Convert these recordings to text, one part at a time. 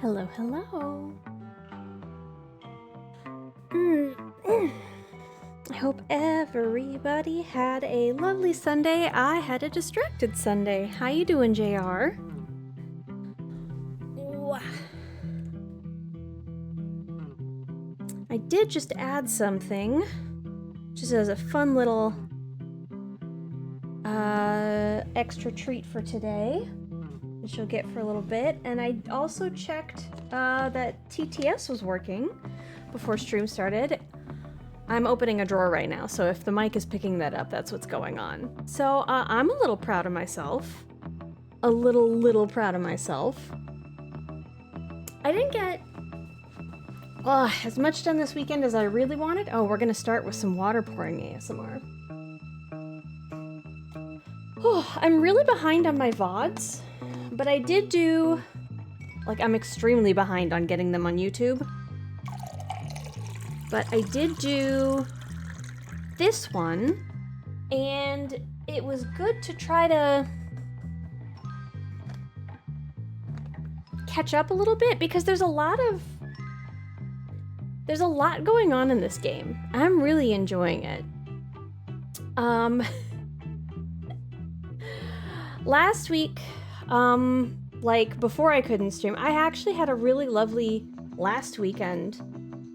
Hello, hello. I hope everybody had a lovely Sunday. I had a distracted Sunday. How you doing, JR? Ooh. I did just add something, just as a fun little extra treat for today, which you'll get for a little bit. And I also checked that TTS was working before stream started. I'm opening a drawer right now, so if the mic is picking that up, that's what's going on. So I'm a little proud of myself. A little proud of myself. I didn't get as much done this weekend as I really wanted. Oh, we're gonna start with some water pouring ASMR. I'm really behind on my VODs, but I did do, I'm extremely behind on getting them on YouTube. But I did do this one, and it was good to try to catch up a little bit because there's a lot going on in this game. I'm really enjoying it. Last week, before I couldn't stream, I actually had a really lovely last weekend.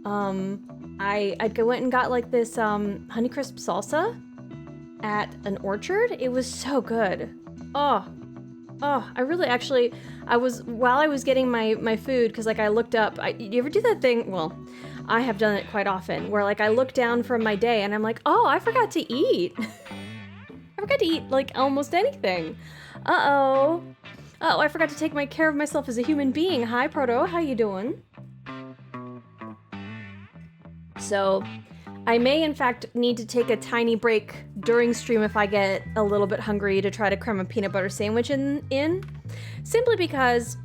I went and got this Honeycrisp salsa at an orchard. It was so good. While I was getting my food, because I looked up, you ever do that thing? Well, I have done it quite often, where I look down from my day and I'm like, oh, I forgot to eat. I forgot to eat almost anything. Uh-oh, I forgot to take care of myself as a human being. Hi, Proto, how you doing? So I may, in fact, need to take a tiny break during stream if I get a little bit hungry to try to cram a peanut butter sandwich in. Simply because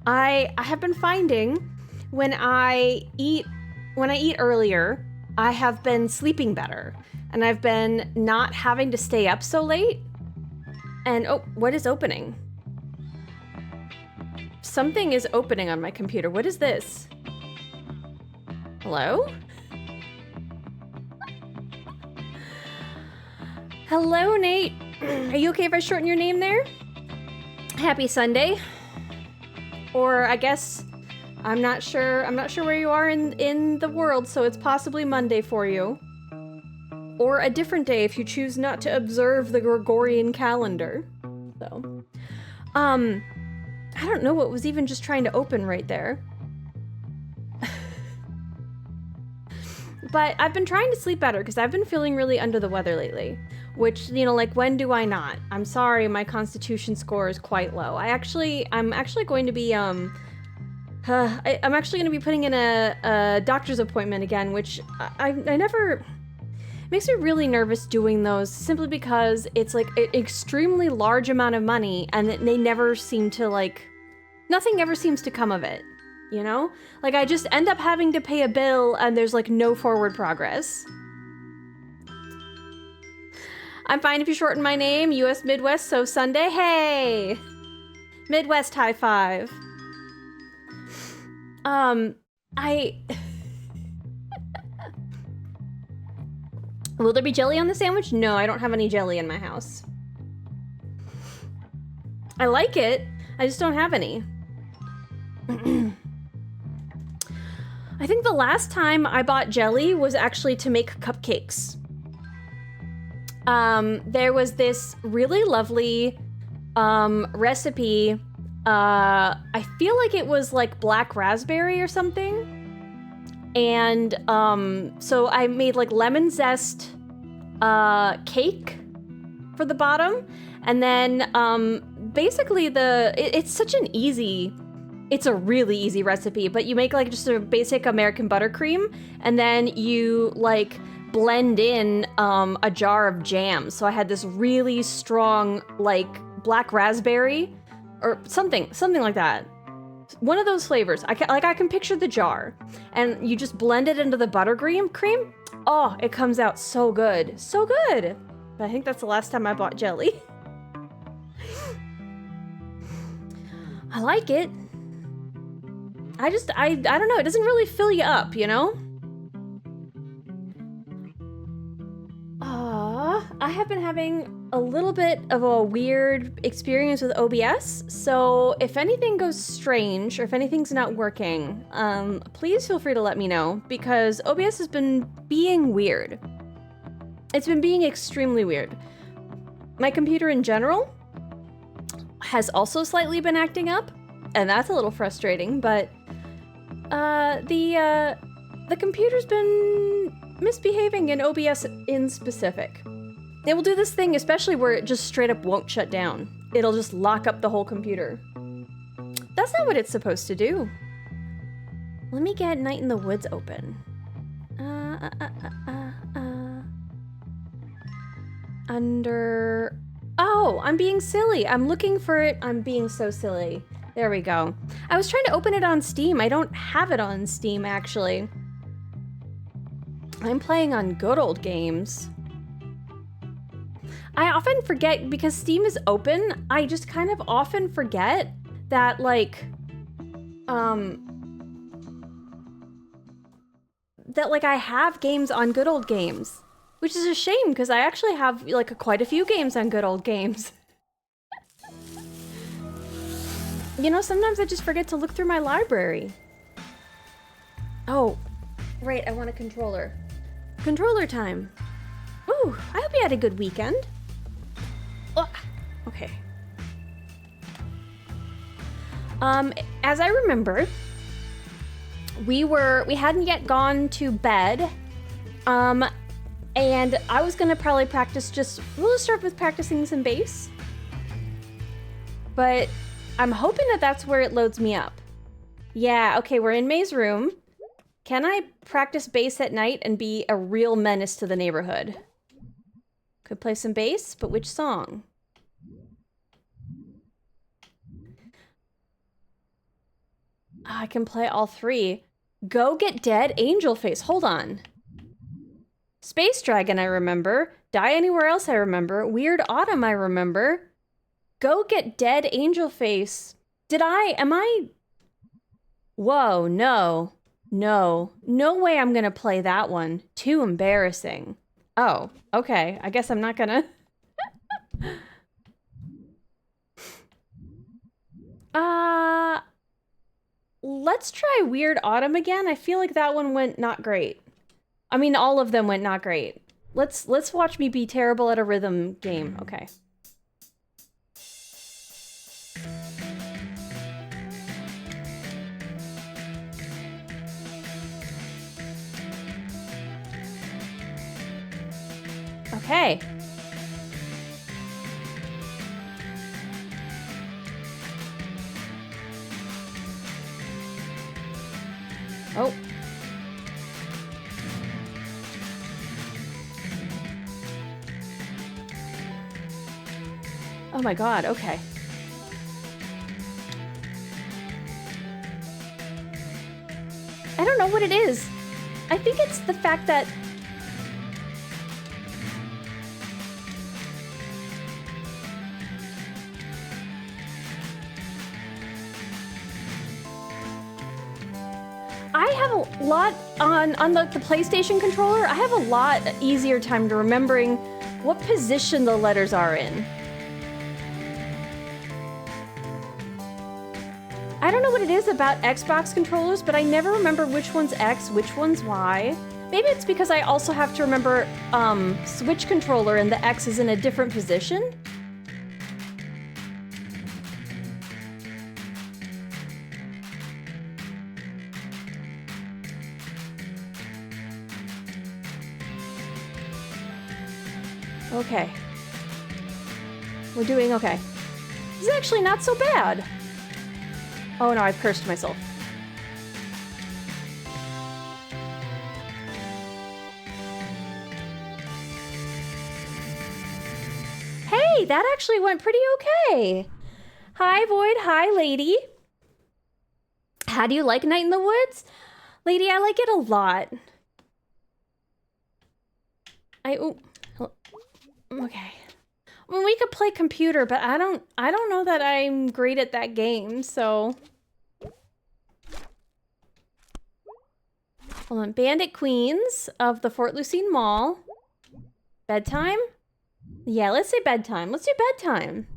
I have been finding when I eat earlier, I have been sleeping better. And I've been not having to stay up so late. And oh, what is opening? Something is opening on my computer. What is this? Hello? Hello, Nate. Are you okay if I shorten your name there? Happy Sunday. Or I guess I'm not sure where you are in the world, so it's possibly Monday for you. Or a different day if you choose not to observe the Gregorian calendar. So, I don't know what was even just trying to open right there. But I've been trying to sleep better because I've been feeling really under the weather lately. Which, when do I not? I'm sorry, my constitution score is quite low. I'm actually going to be, I'm actually going to be putting in a doctor's appointment again, which I never... It makes me really nervous doing those simply because it's an extremely large amount of money and they never seem to nothing ever seems to come of it, you know? I just end up having to pay a bill and there's no forward progress. I'm fine if you shorten my name, US Midwest, so Sunday, hey! Midwest high five. Will there be jelly on the sandwich? No, I don't have any jelly in my house. I like it, I just don't have any. I think the last time I bought jelly was actually to make cupcakes. There was this really lovely recipe. I feel like it was black raspberry or something. And so I made lemon zest cake for the bottom, and then basically it's a really easy recipe, but you make just a basic American buttercream, and then you blend in a jar of jam. So I had this really strong black raspberry or something like that. One of those flavors. I can picture the jar, and you just blend it into the buttercream. Oh, it comes out so good, so good. But I think that's the last time I bought jelly. I like it. I don't know, it doesn't really fill you up, you know? I have been having a little bit of a weird experience with OBS, so if anything goes strange or if anything's not working, please feel free to let me know, because OBS has been being weird. It's been being extremely weird. My computer in general has also slightly been acting up, and that's a little frustrating, but the computer's been misbehaving in OBS in specific. It will do this thing, especially where it just straight up won't shut down. It'll just lock up the whole computer. That's not what it's supposed to do. Let me get Night in the Woods open. Under... Oh, I'm being silly. I'm looking for it. I'm being so silly. There we go. I was trying to open it on Steam. I don't have it on Steam, actually. I'm playing on Good Old Games. I often forget, because Steam is open, I just kind of often forget that, like, I have games on Good Old Games. Which is a shame, because I actually have, like, quite a few games on Good Old Games. You know, sometimes I just forget to look through my library. Oh, right, I want a controller. Controller time. Ooh, I hope you had a good weekend. Oh, okay. As I remember, we hadn't yet gone to bed. And I was gonna probably practice we'll just start with practicing some bass. But I'm hoping that that's where it loads me up. Yeah, okay, we're in May's room. Can I practice bass at night and be a real menace to the neighborhood? Could play some bass, but which song? I can play all three. Go Get Dead, Angel Face. Hold on. Space Dragon, I remember. Die Anywhere Else, I remember. Weird Autumn, I remember. Go Get Dead, Angel Face. Am I? Whoa, no. No. No way I'm gonna play that one. Too embarrassing. Oh, okay. I guess I'm not gonna. Let's try Weird Autumn again. I feel like that one went not great. I mean, all of them went not great. Let's watch me be terrible at a rhythm game. Okay. Okay. Oh. Oh my god, okay. I don't know what it is. I think it's the fact that I have a lot on the PlayStation controller. I have a lot easier time to remembering what position the letters are in. I don't know what it is about Xbox controllers, but I never remember which one's X, which one's Y. Maybe it's because I also have to remember Switch controller and the X is in a different position. Okay. We're doing okay. This is actually not so bad. Oh no, I've cursed myself. Hey, that actually went pretty okay. Hi, Void. Hi, Lady. How do you like Night in the Woods? Lady, I like it a lot. Okay. Well, we could play computer, but I don't know that I'm great at that game, so... Hold on. Bandit Queens of the Fort Lucine Mall. Bedtime? Yeah, let's say bedtime. Let's do bedtime.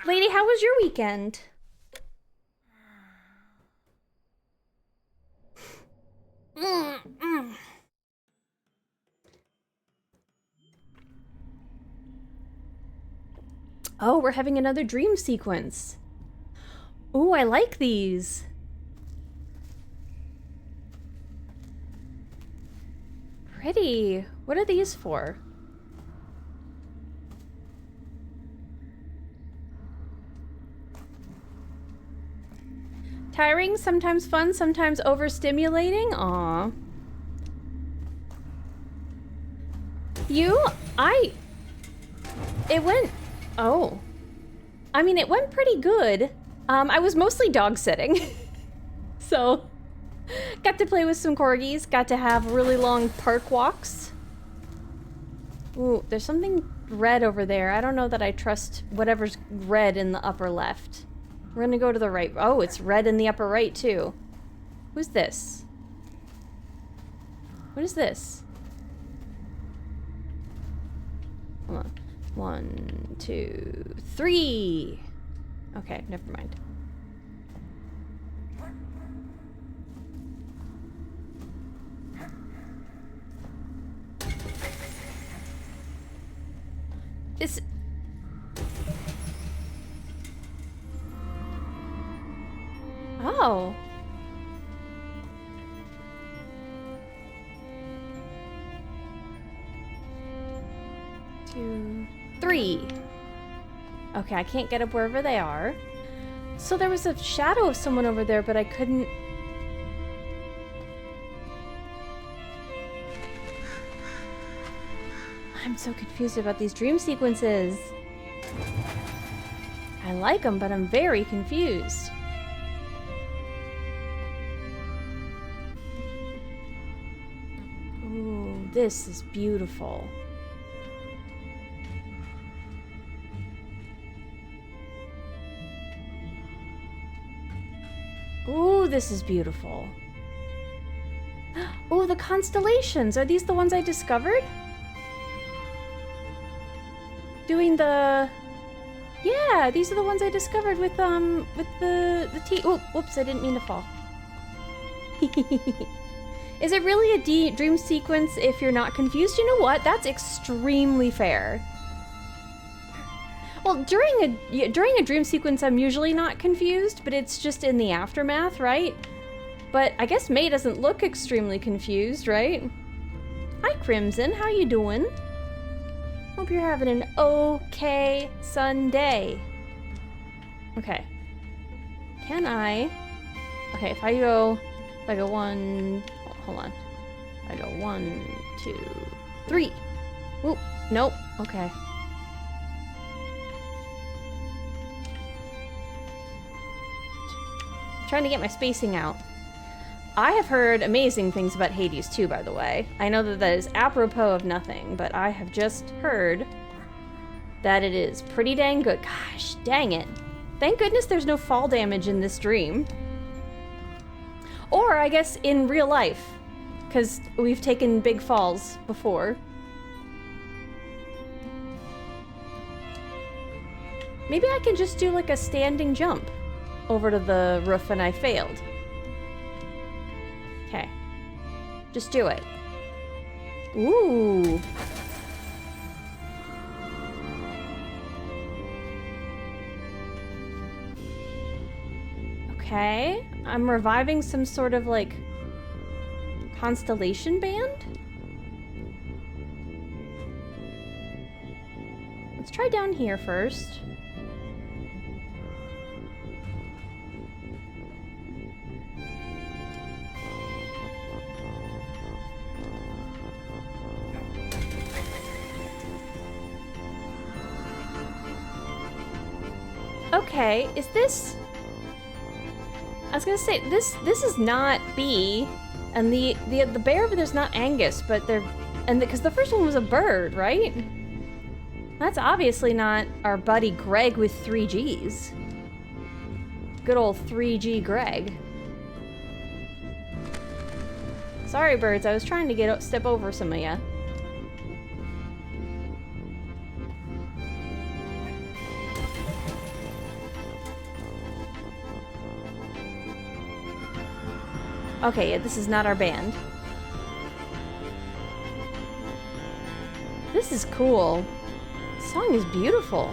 Lady, how was your weekend? Oh, we're having another dream sequence. Ooh, I like these. Pretty. What are these for? Tiring, sometimes fun, sometimes overstimulating. Aw. It went... Oh. I mean, it went pretty good. I was mostly dog sitting. So, got to play with some corgis, got to have really long park walks. Ooh, there's something red over there. I don't know that I trust whatever's red in the upper left. We're gonna go to the right. Oh, it's red in the upper right, too. Who's this? What is this? Hold on. 1, 2, 3. Okay, never mind. This... Oh. Two, 3. Okay, I can't get up wherever they are. So there was a shadow of someone over there, but I couldn't... I'm so confused about these dream sequences. I like them, but I'm very confused. Ooh, this is beautiful. Ooh, this is beautiful. Oh, the constellations. Are these the ones I discovered? Doing the... Yeah, these are the ones I discovered with the T... Oh, whoops, I didn't mean to fall. Is it really a dream sequence if you're not confused? You know what? That's extremely fair. Well, during a dream sequence, I'm usually not confused, but it's just in the aftermath, right? But I guess May doesn't look extremely confused, right? Hi, Crimson. How you doing? Hope you're having an okay Sunday. Okay. Can I... Okay, if I go 1... Hold on. I go 1, 2, 3. Oop, nope. Okay. Trying to get my spacing out. I have heard amazing things about Hades too, by the way. I know that that is apropos of nothing, but I have just heard that it is pretty dang good. Gosh, dang it. Thank goodness there's no fall damage in this dream. Or, I guess, in real life. Because we've taken big falls before. Maybe I can just do like a standing jump over to the roof and I failed. Okay. Just do it. Ooh. Okay. I'm reviving some sort of like constellation band. Let's try down here first. Okay, is this... I was gonna say, this is not B, and the bear over there's not Angus, but they're... And because the first one was a bird, right? That's obviously not our buddy Greg with 3 Gs. Good old 3G Greg. Sorry, birds. I was trying to step over some of ya. Okay, yeah, this is not our band. This is cool. This song is beautiful.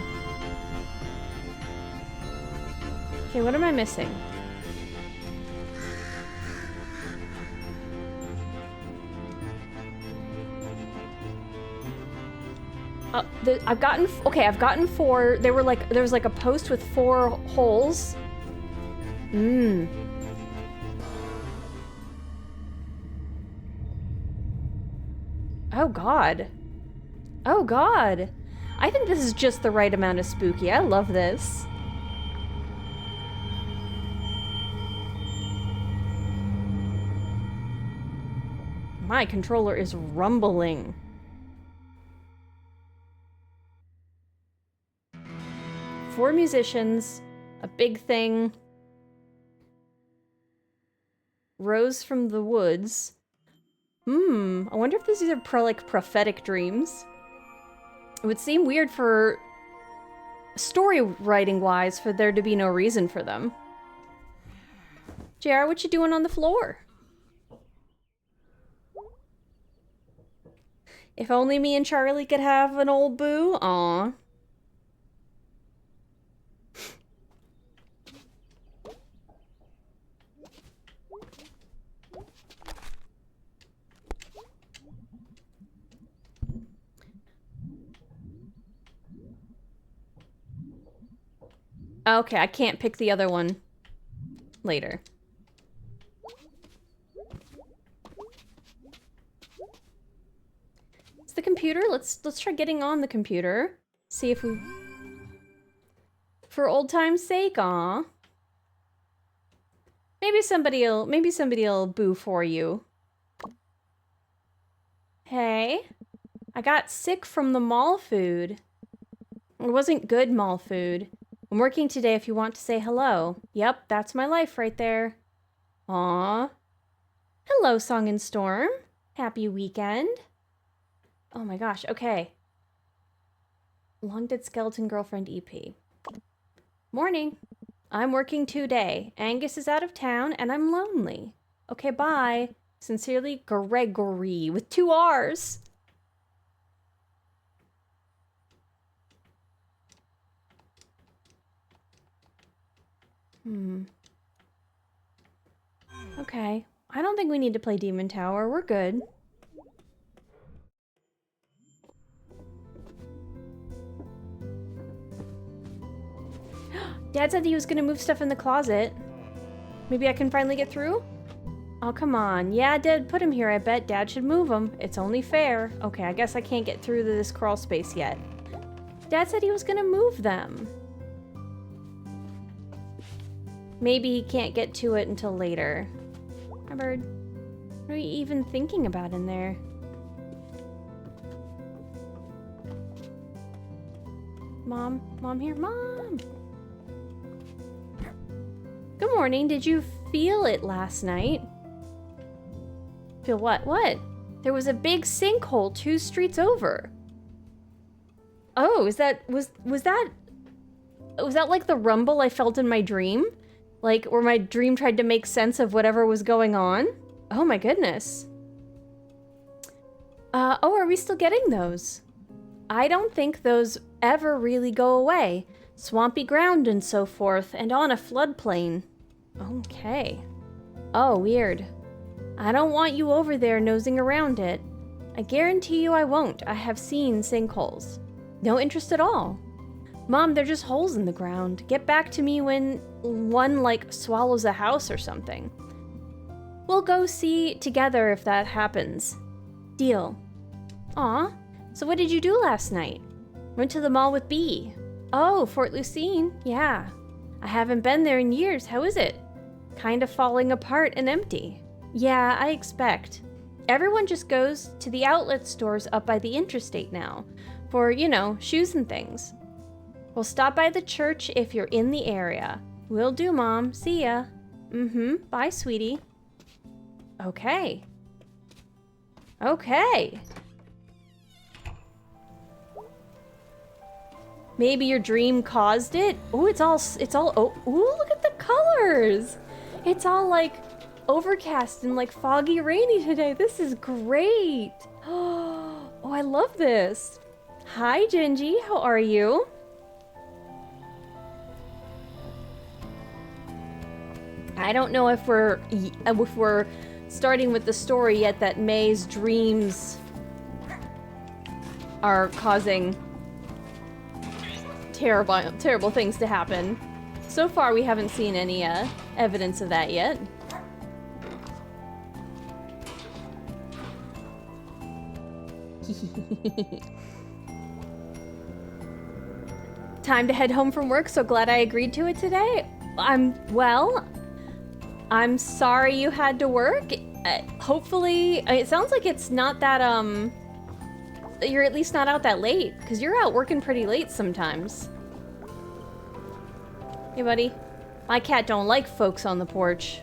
Okay, what am I missing? I've gotten 4. There was like a post with 4 holes. Oh god. Oh god. I think this is just the right amount of spooky. I love this. My controller is rumbling. Four musicians, a big thing. Rose from the woods. I wonder if these are prophetic dreams. It would seem weird for story writing wise for there to be no reason for them. JR, what you doing on the floor? If only me and Charlie could have an old boo. Aw. Okay, I can't pick the other one later. It's the computer. Let's try getting on the computer. See if we... For old time's sake, aw. Maybe somebody'll boo for you. Hey, I got sick from the mall food. It wasn't good mall food. I'm working today if you want to say hello. Yep, that's my life right there. Aw. Hello, Song and Storm. Happy weekend. Oh my gosh, okay. Long Dead Skeleton Girlfriend EP. Morning. I'm working today. Angus is out of town and I'm lonely. Okay, bye. Sincerely, Gregory with 2 R's. Okay. I don't think we need to play Demon Tower. We're good. Dad said he was gonna move stuff in the closet. Maybe I can finally get through? Oh, come on. Yeah, Dad put him here. I bet Dad should move him. It's only fair. Okay, I guess I can't get through this crawl space yet. Dad said he was gonna move them. Maybe he can't get to it until later. Hi, bird. What are you even thinking about in there? Mom? Mom here? Mom! Good morning. Did you feel it last night? Feel what? What? There was a big sinkhole 2 streets over. Oh, was that like the rumble I felt in my dream? Like, where my dream tried to make sense of whatever was going on? Oh my goodness. Oh, are we still getting those? I don't think those ever really go away. Swampy ground and so forth, and on a floodplain. Okay. Oh, weird. I don't want you over there nosing around it. I guarantee you I won't. I have seen sinkholes. No interest at all. Mom, they're just holes in the ground. Get back to me when one, like, swallows a house or something. We'll go see together if that happens. Deal. Aw, so what did you do last night? Went to the mall with Bea. Oh, Fort Lucine? Yeah. I haven't been there in years. How is it? Kind of falling apart and empty. Yeah, I expect. Everyone just goes to the outlet stores up by the interstate now. For, you know, shoes and things. We'll stop by the church if you're in the area. Will do, Mom. See ya. Bye, sweetie. Okay. Okay. Maybe your dream caused it? Oh, oh, ooh, look at the colors. It's all like overcast and like foggy rainy today. This is great. Oh, I love this. Hi, Gingy, how are you? I don't know if we're starting with the story yet that May's dreams are causing terrible things to happen. So far, we haven't seen any evidence of that yet. Time to head home from work, so glad I agreed to it today. I'm sorry you had to work. Hopefully, it sounds like it's not that, you're at least not out that late, because you're out working pretty late sometimes. Hey, buddy. My cat don't like folks on the porch.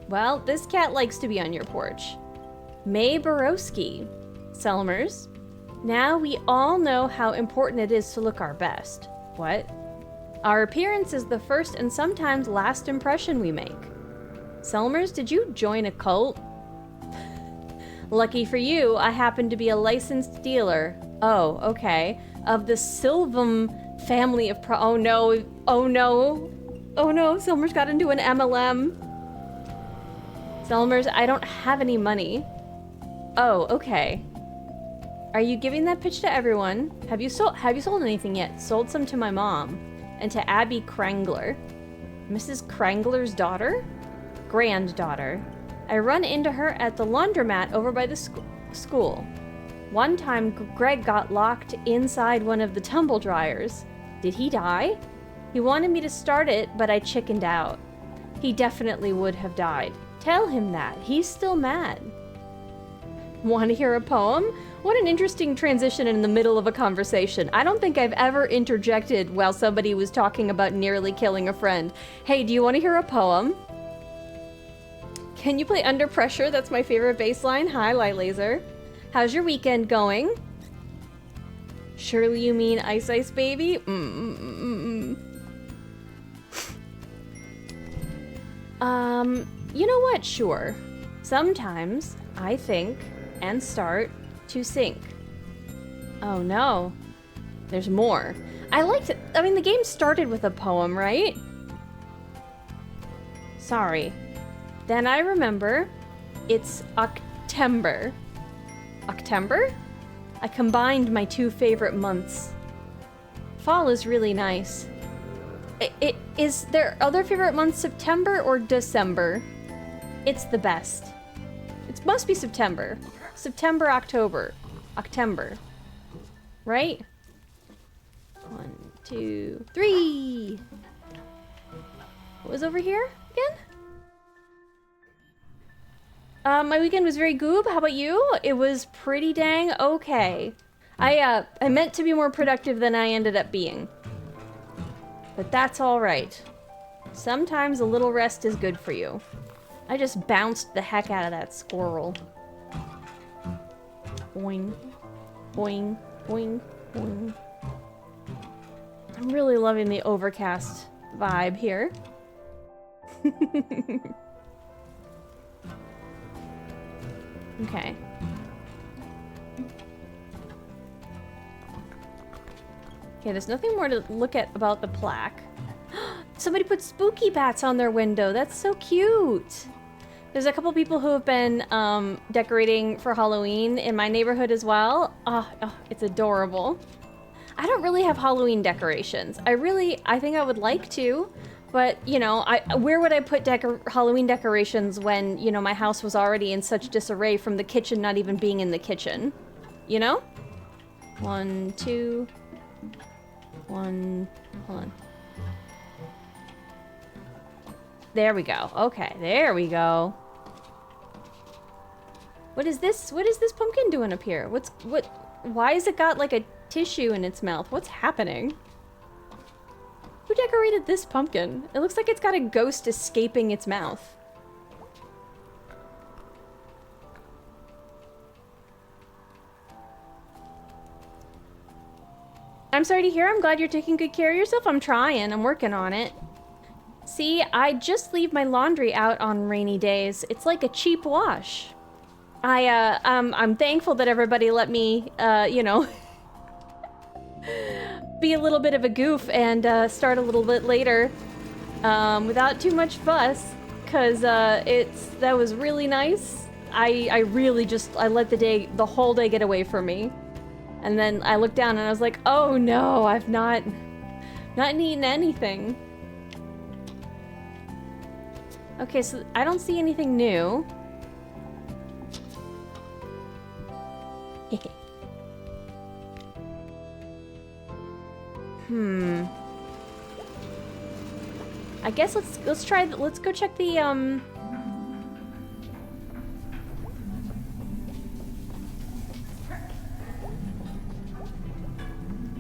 Well, this cat likes to be on your porch. May Borowski. Selmers. Now we all know how important it is to look our best. What? Our appearance is the first and sometimes last impression we make. Selmers, did you join a cult? Lucky for you, I happen to be a licensed dealer. Oh, okay. Of the Silvum family of oh no, oh no. Oh no, Selmers got into an MLM. Selmers, I don't have any money. Oh, okay. Are you giving that pitch to everyone? Have you sold anything yet? Sold some to my mom. And to Abby Krangler. Mrs. Krangler's daughter? Granddaughter. I run into her at the laundromat over by the school. One time, Greg got locked inside one of the tumble dryers. Did he die? He wanted me to start it, but I chickened out. He definitely would have died. Tell him that. He's still mad. Want to hear a poem? What an interesting transition in the middle of a conversation. I don't think I've ever interjected while somebody was talking about nearly killing a friend. Hey, do you want to hear a poem? Can you play Under Pressure? That's my favorite bass line. Hi, Light Laser. How's your weekend going? Surely you mean Ice Ice Baby? You know what? Sure. Sometimes I think and start to sink. Oh no. There's more. I liked it. I mean, the game started with a poem, right? Sorry. Then I remember it's Octember. Octember? I combined my two favorite months. Fall is really nice. Is there other favorite months September or December? It's the best. It must be September. September, October. Octember. Right? 1, 2, 3. What was over here again? My weekend was very goob. How about you? It was pretty dang okay. I meant to be more productive than I ended up being. But that's all right. Sometimes a little rest is good for you. I just bounced the heck out of that squirrel. Boing, boing, boing, boing. I'm really loving the overcast vibe here. Okay. Okay, there's nothing more to look at about the plaque. Somebody put spooky bats on their window. That's so cute. There's a couple people who have been decorating for Halloween in my neighborhood as well. Oh, it's adorable. I don't really have Halloween decorations. I think I would like to, but you know, where would I put Halloween decorations when, you know, my house was already in such disarray from the kitchen not even being in the kitchen? You know? 1, 2, 1, hold on. There we go. Okay, there we go. What is this? What is this pumpkin doing up here? Why has it got like a tissue in its mouth? What's happening? Who decorated this pumpkin? It looks like it's got a ghost escaping its mouth. I'm sorry to hear. I'm glad you're taking good care of yourself. I'm trying. I'm working on it. See, I just leave my laundry out on rainy days. It's like a cheap wash. I'm thankful that everybody let me, you know, be a little bit of a goof and start a little bit later, without too much fuss, because that was really nice. I really just, I let the whole day get away from me. And then I looked down and I was like, oh no, I've not eaten anything. Okay, so I don't see anything new. I guess let's go check the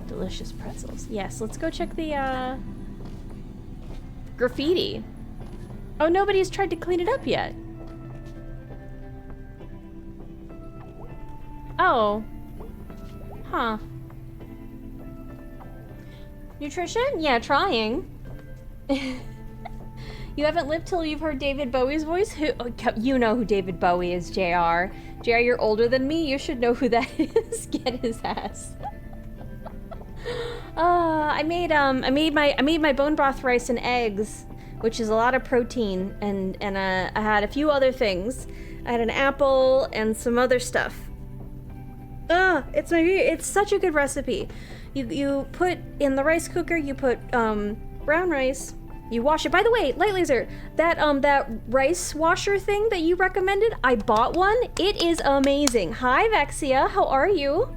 delicious pretzels. Yes, let's go check the graffiti. Oh, nobody's tried to clean it up yet. Oh. Huh. Nutrition? Yeah, trying. You haven't lived till you've heard David Bowie's voice? You know who David Bowie is, JR. JR, you're older than me. You should know who that is. Get his ass. I made my bone broth rice and eggs, which is a lot of protein, and I had a few other things. I had an apple and some other stuff. It's such a good recipe. You put in the rice cooker, you put brown rice, you wash it. By the way, Light Laser, that rice washer thing that you recommended, I bought one. It is amazing. Hi Vexia, how are you?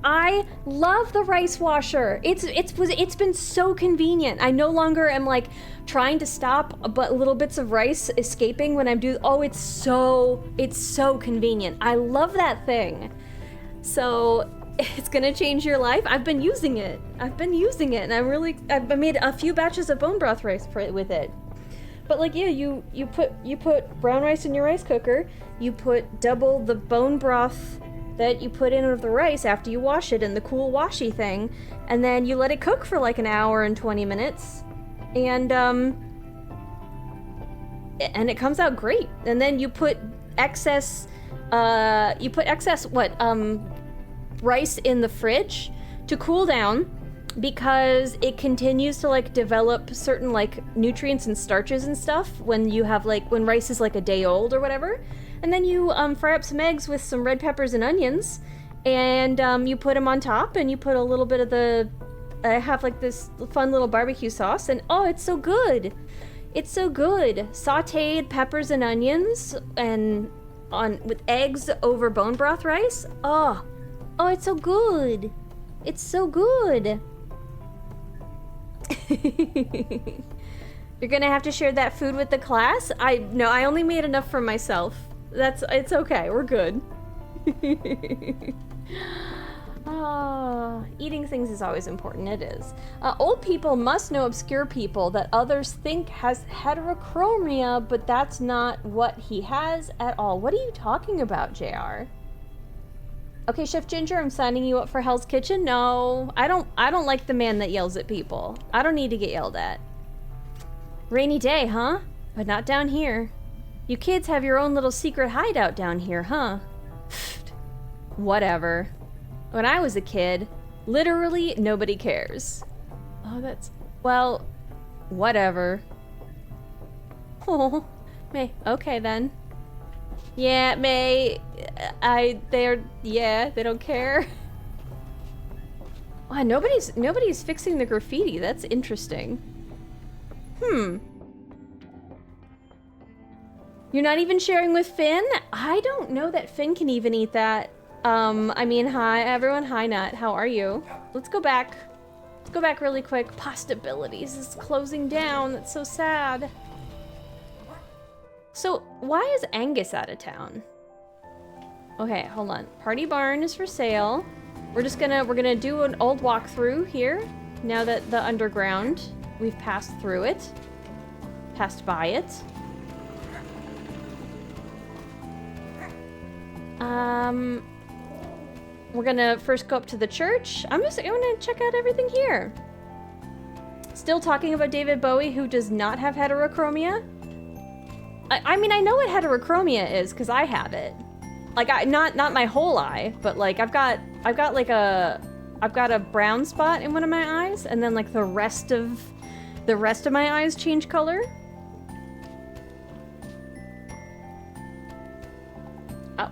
I love the rice washer. It's been so convenient. I no longer am like trying to stop, but little bits of rice escaping when I'm doing. Oh, it's so convenient. I love that thing. So it's gonna change your life. I've been using it, and I've made a few batches of bone broth rice with it. But like, yeah, you put brown rice in your rice cooker. You put double the bone broth that you put in of the rice after you wash it in the cool washy thing, and then you let it cook for like an hour and 20 minutes, and it comes out great. And then you put excess rice in the fridge to cool down, because it continues to like develop certain like nutrients and starches and stuff when rice is like a day old or whatever. And then you fry up some eggs with some red peppers and onions, and you put them on top, and you put a little bit of I have like this fun little barbecue sauce, and oh, it's so good. It's so good. Sauteed peppers and onions with eggs over bone broth rice. Oh, it's so good. It's so good. You're gonna have to share that food with the class? No, I only made enough for myself. It's okay, we're good. Eating things is always important, it is. Old people must know obscure people that others think has heterochromia, but that's not what he has at all. What are you talking about, JR? Okay, Chef Ginger, I'm signing you up for Hell's Kitchen. No, I don't like the man that yells at people. I don't need to get yelled at. Rainy day, huh? But not down here. You kids have your own little secret hideout down here, huh? Whatever. When I was a kid, literally nobody cares. Oh, well, whatever. Oh, May, okay then. Yeah, May, they don't care. Wow, nobody's fixing the graffiti. That's interesting. You're not even sharing with Finn? I don't know that Finn can even eat that. I mean, hi everyone. Hi Nut, how are you? Let's go back. Let's go back really quick. Possibilities is closing down. That's so sad. So why is Angus out of town? Okay, hold on. Party Barn is for sale. We're gonna do an old walkthrough here. Now that the underground, we've passed through it. Passed by it. We're gonna first go up to the church. I'm gonna check out everything here. Still talking about David Bowie, who does not have heterochromia. I mean, I know what heterochromia is because I have it. Like, not my whole eye, but like I've got a brown spot in one of my eyes, and then like the rest of my eyes change color.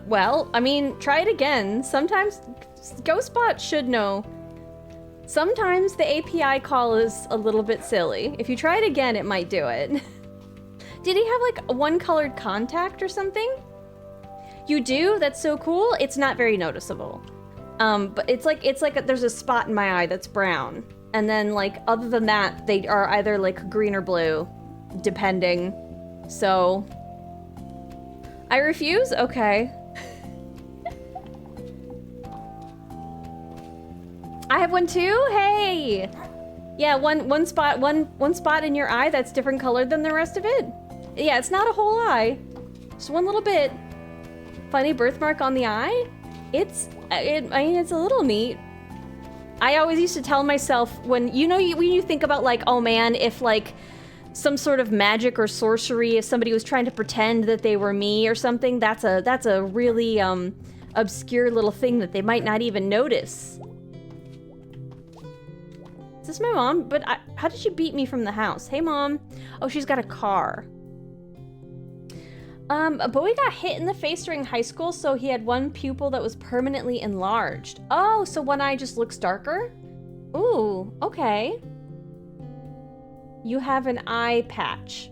Well, I mean, try it again. Sometimes GhostBot should know. Sometimes the API call is a little bit silly. If you try it again, it might do it. Did he have like a one-colored contact or something? You do? That's so cool. It's not very noticeable. But it's like there's a spot in my eye that's brown. And then like other than that, they are either like green or blue, depending. So I refuse? Okay. I have one too? Hey! Yeah, one spot in your eye that's different colored than the rest of it. Yeah, it's not a whole eye. Just one little bit. Funny birthmark on the eye? I mean, it's a little neat. I always used to tell myself when you think about like, oh man, if like some sort of magic or sorcery, if somebody was trying to pretend that they were me or something, that's a really obscure little thing that they might not even notice. Is this my mom? But how did she beat me from the house? Hey mom. Oh, she's got a car. Bowie got hit in the face during high school, so he had one pupil that was permanently enlarged. Oh, so one eye just looks darker? Ooh, okay. You have an eye patch.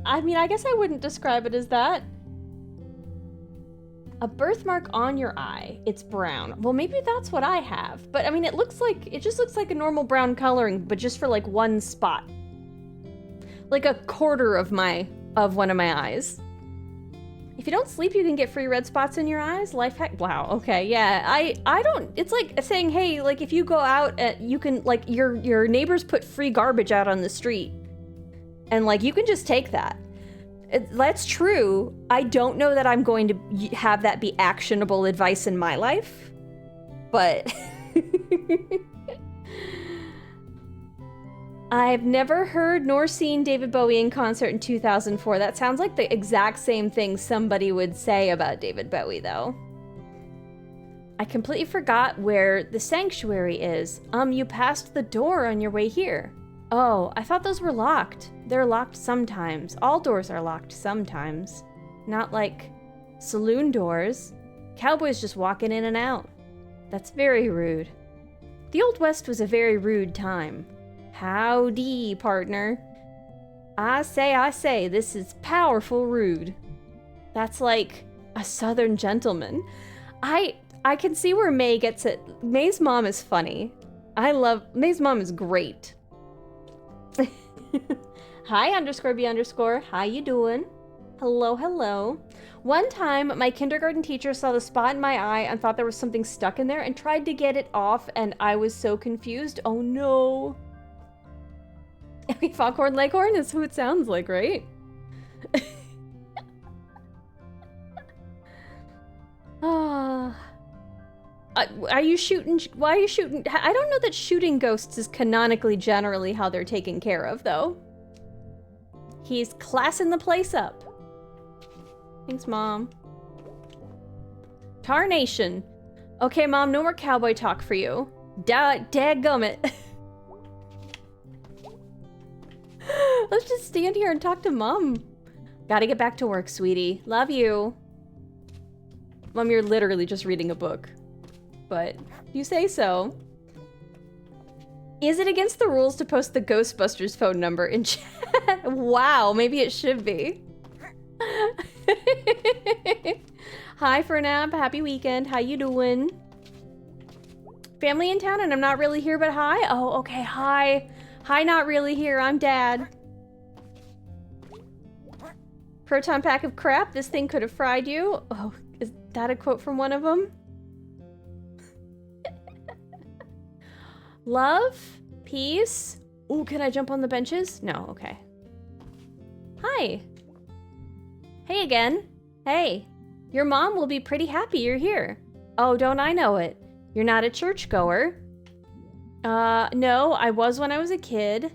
I mean, I guess I wouldn't describe it as that. A birthmark on your eye. It's brown. Well, maybe that's what I have. But I mean, it just looks like a normal brown coloring, but just for like one spot. Like a quarter of one of my eyes. If you don't sleep, you can get free red spots in your eyes. Life hack. Wow. Okay. Yeah. I don't. It's like saying, hey, like if you go out, you can like your neighbors put free garbage out on the street, and like you can just take that. That's true. I don't know that I'm going to have that be actionable advice in my life, but I've never heard nor seen David Bowie in concert in 2004. That sounds like the exact same thing somebody would say about David Bowie, though. I completely forgot where the sanctuary is. You passed the door on your way here. Oh, I thought those were locked. They're locked sometimes. All doors are locked sometimes. Not like saloon doors. Cowboys just walking in and out. That's very rude. The Old West was a very rude time. Howdy, partner. I say, this is powerful rude. That's like a southern gentleman. I can see where May gets it. May's mom is funny. May's mom is great. Hi, _B_. How you doing? Hello, hello. One time, my kindergarten teacher saw the spot in my eye and thought there was something stuck in there and tried to get it off, and I was so confused. Oh no. Foghorn Leghorn is who it sounds like, right? Are you shooting? Why are you shooting? I don't know that shooting ghosts is canonically generally how they're taken care of, though. He's classing the place up. Thanks, Mom. Tarnation. Okay, Mom, no more cowboy talk for you. Dadgummit. Let's just stand here and talk to Mom. Gotta get back to work, sweetie. Love you. Mom, you're literally just reading a book. But you say so. Is it against the rules to post the Ghostbusters phone number in chat? Wow, maybe it should be. Hi, Fernab. Happy weekend. How you doing? Family in town and I'm not really here, but hi? Oh, okay. Hi. Hi, not really here. I'm Dad. Proton pack of crap. This thing could have fried you. Oh, is that a quote from one of them? Love, peace. Ooh, can I jump on the benches? No, okay. Hi. Hey again. Hey. Your mom will be pretty happy you're here. Oh, don't I know it. You're not a churchgoer. No, I was when I was a kid.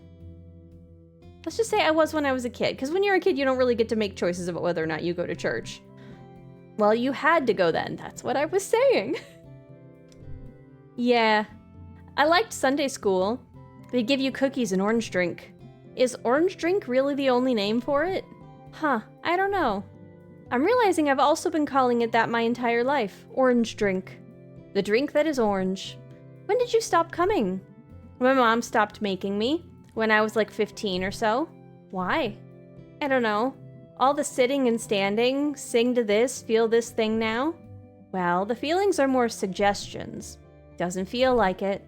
Let's just say I was when I was a kid, because when you're a kid, you don't really get to make choices about whether or not you go to church. Well, you had to go then. That's what I was saying. Yeah. I liked Sunday school. They give you cookies and orange drink. Is orange drink really the only name for it? Huh, I don't know. I'm realizing I've also been calling it that my entire life. Orange drink. The drink that is orange. When did you stop coming? My mom stopped making me when I was like 15 or so. Why? I don't know. All the sitting and standing, sing to this, feel this thing now. Well, the feelings are more suggestions. Doesn't feel like it.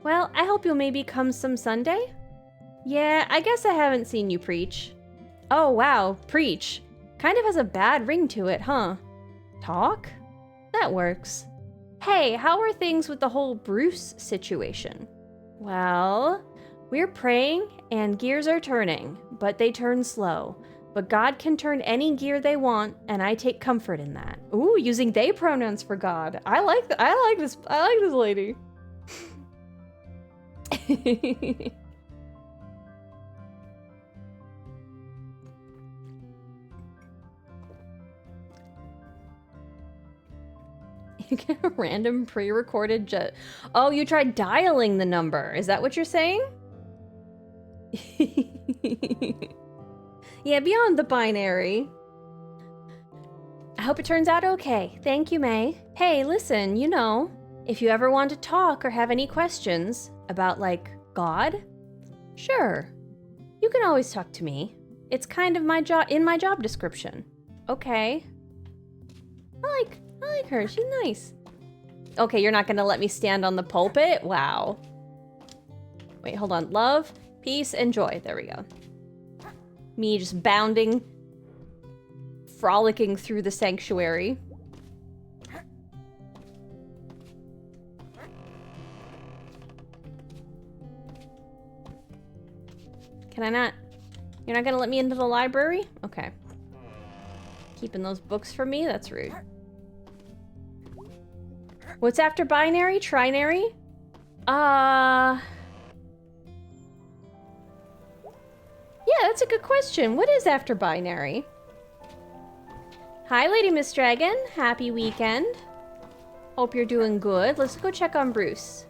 Well, I hope you'll maybe come some Sunday. Yeah, I guess I haven't seen you preach. Oh wow, preach. Kind of has a bad ring to it, huh? Talk? That works. Hey, how are things with the whole Bruce situation? Well, we're praying and gears are turning, but they turn slow. But God can turn any gear they want, and I take comfort in that. Ooh, using they pronouns for God. I like this lady. You get a random pre-recorded Oh, you tried dialing the number. Is that what you're saying? Yeah, beyond the binary. I hope it turns out okay. Thank you, May. Hey, listen, you know, if you ever want to talk or have any questions about, like, God, sure. You can always talk to me. It's kind of my job in my job description. Okay. I like her. She's nice. Okay, you're not gonna let me stand on the pulpit? Wow. Wait, hold on. Love, peace, and joy. There we go. Me just bounding, frolicking through the sanctuary. Can I not? You're not gonna let me into the library? Okay. Keeping those books from me? That's rude. What's after binary? Trinary? Yeah, that's a good question. What is after binary? Hi, Lady Miss Dragon. Happy weekend. Hope you're doing good. Let's go check on Bruce.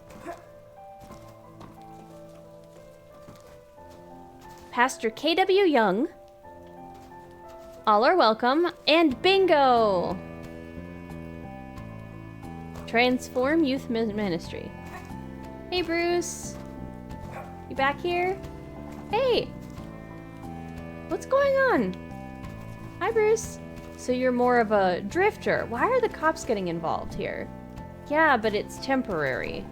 Pastor K.W. Young. All are welcome. And bingo! Transform Youth Ministry. Hey, Bruce. You back here? Hey! What's going on? Hi, Bruce. So you're more of a drifter. Why are the cops getting involved here? Yeah, but it's temporary.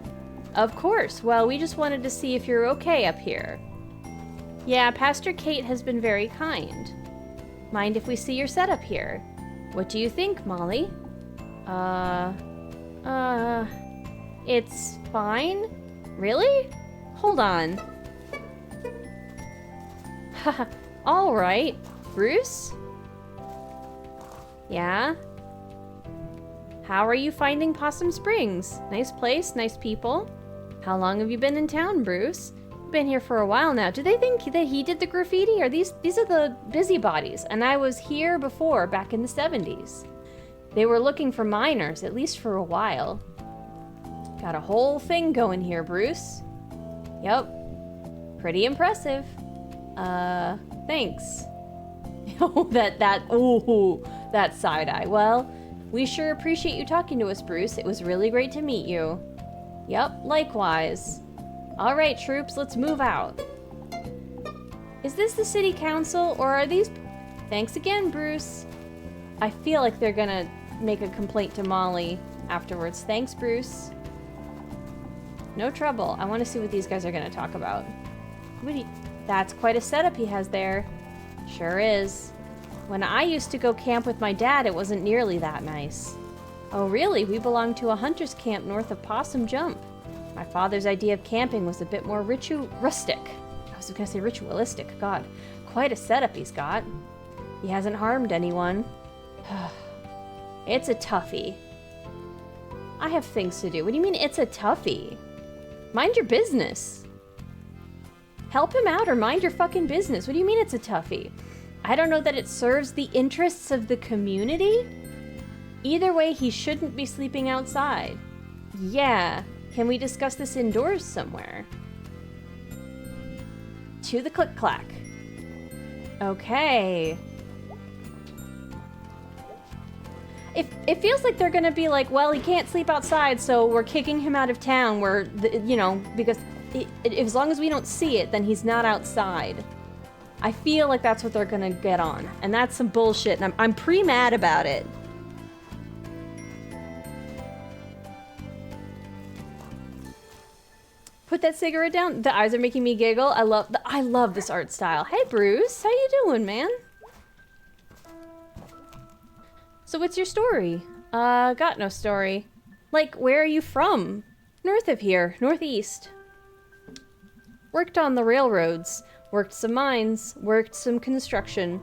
Of course. Well, we just wanted to see if you're okay up here. Yeah, Pastor Kate has been very kind. Mind if we see your setup here? What do you think, Molly? It's fine? Really? Hold on. Haha. All right. Bruce? Yeah? How are you finding Possum Springs? Nice place, nice people. How long have you been in town, Bruce? Been here for a while now. Do they think that he did the graffiti? Or these are the busybodies, and I was here before, back in the 70s. They were looking for miners, at least for a while. Got a whole thing going here, Bruce. Yep. Pretty impressive. Thanks. Oh, that side eye. Well, we sure appreciate you talking to us, Bruce. It was really great to meet you. Yep, likewise. All right, troops, let's move out. Is this the city council, or are these... Thanks again, Bruce. I feel like they're gonna make a complaint to Molly afterwards. Thanks, Bruce. No trouble. I want to see what these guys are gonna talk about. That's quite a setup he has there. Sure is. When I used to go camp with my dad, it wasn't nearly that nice. Oh really? We belonged to a hunter's camp north of Possum Jump. My father's idea of camping was a bit more rustic. I was gonna say ritualistic. God, quite a setup he's got. He hasn't harmed anyone. It's a toughie. I have things to do. What do you mean it's a toughie? Mind your business. Help him out or mind your fucking business. What do you mean it's a toughie? I don't know that it serves the interests of the community. Either way, he shouldn't be sleeping outside. Yeah, can we discuss this indoors somewhere? To the click-clack. Okay. It feels like they're gonna be like, well, he can't sleep outside, so we're kicking him out of town. You know, because as long as we don't see it, then he's not outside. I feel like that's what they're gonna get on, and that's some bullshit, and I'm pre-mad about it. Put that cigarette down. The eyes are making me giggle. I love this art style. Hey, Bruce, how you doing, man? So what's your story? Got no story. Like, where are you from? North of here, northeast. Worked on the railroads, worked some mines, worked some construction.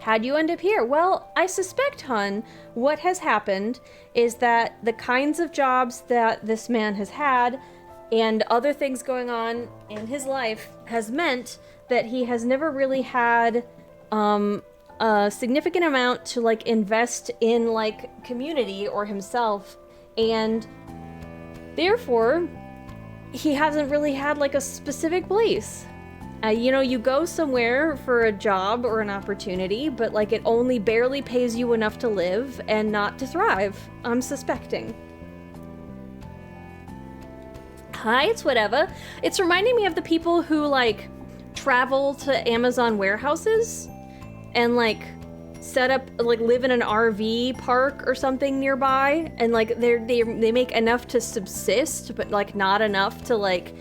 How'd you end up here? Well, I suspect, hun, what has happened is that the kinds of jobs that this man has had and other things going on in his life has meant that he has never really had, a significant amount to like invest in like community or himself, and therefore he hasn't really had like a specific place. You know, you go somewhere for a job or an opportunity, but like it only barely pays you enough to live and not to thrive, I'm suspecting. Hi, it's whatever. It's reminding me of the people who like travel to Amazon warehouses and like set up, like live in an RV park or something nearby, and like they make enough to subsist, but like not enough to like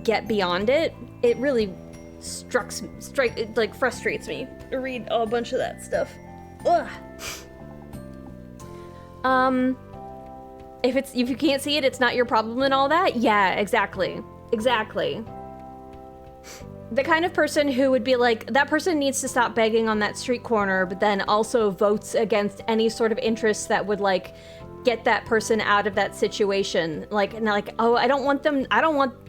get beyond it. It really it like frustrates me to read a bunch of that stuff. Ugh. If you can't see it, it's not your problem and all that. Yeah, exactly. The kind of person who would be like, that person needs to stop begging on that street corner, but then also votes against any sort of interests that would like get that person out of that situation. Like, oh, I don't want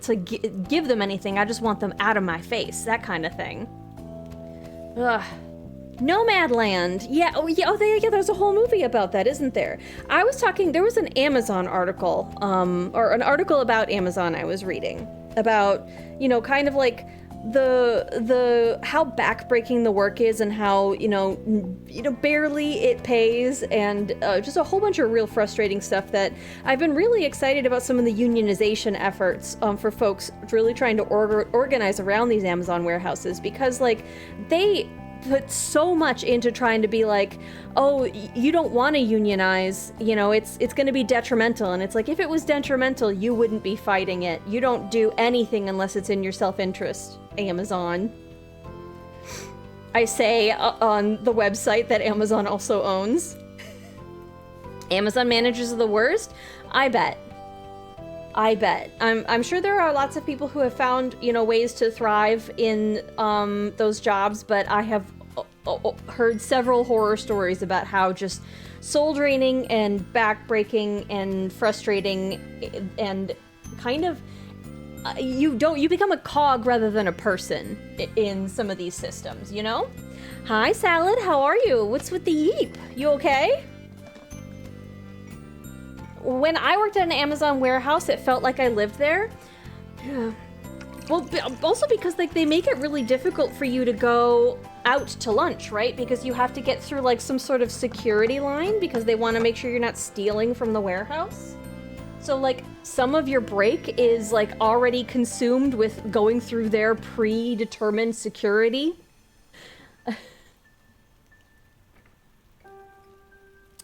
to give them anything. I just want them out of my face. That kind of thing. Ugh. Nomadland. Yeah, there's a whole movie about that, isn't there? There was an Amazon article, or an article about Amazon I was reading about, you know, kind of like the how backbreaking the work is and how, you know, barely it pays, and just a whole bunch of real frustrating stuff that I've been really excited about some of the unionization efforts for folks really trying to organize around these Amazon warehouses, because like they put so much into trying to be like, oh, you don't want to unionize, you know, it's going to be detrimental. And it's like, if it was detrimental, you wouldn't be fighting it. You don't do anything unless it's in your self-interest, Amazon. I say on the website that Amazon also owns. Amazon managers are the worst? I bet. I'm sure there are lots of people who have found, you know, ways to thrive in those jobs, but I have heard several horror stories about how just soul-draining and backbreaking and frustrating and kind of you become a cog rather than a person in some of these systems, you know? Hi, Salad, how are you? What's with the yeep? You okay? When I worked at an Amazon warehouse, it felt like I lived there. Yeah. Well, also because like they make it really difficult for you to go out to lunch, right? Because you have to get through like some sort of security line because they want to make sure you're not stealing from the warehouse. So like some of your break is like already consumed with going through their predetermined security.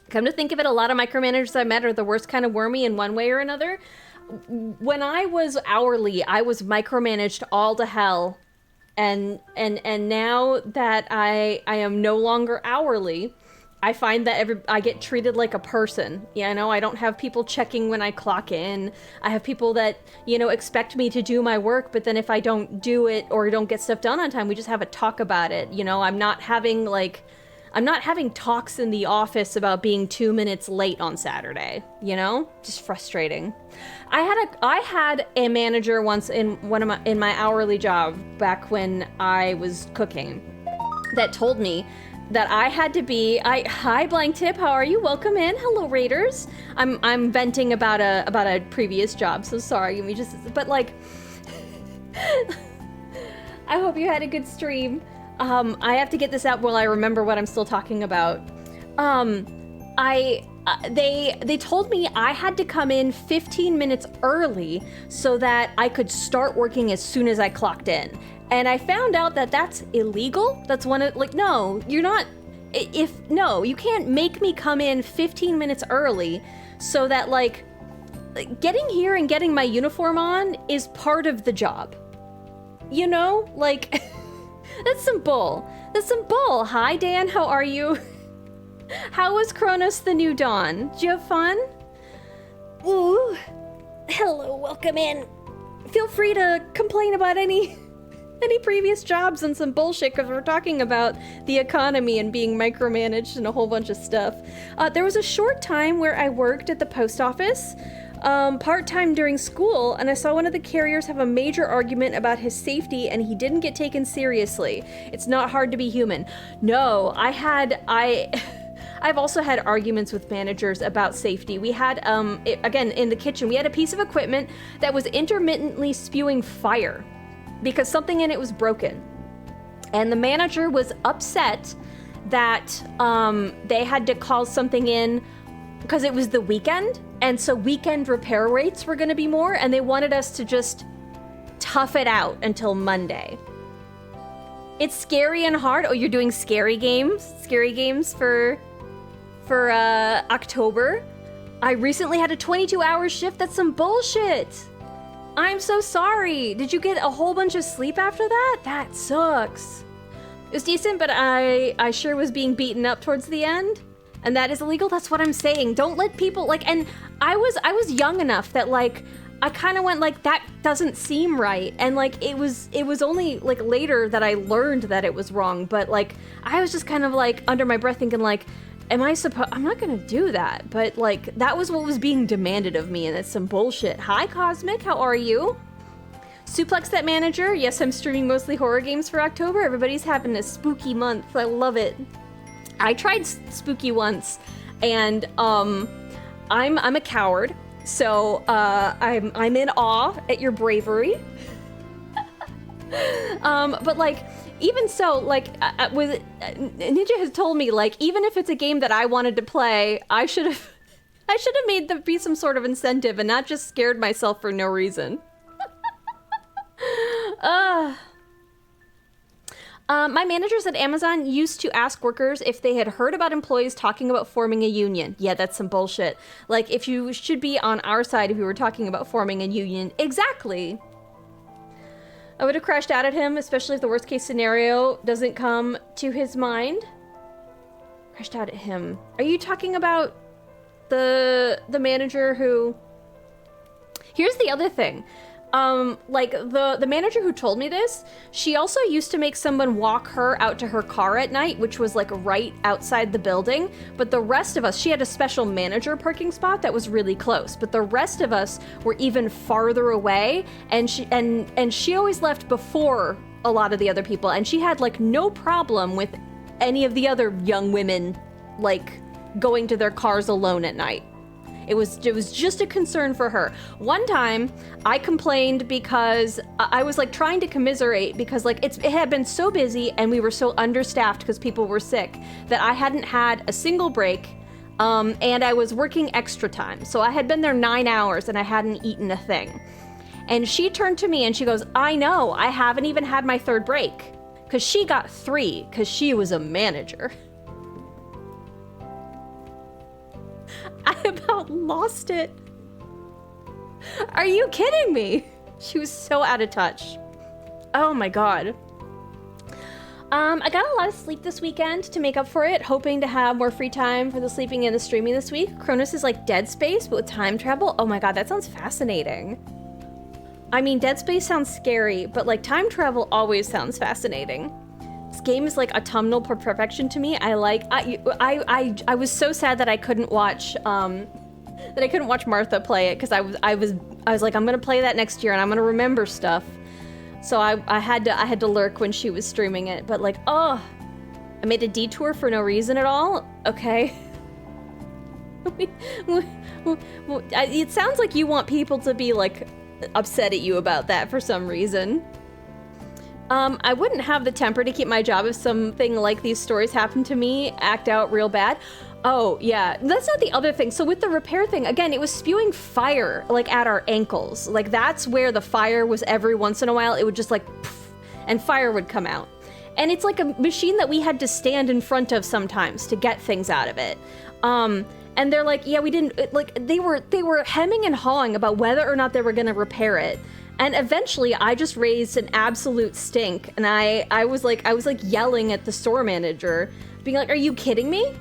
Come to think of it, a lot of micromanagers I met are the worst kind of wormy in one way or another. When I was hourly, I was micromanaged all to hell. And now that I am no longer hourly, I find that I get treated like a person. You know, I don't have people checking when I clock in. I have people that, you know, expect me to do my work, but then if I don't do it or don't get stuff done on time, we just have a talk about it. You know, I'm not having like I'm not having talks in the office about being 2 minutes late on Saturday, you know? Just frustrating. I had a manager once in my hourly job back when I was cooking that told me that I had to be. Hi Blank Tip, how are you? Welcome in. Hello Raiders. I'm venting about a previous job, so sorry. But like, I hope you had a good stream. I have to get this out while I remember what I'm still talking about. They told me I had to come in 15 minutes early so that I could start working as soon as I clocked in. And I found out that that's illegal. That's one of, like, no, you're not, no, you can't make me come in 15 minutes early so that, like, getting here and getting my uniform on is part of the job. You know, like, that's some bull. That's some bull. Hi, Dan, how are you? How was Kronos the New Dawn? Did you have fun? Ooh, hello, welcome in. Feel free to complain about any previous jobs and some bullshit, because we're talking about the economy and being micromanaged and a whole bunch of stuff. There was a short time where I worked at the post office, part-time during school, and I saw one of the carriers have a major argument about his safety, and he didn't get taken seriously. It's not hard to be human. No, I've also had arguments with managers about safety. We had, again, in the kitchen, we had a piece of equipment that was intermittently spewing fire because something in it was broken. And the manager was upset that they had to call something in because it was the weekend, and so weekend repair rates were gonna be more, and they wanted us to just tough it out until Monday. It's scary and hard. Oh, you're doing scary games? Scary games for October? I recently had a 22-hour shift. That's some bullshit. I'm so sorry. Did you get a whole bunch of sleep after that? That sucks. It was decent, but I sure was being beaten up towards the end. And that is illegal. That's what I'm saying. Don't let people, like, and I was young enough that, like, I kind of went like, that doesn't seem right. And like, it was only like later that I learned that it was wrong. But like, I was just kind of like under my breath thinking like, I'm not gonna do that. But like, that was what was being demanded of me, and it's some bullshit. Hi Cosmic, how are you? Suplex That Manager. Yes, I'm streaming mostly horror games for October. Everybody's having a spooky month. I love it. I tried spooky once, and I'm a coward, so I'm in awe at your bravery. But like, even so, like, Ninja has told me, like, even if it's a game that I wanted to play, I should have made there be some sort of incentive and not just scared myself for no reason. My managers at Amazon used to ask workers if they had heard about employees talking about forming a union. Yeah, that's some bullshit. Like, if you should be on our side if you were talking about forming a union. Exactly. I would have crashed out at him, especially if the worst case scenario doesn't come to his mind. Crashed out at him. Are you talking about the manager who... Here's the other thing. Like, the manager who told me this, she also used to make someone walk her out to her car at night, which was like right outside the building. But the rest of us, she had a special manager parking spot that was really close, but the rest of us were even farther away, and she always left before a lot of the other people, and she had like no problem with any of the other young women like going to their cars alone at night. It was just a concern for her. One time, I complained because I was like trying to commiserate because like it had been so busy and we were so understaffed because people were sick that I hadn't had a single break, and I was working extra time. So I had been there 9 hours and I hadn't eaten a thing. And she turned to me and she goes, I know, I haven't even had my third break. Because she got 3 because she was a manager. I about lost it. Are you kidding me? She was so out of touch. Oh my god. I got a lot of sleep this weekend to make up for it, hoping to have more free time for the sleeping and the streaming this week. Kronos is like Dead Space, but with time travel. Oh my god, that sounds fascinating. I mean, Dead Space sounds scary, but like time travel always sounds fascinating. game is like autumnal perfection to me. I was so sad that I couldn't watch Martha play it, because I was like, I'm gonna play that next year and I'm gonna remember stuff. So I had to lurk when she was streaming it, but like, oh, I made a detour for no reason at all. Okay. It sounds like you want people to be like upset at you about that for some reason. I wouldn't have the temper to keep my job if something like these stories happened to me, act out real bad. Oh, yeah, that's not the other thing. So with the repair thing, again, it was spewing fire, like, at our ankles. Like, that's where the fire was. Every once in a while. It would just, like, poof, and fire would come out. And it's like a machine that we had to stand in front of sometimes to get things out of it. And they're like, yeah, we didn't, like, they were hemming and hawing about whether or not they were gonna repair it. And eventually I just raised an absolute stink. And I was like yelling at the store manager, being like, are you kidding me?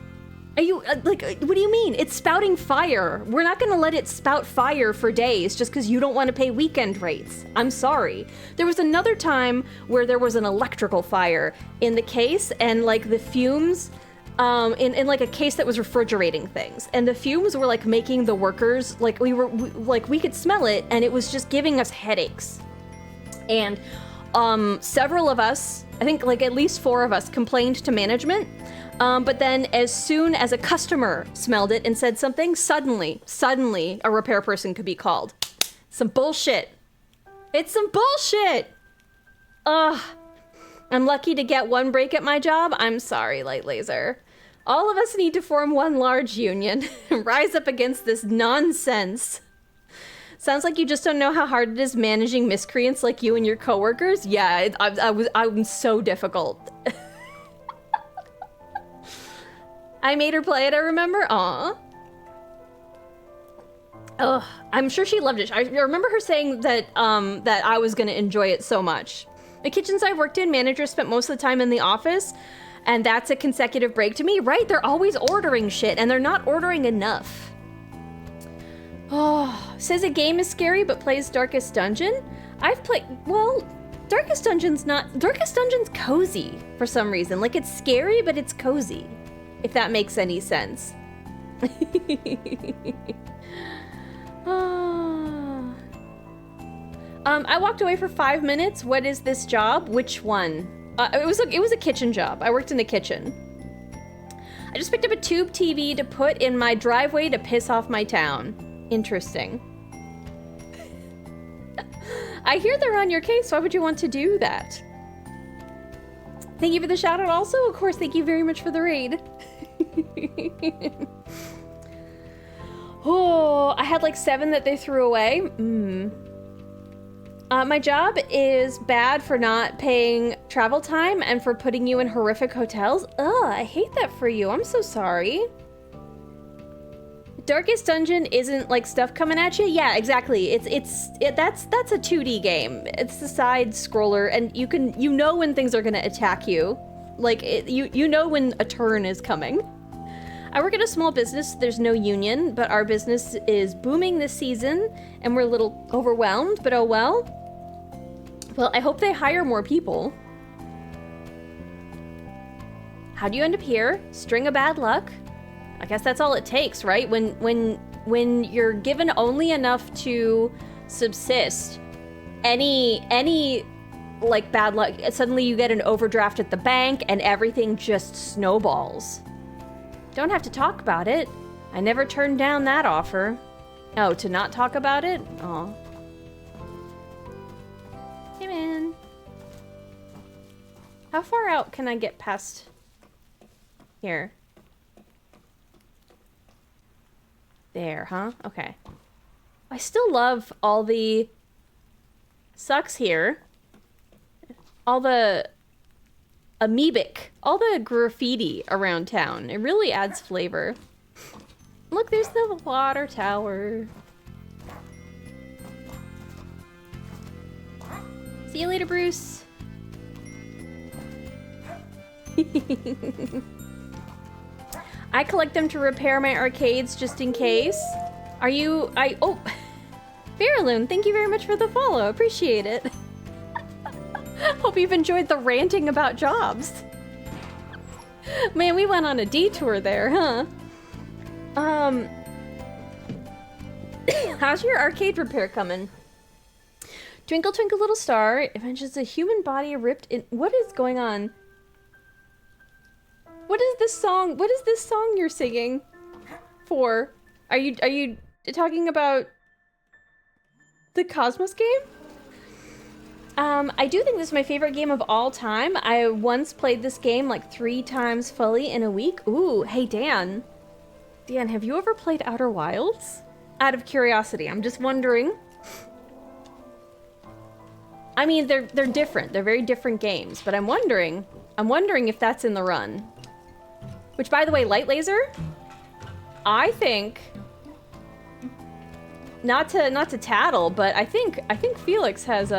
Are you, like, what do you mean? It's spouting fire. We're not gonna let it spout fire for days just because you don't want to pay weekend rates. I'm sorry. There was another time where there was an electrical fire in the case, and like the fumes, in like a case that was refrigerating things, and the fumes were like making the workers, like we could smell it, and it was just giving us headaches. And several of us, I think like at least 4 of us, complained to management. But then as soon as a customer smelled it and said something, suddenly a repair person could be called. Some bullshit. It's some bullshit. Ugh. I'm lucky to get 1 break at my job. I'm sorry, Light Laser. All of us need to form one large union and rise up against this nonsense. Sounds like you just don't know how hard it is managing miscreants like you and your coworkers. Yeah, I'm so difficult. I made her play it, I remember. Aw. Ugh, I'm sure she loved it. I remember her saying that that I was gonna enjoy it so much. The kitchens I've worked in, managers spent most of the time in the office, and that's a consecutive break to me. Right, they're always ordering shit, and they're not ordering enough. Oh, says a game is scary but plays Darkest Dungeon. I've played, well, Darkest Dungeon's cozy for some reason. Like, it's scary, but it's cozy, if that makes any sense. I walked away for 5 minutes. What is this job? Which one? It was a kitchen job. I worked in the kitchen. I just picked up a tube TV to put in my driveway to piss off my town. Interesting. I hear they're on your case. Why would you want to do that? Thank you for the shout out also. Of course, thank you very much for the raid. Oh, I had like 7 that they threw away. My job is bad for not paying travel time and for putting you in horrific hotels. Ugh, I hate that for you. I'm so sorry. Darkest Dungeon isn't like stuff coming at you. Yeah, exactly. That's a 2D game. It's the side scroller, and you know when things are gonna attack you. Like you know when a turn is coming. I work at a small business. There's no union, but our business is booming this season, and we're a little overwhelmed. But oh well. Well, I hope they hire more people. How do you end up here? String of bad luck. I guess that's all it takes, right? When you're given only enough to subsist, any like bad luck, suddenly you get an overdraft at the bank and everything just snowballs. Don't have to talk about it. I never turned down that offer. Oh, to not talk about it? Oh. Hey, man. How far out can I get past here? There, huh? Okay. I still love all the... Sucks here. All the... amoebic. All the graffiti around town. It really adds flavor. Look, there's the water tower. See you later, Bruce. I collect them to repair my arcades just in case. Oh, Fairloon, thank you very much for the follow. Appreciate it. Hope you've enjoyed the ranting about jobs. Man, we went on a detour there, huh? How's your arcade repair coming? Twinkle, twinkle, little star. It mentions a human body ripped in. What is going on? What is this song? What is this song you're singing for? Are you talking about the Cosmos game? I do think this is my favorite game of all time. I once played this game like 3 times fully in a week. Ooh, hey Dan. Dan, have you ever played Outer Wilds? Out of curiosity, I'm just wondering. I mean, they're different. They're very different games, but I'm wondering if that's in the run. Which, by the way, Light Laser, I think, not to tattle, but I think Felix has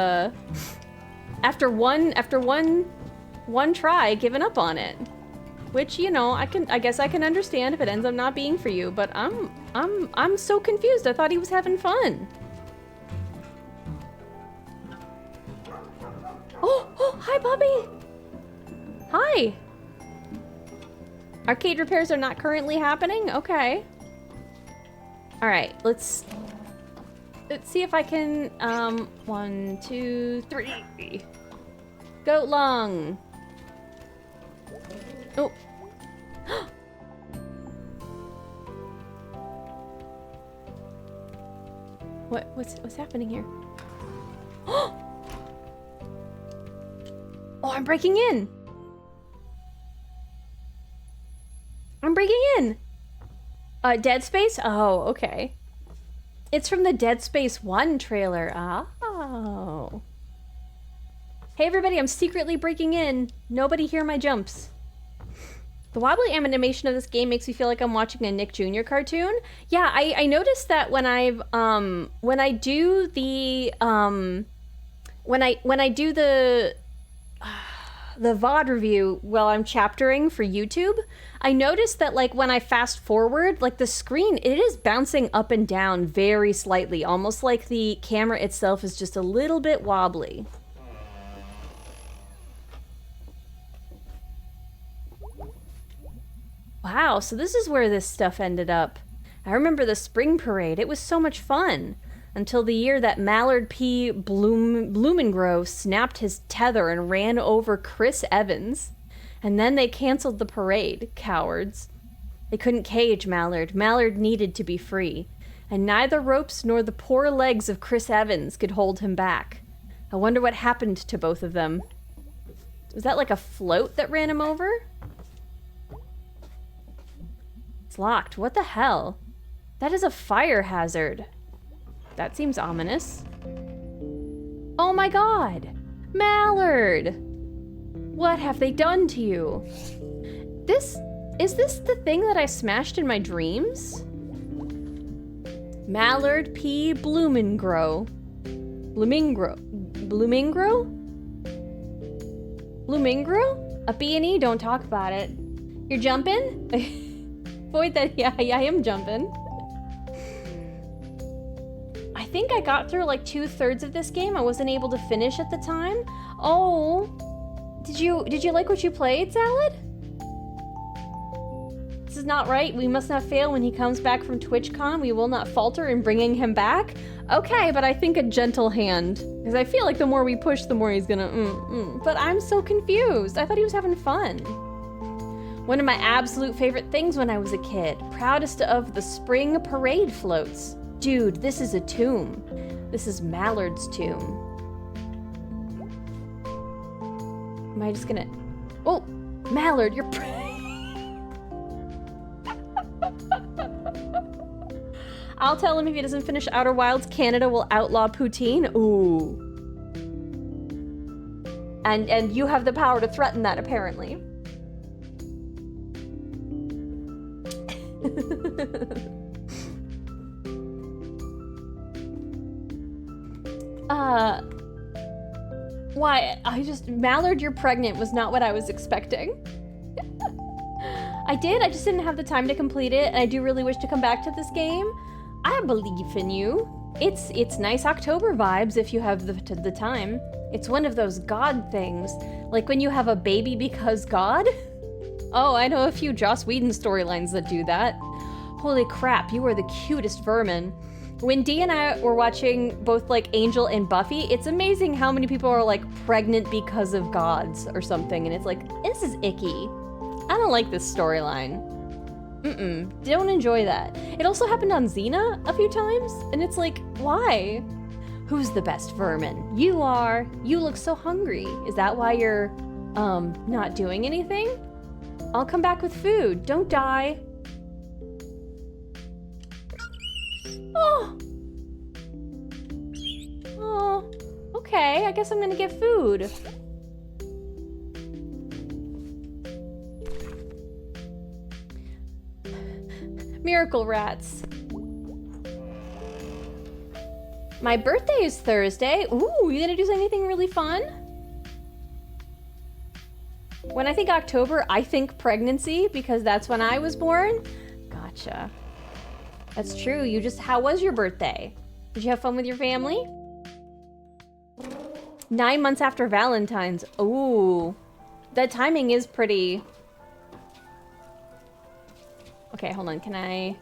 after one try given up on it. Which, you know, I guess I can understand if it ends up not being for you, but I'm so confused. I thought he was having fun. Oh, hi, Bubby. Hi. Arcade repairs are not currently happening? Okay. All right, let's see if I can, 1, 2, 3. Goat lung. Oh. What's happening here? Oh, I'm breaking in. I'm breaking in. Dead Space? Oh, okay. It's from the Dead Space 1 trailer. Oh. Hey everybody, I'm secretly breaking in. Nobody hear my jumps. The wobbly animation of this game makes me feel like I'm watching a Nick Jr. cartoon. Yeah, I noticed that when I do the VOD review while I'm chaptering for YouTube, I noticed that like when I fast forward, like the screen, it is bouncing up and down very slightly, almost like the camera itself is just a little bit wobbly. Wow, so this is where this stuff ended up. I remember the spring parade. It was so much fun. Until the year that Mallard P. Blumengrove snapped his tether and ran over Chris Evans. And then they canceled the parade, cowards. They couldn't cage Mallard. Mallard needed to be free. And neither ropes nor the poor legs of Chris Evans could hold him back. I wonder what happened to both of them. Was that like a float that ran him over? It's locked. What the hell? That is a fire hazard. That seems ominous. Oh my god! Mallard! What have they done to you? Is this the thing that I smashed in my dreams? Mallard P. Blumingro? A B&E? Don't talk about it. You're jumping? Void that, yeah, I am jumping. I think I got through like 2/3 of this game. I wasn't able to finish at the time. Oh, did you like what you played, Salad? This is not right. We must not fail when he comes back from TwitchCon. We will not falter in bringing him back. Okay, but I think a gentle hand. Because I feel like the more we push, the more he's gonna But I'm so confused. I thought he was having fun. One of my absolute favorite things when I was a kid. Proudest of the spring parade floats. Dude, this is a tomb. This is Mallard's tomb. Am I just gonna... Oh, Mallard, you're... I'll tell him if he doesn't finish Outer Wilds, Canada will outlaw poutine. Ooh. And you have the power to threaten that, apparently. Why? Mallard, you're pregnant was not what I was expecting. I just didn't have the time to complete it, and I do really wish to come back to this game. I believe in you. It's nice October vibes if you have the time. It's one of those God things, like when you have a baby because God. Oh, I know a few Joss Whedon storylines that do that. Holy crap, you are the cutest vermin. When Dee and I were watching both like Angel and Buffy, it's amazing how many people are like pregnant because of gods or something, and it's like, this is icky. I don't like this storyline. Don't enjoy that. It also happened on Xena a few times, and it's like, why? Who's the best vermin? You are. You look so hungry. Is that why you're, not doing anything? I'll come back with food. Don't die. Oh. Oh. Okay, I guess I'm gonna get food. Miracle rats. My birthday is Thursday. Ooh, you gonna do anything really fun? When I think October, I think pregnancy because that's when I was born. Gotcha. That's true. How was your birthday? Did you have fun with your family? 9 months after Valentine's. Ooh, that timing is pretty. Okay, hold on. Can I?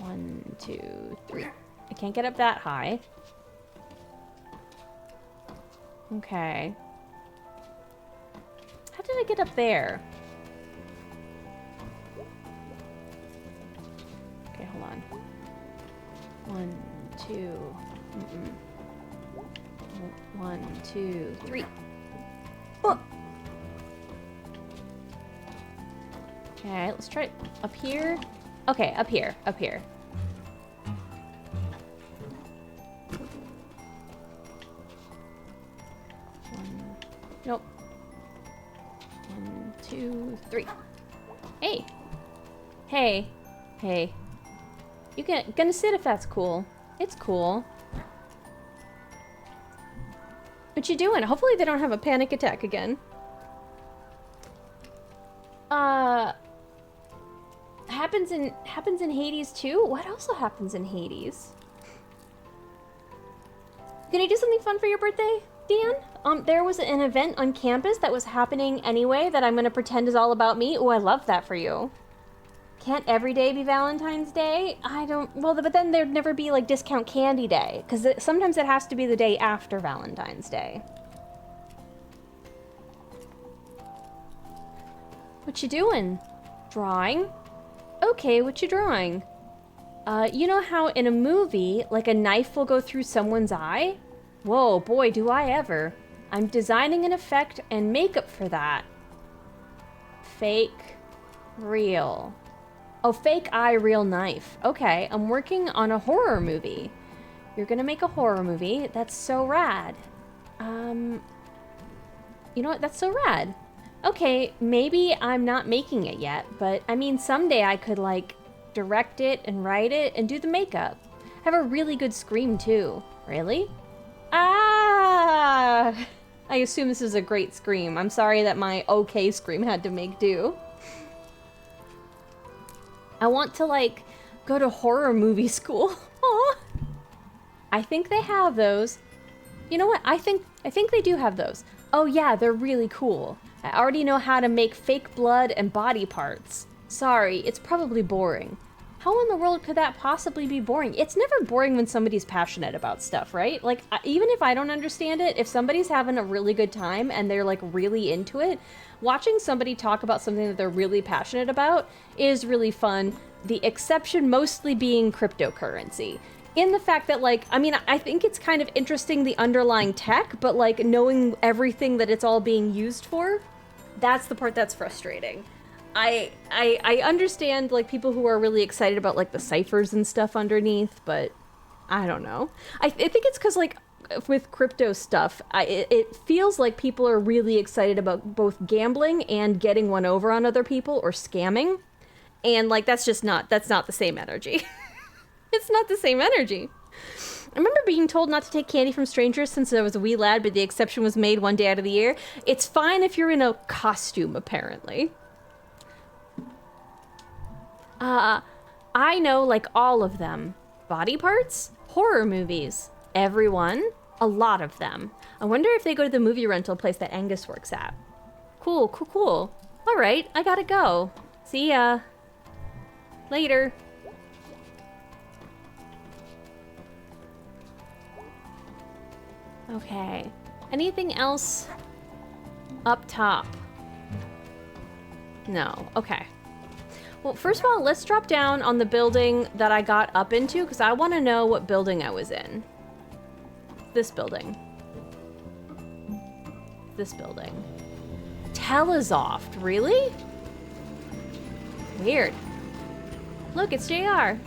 1, 2, 3. I can't get up that high. Okay. How did I get up there? Okay, hold on. 1, 2. 1, 2, 3. Oh. Okay, let's try it up here. Okay, up here. Nope. 1, 2, 3. Hey. You gonna sit if that's cool. It's cool. What you doing? Hopefully they don't have a panic attack again. Happens in Hades too? What also happens in Hades? Can you do something fun for your birthday, Dan? There was an event on campus that was happening anyway that I'm gonna pretend is all about me. Oh, I love that for you. Can't every day be Valentine's Day? But then there'd never be like discount candy day, because sometimes it has to be the day after Valentine's Day. What you doing? Drawing? Okay, what you drawing? You know how in a movie, like a knife will go through someone's eye? Whoa, boy, do I ever. I'm designing an effect and makeup for that. Fake, real. Oh, fake eye, real knife. Okay, I'm working on a horror movie. You're gonna make a horror movie? That's so rad. You know what? That's so rad. Okay, maybe I'm not making it yet, but I mean, someday I could like direct it and write it and do the makeup. Have a really good scream too. Really? Ah! I assume this is a great scream. I'm sorry that my okay scream had to make do. I want to like go to horror movie school. Aw. I think they have those. You know what? I think they do have those. Oh yeah, they're really cool. I already know how to make fake blood and body parts. Sorry, it's probably boring. How in the world could that possibly be boring? It's never boring when somebody's passionate about stuff, right? Like, even if I don't understand it, if somebody's having a really good time and they're like really into it, watching somebody talk about something that they're really passionate about is really fun. The exception mostly being cryptocurrency. In the fact that, like, I mean, I think it's kind of interesting, the underlying tech, but like knowing everything that it's all being used for, that's the part that's frustrating. I understand like people who are really excited about like the ciphers and stuff underneath, but I don't know. I think it's because like with crypto stuff, it feels like people are really excited about both gambling and getting one over on other people or scamming, and like that's not the same energy. It's not the same energy. I remember being told not to take candy from strangers since I was a wee lad, but the exception was made one day out of the year. It's fine if you're in a costume, apparently. I know, like, all of them. Body parts? Horror movies. Everyone? A lot of them. I wonder if they go to the movie rental place that Angus works at. Cool. All right, I gotta go. See ya. Later. Okay. Anything else up top? No. Okay. Well, first of all, let's drop down on the building that I got up into, because I want to know what building I was in. This building. This building. Telesoft, really? Weird. Look, it's JR.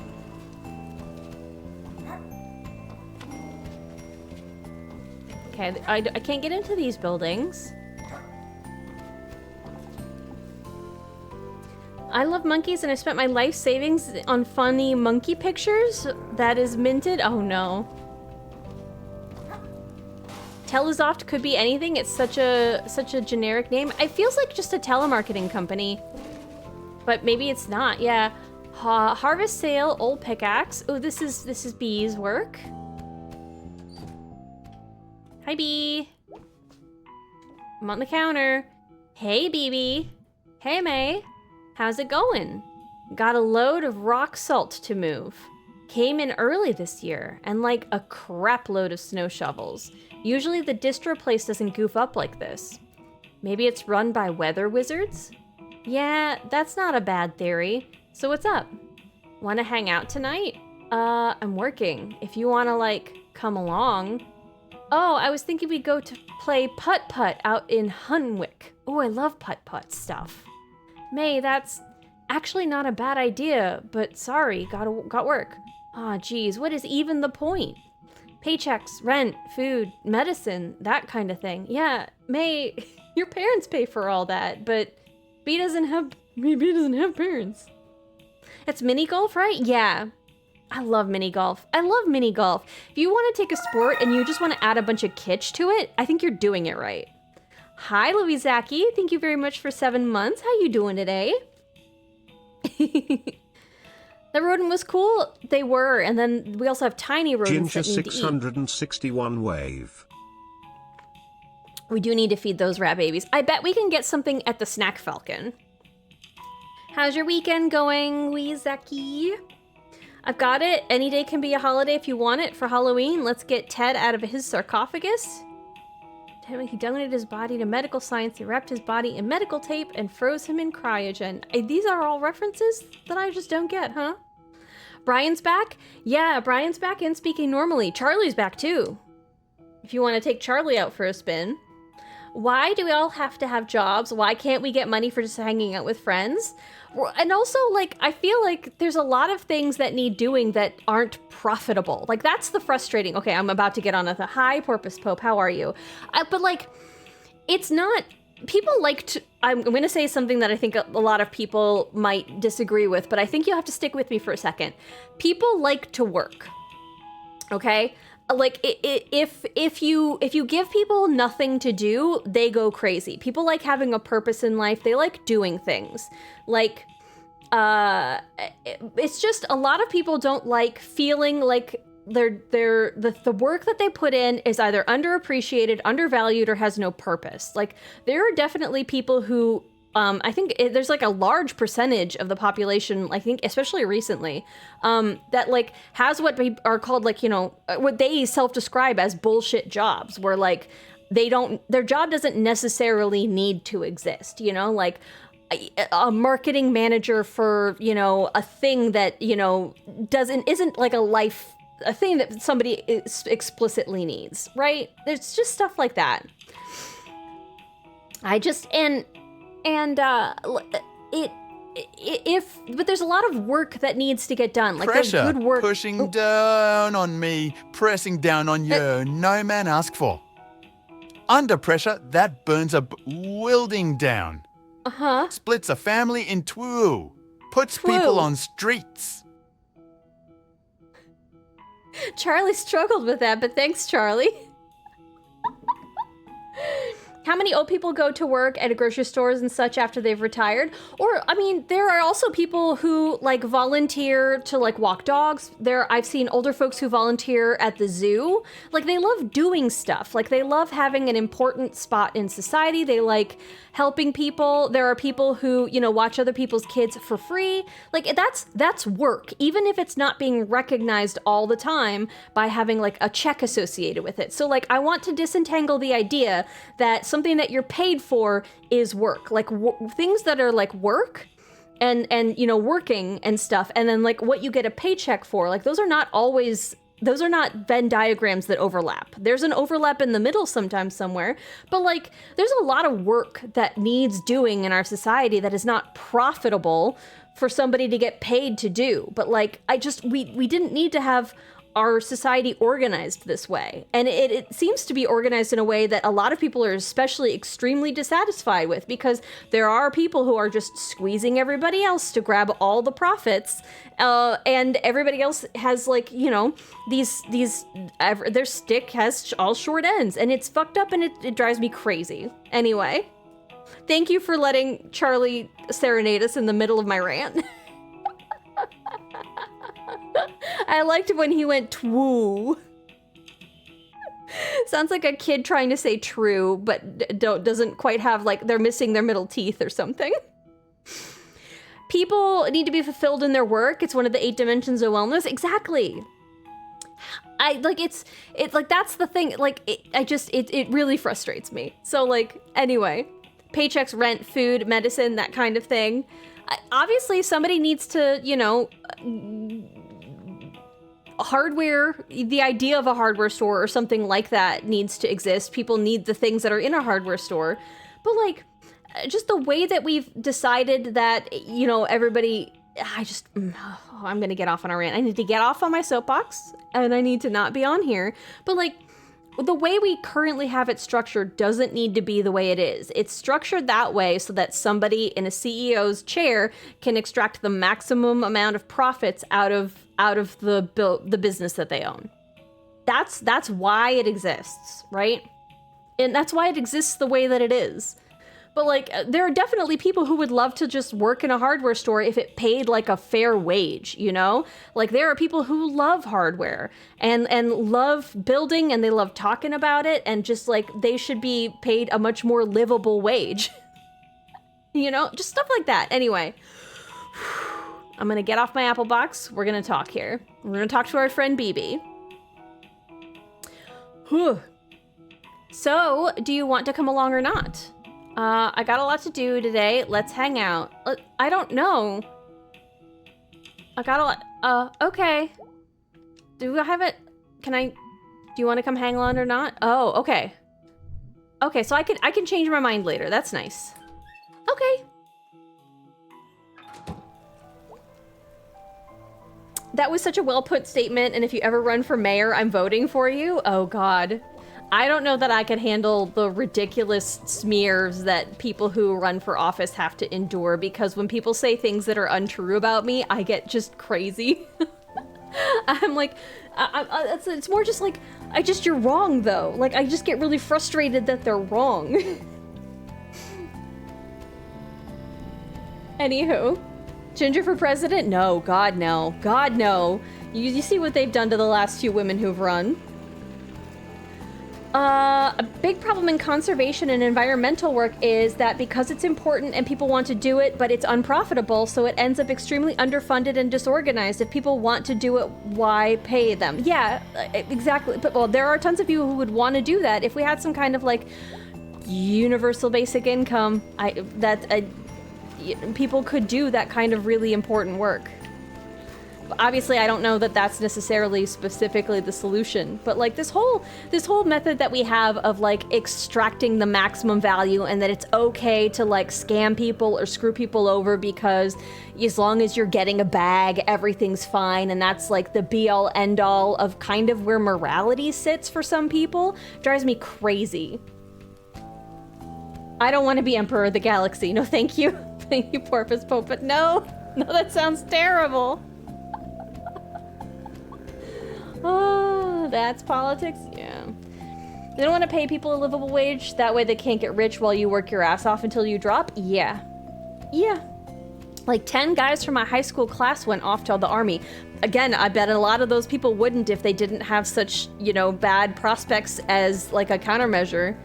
Okay, I can't get into these buildings. I love monkeys and I spent my life savings on funny monkey pictures. That is minted. Oh no. Telesoft could be anything. It's such a generic name. It feels like just a telemarketing company. But maybe it's not. Yeah. Harvest sale, old pickaxe. Oh, this is Bee's work. Hi, Bee. I'm on the counter. Hey, BB. Hey, May. How's it going? Got a load of rock salt to move. Came in early this year, and like a crap load of snow shovels. Usually the distro place doesn't goof up like this. Maybe it's run by weather wizards? Yeah, that's not a bad theory. So what's up? Wanna hang out tonight? I'm working. If you wanna, like, come along. Oh, I was thinking we'd go to play putt-putt out in Hunwick. Oh, I love putt-putt stuff. May, that's actually not a bad idea, but sorry, got work. Aw, geez, what is even the point? Paychecks, rent, food, medicine, that kind of thing. Yeah, May, your parents pay for all that, but B doesn't have parents. It's mini golf, right? Yeah. I love mini golf. If you want to take a sport and you just want to add a bunch of kitsch to it, I think you're doing it right. Hi, Louisaki. Thank you very much for 7 months. How you doing today? The rodent was cool. They were, and then we also have tiny rodents Ginger that need to eat. 661 wave. We do need to feed those rat babies. I bet we can get something at the Snack Falcon. How's your weekend going, Louisaki? I've got it. Any day can be a holiday if you want it. For Halloween, let's get Ted out of his sarcophagus. He donated his body to medical science. He wrapped his body in medical tape and froze him in cryogen. These are all references that I just don't get, huh? Brian's back? Yeah, Brian's back and speaking normally. Charlie's back too. If you want to take Charlie out for a spin. Why do we all have to have jobs? Why can't we get money for just hanging out with friends? And also, like, I feel like there's a lot of things that need doing that aren't profitable. Like, that's the frustrating. Okay, I'm about to get on a hi, Porpoise Pope. How are you? But, like, it's not... People like to... I'm going to say something that I think a lot of people might disagree with, but I think you have to stick with me for a second. People like to work. Okay? Like, if you give people nothing to do, they go crazy. People like having a purpose in life. They like doing things. Like, it's just a lot of people don't like feeling like the work that they put in is either underappreciated, undervalued, or has no purpose. Like, there are definitely people who I think there's like a large percentage of the population, I think, especially recently, that like has what are called like, you know, what they self-describe as bullshit jobs, where like their job doesn't necessarily need to exist, you know, like a marketing manager for, you know, a thing that, you know, isn't like a thing that somebody explicitly needs, right? There's just stuff like that. But there's a lot of work that needs to get done. Like, Pressure, there's good work. pushing down on me, pressing down on you, no man asked for. Under pressure, that burns a building down. Uh-huh. Splits a family in two, puts Two. people on streets. Charlie struggled with that, but thanks, Charlie. How many old people go to work at grocery stores and such after they've retired? Or, I mean, there are also people who like volunteer to like walk dogs. I've seen older folks who volunteer at the zoo. Like they love doing stuff. Like they love having an important spot in society. They like helping people. There are people who, you know, watch other people's kids for free. Like that's work, even if it's not being recognized all the time by having like a check associated with it. So like I want to disentangle the idea that something that you're paid for is work. Like things that are like work and you know, working and stuff, and then like what you get a paycheck for, like those are not Venn diagrams that overlap. There's an overlap in the middle sometimes somewhere, but like there's a lot of work that needs doing in our society that is not profitable for somebody to get paid to do. But like we didn't need to have our society organized this way. And it seems to be organized in a way that a lot of people are especially extremely dissatisfied with, because there are people who are just squeezing everybody else to grab all the profits, and everybody else has like, you know, their stick has all short ends, and it's fucked up, and it drives me crazy. Anyway, thank you for letting Charlie serenade us in the middle of my rant. I liked when he went twoo. Sounds like a kid trying to say true, but doesn't quite have, like, they're missing their middle teeth or something. People need to be fulfilled in their work. It's one of the 8 dimensions of wellness. Exactly. It's like, that's the thing. Like, it really frustrates me. So, like, anyway, paychecks, rent, food, medicine, that kind of thing. Obviously, somebody needs to, you know, hardware, the idea of a hardware store or something like that needs to exist. People need the things that are in a hardware store. But like, just the way that we've decided that, you know, everybody, I'm gonna get off on a rant. I need to get off on my soapbox, and I need to not be on here. But like, the way we currently have it structured doesn't need to be the way it is. It's structured that way so that somebody in a CEO's chair can extract the maximum amount of profits out of the business that they own. That's why it exists, right? And that's why it exists the way that it is. But like, there are definitely people who would love to just work in a hardware store if it paid like a fair wage, you know? Like there are people who love hardware and love building, and they love talking about it, and just like they should be paid a much more livable wage. You know, just stuff like that. Anyway, I'm gonna get off my Apple box. We're gonna talk here. We're gonna talk to our friend BB. Whew. So, do you want to come along or not? I got a lot to do today. Let's hang out. I don't know. I got a lot. Okay. Do I have it? Do you want to come hang along or not? Oh, okay. Okay, so I can change my mind later. That's nice. Okay. That was such a well-put statement, and if you ever run for mayor, I'm voting for you. Oh, God. I don't know that I can handle the ridiculous smears that people who run for office have to endure, because when people say things that are untrue about me, I get just crazy. I'm like, it's more just like, you're wrong, though. Like, I just get really frustrated that they're wrong. Anywho. Ginger for president? No, God, no. God, no. You see what they've done to the last few women who've run. A big problem in conservation and environmental work is that because it's important and people want to do it, but it's unprofitable, so it ends up extremely underfunded and disorganized. If people want to do it, why pay them? Yeah, exactly. But well, there are tons of people who would want to do that if we had some kind of like universal basic income. People could do that kind of really important work. Obviously, I don't know that that's necessarily specifically the solution, but like this whole method that we have of like extracting the maximum value, and that it's okay to like scam people or screw people over because as long as you're getting a bag, everything's fine, and that's like the be all end all of kind of where morality sits for some people, drives me crazy. I don't want to be Emperor of the Galaxy. No, thank you. Thank you, Porpoise Pope, but no, that sounds terrible. Oh, that's politics? Yeah. They don't want to pay people a livable wage. That way they can't get rich while you work your ass off until you drop. Yeah. Yeah. Like 10 guys from my high school class went off to the army. Again, I bet a lot of those people wouldn't if they didn't have such, you know, bad prospects as like a countermeasure.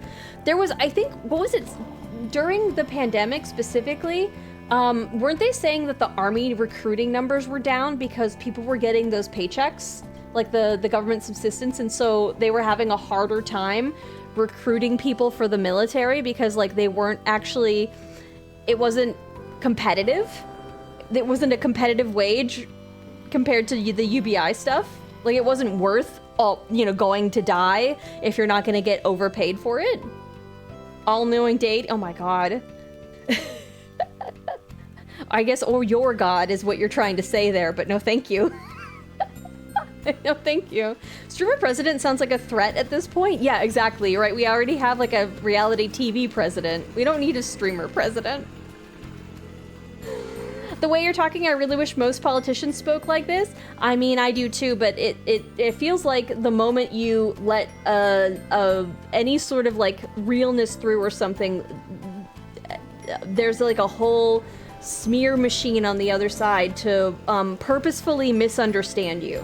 There was, I think, what was it? During the pandemic specifically, weren't they saying that the army recruiting numbers were down because people were getting those paychecks, like the government subsistence, and so they were having a harder time recruiting people for the military because like they weren't actually, it wasn't competitive. It wasn't a competitive wage compared to the UBI stuff. Like it wasn't worth all, you know, going to die if you're not going to get overpaid for it. All-knowing date. Oh my god. I guess, or your god is what you're trying to say there, but no thank you. No thank you. Streamer president sounds like a threat at this point. Yeah, exactly, right? We already have like a reality TV president. We don't need a streamer president. The way you're talking, I really wish most politicians spoke like this. I mean, I do too, but it feels like the moment you let any sort of like realness through or something, there's like a whole smear machine on the other side to purposefully misunderstand you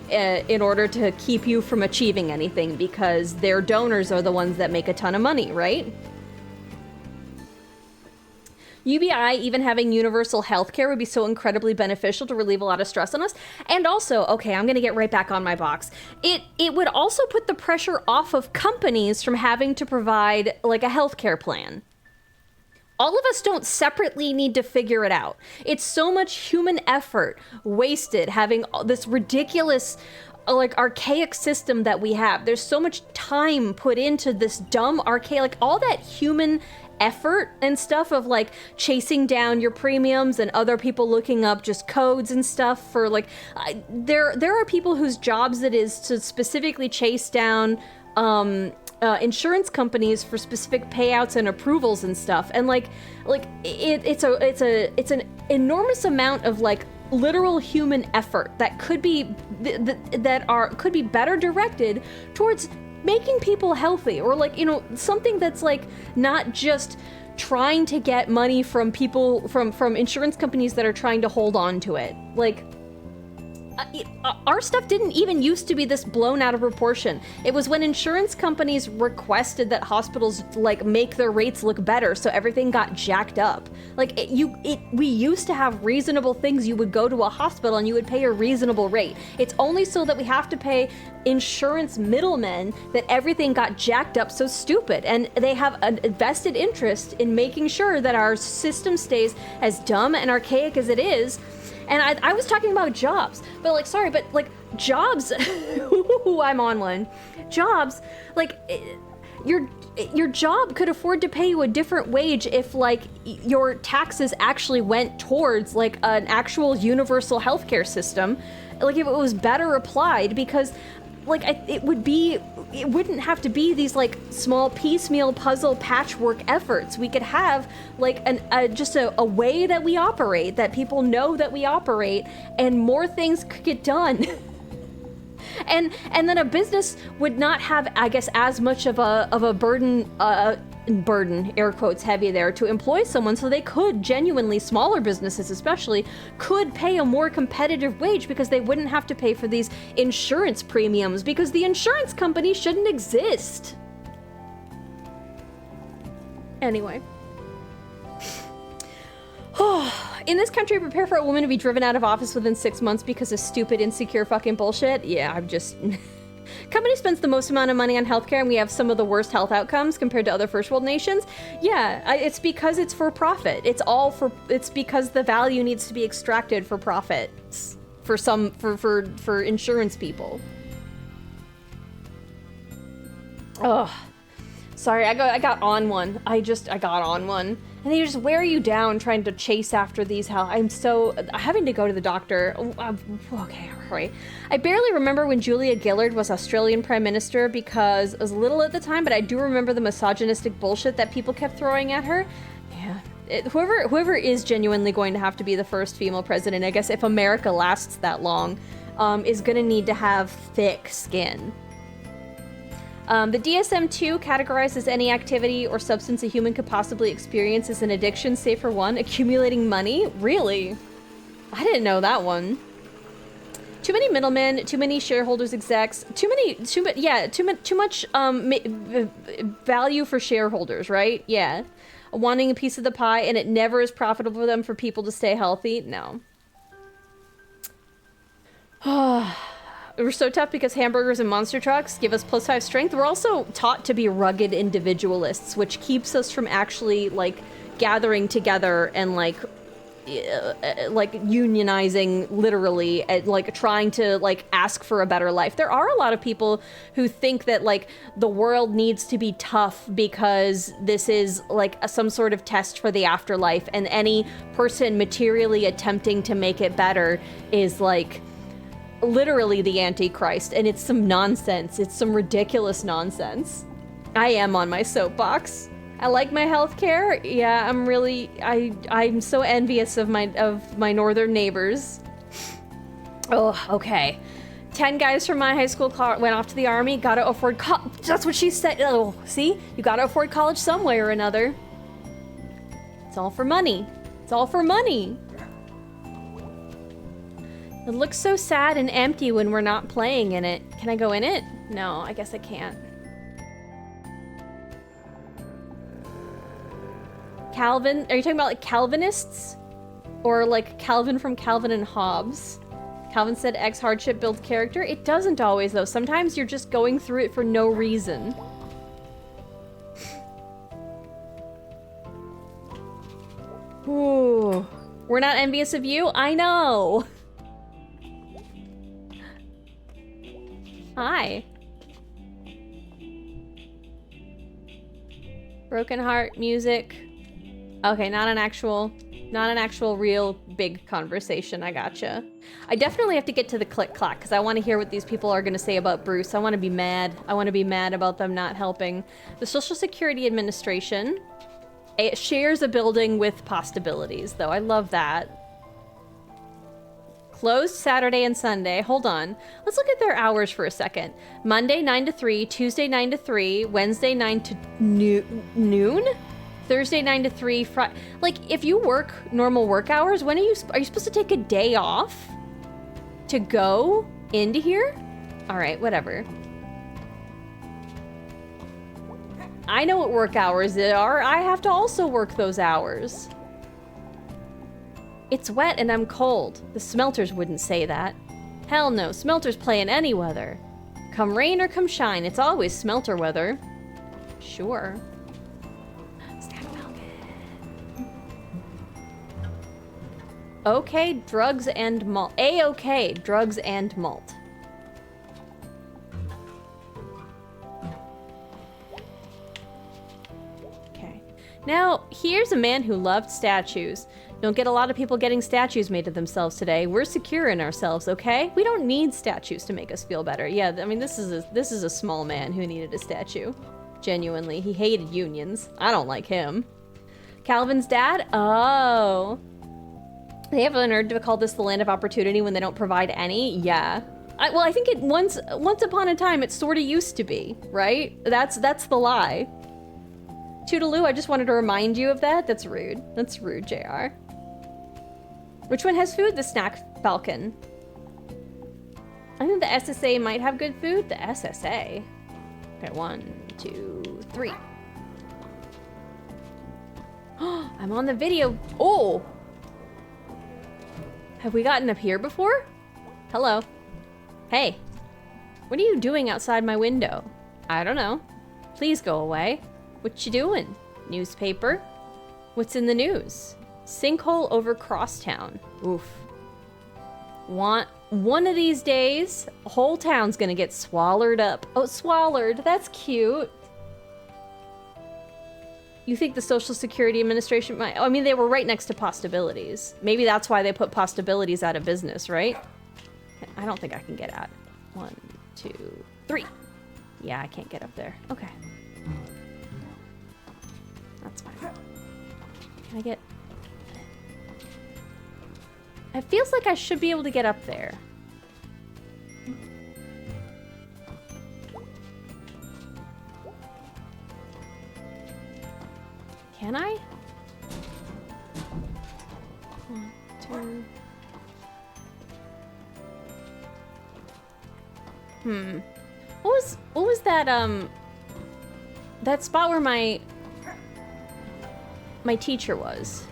in order to keep you from achieving anything because their donors are the ones that make a ton of money, right? UBI, even having universal healthcare would be so incredibly beneficial to relieve a lot of stress on us. And also, okay, I'm gonna get right back on my box. It would also put the pressure off of companies from having to provide like a healthcare plan. All of us don't separately need to figure it out. It's so much human effort wasted having this ridiculous, like archaic system that we have. There's so much time put into this dumb archaic, like all that human effort and stuff of like chasing down your premiums and other people looking up just codes and stuff for like, there are people whose jobs it is to specifically chase down insurance companies for specific payouts and approvals and stuff, and it's an enormous amount of like literal human effort that could be could be better directed towards making people healthy, or like, you know, something that's like not just trying to get money from people from insurance companies that are trying to hold on to it. Like our stuff didn't even used to be this blown out of proportion. It was when insurance companies requested that hospitals like make their rates look better, so everything got jacked up. Like we used to have reasonable things. You would go to a hospital and you would pay a reasonable rate. It's only so that we have to pay insurance middlemen that everything got jacked up so stupid, and they have a vested interest in making sure that our system stays as dumb and archaic as it is. And I was talking about jobs, but like, sorry, but like jobs, I'm on one. Jobs, like your job could afford to pay you a different wage if like your taxes actually went towards like an actual universal healthcare system. Like if it was better applied, because like it wouldn't have to be these like small piecemeal puzzle patchwork efforts. We could have like just a way that we operate, that people know that we operate, and more things could get done. and then a business would not have, I guess, as much of a burden, air quotes heavy there, to employ someone, so they could genuinely, smaller businesses especially, could pay a more competitive wage because they wouldn't have to pay for these insurance premiums, because the insurance company shouldn't exist. Anyway. In this country, prepare for a woman to be driven out of office within 6 months because of stupid, insecure fucking bullshit. Yeah, I'm just... Company spends the most amount of money on healthcare, and we have some of the worst health outcomes compared to other first world nations. Yeah, it's because it's for profit. It's because the value needs to be extracted for profits for insurance people. Oh, sorry, I got on one. I got on one. And they just wear you down trying to chase after these I'm having to go to the doctor. Okay, right. I barely remember when Julia Gillard was Australian Prime Minister because I was little at the time, but I do remember the misogynistic bullshit that people kept throwing at her. Yeah. Whoever is genuinely going to have to be the first female president, I guess if America lasts that long, is gonna need to have thick skin. The DSM-2 categorizes any activity or substance a human could possibly experience as an addiction, save for one, accumulating money. Really? I didn't know that one. Too many middlemen, too many shareholders, execs, too much value for shareholders, right? Yeah. Wanting a piece of the pie, and it never is profitable for them for people to stay healthy. No. We're so tough because hamburgers and monster trucks give us +5 strength. We're also taught to be rugged individualists, which keeps us from actually, like, gathering together and, like unionizing, literally, and, like, trying to, like, ask for a better life. There are a lot of people who think that, like, the world needs to be tough because this is, like, some sort of test for the afterlife, and any person materially attempting to make it better is, like, literally the Antichrist, and it's some nonsense. It's some ridiculous nonsense. I am on my soapbox. I like my healthcare. Yeah, I'm so envious of my northern neighbors. Oh, okay. 10 guys from my high school went off to the army, gotta afford that's what she said. Oh, see? You gotta afford college some way or another. It's all for money. It's all for money. It looks so sad and empty when we're not playing in it. Can I go in it? No, I guess I can't. Calvin, are you talking about like Calvinists? Or like Calvin from Calvin and Hobbes? Calvin said X hardship builds character. It doesn't always though. Sometimes you're just going through it for no reason. Ooh. We're not envious of you? I know. Hi. Broken heart music. Okay, not an actual real big conversation. I gotcha. I definitely have to get to the click-clack because I want to hear what these people are going to say about Bruce. I want to be mad. I want to be mad about them not helping. The Social Security Administration shares a building with possibilities, though. I love that. Closed Saturday and Sunday. Hold on. Let's look at their hours for a second. Monday 9 to 3, Tuesday 9 to 3, Wednesday 9 to noon? Thursday 9 to 3, Friday. Like, if you work normal work hours, when are you supposed to take a day off to go into here? All right, whatever. I know what work hours are. I have to also work those hours. It's wet and I'm cold. The smelters wouldn't say that. Hell no, smelters play in any weather. Come rain or come shine, it's always smelter weather. Sure. Okay, drugs and malt. A-okay, drugs and malt. Okay. Now, here's a man who loved statues. Don't get a lot of people getting statues made of themselves today. We're secure in ourselves, okay? We don't need statues to make us feel better. Yeah, I mean, this is a small man who needed a statue. Genuinely, he hated unions. I don't like him. Calvin's dad? Oh. They have the nerve to call this the land of opportunity when they don't provide any? Yeah. Well, I think it once upon a time it sort of used to be, right? That's the lie. Toodaloo, I just wanted to remind you of that. That's rude. That's rude, JR. Which one has food? The Snack Falcon. I think the SSA might have good food. The SSA. Okay, 1, 2, 3. I'm on the video. Oh! Have we gotten up here before? Hello. Hey. What are you doing outside my window? I don't know. Please go away. What you doing? Newspaper? What's in the news? Sinkhole over Crosstown. Oof. One of these days, the whole town's gonna get swallowed up. Oh, swallowed. That's cute. You think the Social Security Administration might... I mean, they were right next to Postabilities. Maybe that's why they put Postabilities out of business, right? I don't think I can get out. 1, 2, 3. Yeah, I can't get up there. Okay. That's fine. Can I get... It feels like I should be able to get up there. Can I? 1, 2. What was that that spot where my teacher was?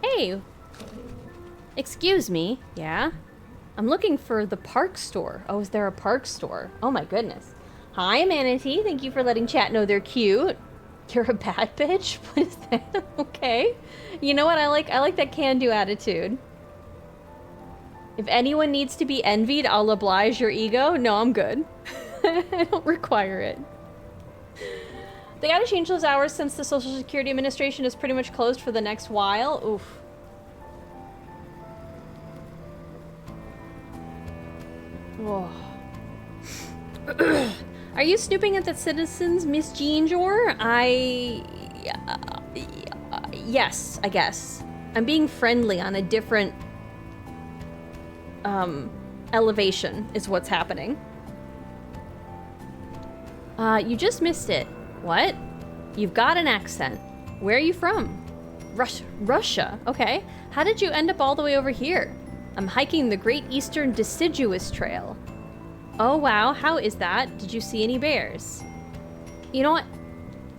Hey. Excuse me. Yeah. I'm looking for the park store. Oh, is there a park store? Oh my goodness. Hi, Manatee. Thank you for letting chat know they're cute. You're a bad bitch? What is that? Okay. You know what? I like that can-do attitude. If anyone needs to be envied, I'll oblige your ego. No, I'm good. I don't require it. They gotta change those hours since the Social Security Administration is pretty much closed for the next while. Oof. Whoa. Are you snooping at the citizens, Miss Jean Jor? Yes, I guess. I'm being friendly on a different elevation is what's happening. You just missed it. What? You've got an accent. Where are you from? Russia. Okay. How did you end up all the way over here? I'm hiking the Great Eastern Deciduous Trail. Oh wow, how is that? Did you see any bears? You know what?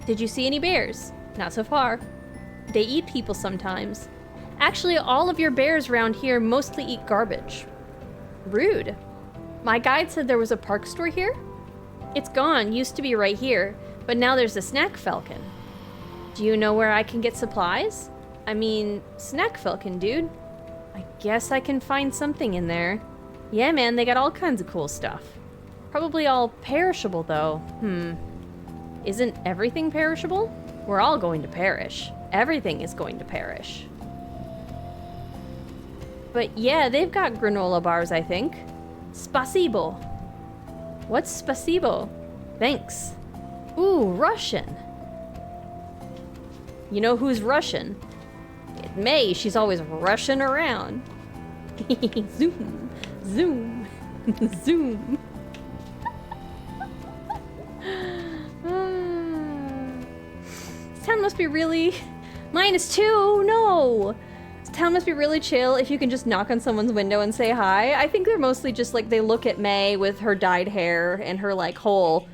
Did you see any bears? Not so far. They eat people sometimes. Actually, all of your bears around here mostly eat garbage. Rude. My guide said there was a park store here? It's gone, used to be right here, but now there's a Snack Falcon. Do you know where I can get supplies? I mean, Snack Falcon, dude. I guess I can find something in there. Yeah, man, they got all kinds of cool stuff. Probably all perishable, though. Isn't everything perishable? We're all going to perish. Everything is going to perish. But yeah, they've got granola bars, I think. Spasibo. What's spasibo? Thanks. Ooh, Russian. You know who's Russian? May, she's always rushing around. Zoom, zoom, zoom. This town must be really... -2, no! This town must be really chill if you can just knock on someone's window and say hi. I think they're mostly just like, they look at May with her dyed hair and her like whole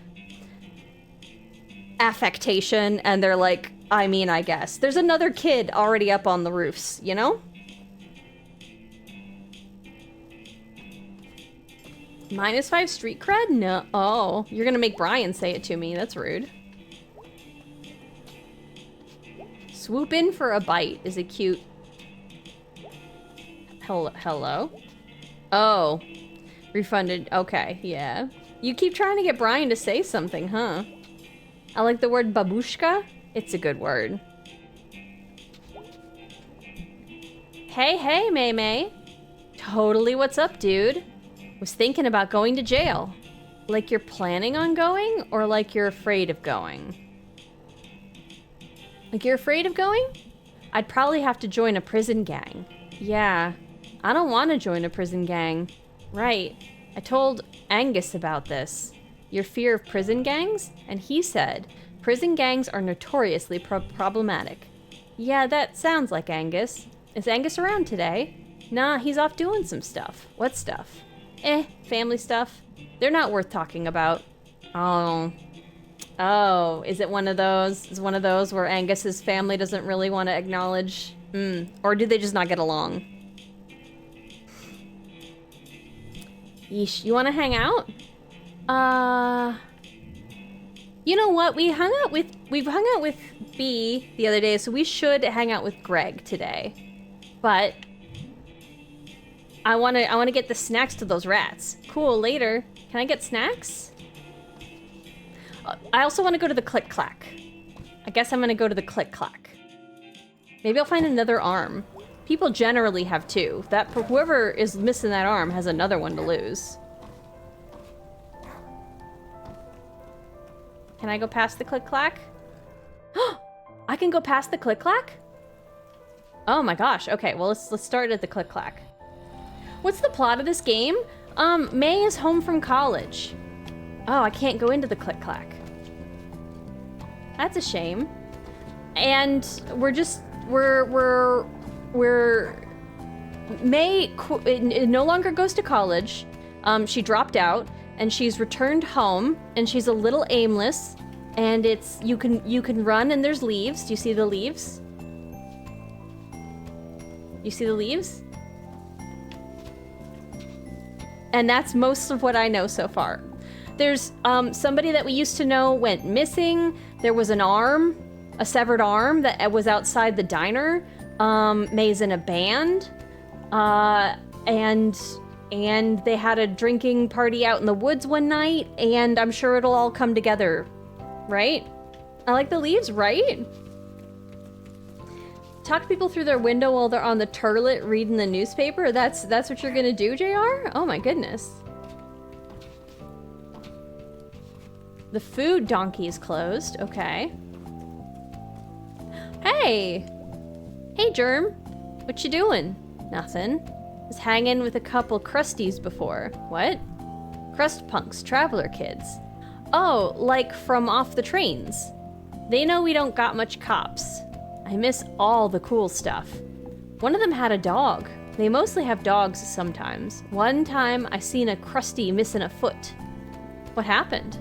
affectation and they're like, I mean, I guess. There's another kid already up on the roofs, you know? -5 street cred? No. Oh, you're gonna make Brian say it to me. That's rude. Swoop in for a bite is a cute... Hello? Oh. Refunded. Okay, yeah. You keep trying to get Brian to say something, huh? I like the word babushka. It's a good word. Hey, May May. Totally, what's up, dude? Was thinking about going to jail. Like you're planning on going, or like you're afraid of going? Like you're afraid of going? I'd probably have to join a prison gang. Yeah, I don't want to join a prison gang. Right, I told Angus about this. Your fear of prison gangs? And he said, prison gangs are notoriously problematic. Yeah, that sounds like Angus. Is Angus around today? Nah, he's off doing some stuff. What stuff? Family stuff. They're not worth talking about. Oh, is it one of those? Is one of those where Angus's family doesn't really want to acknowledge? Or do they just not get along? Yeesh, you want to hang out? You know what? We've hung out with B the other day, so we should hang out with Greg today. But I want to get the snacks to those rats. Cool, later. Can I get snacks? I also want to go to the Click Clack. I guess I'm going to go to the Click Clack. Maybe I'll find another arm. People generally have two. Whoever is missing that arm has another one to lose. Can I go past the Click Clack? I can go past the Click Clack? Oh my gosh. Okay, well let's start at the Click Clack. What's the plot of this game? May is home from college. Oh, I can't go into the click-clack. That's a shame. And May no longer goes to college. She dropped out and she's returned home and she's a little aimless and you can run and there's leaves. Do you see the leaves? You see the leaves? And that's most of what I know so far. There's somebody that we used to know went missing. There was an arm, a severed arm that was outside the diner. May's in a band. And they had a drinking party out in the woods one night, and I'm sure it'll all come together, right? I like the leaves, right? Talk people through their window while they're on the toilet reading the newspaper? That's what you're gonna do, JR? Oh my goodness. The food donkey is closed, okay. Hey! Hey, Germ. What you doing? Nothing. Was hanging with a couple crusties before. What? Crust punks, traveler kids. Oh, like from off the trains. They know we don't got much cops. I miss all the cool stuff. One of them had a dog. They mostly have dogs sometimes. One time I seen a crusty missing a foot. What happened?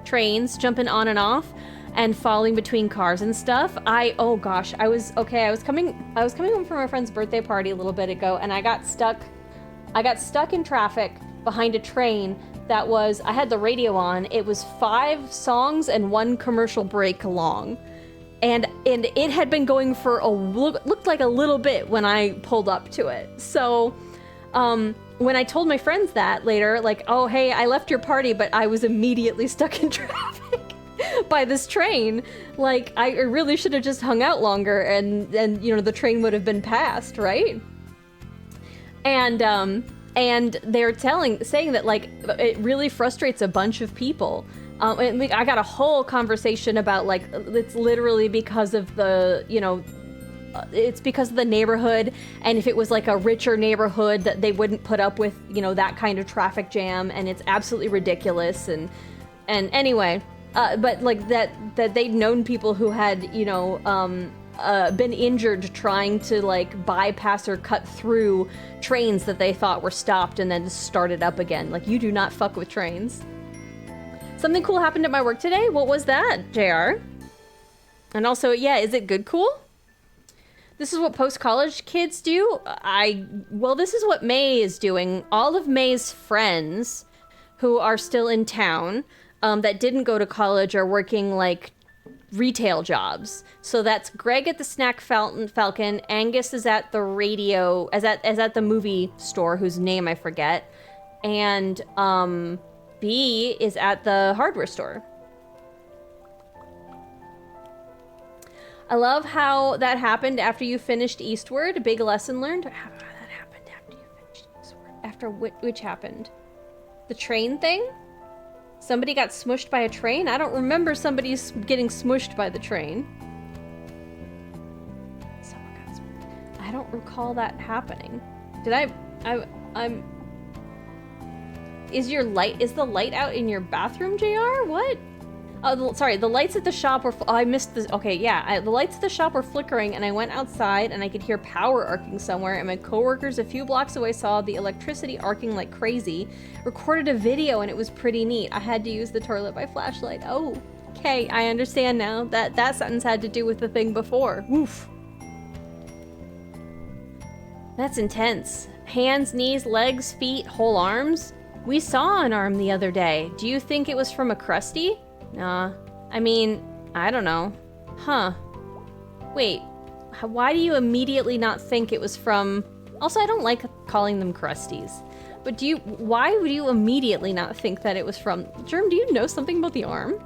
Trains jumping on and off and falling between cars and stuff. Oh gosh, I was coming home from a friend's birthday party a little bit ago and I got stuck in traffic behind a train that I had the radio on. It was 5 songs and 1 commercial break long. And it had been going for looked like a little bit when I pulled up to it. So, when I told my friends that later, like, oh, hey, I left your party, but I was immediately stuck in traffic by this train. Like, I really should have just hung out longer and the train would have been passed, right? And they're saying that, like, it really frustrates a bunch of people. I got a whole conversation about, like, it's literally because of it's because of the neighborhood, and if it was like a richer neighborhood that they wouldn't put up with, that kind of traffic jam, and it's absolutely ridiculous, and anyway, but like that they'd known people who had, been injured trying to like bypass or cut through trains that they thought were stopped and then started up again. Like, you do not fuck with trains. Something cool happened at my work today. What was that, JR? And also, yeah, is it good cool? This is what post-college kids do? Well, this is what May is doing. All of May's friends who are still in town that didn't go to college are working like retail jobs. So that's Greg at the Snack Falcon, Angus is at the radio, as at the movie store whose name I forget, and B is at the hardware store. I love how that happened after you finished Eastward. A big lesson learned. How that happened after you finished Eastward? After which happened? The train thing? Somebody got smushed by a train? I don't remember somebody getting smushed by the train. Someone got smushed. I don't recall that happening. Did I'm... Is the light out in your bathroom, JR? What? Oh, sorry, the lights at the shop were... I missed the... Okay, yeah, the lights at the shop were flickering, and I went outside, and I could hear power arcing somewhere, and my coworkers a few blocks away saw the electricity arcing like crazy, recorded a video, and it was pretty neat. I had to use the toilet by flashlight. Oh, okay, I understand now. That sentence had to do with the thing before. Woof. That's intense. Hands, knees, legs, feet, whole arms. We saw an arm the other day. Do you think it was from a crusty? Nah. I mean, I don't know. Huh. Wait. Why do you immediately not think it was from... Also, I don't like calling them crusties. But why would you immediately not think that it was from... Germ, do you know something about the arm?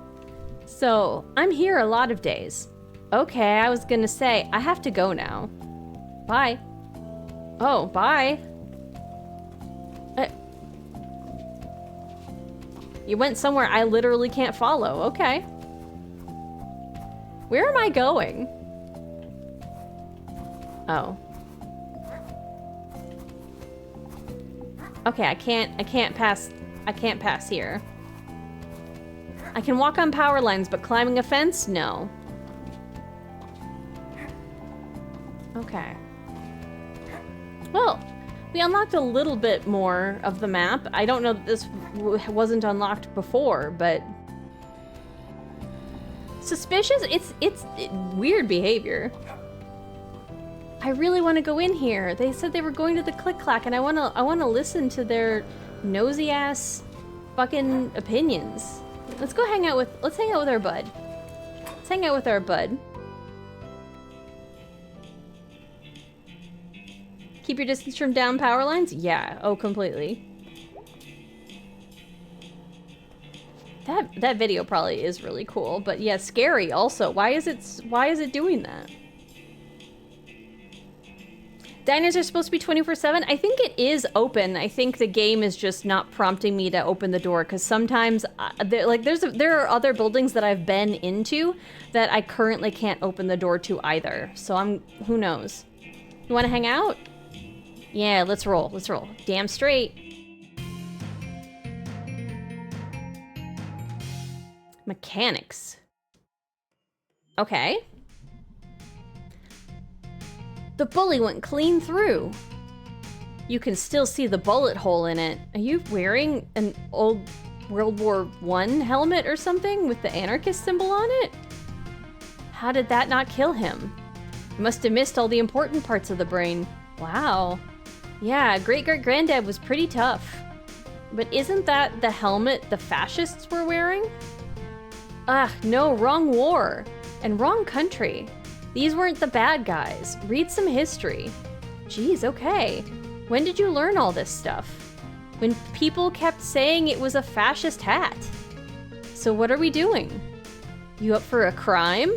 So, I'm here a lot of days. Okay, I was gonna say, I have to go now. Bye. Oh, bye. You went somewhere I literally can't follow. Okay. Where am I going? Oh. Okay, I can't pass here. I can walk on power lines, but climbing a fence? No. Okay. Well, we unlocked a little bit more of the map. I don't know that this wasn't unlocked before, but... Suspicious? It's weird behavior. I really want to go in here. They said they were going to the Click Clack, and I wanna listen to their nosy ass fucking opinions. Let's hang out with our bud. Let's hang out with our bud. Keep your distance from down power lines? Yeah, oh, completely. That video probably is really cool, but yeah, scary also. Why is it doing that? Diners are supposed to be 24/7. I think it is open. I think the game is just not prompting me to open the door because sometimes there are other buildings that I've been into that I currently can't open the door to either. So who knows? You want to hang out? Yeah, let's roll. Let's roll. Damn straight. Mechanics. Okay. The bully went clean through. You can still see the bullet hole in it. Are you wearing an old World War I helmet or something with the anarchist symbol on it? How did that not kill him? You must have missed all the important parts of the brain. Wow. Yeah, great-great-granddad was pretty tough. But isn't that the helmet the fascists were wearing? Ugh, no, wrong war. And wrong country. These weren't the bad guys. Read some history. Geez, okay. When did you learn all this stuff? When people kept saying it was a fascist hat. So what are we doing? You up for a crime?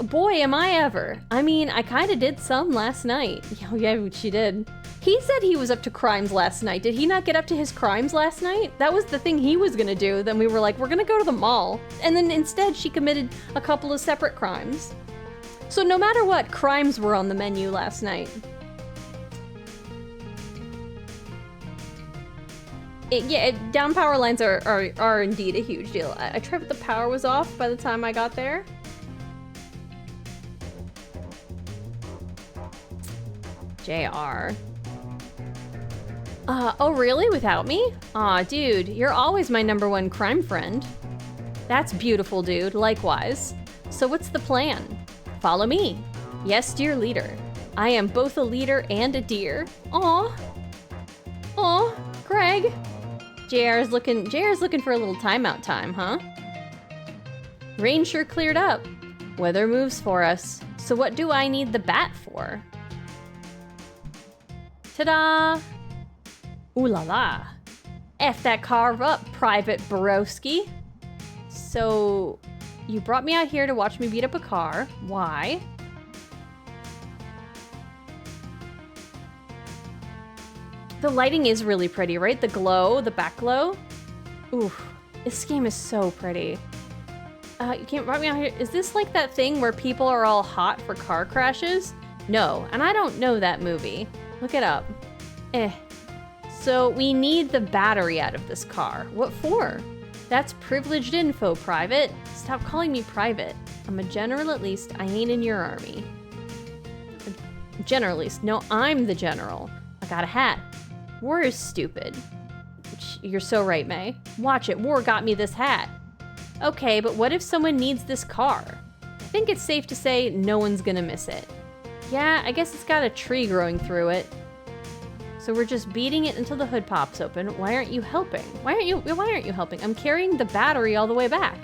Boy, am I ever. I mean, I kinda did some last night. Oh yeah, she did. He said he was up to crimes last night. Did he not get up to his crimes last night? That was the thing he was gonna do. Then we were like, we're gonna go to the mall. And then instead she committed a couple of separate crimes. So no matter what, crimes were on the menu last night. Down power lines are indeed a huge deal. I tried, but the power was off by the time I got there. JR. Oh really? Without me? Aw, dude, you're always my #1 crime friend. That's beautiful, dude. Likewise. So what's the plan? Follow me. Yes, dear leader. I am both a leader and a deer. Aw. Aw, Greg. JR's looking for a little timeout time, huh? Rain sure cleared up. Weather moves for us. So what do I need the bat for? Ta-da! Ooh la la. F that car up, Private Borowski. So, you brought me out here to watch me beat up a car. Why? The lighting is really pretty, right? The glow, the back glow. Ooh, this game is so pretty. You can't brought me out here. Is this like that thing where people are all hot for car crashes? No, and I don't know that movie. Look it up. So we need the battery out of this car. What for? That's privileged info, Private. Stop calling me Private. I'm a general at least. I ain't in your army. General at least. No, I'm the general. I got a hat. War is stupid. You're so right, May. Watch it. War got me this hat. Okay, but what if someone needs this car? I think it's safe to say no one's gonna miss it. Yeah, I guess it's got a tree growing through it. So we're just beating it until the hood pops open. Why aren't you helping? Why aren't you helping? I'm carrying the battery all the way back.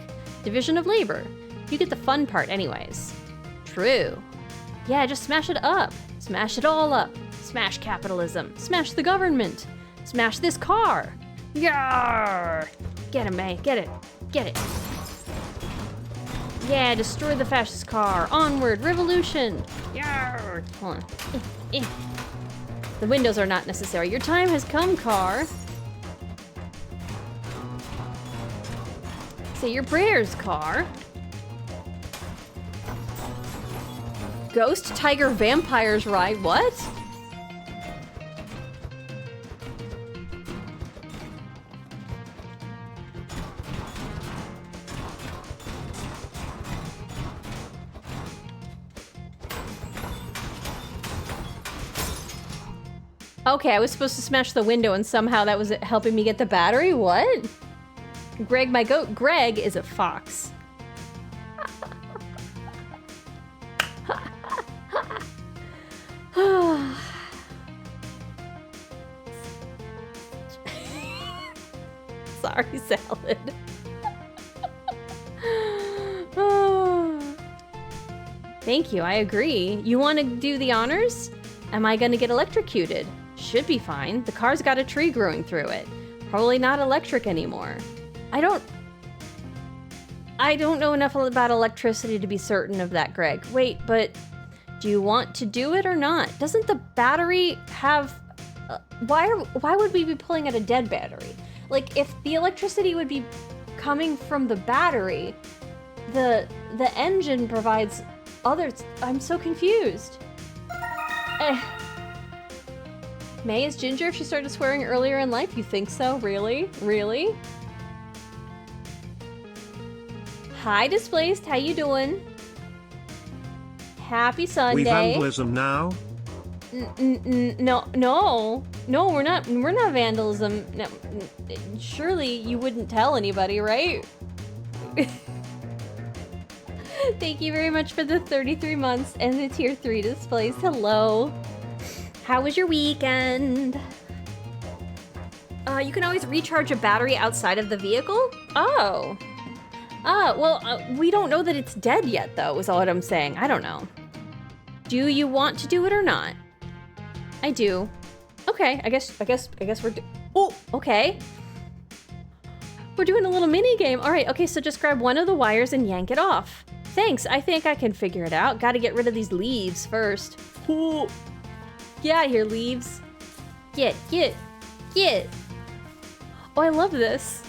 Division of labor. You get the fun part anyways. True. Yeah, just smash it up. Smash it all up. Smash capitalism. Smash the government. Smash this car. Yarr! Get him, May. Get it. Get it. Yeah, destroy the fascist car. Onward, revolution. Yarr! Hold on. The windows are not necessary. Your time has come, car. Say your prayers, car. Ghost, tiger, vampires ride. What? Okay, I was supposed to smash the window and somehow that was helping me get the battery? What? Greg, my goat. Greg is a fox. Sorry, salad. Thank you, I agree. You want to do the honors? Am I gonna get electrocuted? Should be fine. The car's got a tree growing through it. Probably not electric anymore. I don't know enough about electricity to be certain of that, Greg. Wait, but do you want to do it or not? Doesn't the battery have... why would we be pulling at a dead battery? Like, if the electricity would be coming from the battery, the engine provides others. I'm so confused. May is ginger if she started swearing earlier in life? You think so? Really? Really? Hi, Displaced. How you doing? Happy Sunday. We vandalism now? No, we're not vandalism. No, surely you wouldn't tell anybody, right? Thank you very much for the 33 months and the tier 3 displays. Hello. How was your weekend? You can always recharge a battery outside of the vehicle? Oh. Well, we don't know that it's dead yet, though, is all what I'm saying. I don't know. Do you want to do it or not? I do. Okay, I guess we're oh, okay. We're doing a little mini game. All right, okay, so just grab one of the wires and yank it off. Thanks, I think I can figure it out. Gotta get rid of these leaves first. Ooh. Get out of here, leaves. Get. Oh, I love this.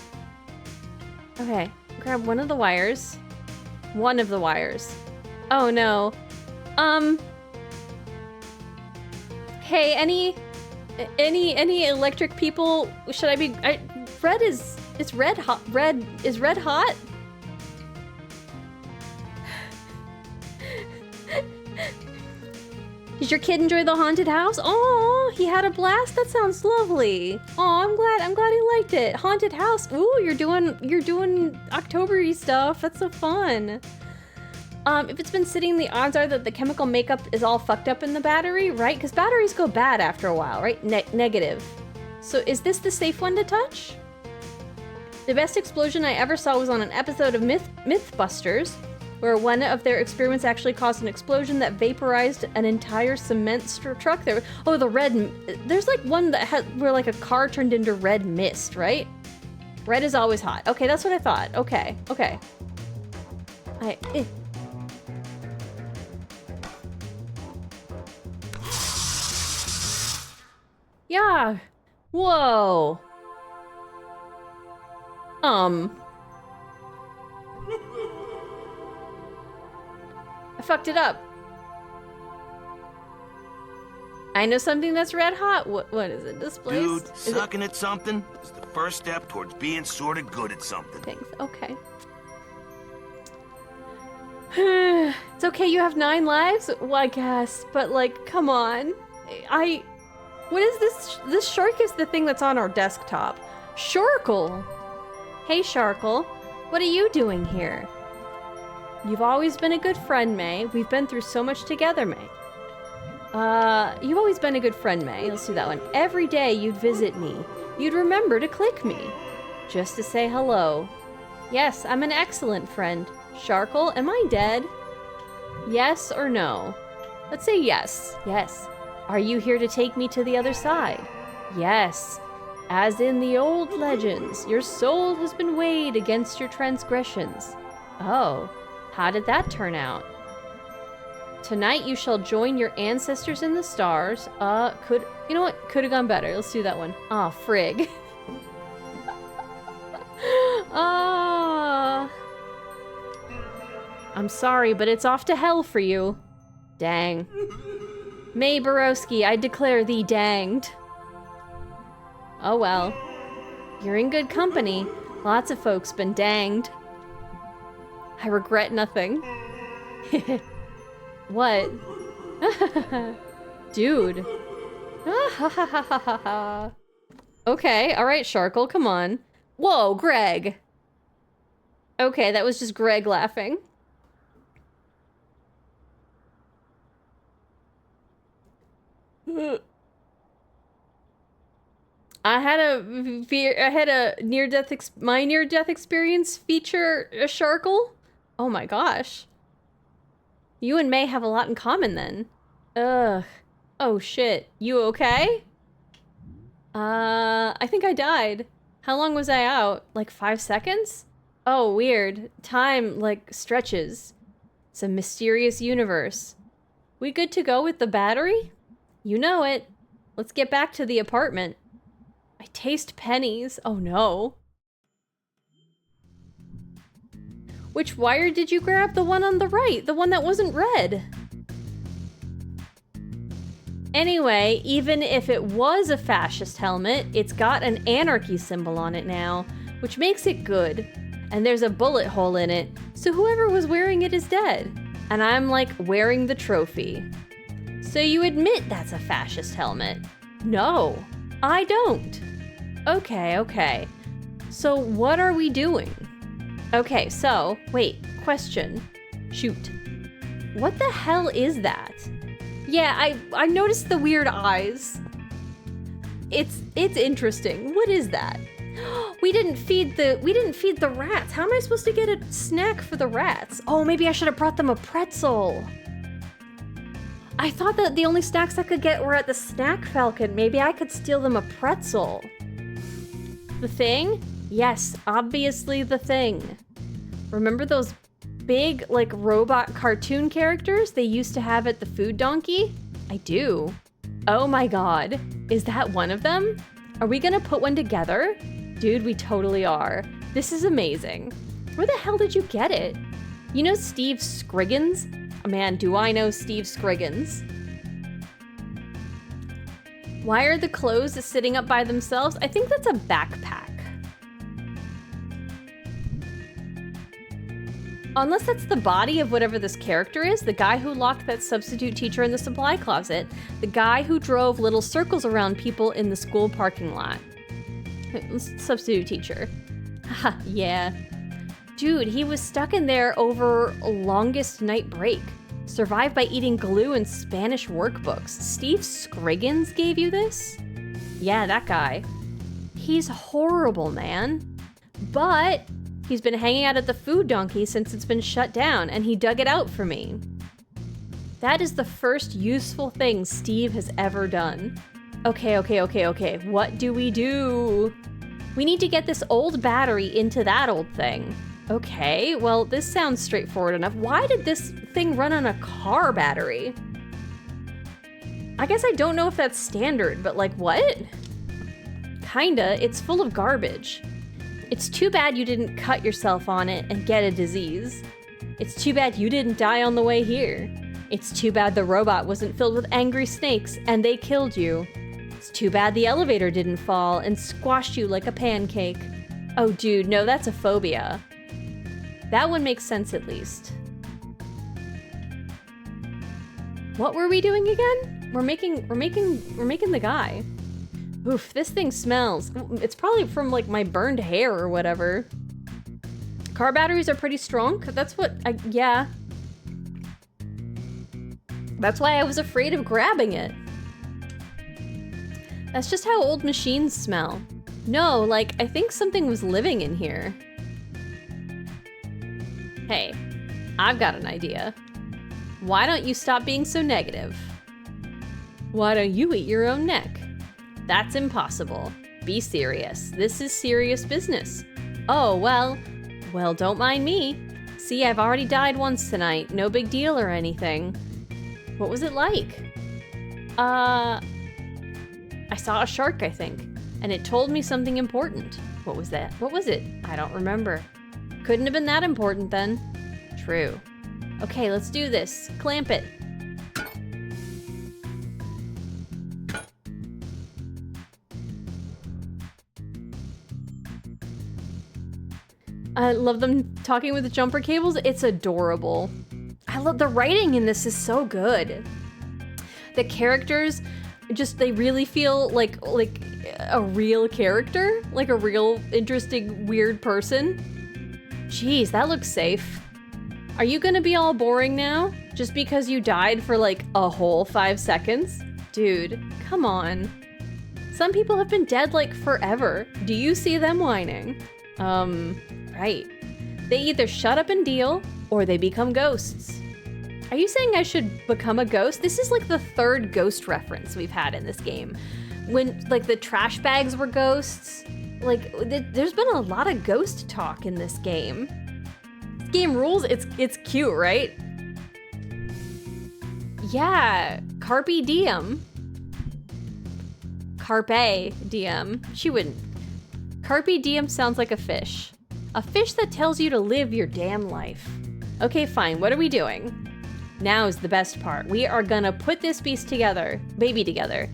Okay, grab one of the wires. One of the wires. Oh no. Hey, any electric people? Should I be? Red is red hot. Red is red hot. Did your kid enjoy the haunted house? Oh, he had a blast. That sounds lovely. Oh, I'm glad he liked it. Haunted house. Ooh, you're doing October-y stuff. That's so fun. If it's been sitting, the odds are that the chemical makeup is all fucked up in the battery, right? Because batteries go bad after a while, right? Negative. So is this the safe one to touch? The best explosion I ever saw was on an episode of Mythbusters, where one of their experiments actually caused an explosion that vaporized an entire cement truck. Oh, the red. There's like one that had where like a car turned into red mist, right? Red is always hot. Okay, that's what I thought. Okay. Yeah. Whoa. I fucked it up. I know something that's red hot. What is it? Displaced? Dude, sucking at something is the first step towards being sorta good at something. Thanks. Okay. It's okay, you have 9 lives? Well, I guess, but like, come on. What is this? This shark is the thing that's on our desktop. Sharkle! Hey, Sharkle. What are you doing here? You've always been a good friend, May. We've been through so much together, May. You've always been a good friend, May. Let's do that one. Every day you'd visit me. You'd remember to click me. Just to say hello. Yes, I'm an excellent friend. Sharkle, am I dead? Yes or no? Let's say yes. Yes. Are you here to take me to the other side? Yes. As in the old legends, your soul has been weighed against your transgressions. Oh, how did that turn out? Tonight you shall join your ancestors in the stars. You know what? Could have gone better. Let's do that one. Aw, frig. I'm sorry, but it's off to hell for you. Dang. May Borowski, I declare thee danged. Oh well. You're in good company. Lots of folks been danged. I regret nothing. What? Dude. Okay, all right, Sharkle, come on. Whoa, Greg. Okay, that was just Greg laughing. I had a my near-death experience feature a Sharkle. Oh my gosh. You and May have a lot in common then. Ugh. Oh shit. You okay? I think I died. How long was I out? Like 5 seconds? Oh, weird. Time, like, stretches. It's a mysterious universe. We good to go with the battery? You know it. Let's get back to the apartment. I taste pennies. Oh no. Which wire did you grab? The one on the right, the one that wasn't red. Anyway, even if it was a fascist helmet, it's got an anarchy symbol on it now, which makes it good. And there's a bullet hole in it, so whoever was wearing it is dead. And I'm like wearing the trophy. So you admit that's a fascist helmet? No, I don't. Okay. So what are we doing? Okay, so, wait, question. Shoot. What the hell is that? Yeah, I noticed the weird eyes. It's interesting. What is that? We didn't feed the rats. How am I supposed to get a snack for the rats? Oh, maybe I should have brought them a pretzel. I thought that the only snacks I could get were at the Snack Falcon. Maybe I could steal them a pretzel. The Thing? Yes, obviously The Thing. Remember those big, like, robot cartoon characters they used to have at the Food Donkey? I do. Oh my god. Is that one of them? Are we gonna put one together? Dude, we totally are. This is amazing. Where the hell did you get it? You know Steve Scriggins? Man, do I know Steve Scriggins. Why are the clothes sitting up by themselves? I think that's a backpack. Unless that's the body of whatever this character is, the guy who locked that substitute teacher in the supply closet, the guy who drove little circles around people in the school parking lot. Substitute teacher. Haha, yeah. Dude, he was stuck in there over a longest night break. Survived by eating glue and Spanish workbooks. Steve Scriggins gave you this? Yeah, that guy. He's horrible, man. But he's been hanging out at the Food Donkey since it's been shut down, and he dug it out for me. That is the first useful thing Steve has ever done. Okay. What do? We need to get this old battery into that old thing. Okay, well, this sounds straightforward enough. Why did this thing run on a car battery? I guess I don't know if that's standard, but like, what? Kinda, it's full of garbage. It's too bad you didn't cut yourself on it and get a disease. It's too bad you didn't die on the way here. It's too bad the robot wasn't filled with angry snakes and they killed you. It's too bad the elevator didn't fall and squashed you like a pancake. Oh dude, no, that's a phobia. That one makes sense at least. What were we doing again? We're making the guy. Oof, this thing smells. It's probably from like my burned hair or whatever. Car batteries are pretty strong. That's what yeah. That's why I was afraid of grabbing it. That's just how old machines smell. No, like, I think something was living in here. Hey, I've got an idea. Why don't you stop being so negative? Why don't you eat your own neck? That's impossible. Be serious. This is serious business. Oh, well, don't mind me. See, I've already died once tonight. No big deal or anything. What was it like? I saw a shark, I think, and it told me something important. What was that? What was it? I don't remember. Couldn't have been that important then. True. Okay, let's do this. Clamp it. I love them talking with the jumper cables. It's adorable. I love the writing in this is so good. The characters just they really feel like a real character, like a real interesting weird person. Jeez, that looks safe. Are you gonna be all boring now? Just because you died for like a whole 5 seconds? Dude, come on. Some people have been dead like forever. Do you see them whining? Right. They either shut up and deal, or they become ghosts. Are you saying I should become a ghost? This is like the 3rd ghost reference we've had in this game. When like the trash bags were ghosts, like there's been a lot of ghost talk in this game. This game rules, it's cute, right? Yeah, Carpe Diem. Carpe Diem. She wouldn't. Carpe Diem sounds like a fish. A fish that tells you to live your damn life. Okay, fine, what are we doing? Now is the best part. We are gonna put this beast together, baby together.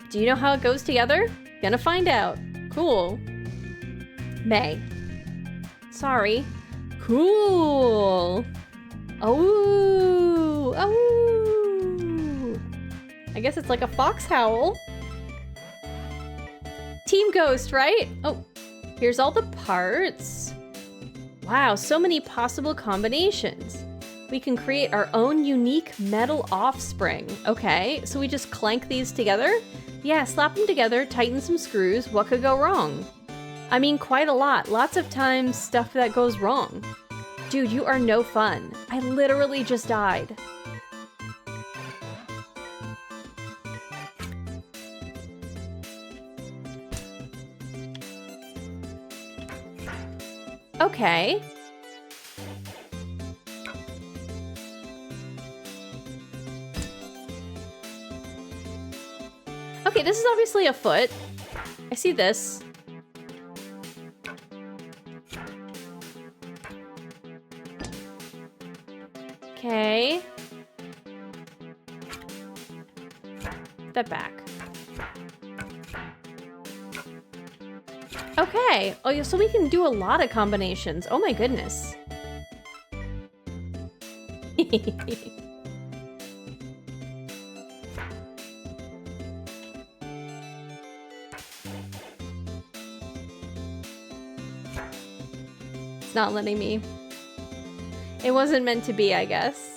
Do you know how it goes together? Gonna find out. Cool. May. Sorry. Cool. Oh. Oh. I guess it's like a fox howl. Team Ghost, right? Oh, here's all the parts. Wow, so many possible combinations. We can create our own unique metal offspring. Okay, so we just clank these together? Yeah, slap them together, tighten some screws. What could go wrong? I mean, quite a lot. Lots of times, stuff that goes wrong. Dude, you are no fun. I literally just died. Okay. Okay, this is obviously a foot. I see this. Okay. Step back. Okay. Oh, yeah, so we can do a lot of combinations. Oh my goodness. It's not letting me. It wasn't meant to be, I guess.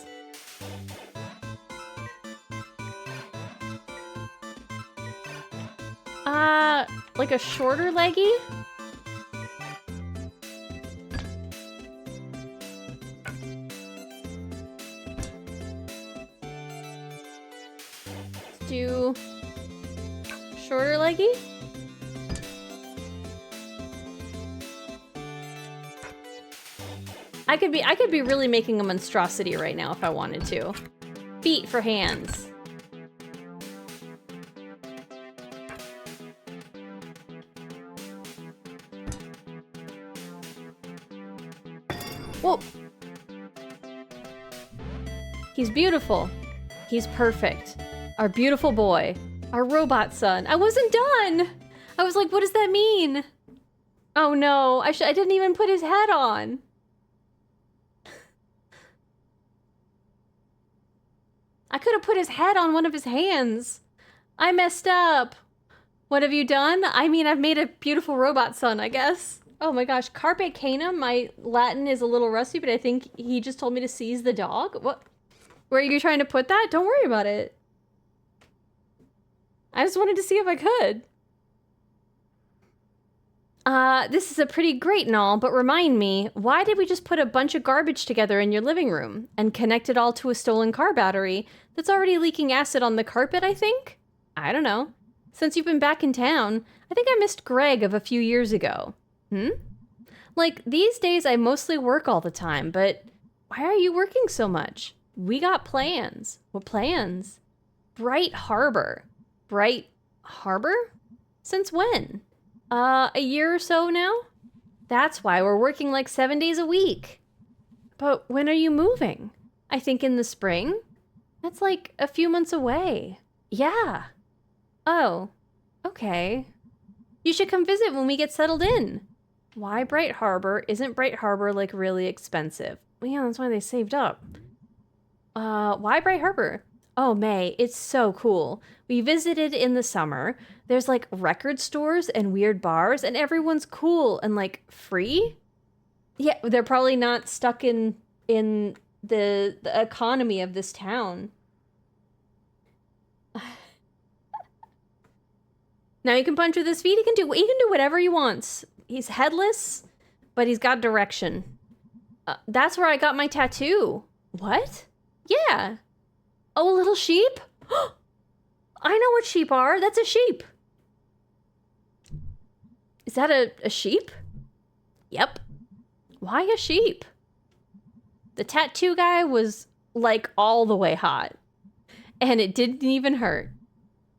Like a shorter leggy? Let's do shorter leggy? I could be really making a monstrosity right now if I wanted to. Feet for hands. Whoa. He's beautiful. He's perfect. Our beautiful boy. Our robot son. I wasn't done! I was like, what does that mean? Oh no, I didn't even put his head on. I could have put his head on one of his hands. I messed up. What have you done? I mean, I've made a beautiful robot son, I guess. Oh my gosh, Carpe Canum, my Latin is a little rusty, but I think he just told me to seize the dog. What? Where are you trying to put that? Don't worry about it. I just wanted to see if I could. This is a pretty great and all, but remind me, why did we just put a bunch of garbage together in your living room and connect it all to a stolen car battery that's already leaking acid on the carpet, I think? I don't know. Since you've been back in town, I think I missed Greg of a few years ago. Like, these days I mostly work all the time, but why are you working so much? We got plans. What plans? Bright Harbor. Bright Harbor? Since when? A year or so now? That's why we're working like 7 days a week. But when are you moving? I think in the spring? That's like a few months away. Yeah. Oh, okay. You should come visit when we get settled in. Why Bright Harbor? Isn't Bright Harbor like really expensive? Well, yeah, that's why they saved up. Why Bright Harbor? Oh, May, it's so cool. We visited in the summer. There's like record stores and weird bars, and everyone's cool and like free. Yeah, they're probably not stuck in the economy of this town. Now he can punch with his feet. He can do whatever he wants. He's headless, but he's got direction. That's where I got my tattoo. What? Yeah. Oh, a little sheep? I know what sheep are. That's a sheep. Is that a sheep? Yep. Why a sheep? The tattoo guy was like all the way hot. And it didn't even hurt.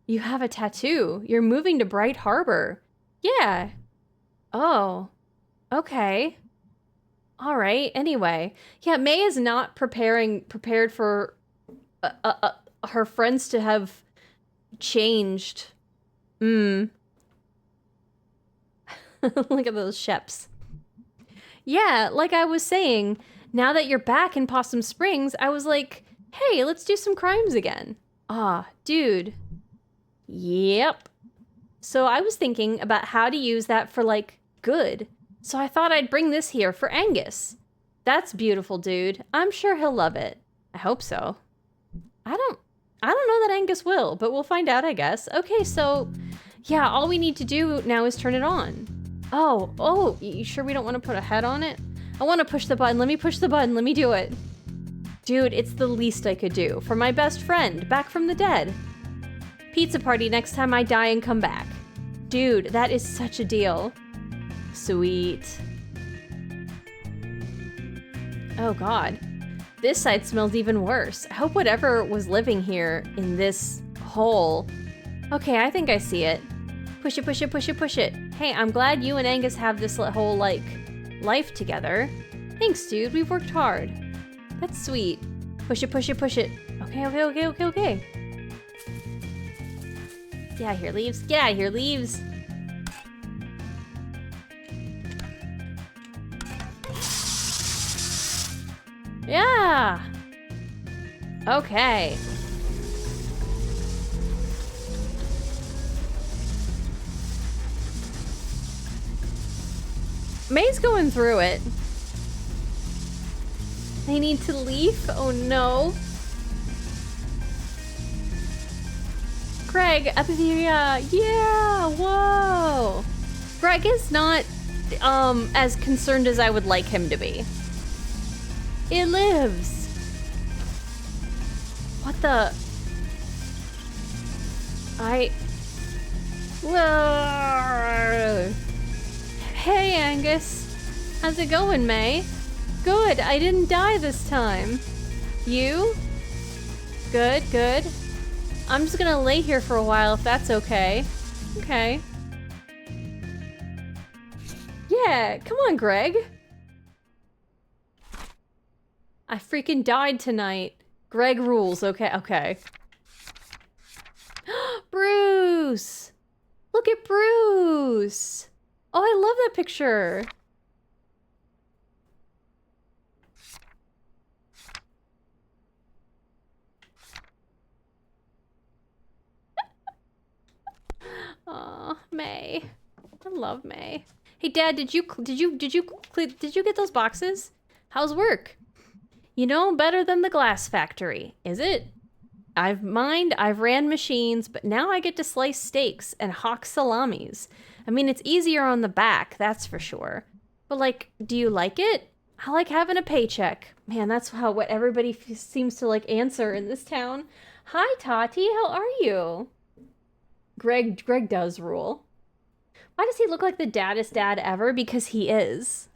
You have a tattoo. You're moving to Bright Harbor. Yeah. Oh. Okay. All right. Anyway. Yeah, May is not prepared for her friends to have changed. Look at those sheps. Yeah, like I was saying, now that you're back in Possum Springs, I was like, hey, let's do some crimes again. Ah, dude. Yep. So I was thinking about how to use that for, like, good. So I thought I'd bring this here for Angus. That's beautiful, dude. I'm sure he'll love it. I hope so. I don't know that Angus will, but we'll find out, I guess. Okay, so, yeah, all we need to do now is turn it on. Oh, you sure we don't want to put a head on it? I want to push the button. Let me push the button. Let me do it. Dude, it's the least I could do. For my best friend, back from the dead. Pizza party next time I die and come back. Dude, that is such a deal. Sweet. Oh god. This side smells even worse. I hope whatever was living here in this hole... Okay, I think I see it. Push it, push it, push it, push it. Hey, I'm glad you and Angus have this whole, like, life together. Thanks, dude. We've worked hard. That's sweet. Push it, push it, push it. Okay. Get out of here, leaves. Get out of here, leaves. Yeah. Okay. May's going through it. They need to leave? Oh no. Greg, Epitheria, yeah, whoa. Greg is not, as concerned as I would like him to be. It lives. What the? Whoa. Hey, Angus. How's it going, May? Good, I didn't die this time. You? Good, good. I'm just gonna lay here for a while if that's okay. Okay. Yeah, come on, Greg. I freaking died tonight. Greg rules, okay. Bruce! Look at Bruce! Oh, I love that picture. Aw, May. I love May. Hey, Dad, did you get those boxes? How's work? You know, better than the glass factory, is it? I've ran machines, but now I get to slice steaks and hawk salamis. I mean, it's easier on the back, that's for sure. But like, do you like it? I like having a paycheck. Man, that's what everybody seems to like answer in this town. Hi, Tati, how are you? Greg does rule. Why does he look like the daddest dad ever? Because he is.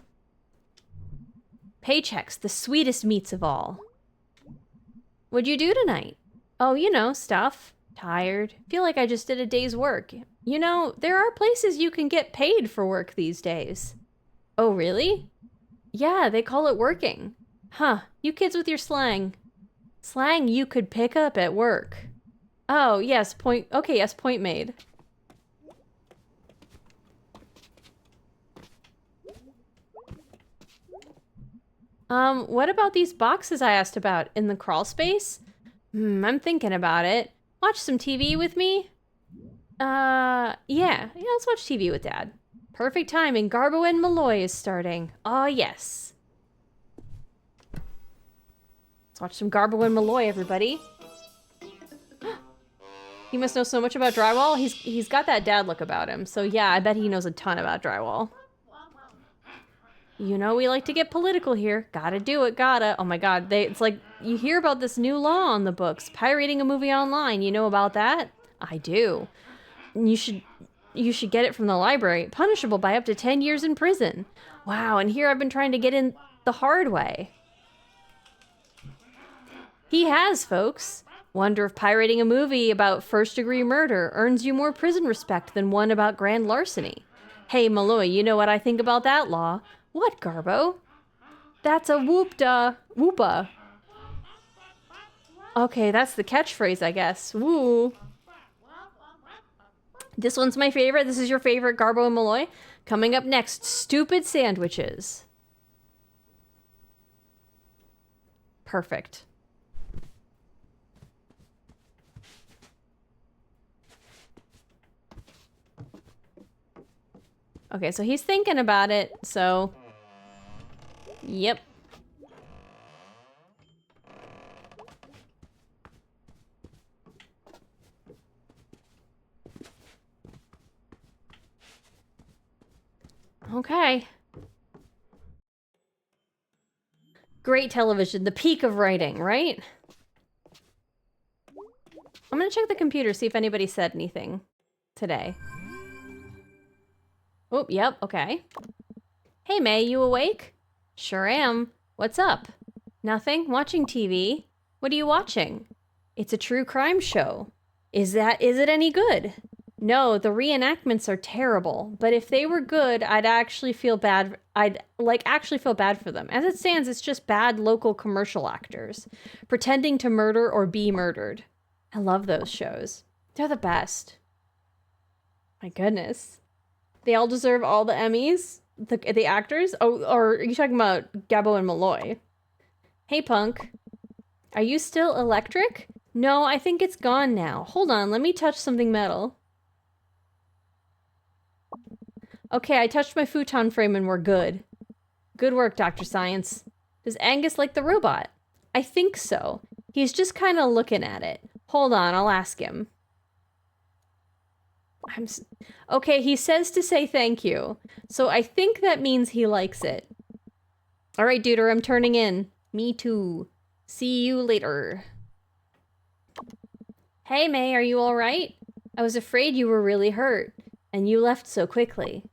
Paychecks, the sweetest meats of all. What'd you do tonight? Oh, you know, stuff. Tired. Feel like I just did a day's work. You know, there are places you can get paid for work these days. Oh, really? Yeah, they call it working. Huh, you kids with your slang. Slang you could pick up at work. Oh, yes, point. Okay, yes, point made. What about these boxes I asked about in the crawl space? I'm thinking about it. Watch some TV with me? Yeah, let's watch TV with Dad. Perfect timing. Garbo and Malloy is starting. Oh, yes. Let's watch some Garbo and Malloy, everybody. He must know so much about drywall. He's got that dad look about him. So yeah, I bet he knows a ton about drywall. You know we like to get political here. Gotta do it, gotta. Oh my god, it's like, you hear about this new law on the books. Pirating a movie online, you know about that? I do. You should get it from the library. Punishable by up to 10 years in prison. Wow, and here I've been trying to get in the hard way. He has, folks. Wonder if pirating a movie about first-degree murder earns you more prison respect than one about grand larceny. Hey, Malloy, you know what I think about that law? What, Garbo? That's a whoopa. Okay, that's the catchphrase, I guess. Woo. This one's my favorite. This is your favorite, Garbo and Malloy. Coming up next, stupid sandwiches. Perfect. Okay, so he's thinking about it, so... Yep. Okay. Great television, the peak of writing, right? I'm gonna check the computer, see if anybody said anything today. Oh, yep, okay. Hey, May, you awake? Sure am. What's up? Nothing? Watching TV? What are you watching? It's a true crime show. Is it any good? No, the reenactments are terrible, but if they were good, I'd actually feel bad. I'd actually feel bad for them. As it stands, it's just bad local commercial actors pretending to murder or be murdered. I love those shows. They're the best. My goodness. They all deserve all the Emmys? The actors? Oh, or are you talking about Gabbo and Malloy? Hey, Punk. Are you still electric? No, I think it's gone now. Hold on, let me touch something metal. Okay, I touched my futon frame and we're good. Good work, Dr. Science. Does Angus like the robot? I think so. He's just kind of looking at it. Hold on, I'll ask him. Okay, he says to say thank you. So I think that means he likes it. All right, Duder, I'm turning in. Me too. See you later. Hey, May, are you all right? I was afraid you were really hurt, and you left so quickly.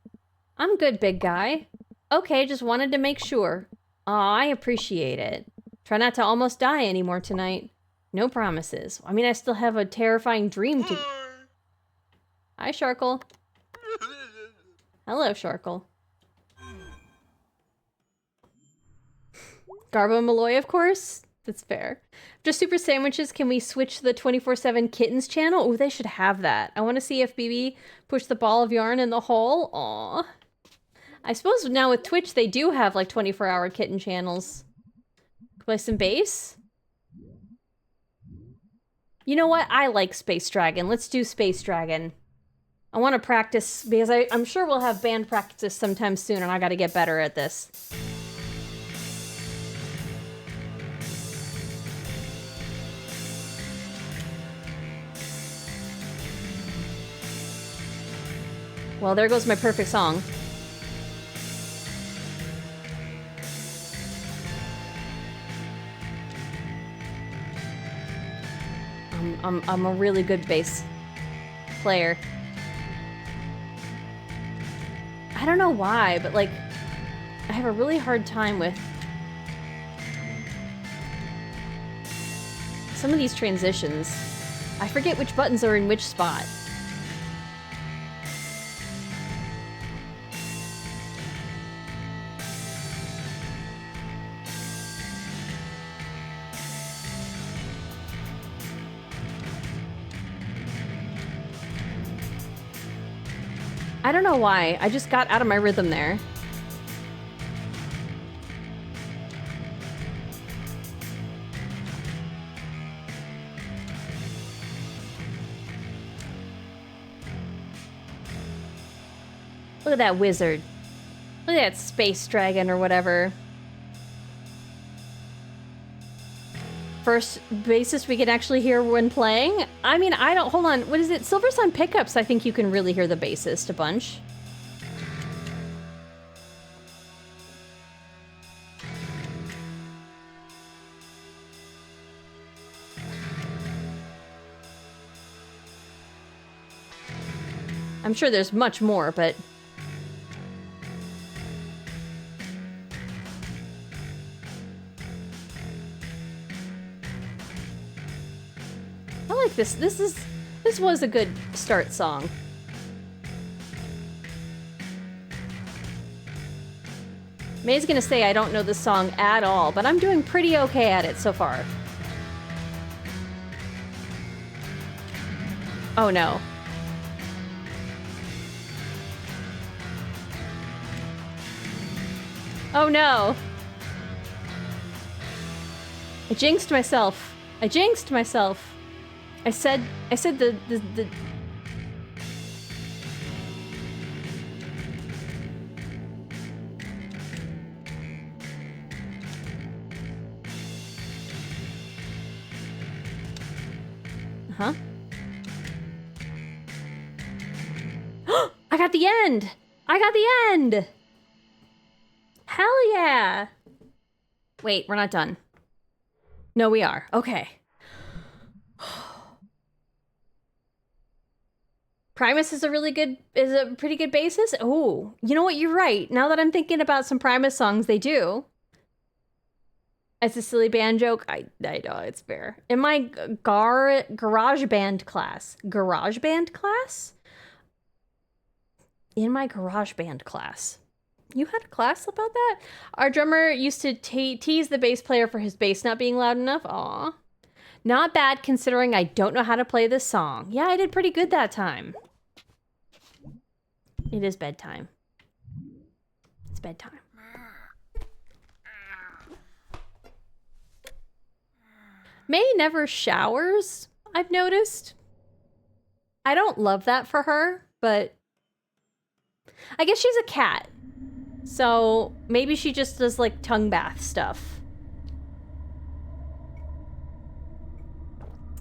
I'm good, big guy. Okay, just wanted to make sure. Aw, I appreciate it. Try not to almost die anymore tonight. No promises. I mean, I still have a terrifying dream to... Hi, Sharkle. Hello, Sharkle. Garbo and Malloy, of course. That's fair. Just super sandwiches, can we switch to the 24/7 kittens channel? Oh, they should have that. I want to see if BB pushed the ball of yarn in the hole. Aw. I suppose now with Twitch, they do have like 24-hour kitten channels. Play some bass? You know what? I like Space Dragon. Let's do Space Dragon. I want to practice, because I'm sure we'll have band practice sometime soon, and I got to get better at this. Well, there goes my perfect song. I'm a really good bass player. I don't know why, but like, I have a really hard time with some of these transitions. I forget which buttons are in which spot. I don't know why. I just got out of my rhythm there. Look at that wizard. Look at that space dragon or whatever. First bassist we can actually hear when playing. I mean, I don't, hold on, what is it? Silver Sun pickups, I think you can really hear the bassist a bunch. I'm sure there's much more, but... I like this. This was a good start song. May's gonna say I don't know this song at all, but I'm doing pretty okay at it so far. Oh no. Oh no! I jinxed myself. I jinxed myself. I said the Huh? I got the end! I got the end! Hell yeah! Wait, we're not done. No, we are. Okay. Primus is a pretty good bassist. Oh, you know what? You're right. Now that I'm thinking about some Primus songs, they do. It's a silly band joke. I know it's fair. In my garage band class, in my garage band class. You had a class about that? Our drummer used to tease the bass player for his bass not being loud enough. Aw. Not bad considering I don't know how to play this song. Yeah, I did pretty good that time. It is bedtime. It's bedtime. May never showers, I've noticed. I don't love that for her, but I guess she's a cat. So maybe she just does like tongue bath stuff.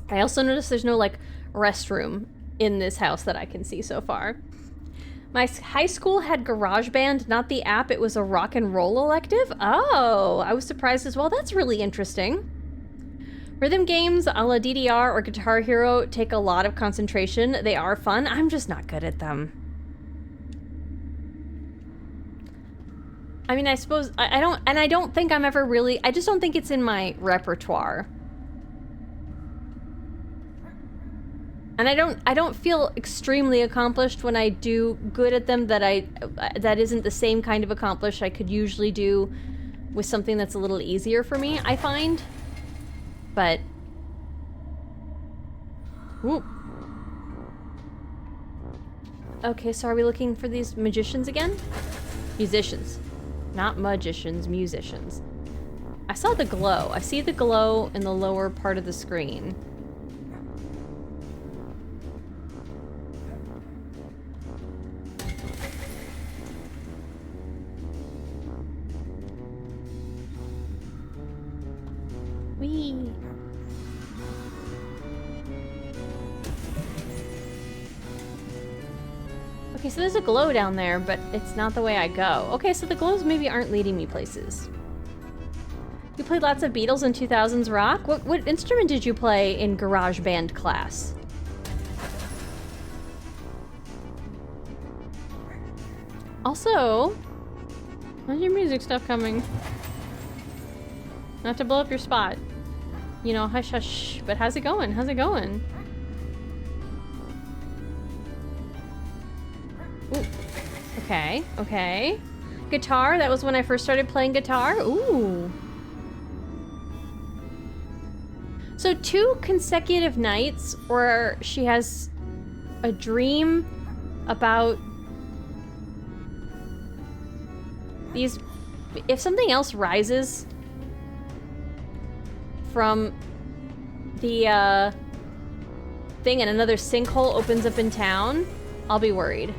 I also noticed there's no like restroom in this house that I can see so far. My high school had GarageBand, not the app. It was a rock and roll elective. Oh, I was surprised as well. That's really interesting. Rhythm games a la DDR or Guitar Hero take a lot of concentration. They are fun. I'm just not good at them. I mean, I suppose I don't think I'm ever really, I just don't think it's in my repertoire. And I don't feel extremely accomplished when I do good at them that isn't the same kind of accomplished I could usually do with something that's a little easier for me, I find. But whoop. Okay, so are we looking for these magicians again? Musicians. Not magicians, musicians. I saw the glow. I see the glow in the lower part of the screen. Whee! Okay, so there's a glow down there, but it's not the way I go. Okay, so the glows maybe aren't leading me places. You played lots of Beatles and 2000s rock? What instrument did you play in garage band class? Also, how's your music stuff coming? Not to blow up your spot. You know, hush hush, but how's it going? How's it going? Ooh. Okay, okay. Guitar, that was when I first started playing guitar. Ooh. So 2 consecutive nights where she has a dream about these, if something else rises from the thing and another sinkhole opens up in town, I'll be worried.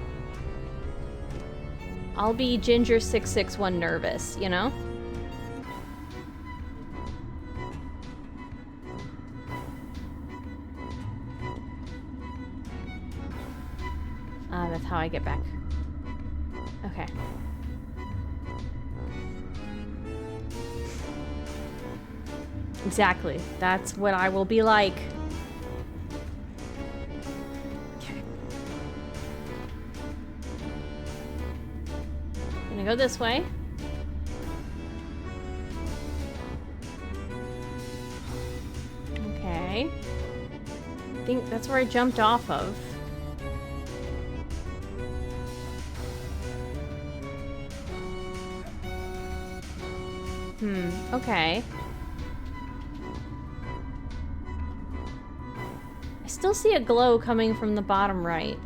I'll be Ginger 661 nervous, you know? That's how I get back. Okay. Exactly. That's what I will be like. Okay. Gonna go this way. Okay. I think that's where I jumped off of. Okay. I still see a glow coming from the bottom right.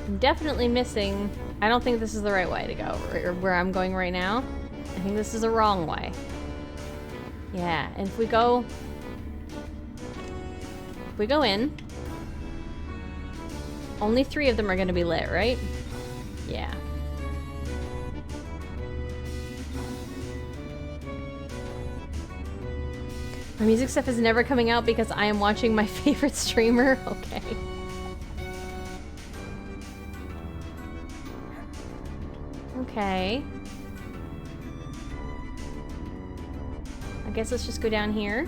I'm definitely missing. I don't think this is the right way to go, or where I'm going right now. I think this is a wrong way. Yeah, and if we go in, only 3 of them are gonna be lit, right? Yeah. My music stuff is never coming out because I am watching my favorite streamer. Okay. Okay. I guess let's just go down here.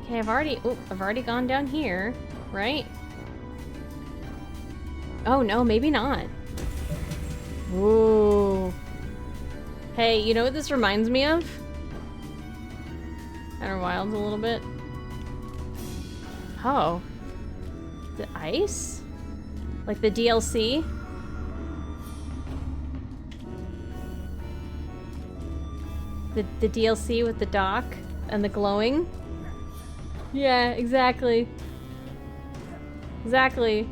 Okay, I've already gone down here, right? Oh no, maybe not. Ooh. Hey, you know what this reminds me of? Outer Wilds a little bit. Oh. The ice? Like the DLC? The DLC with the dock and the glowing? Yeah, exactly. Exactly.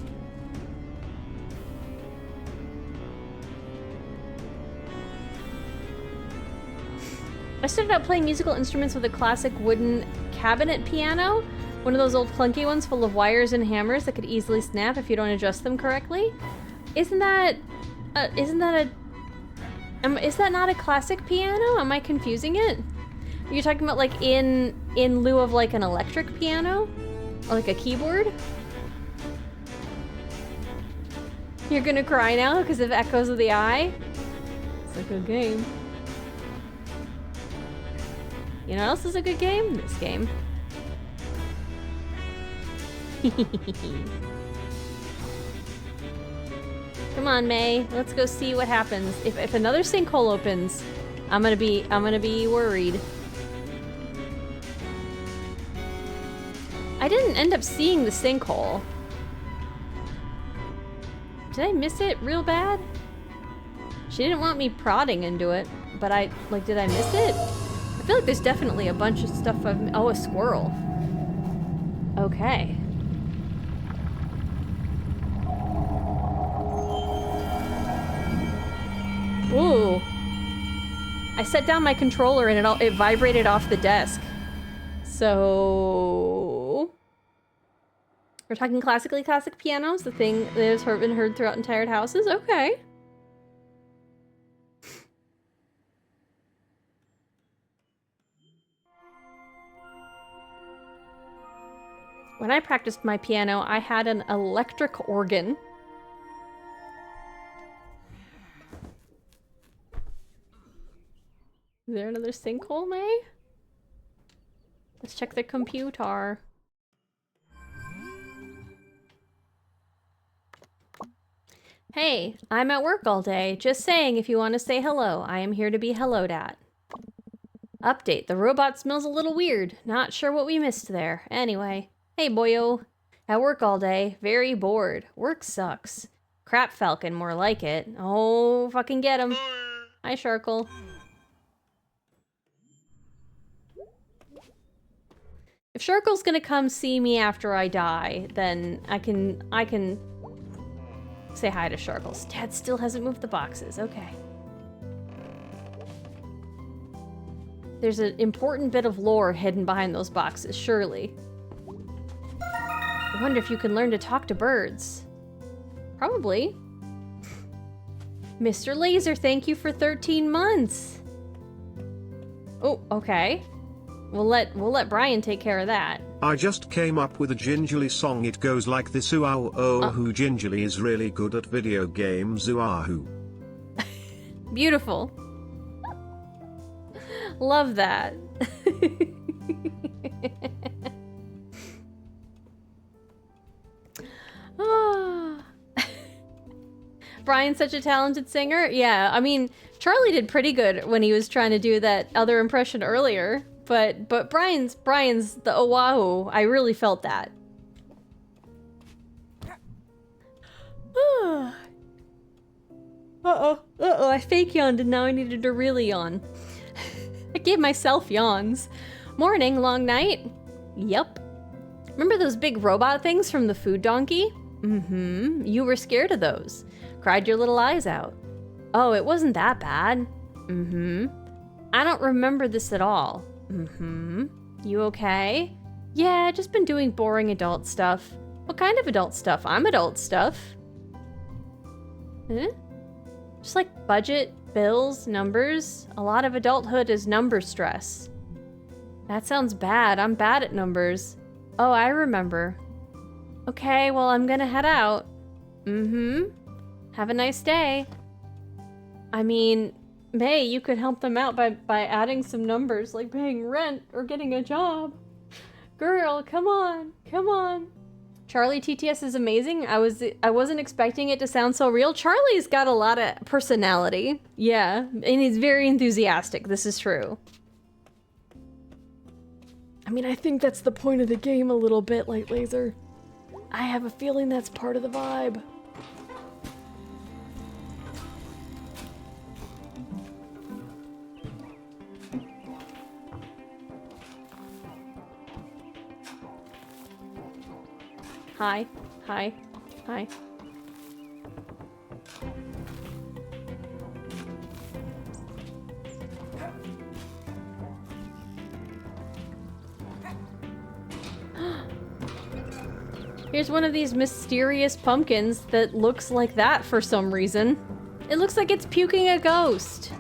I started out playing musical instruments with a classic wooden cabinet piano. One of those old clunky ones full of wires and hammers that could easily snap if you don't adjust them correctly. Is that not a classic piano? Am I confusing it? Are you talking about like in lieu of like an electric piano? Or like a keyboard? You're gonna cry now because of Echoes of the Eye? It's a good game. You know what else is a good game? This game. Come on, May. Let's go see what happens. If another sinkhole opens, I'm gonna be worried. I didn't end up seeing the sinkhole. Did I miss it real bad? She didn't want me prodding into it, but did I miss it? I feel like there's definitely a bunch of stuff oh, a squirrel. Okay. Ooh. I set down my controller and it vibrated off the desk. So... We're talking classic pianos, the thing that has been heard throughout entire houses? Okay. When I practiced my piano, I had an electric organ. Is there another sinkhole, May? Let's check the computer. Hey, I'm at work all day. Just saying if you want to say hello. I am here to be helloed at. Update. The robot smells a little weird. Not sure what we missed there. Anyway. Hey, boyo. At work all day. Very bored. Work sucks. Crap Falcon, more like it. Oh, fucking get him. Hi, Sharkle. If Sharkle's gonna come see me after I die, then I can say hi to Sharkles. Dad still hasn't moved the boxes. Okay. There's an important bit of lore hidden behind those boxes, surely. I wonder if you can learn to talk to birds. Probably. Mr. Laser, thank you for 13 months. Oh, okay. We'll let Brian take care of that. I just came up with a gingerly song. It goes like this: ooh ah oh who gingerly is really good at video games. Ooh ah who. Beautiful. Love that. Ah. Brian's such a talented singer. Yeah, I mean, Charlie did pretty good when he was trying to do that other impression earlier. But Brian's the Oahu. I really felt that. Uh-oh, I fake yawned and now I needed to really yawn. I gave myself yawns. Morning, long night? Yep. Remember those big robot things from the food donkey? Mm-hmm. You were scared of those. Cried your little eyes out. Oh, it wasn't that bad. Mm-hmm. I don't remember this at all. Mm-hmm. You okay? Yeah, just been doing boring adult stuff. What kind of adult stuff? I'm adult stuff. Huh? Just like budget, bills, numbers. A lot of adulthood is number stress. That sounds bad. I'm bad at numbers. Oh, I remember. Okay, well, I'm gonna head out. Mm-hmm. Have a nice day. I mean, May, you could help them out by adding some numbers, like paying rent or getting a job. Girl, come on, come on. Charlie TTS is amazing. I wasn't expecting it to sound so real. Charlie's got a lot of personality. Yeah, and he's very enthusiastic. This is true. I mean, I think that's the point of the game a little bit, Light Laser. I have a feeling that's part of the vibe. Hi, hi, hi. Here's one of these mysterious pumpkins that looks like that for some reason. It looks like it's puking a ghost.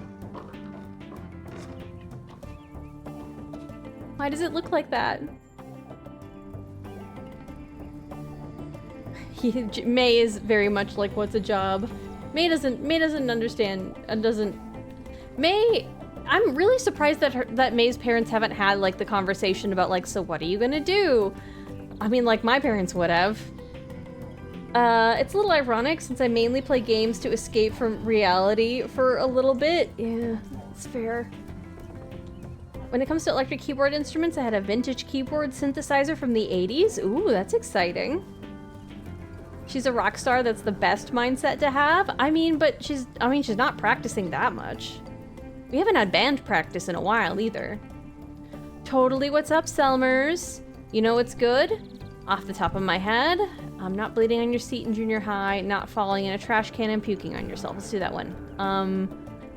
Why does it look like that? May is very much like, what's a job? May doesn't understand, May, I'm really surprised that May's parents haven't had like the conversation about like, so what are you gonna do? I mean, like my parents would have. It's a little ironic since I mainly play games to escape from reality for a little bit. Yeah, it's fair. When it comes to electric keyboard instruments, I had a vintage keyboard synthesizer from the 80s. Ooh, that's exciting. She's a rock star. That's the best mindset to have. I mean, she's not practicing that much. We haven't had band practice in a while either. Totally, what's up, Selmers? You know what's good? Off the top of my head, I'm not bleeding on your seat in junior high, not falling in a trash can and puking on yourself. Let's do that one.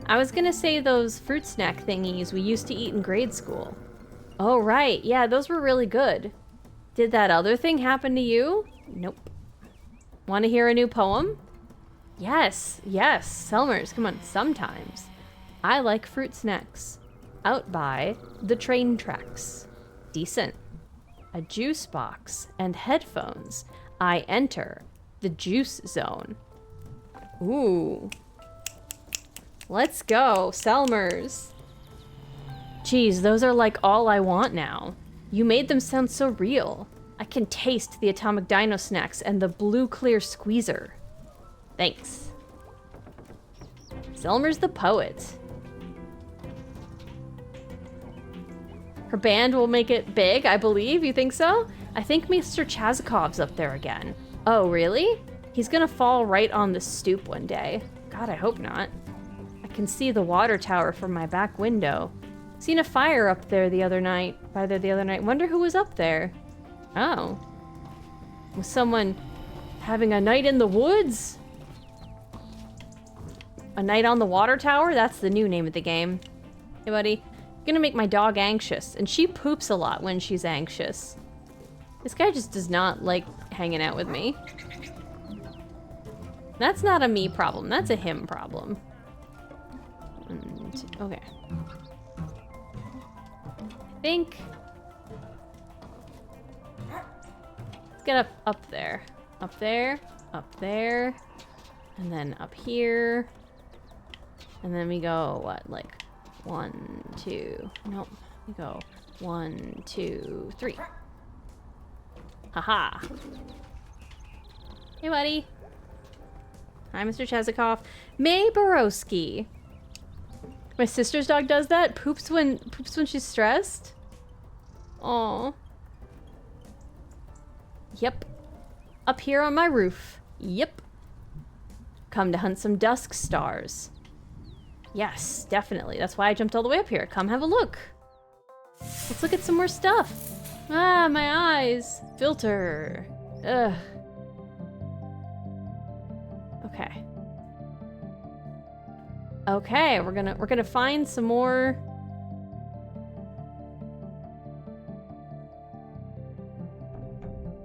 I was gonna say those fruit snack thingies we used to eat in grade school. Oh, right. Yeah, those were really good. Did that other thing happen to you? Nope. Want to hear a new poem? Yes, yes, Selmers, come on, sometimes. I like fruit snacks. Out by the train tracks. Decent. A juice box and headphones. I enter the juice zone. Ooh. Let's go, Selmers. Geez, those are like all I want now. You made them sound so real. I can taste the Atomic Dino snacks and the blue clear squeezer. Thanks. Selmer's the poet. Her band will make it big, I believe. You think so? I think Mr. Chazakov's up there again. Oh, really? He's gonna fall right on the stoop one day. God, I hope not. I can see the water tower from my back window. Seen a fire up there the other night. Wonder who was up there. Oh. Was someone having a night in the woods? A night on the water tower? That's the new name of the game. Hey, buddy. Gonna make my dog anxious, and she poops a lot when she's anxious. This guy just does not like hanging out with me. That's not a me problem, that's a him problem. Okay. I think... Let's get up there. Up there, up there, and then up here. And then we go, what, like 1, 2, nope. We go 1, 2, 3. Haha. Hey, buddy. Hi, Mr. Chazikov. May Borowski. My sister's dog does that. Poops when she's stressed. Aw. Yep. Up here on my roof. Yep. Come to hunt some dusk stars. Yes, definitely. That's why I jumped all the way up here. Come have a look. Let's look at some more stuff. Ah, my eyes. Filter. Ugh. Okay. Okay, we're gonna find some more.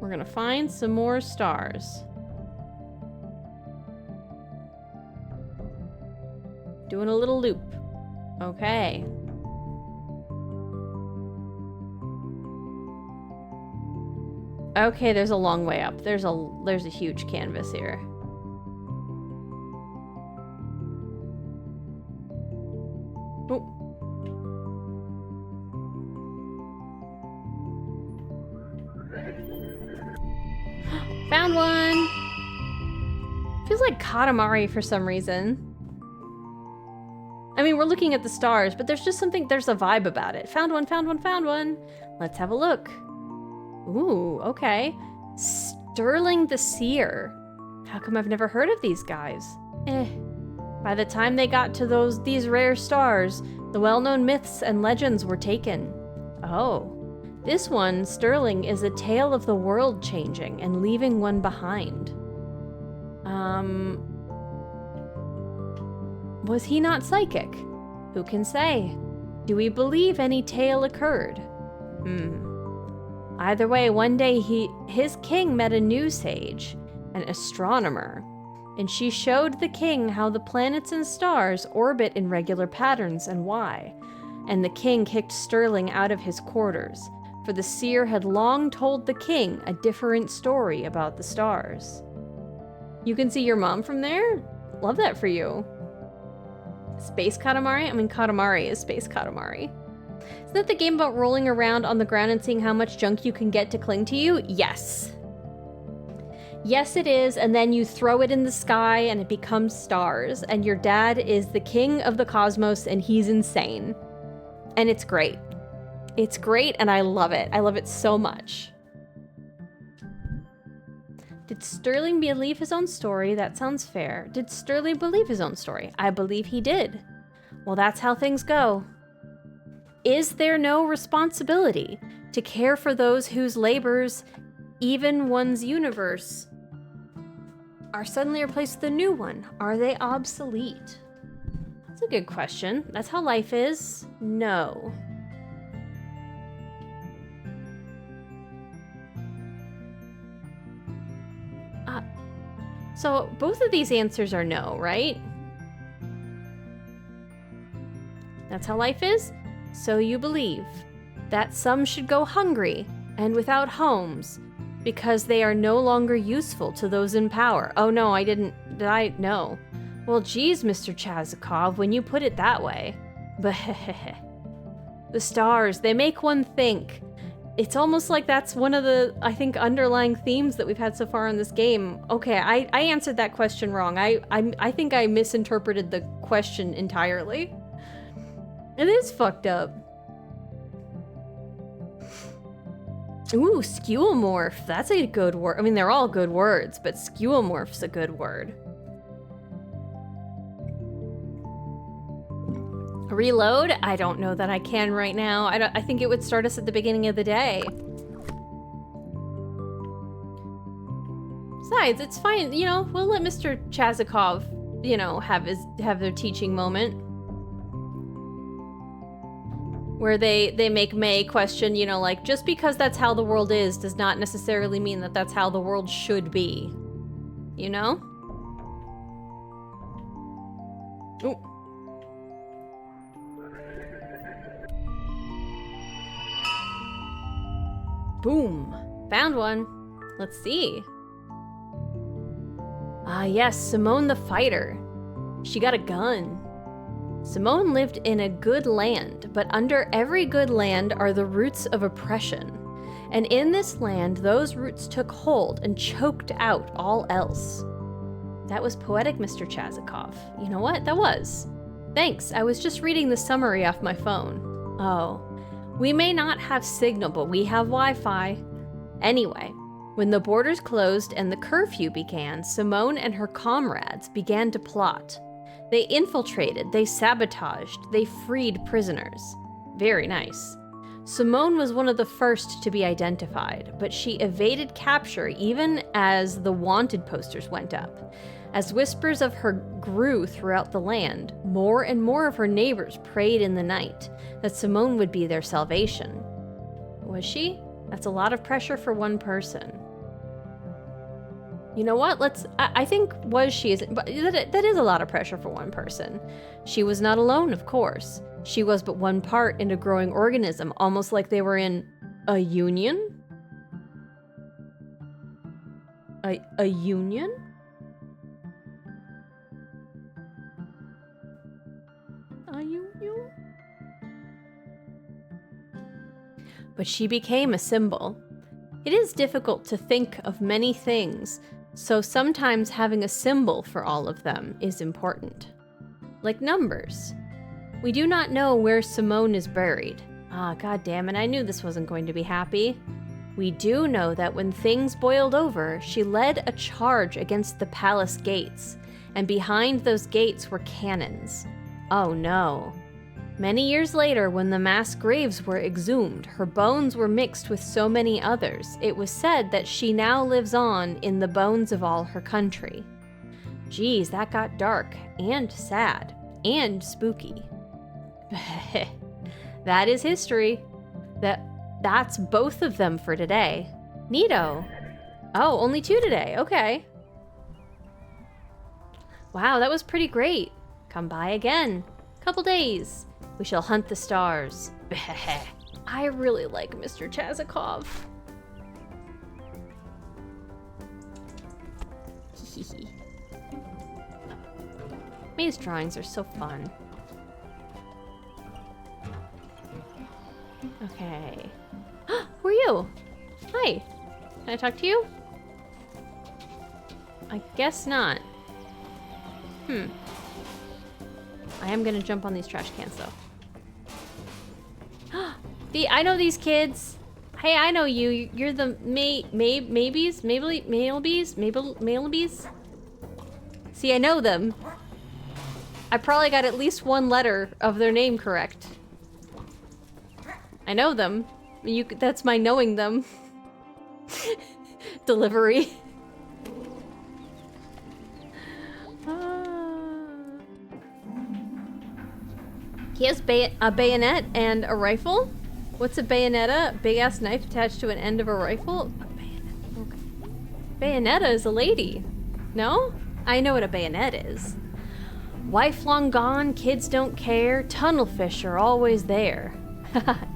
We're gonna find some more stars. Doing a little loop. Okay. Okay, there's a long way up. There's a huge canvas here. Oh. Found one! Feels like Katamari for some reason. I mean, we're looking at the stars, but there's just something, there's a vibe about it. Found one, found one, found one. Let's have a look. Ooh, okay. Sterling the Seer. How come I've never heard of these guys? By the time they got to these rare stars, the well-known myths and legends were taken. Oh. This one, Sterling, is a tale of the world changing and leaving one behind. Was he not psychic? Who can say? Do we believe any tale occurred? Either way, one day his king met a new sage, an astronomer, and she showed the king how the planets and stars orbit in regular patterns and why. And the king kicked Sterling out of his quarters, for the seer had long told the king a different story about the stars. You can see your mom from there? Love that for you. Space Katamari? I mean, Katamari is Space Katamari. Isn't that the game about rolling around on the ground and seeing how much junk you can get to cling to you? Yes. Yes, it is, and then you throw it in the sky and it becomes stars, and your dad is the king of the cosmos and he's insane. And it's great. It's great and I love it. I love it so much. Did Sterling believe his own story? That sounds fair. Did Sterling believe his own story? I believe he did. Well, that's how things go. Is there no responsibility to care for those whose labors, even one's universe, are suddenly replaced with a new one? Are they obsolete? That's a good question. That's how life is? No. So both of these answers are no, right? That's how life is? So you believe that some should go hungry and without homes because they are no longer useful to those in power. Oh no, I didn't. Did I? No. Well, geez, Mr. Chazikov, when you put it that way. But the stars, they make one think. It's almost like that's one of the, I think, underlying themes that we've had so far in this game. Okay, I answered that question wrong. I think I misinterpreted the question entirely. It is fucked up. Ooh, skeuomorph. That's a good word. I mean, they're all good words, but skeuomorph's a good word. Reload? I don't know that I can right now. I think it would start us at the beginning of the day. Besides, it's fine. You know, we'll let Mr. Chazikov, you know, have their teaching moment. where they make May question, you know, like, just because that's how the world is does not necessarily mean that that's how the world should be. You know? Ooh. Boom. Found one. Let's see. Ah, yes, Simone the Fighter. She got a gun. Simone lived in a good land, but under every good land are the roots of oppression. And in this land, those roots took hold and choked out all else. That was poetic, Mr. Chazikov. You know what? That was. Thanks, I was just reading the summary off my phone. Oh. We may not have signal, but we have Wi-Fi. Anyway, when the borders closed and the curfew began, Simone and her comrades began to plot. They infiltrated, they sabotaged, they freed prisoners. Very nice. Simone was one of the first to be identified, but she evaded capture even as the wanted posters went up. As whispers of her grew throughout the land, more and more of her neighbors prayed in the night that Simone would be their salvation. Was she? That's a lot of pressure for one person. You know what? I think was she is, but that is a lot of pressure for one person. She was not alone, of course. She was but one part in a growing organism, almost like they were in a union? A union? A union? But she became a symbol. It is difficult to think of many things, so sometimes having a symbol for all of them is important. Like numbers. We do not know where Simone is buried. Ah, god damn it, I knew this wasn't going to be happy. We do know that when things boiled over, she led a charge against the palace gates, and behind those gates were cannons. Oh no. Many years later, when the mass graves were exhumed, her bones were mixed with so many others, it was said that she now lives on in the bones of all her country. Geez, that got dark, and sad, and spooky. That is history. That's both of them for today. Neato. Oh, only 2 today, okay. Wow, that was pretty great. Come by again. Couple days. We shall hunt the stars. I really like Mr. Chazikov. May's drawings are so fun. Okay. Who are you? Hi. Can I talk to you? I guess not. I am gonna jump on these trash cans though. I know these kids. Hey, I know you. You're the Maybes? Maybes? See, I know them. I probably got at least one letter of their name correct. I know them. That's my knowing them. Delivery. He has a bayonet and a rifle? What's a bayonetta? Big ass knife attached to an end of a rifle? A bayonet. Okay. Bayonetta is a lady. No? I know what a bayonet is. Wife long gone, kids don't care, tunnelfish are always there.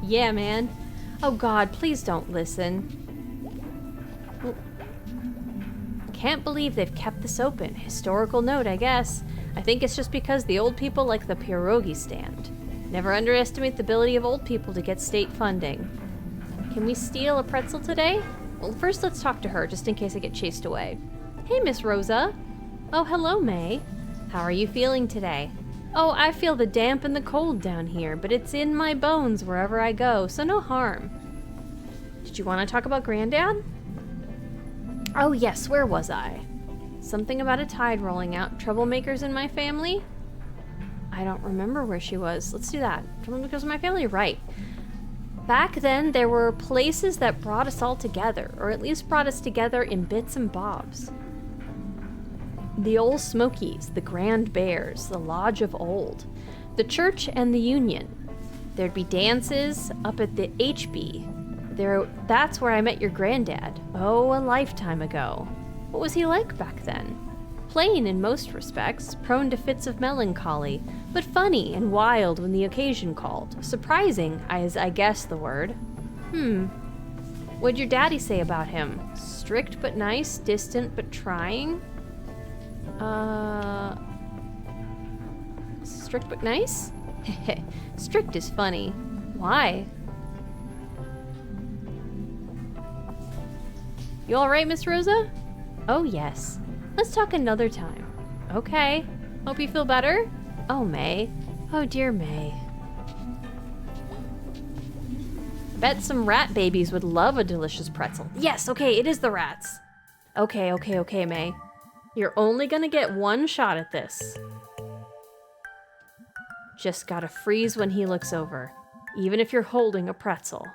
Yeah, man. Oh god, please don't listen. Can't believe they've kept this open. Historical note, I guess. I think it's just because the old people like the pierogi stand. Never underestimate the ability of old people to get state funding. Can we steal a pretzel today? Well, first let's talk to her, just in case I get chased away. Hey, Miss Rosa. Oh, hello, May. How are you feeling today? Oh, I feel the damp and the cold down here, but it's in my bones wherever I go, so no harm. Did you want to talk about Granddad? Oh yes, where was I? Something about a tide rolling out. Troublemakers in my family? I don't remember where she was. Let's do that. Troublemakers in my family? Right. Back then, there were places that brought us all together, or at least brought us together in bits and bobs. The Old Smokies, the Grand Bears, the Lodge of Old, the Church and the Union. There'd be dances up at the HB. That's where I met your granddad. Oh, a lifetime ago. What was he like back then? Plain in most respects, prone to fits of melancholy, but funny and wild when the occasion called. Surprising, as I guess the word. What'd your daddy say about him? Strict but nice, distant but trying? Strict but nice? Strict is funny. Why? You alright, Miss Rosa? Oh, yes. Let's talk another time. Okay. Hope you feel better? Oh, May. Oh, dear May. I bet some rat babies would love a delicious pretzel. Yes, okay, it is the rats. Okay, May. You're only gonna get one shot at this. Just gotta freeze when he looks over, even if you're holding a pretzel.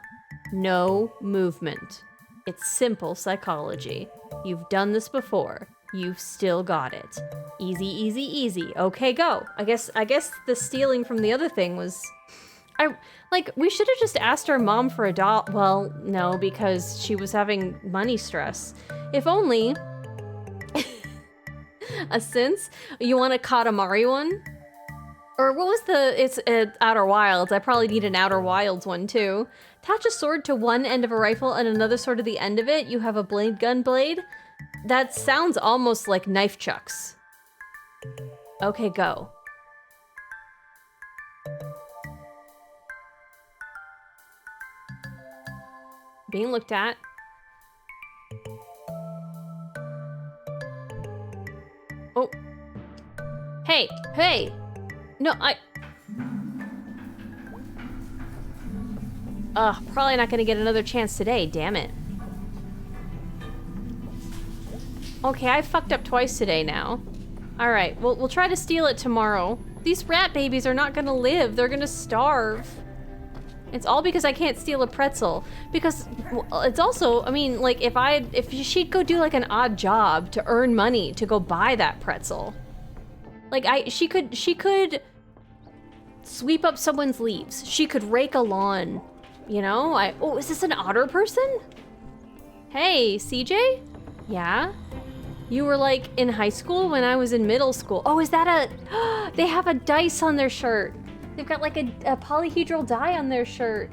No movement. It's simple psychology. You've done this before. You've still got it. Easy, easy, easy. Okay, go. I guess the stealing from the other thing was... we should have just asked our mom for a doll. Well, no, because she was having money stress. If only... a sense? You want a Katamari one? Or what was it's Outer Wilds. I probably need an Outer Wilds one too. Attach a sword to one end of a rifle and another sword to the end of it. You have a blade gun blade. That sounds almost like knife chucks. Okay, go. Being looked at. Oh. Hey! No, probably not gonna get another chance today, damn it. Okay, I fucked up twice today now. Alright, we'll try to steal it tomorrow. These rat babies are not gonna live, they're gonna starve. It's all because I can't steal a pretzel. Because it's also, I mean, like, if she'd go do like an odd job to earn money to go buy that pretzel. Like, she could sweep up someone's leaves. She could rake a lawn, you know? Oh, is this an otter person? Hey, CJ? Yeah? You were like in high school when I was in middle school. Oh, is that they have a dice on their shirt. They've got like a polyhedral die on their shirt.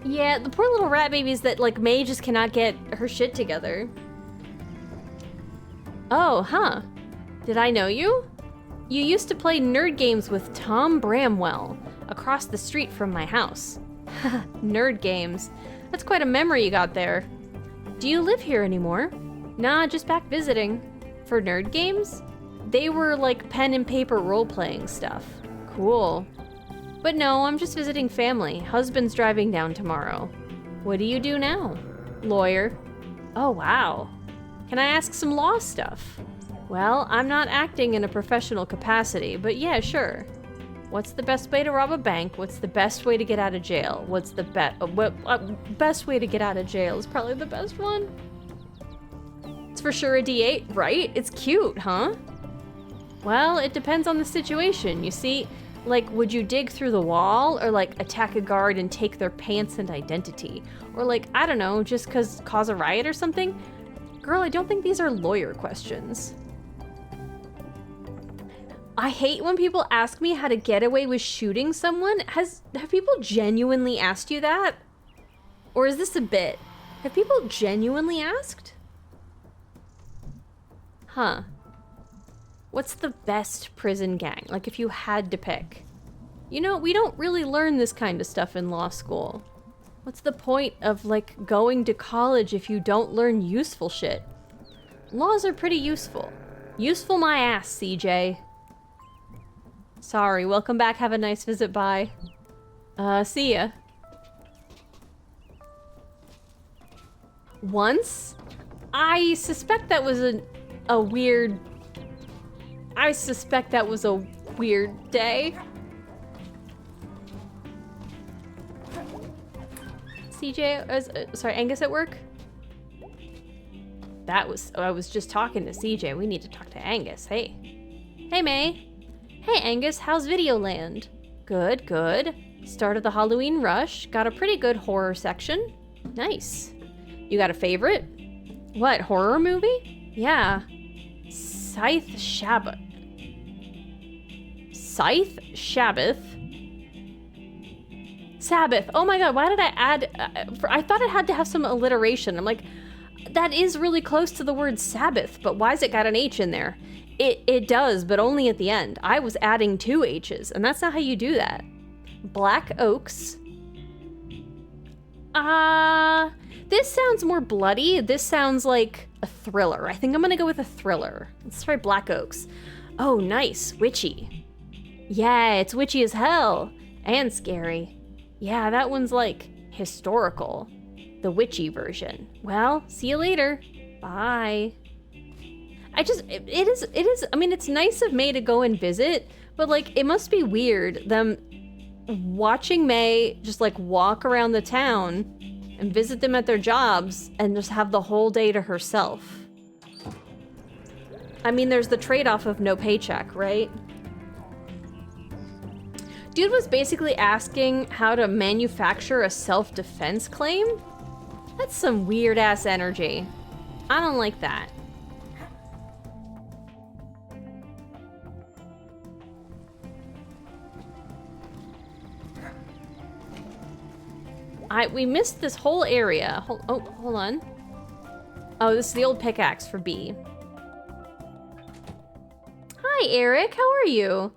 Yeah, the poor little rat babies that like May just cannot get her shit together. Oh, huh. Did I know you? You used to play nerd games with Tom Bramwell across the street from my house. Nerd games. That's quite a memory you got there. Do you live here anymore? Nah, just back visiting. For nerd games? They were like pen and paper role-playing stuff. Cool. But no, I'm just visiting family. Husband's driving down tomorrow. What do you do now? Lawyer. Oh, wow. Can I ask some law stuff? Well, I'm not acting in a professional capacity, but yeah, sure. What's the best way to rob a bank? What's the best way to get out of jail? What's the best way to get out of jail is probably the best one. It's for sure a D8, right? It's cute, huh? Well, it depends on the situation. You see, like, would you dig through the wall or like attack a guard and take their pants and identity? Or like, I don't know, just cause a riot or something? Girl, I don't think these are lawyer questions. I hate when people ask me how to get away with shooting someone. Have people genuinely asked you that? Or is this a bit? Have people genuinely asked? Huh. What's the best prison gang? Like if you had to pick. You know, we don't really learn this kind of stuff in law school. What's the point of like going to college if you don't learn useful shit? Laws are pretty useful. Useful my ass, CJ. Sorry, welcome back, have a nice visit, bye. See ya. Once? I suspect that was a weird... I suspect that was a weird day. CJ, sorry, Angus at work? I was just talking to CJ. We need to talk to Angus. Hey. Hey, May. Hey Angus, how's Videoland? Good, good. Start of the Halloween rush. Got a pretty good horror section. Nice. You got a favorite? What, horror movie? Yeah. Scythe Sabbath. Scythe Sabbath? Sabbath. Oh my god, why did I add... I thought it had to have some alliteration. I'm like, that is really close to the word Sabbath, but why's it got an H in there? It does, but only at the end. I was adding 2 H's, and that's not how you do that. Black Oaks. This sounds more bloody. This sounds like a thriller. I think I'm gonna go with a thriller. Let's try Black Oaks. Oh, nice. Witchy. Yeah, it's witchy as hell. And scary. Yeah, that one's like historical. The witchy version. Well, see you later. Bye. It is, I mean, it's nice of May to go and visit, but like, it must be weird them watching May just like walk around the town and visit them at their jobs and just have the whole day to herself. I mean, there's the trade-off of no paycheck, right? Dude was basically asking how to manufacture a self-defense claim? That's some weird-ass energy. I don't like that. We missed this whole area. Hold on. Oh, this is the old pickaxe for B. Hi, Eric. How are you?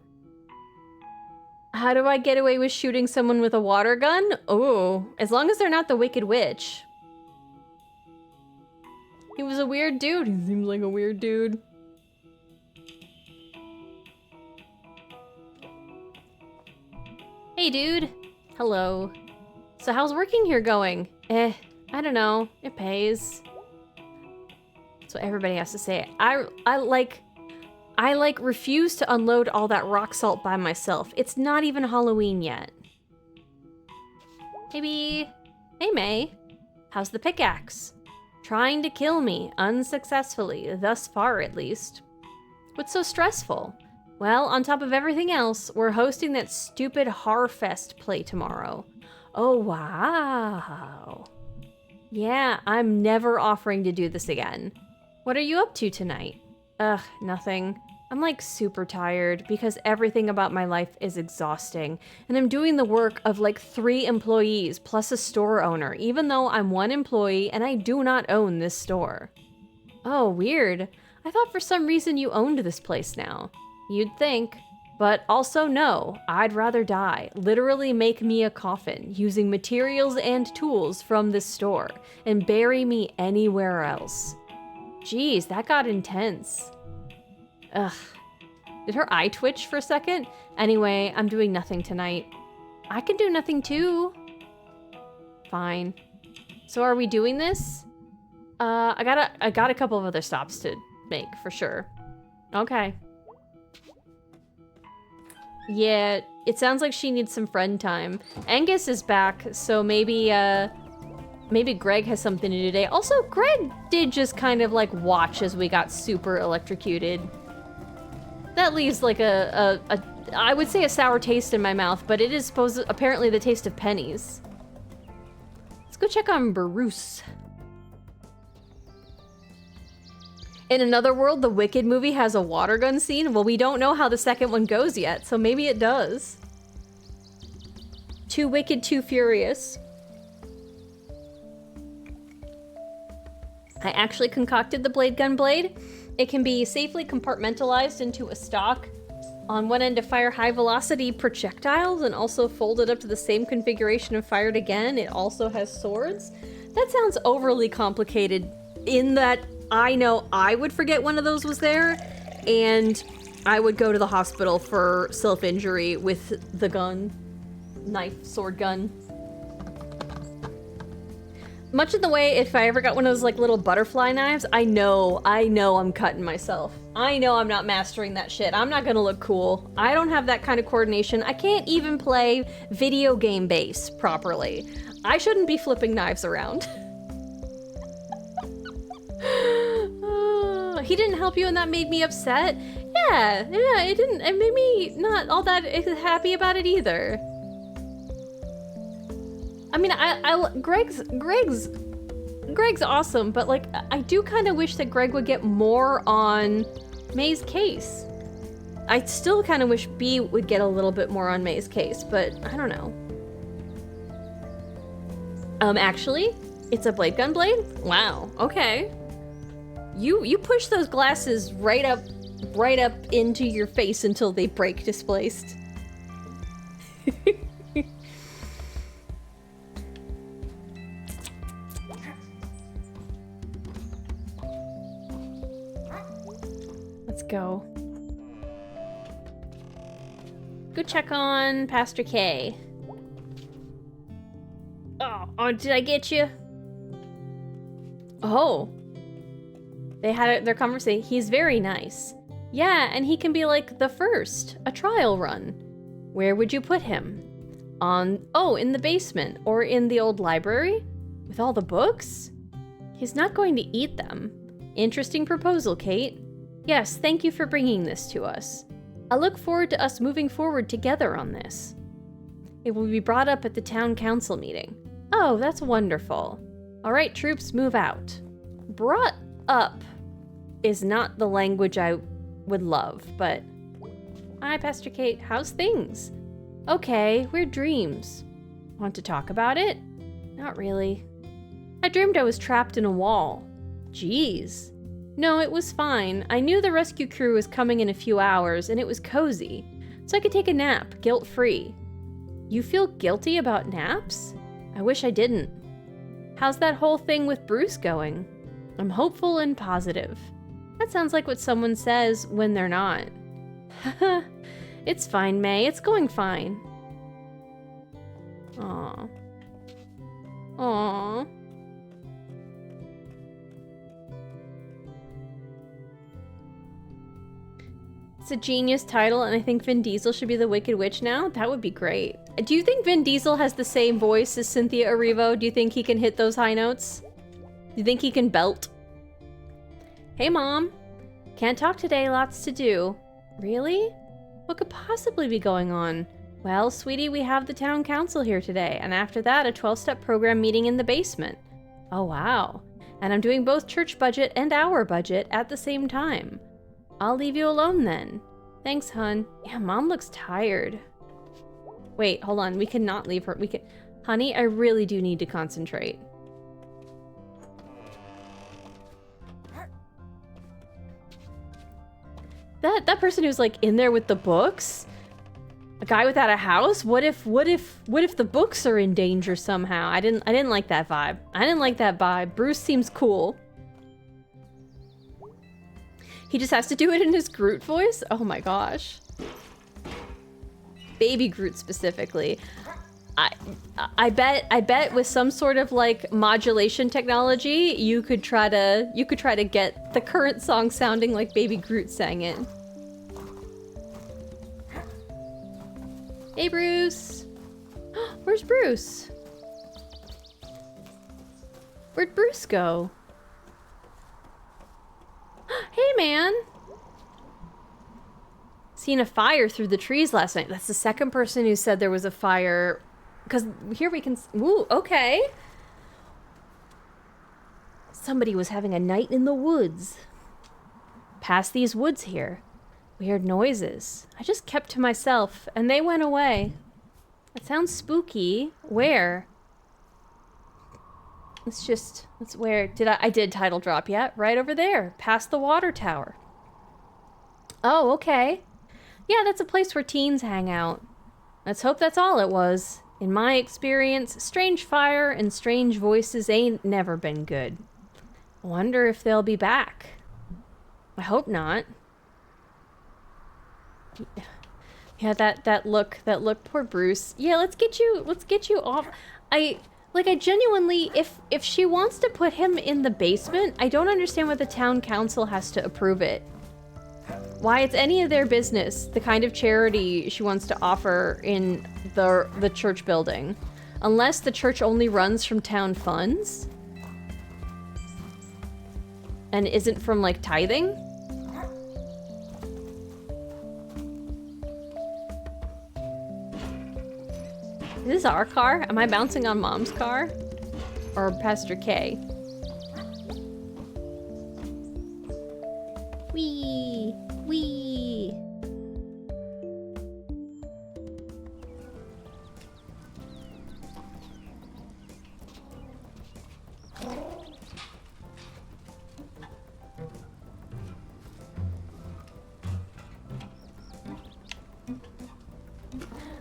How do I get away with shooting someone with a water gun? Oh, as long as they're not the Wicked Witch. He was a weird dude. He seems like a weird dude. Hey, dude. Hello. So how's working here going? I don't know. It pays. That's what everybody has to say. I refuse to unload all that rock salt by myself. It's not even Halloween yet. Maybe... Hey, May. How's the pickaxe? Trying to kill me, unsuccessfully, thus far at least. What's so stressful? Well, on top of everything else, we're hosting that stupid Harfest play tomorrow. Oh, wow. Yeah, I'm never offering to do this again. What are you up to tonight? Ugh, nothing. I'm like super tired because everything about my life is exhausting. And I'm doing the work of like 3 employees plus a store owner, even though I'm 1 employee and I do not own this store. Oh, weird. I thought for some reason you owned this place now. You'd think. But also no, I'd rather die. Literally make me a coffin using materials and tools from this store and bury me anywhere else. Jeez, that got intense. Ugh. Did her eye twitch for a second? Anyway, I'm doing nothing tonight. I can do nothing too. Fine. So are we doing this? I got a couple of other stops to make for sure. Okay. Yeah, it sounds like she needs some friend time. Angus is back, so maybe Greg has something to do today. Also, Greg did just kind of like watch as we got super electrocuted. That leaves like I would say a sour taste in my mouth, but it is apparently the taste of pennies. Let's go check on Bruce. In another world, the Wicked movie has a water gun scene. Well, we don't know how the second one goes yet, so maybe it does. Too Wicked, Too Furious. I actually concocted the blade gun blade. It can be safely compartmentalized into a stock on one end to fire high velocity projectiles and also folded up to the same configuration and fired again. It also has swords. That sounds overly complicated in that I know I would forget one of those was there, and I would go to the hospital for self-injury with the gun. Knife, sword gun. Much in the way if I ever got one of those like little butterfly knives, I know I'm cutting myself. I know I'm not mastering that shit. I'm not gonna look cool. I don't have that kind of coordination. I can't even play video game bass properly. I shouldn't be flipping knives around. He didn't help you and that made me upset? Yeah, Yeah, it made me not all that happy about it either. I mean, Greg's awesome, but like, I do kind of wish that Greg would get more on May's case. I still kind of wish B would get a little bit more on May's case, but I don't know. Actually, it's a blade gun blade? Wow, okay. You push those glasses right up into your face until they break displaced. Let's go. Go check on Pastor K. Oh, did I get you? Oh. They had their conversation. He's very nice. Yeah, and he can be like the first, a trial run. Where would you put him? In the basement or in the old library? With all the books? He's not going to eat them. Interesting proposal, Kate. Yes, thank you for bringing this to us. I look forward to us moving forward together on this. It will be brought up at the town council meeting. Oh, that's wonderful. All right, troops, move out. Brought up is not the language I would love, but... Hi, Pastor Kate. How's things? Okay, weird dreams. Want to talk about it? Not really. I dreamed I was trapped in a wall. Jeez. No, it was fine. I knew the rescue crew was coming in a few hours, and it was cozy, so I could take a nap, guilt-free. You feel guilty about naps? I wish I didn't. How's that whole thing with Bruce going? I'm hopeful and positive. That sounds like what someone says when they're not. Haha. It's fine, May. It's going fine. Aww. Aww. It's a genius title, and I think Vin Diesel should be the Wicked Witch now. That would be great. Do you think Vin Diesel has the same voice as Cynthia Erivo? Do you think he can hit those high notes? Do you think he can belt? Hey, Mom. Can't talk today, lots to do. Really? What could possibly be going on? Well, sweetie, we have the town council here today, and after that, a 12-step program meeting in the basement. Oh, wow. And I'm doing both church budget and our budget at the same time. I'll leave you alone then. Thanks, hun. Yeah, Mom looks tired. Wait, hold on. We cannot leave her. Honey, I really do need to concentrate. That person who's like in there with the books? A guy without a house? What if the books are in danger somehow? I didn't like that vibe. I didn't like that vibe. Bruce seems cool. He just has to do it in his Groot voice? Oh my gosh. Baby Groot specifically. I bet with some sort of like modulation technology, you could try to get the current song sounding like Baby Groot sang it. Hey, Bruce. Where's Bruce? Where'd Bruce go? Hey, man. Seen a fire through the trees last night. That's the second person who said there was a fire. Because here we can... Ooh, okay. Somebody was having a night in the woods. Past these woods here. Weird noises. I just kept to myself, and they went away. That sounds spooky. Where? It's where... I did title drop yet. Right over there. Past the water tower. Oh, okay. Yeah, that's a place where teens hang out. Let's hope that's all it was. In my experience, strange fire and strange voices ain't never been good. I wonder if they'll be back. I hope not. Yeah, that look, poor Bruce. Yeah, let's get you off. I genuinely, if she wants to put him in the basement, I don't understand why the town council has to approve it. Why it's any of their business, the kind of charity she wants to offer in the church building. Unless the church only runs from town funds. And isn't from, like, tithing. Is this our car? Am I bouncing on Mom's car? Or Pastor K? Wee! Wee!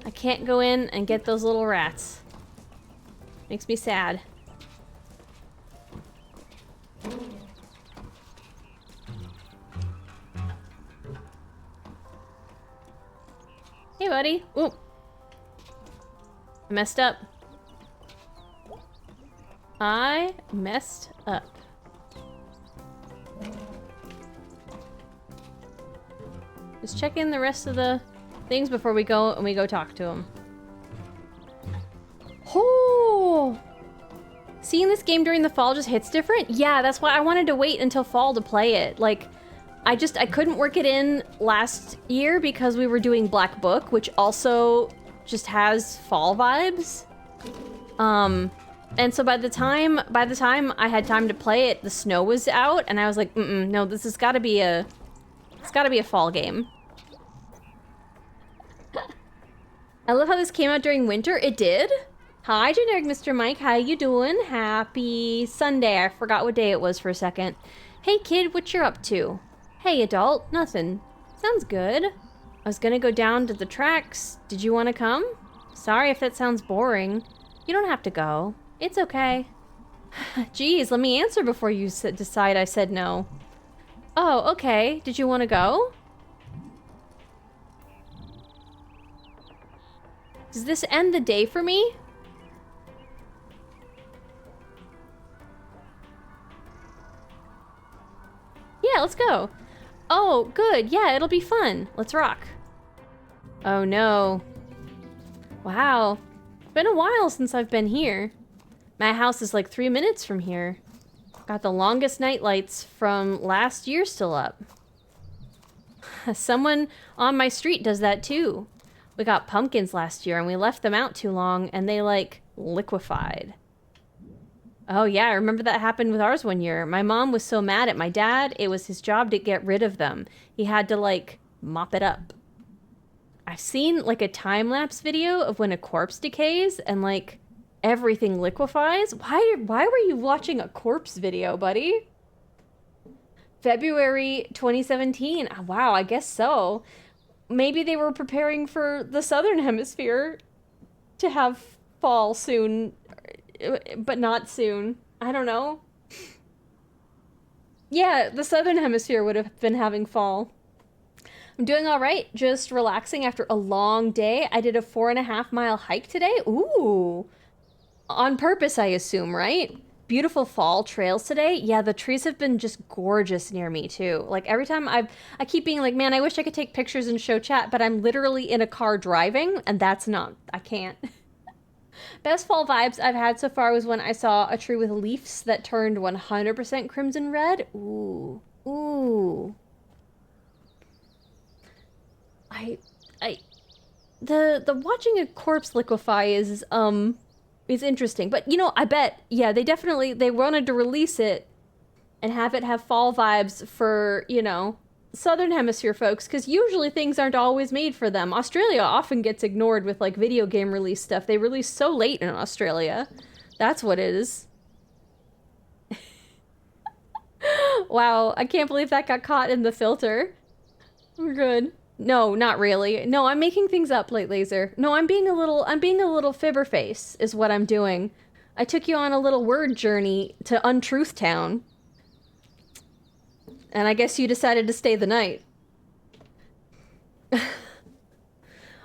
I can't go in and get those little rats. Makes me sad. Hey, buddy. Ooh. I messed up. I messed up. Just check in the rest of the things before we go and we go talk to him. Oh! Seeing this game during the fall just hits different? Yeah, that's why I wanted to wait until fall to play it. Like, I couldn't work it in last year because we were doing Black Book, which also just has fall vibes. And so by the time I had time to play it, the snow was out, and I was like, no, this has got to be a fall game. I love how this came out during winter. It did. Hi, generic Mr. Mike. How you doing? Happy Sunday. I forgot what day it was for a second. Hey, kid, what you're up to? Hey, adult. Nothing. Sounds good. I was gonna go down to the tracks. Did you want to come? Sorry if that sounds boring. You don't have to go. It's okay. Geez, let me answer before you decide I said no. Oh, okay. Did you want to go? Does this end the day for me? Yeah, let's go. Oh, good. Yeah, it'll be fun. Let's rock. Oh, no. Wow. It's been a while since I've been here. My house is like 3 minutes from here. Got the longest night lights from last year still up. Someone on my street does that too. We got pumpkins last year and we left them out too long and they like liquefied. Oh yeah, I remember that happened with ours one year. My mom was so mad at my dad, it was his job to get rid of them. He had to like mop it up. I've seen like a time-lapse video of when a corpse decays and like everything liquefies. Why were you watching a corpse video, buddy? February 2017. Wow, I guess so. Maybe they were preparing for the southern hemisphere to have fall soon, but not soon. I don't know. Yeah, the southern hemisphere would have been having fall. I'm doing all right, just relaxing after a long day. I did a 4.5-mile hike today. Ooh. On purpose, I assume, right? Beautiful fall trails today. Yeah, the trees have been just gorgeous near me too. Like every time I keep being like, man, I wish I could take pictures and show chat, but I'm literally in a car driving and I can't. Best fall vibes I've had so far was when I saw a tree with leaves that turned 100% crimson red. Ooh. Ooh. The watching a corpse liquefy is interesting, but you know, I bet, yeah, they wanted to release it and have it have fall vibes for, you know, southern hemisphere folks, because usually things aren't always made for them. Australia often gets ignored with like video game release stuff. They release so late in Australia. That's what it is. Wow, I can't believe that got caught in the filter. We're good. No, not really. No, I'm making things up, Light Laser. No, I'm being a little fibber face is what I'm doing. I took you on a little word journey to Untruth Town. And I guess you decided to stay the night.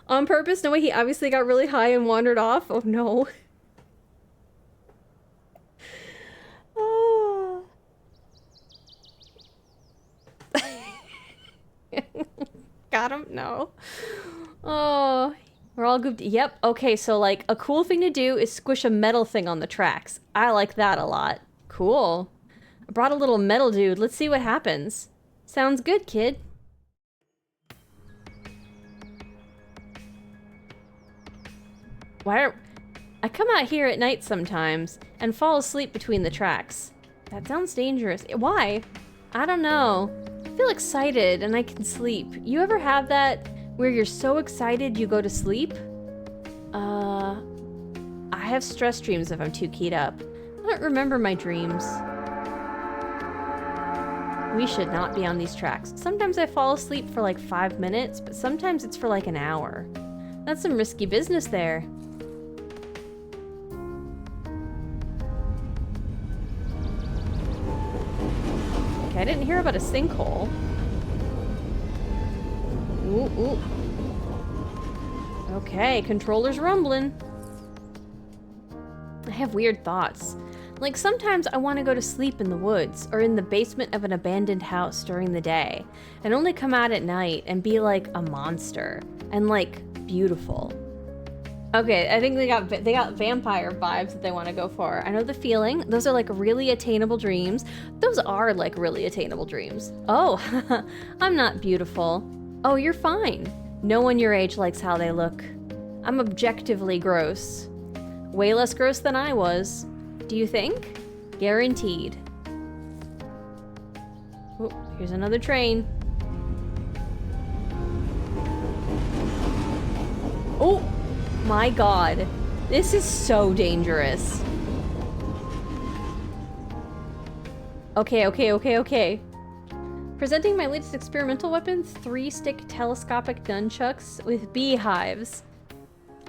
On purpose? No way, he obviously got really high and wandered off. Oh no. Oh. Got him? No. Oh, we're all gooped. Yep. Okay, so like a cool thing to do is squish a metal thing on the tracks. I like that a lot. Cool. I brought a little metal dude. Let's see what happens. Sounds good, kid. I come out here at night sometimes and fall asleep between the tracks. That sounds dangerous. Why? I don't know. I feel excited and I can sleep. You ever have that where you're so excited you go to sleep? I have stress dreams if I'm too keyed up. I don't remember my dreams. We should not be on these tracks. Sometimes I fall asleep for like 5 minutes, but sometimes it's for like an hour. That's some risky business there. Okay, I didn't hear about a sinkhole. Ooh, ooh. Okay, controller's rumbling. I have weird thoughts. Like sometimes I want to go to sleep in the woods or in the basement of an abandoned house during the day and only come out at night and be like a monster and like beautiful. Okay, I think they got vampire vibes that they want to go for. I know the feeling. Those are like really attainable dreams. Those are like really attainable dreams. Oh, I'm not beautiful. Oh, you're fine. No one your age likes how they look. I'm objectively gross. Way less gross than I was. Do you think? Guaranteed. Oh, here's another train. Oh my god. This is so dangerous. Okay. Presenting my latest experimental weapons, 3-stick telescopic nunchucks with beehives.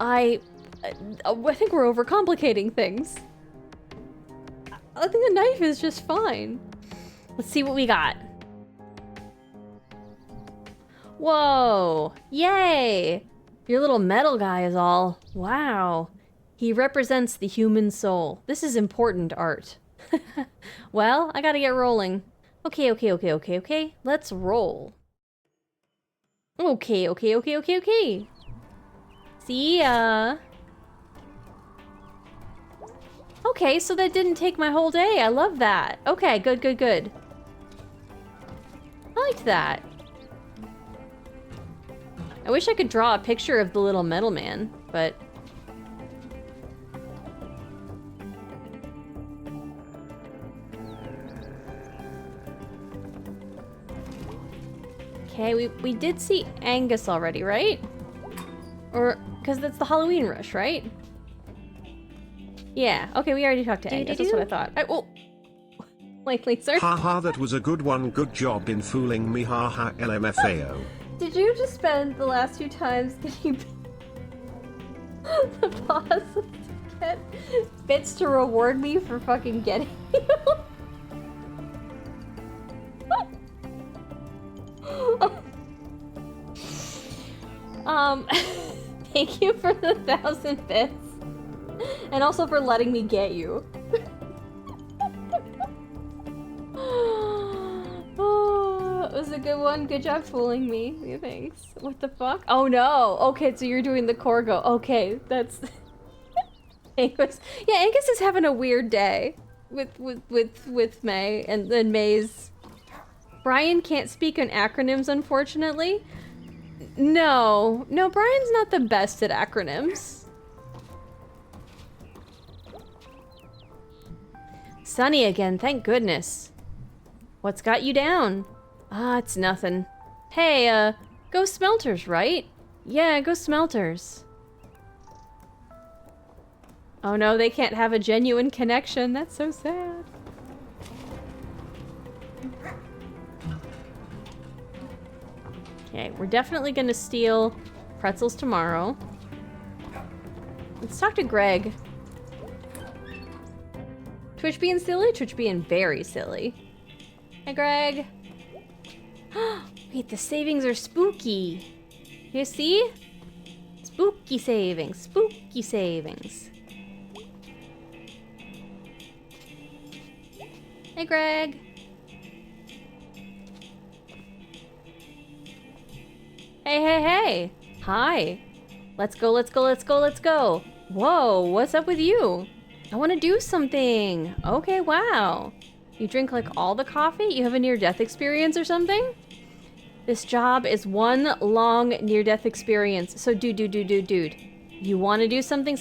I think we're overcomplicating things. I think the knife is just fine. Let's see what we got. Whoa! Yay! Your little metal guy is all. Wow. He represents the human soul. This is important art. Well, I gotta get rolling. Okay. Let's roll. Okay. See ya. Okay, so that didn't take my whole day. I love that. Okay, good. I liked that. I wish I could draw a picture of the little metal man, but... Okay, we did see Angus already, right? Or, because that's the Halloween rush, right? Yeah, okay, we already talked to Angus, that's what I thought. Oh! Like, sir? Haha, that was a good one. Good job in fooling me. Haha, LMFAO. Did you just spend the last few times getting the boss to get bits to reward me for fucking getting you? Thank you for the 1,000 bits. And also for letting me get you. Oh, it was a good one. Good job fooling me. Yeah, thanks. What the fuck? Oh no. Okay, so you're doing the Corgo. Okay, that's Angus. Yeah, Angus is having a weird day with May and then May's. Brian can't speak in acronyms, unfortunately. No, Brian's not the best at acronyms. Sunny again, thank goodness. What's got you down? Ah, it's nothing. Hey, go Smelters, right? Yeah, go Smelters. Oh no, they can't have a genuine connection. That's so sad. Okay, we're definitely gonna steal pretzels tomorrow. Let's talk to Greg. Twitch being silly? Twitch being very silly. Hi, Greg. Wait, the savings are spooky. You see? Spooky savings. Spooky savings. Hey, Greg. Hey. Hi. Let's go. Whoa, what's up with you? I want to do something. Okay, wow. You drink like all the coffee? You have a near-death experience or something? This job is one long near-death experience. So dude. You want to do something?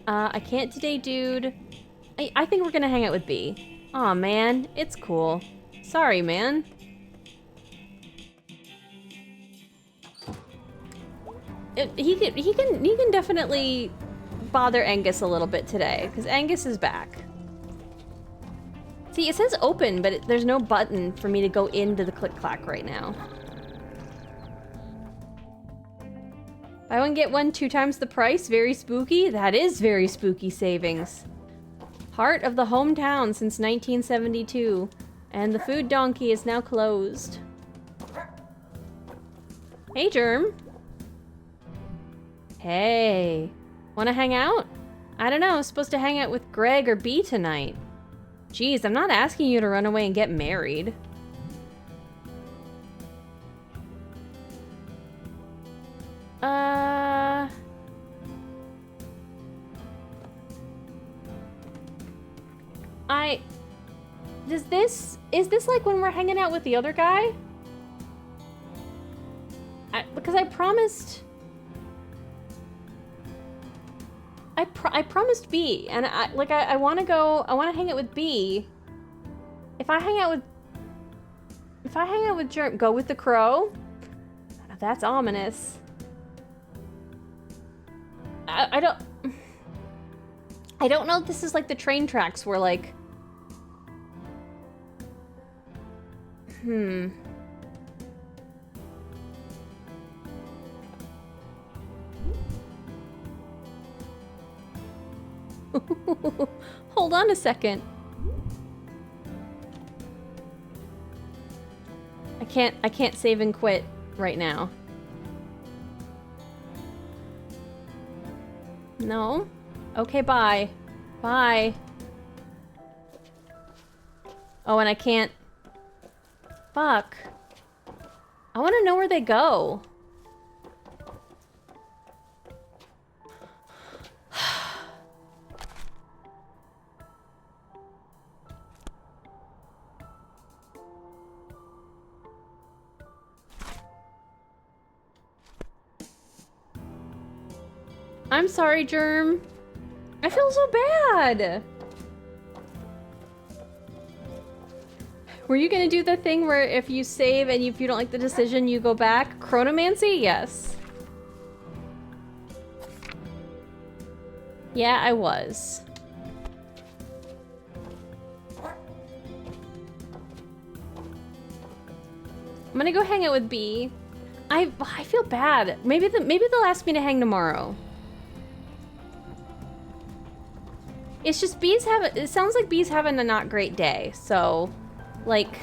I can't today, dude. I think we're gonna hang out with B. Aw, man. It's cool. Sorry, man. He can definitely bother Angus a little bit today, because Angus is back. See, it says open, but there's no button for me to go into the click-clack right now. Buy one, get one, 2 times the price. Very spooky. That is very spooky savings. Heart of the hometown since 1972. And the food donkey is now closed. Hey, Germ. Hey. Wanna hang out? I don't know, I'm supposed to hang out with Greg or B tonight. Jeez, I'm not asking you to run away and get married. Is this like when we're hanging out with the other guy? Because I promised... I promised B, and I want to hang out with B. If I hang out with Germ, go with the crow? That's ominous. I don't know if this is like the train tracks where like... Hold on a second. I can't save and quit right now. No? Okay, bye. Bye. Oh, and I can't... Fuck. I want to know where they go. I'm sorry, Germ. I feel so bad. Were you gonna do the thing where if you save and if you don't like the decision, you go back? Chronomancy? Yes. Yeah, I was. I'm gonna go hang out with B. I feel bad. Maybe they'll ask me to hang tomorrow. It's just it sounds like B's having a not great day, so, like,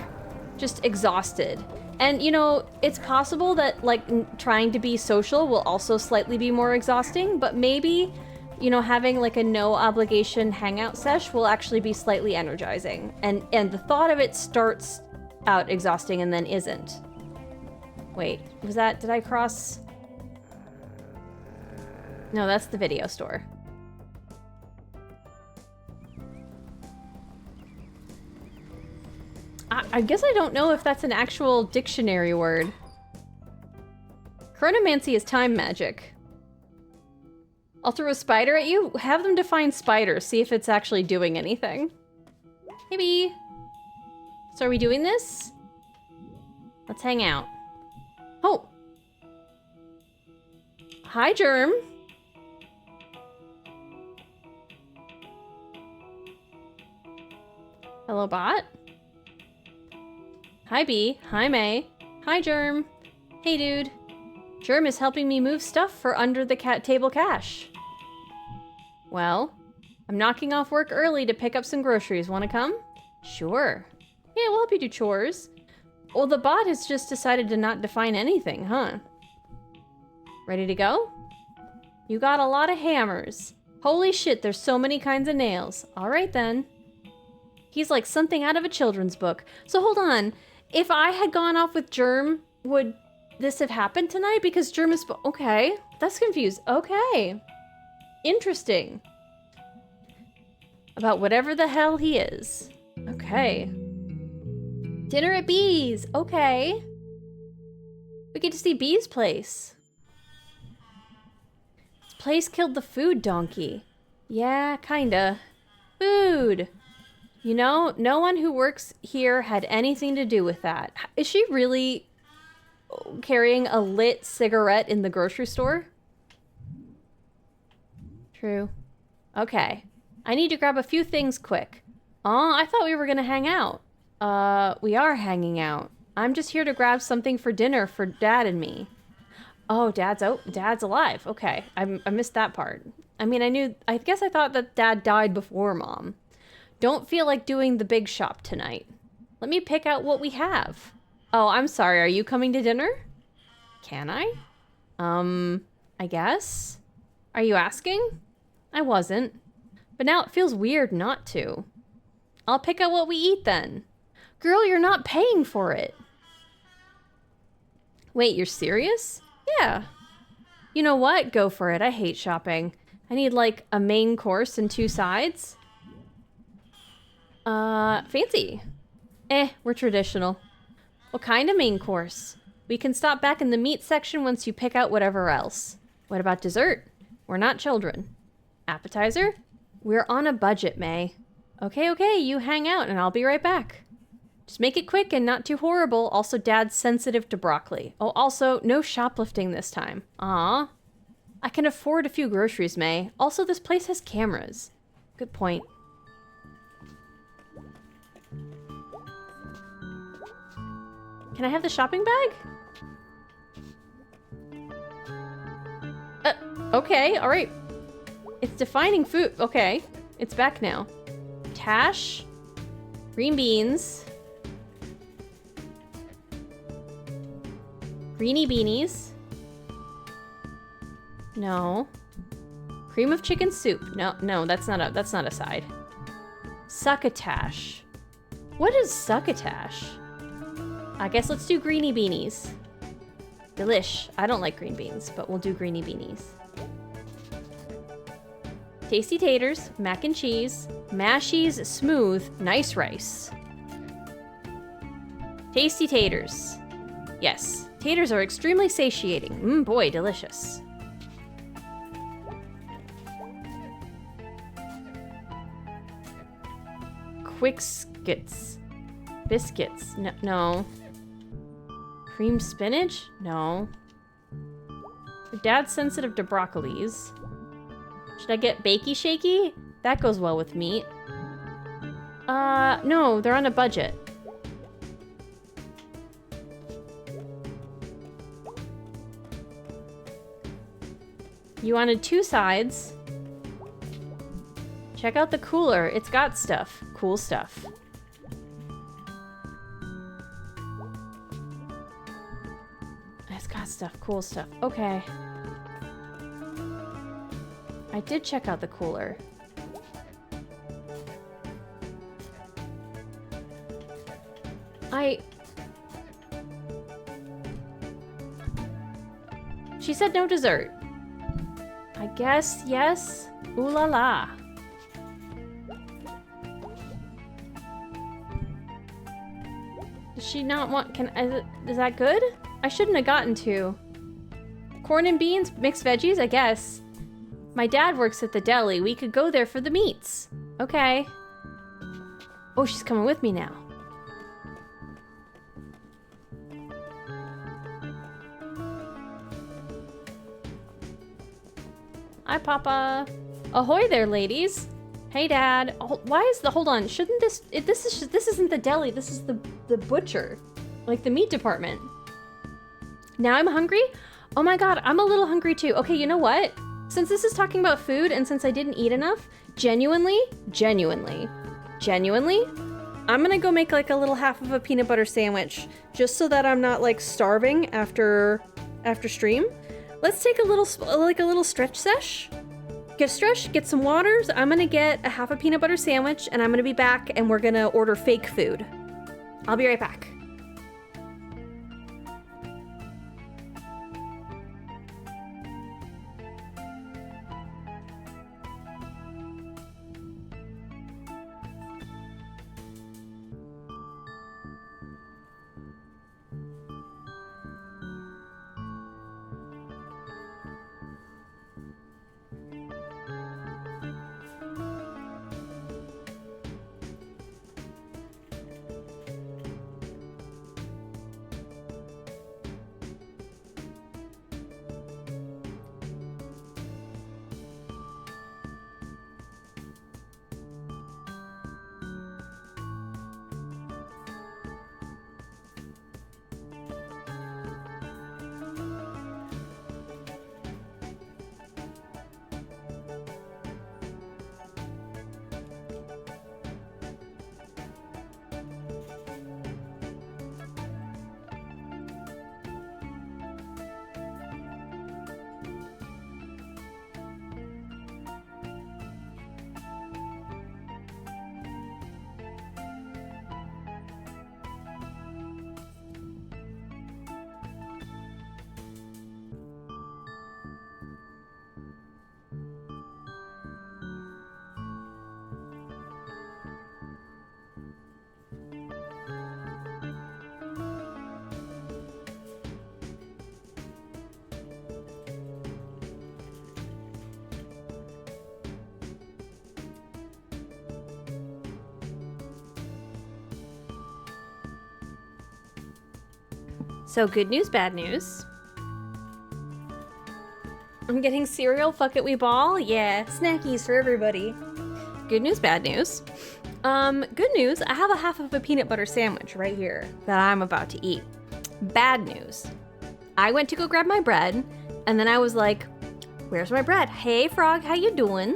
just exhausted. And, you know, it's possible that, like, trying to be social will also slightly be more exhausting, but maybe, you know, having, like, a no-obligation hangout sesh will actually be slightly energizing. And the thought of it starts out exhausting and then isn't. Wait, did I cross? No, that's the video store. I guess I don't know if that's an actual dictionary word. Chronomancy is time magic. I'll throw a spider at you. Have them define spider. See if it's actually doing anything. Maybe. So are we doing this? Let's hang out. Oh. Hi, Germ. Hello, bot. Hi, B. Hi, May. Hi, Germ. Hey, dude. Germ is helping me move stuff for under the table cash. Well, I'm knocking off work early to pick up some groceries. Want to come? Sure. Yeah, we'll help you do chores. Well, the bot has just decided to not define anything, huh? Ready to go? You got a lot of hammers. Holy shit, there's so many kinds of nails. All right, then. He's like something out of a children's book. So hold on. If I had gone off with Germ, would this have happened tonight? Because Germ is... Okay. That's confused. Okay. Interesting. About whatever the hell he is. Okay. Dinner at B's. Okay. We get to see B's place. place killed the food donkey. Yeah, kinda. Food. You know, no one who works here had anything to do with that. Is she really carrying a lit cigarette in the grocery store? True. Okay. I need to grab a few things quick. Aw, I thought we were gonna hang out. We are hanging out. I'm just here to grab something for dinner for Dad and me. Oh, Dad's alive. Okay, I missed that part. I mean, I guess I thought that Dad died before Mom. Don't feel like doing the big shop tonight. Let me pick out what we have. Oh, I'm sorry, are you coming to dinner? Can I? I guess? Are you asking? I wasn't. But now it feels weird not to. I'll pick out what we eat then. Girl, you're not paying for it. Wait, you're serious? Yeah. You know what? Go for it. I hate shopping. I need like a main course and 2 sides. Fancy. We're traditional. What kind of main course? We can stop back in the meat section once you pick out whatever else. What about dessert? We're not children. Appetizer? We're on a budget, May. Okay, you hang out and I'll be right back. Just make it quick and not too horrible. Also, Dad's sensitive to broccoli. Oh, also, no shoplifting this time. Aw. I can afford a few groceries, May. Also, this place has cameras. Good point. Can I have the shopping bag? Okay, alright. It's defining food. Okay, it's back now. Tash. Green beans. Greeny beanies. No. Cream of chicken soup. No, that's not a side. Succotash. What is succotash? I guess let's do greeny beanies. Delish. I don't like green beans, but we'll do greeny beanies. Tasty taters, mac and cheese, mashies, smooth, nice rice. Tasty taters. Yes, taters are extremely satiating. Boy, delicious. Quick skits. Biscuits. No. Cream spinach? No. Your dad's sensitive to broccolis. Should I get bakey shaky? That goes well with meat. No, they're on a budget. You wanted 2 sides. Check out the cooler. It's got stuff. Cool stuff. It's got stuff. Cool stuff. Okay. I did check out the cooler. She said no dessert. I guess yes. Ooh la la. Does she not want... is that good? I shouldn't have gotten 2. Corn and beans, mixed veggies, I guess. My dad works at the deli. We could go there for the meats. Okay. Oh, she's coming with me now. Hi, Papa. Ahoy there, ladies. Hey, Dad. Oh, why is the... Hold on. Shouldn't this... This isn't the deli. This is the butcher. Like, the meat department. Now I'm hungry? Oh my god, I'm a little hungry too. Okay, you know what? Since this is talking about food and since I didn't eat enough, genuinely, I'm gonna go make like a little half of a peanut butter sandwich just so that I'm not like starving after stream. Let's take a little stretch sesh. Get stretched, get some waters. I'm gonna get a half a peanut butter sandwich and I'm gonna be back and we're gonna order fake food. I'll be right back. So good news, bad news. I'm getting cereal, fuck it, we ball. Yeah, snackies for everybody. Good news, bad news. Good news, I have a half of a peanut butter sandwich right here that I'm about to eat. Bad news, I went to go grab my bread, and then I was like, where's my bread? Hey, Frog, how you doing?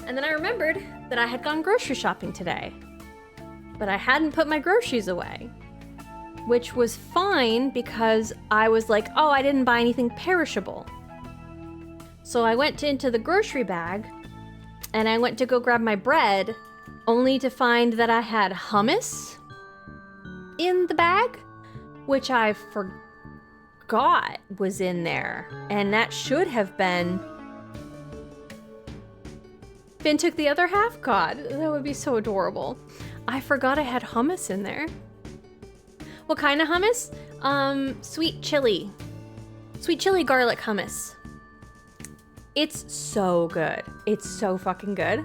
And then I remembered that I had gone grocery shopping today, but I hadn't put my groceries away, which was fine because I was like, oh, I didn't buy anything perishable. So I went into the grocery bag, and I went to go grab my bread, only to find that I had hummus in the bag, which I forgot was in there. And that should have been... Finn took the other half? God, that would be so adorable. I forgot I had hummus in there. What kind of hummus? Sweet chili. Sweet chili garlic hummus. It's so good. It's so fucking good.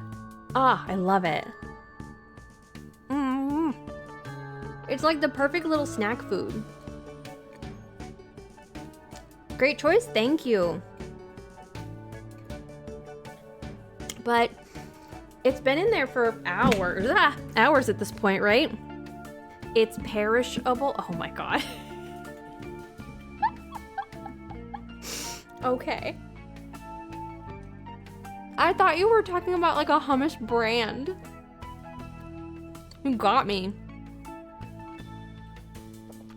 Ah, I love it. It's like the perfect little snack food. Great choice, thank you. But it's been in there for hours. Hours at this point, right? It's perishable. Oh my god. Okay. I thought you were talking about like a hummus brand. You got me.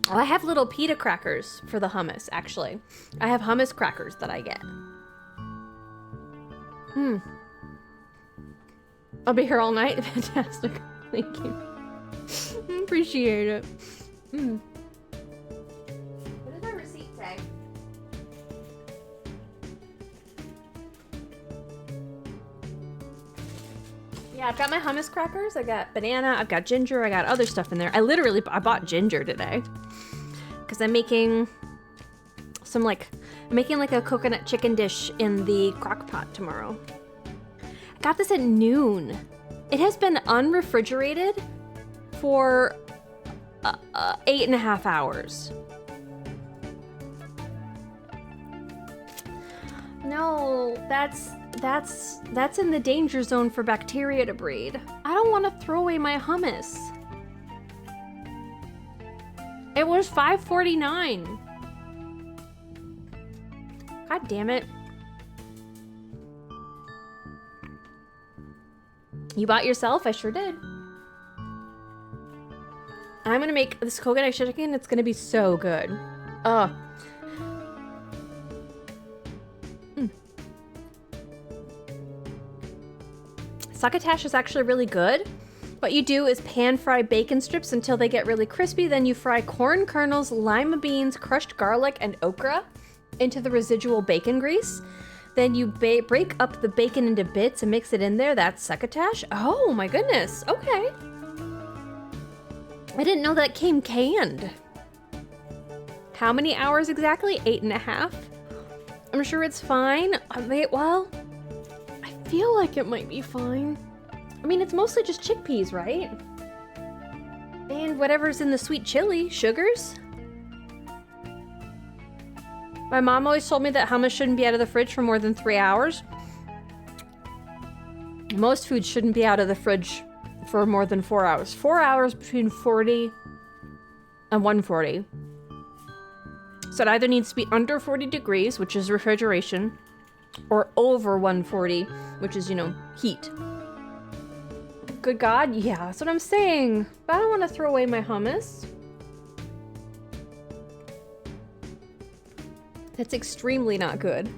Oh, I have little pita crackers for the hummus, actually. I have hummus crackers that I get. I'll be here all night. Fantastic. Thank you. Appreciate it. What does my receipt say? Yeah, I've got my hummus crackers. I got banana. I've got ginger. I got other stuff in there. I bought ginger today because I'm making some like a coconut chicken dish in the crock pot tomorrow. I got this at noon. It has been unrefrigerated for 8.5 hours. No, that's in the danger zone for bacteria to breed. I don't want to throw away my hummus. It was $5.49. God damn it. You bought yourself? I sure did. I'm gonna make this coconut chicken. It's gonna be so good. Oh. Succotash is actually really good. What you do is pan fry bacon strips until they get really crispy. Then you fry corn kernels, lima beans, crushed garlic, and okra into the residual bacon grease. Then you break up the bacon into bits and mix it in there. That's succotash. Oh my goodness. Okay. I didn't know that came canned. How many hours exactly? 8.5. I'm sure it's fine. Well, I feel like it might be fine. I mean, it's mostly just chickpeas, right? And whatever's in the sweet chili, sugars. My mom always told me that hummus shouldn't be out of the fridge for more than 3 hours. Most foods shouldn't be out of the fridge for more than 4 hours. 4 hours between 40 and 140. So it either needs to be under 40 degrees, which is refrigeration, or over 140, which is, you know, heat. Good God, yeah, that's what I'm saying. But I don't want to throw away my hummus. That's extremely not good.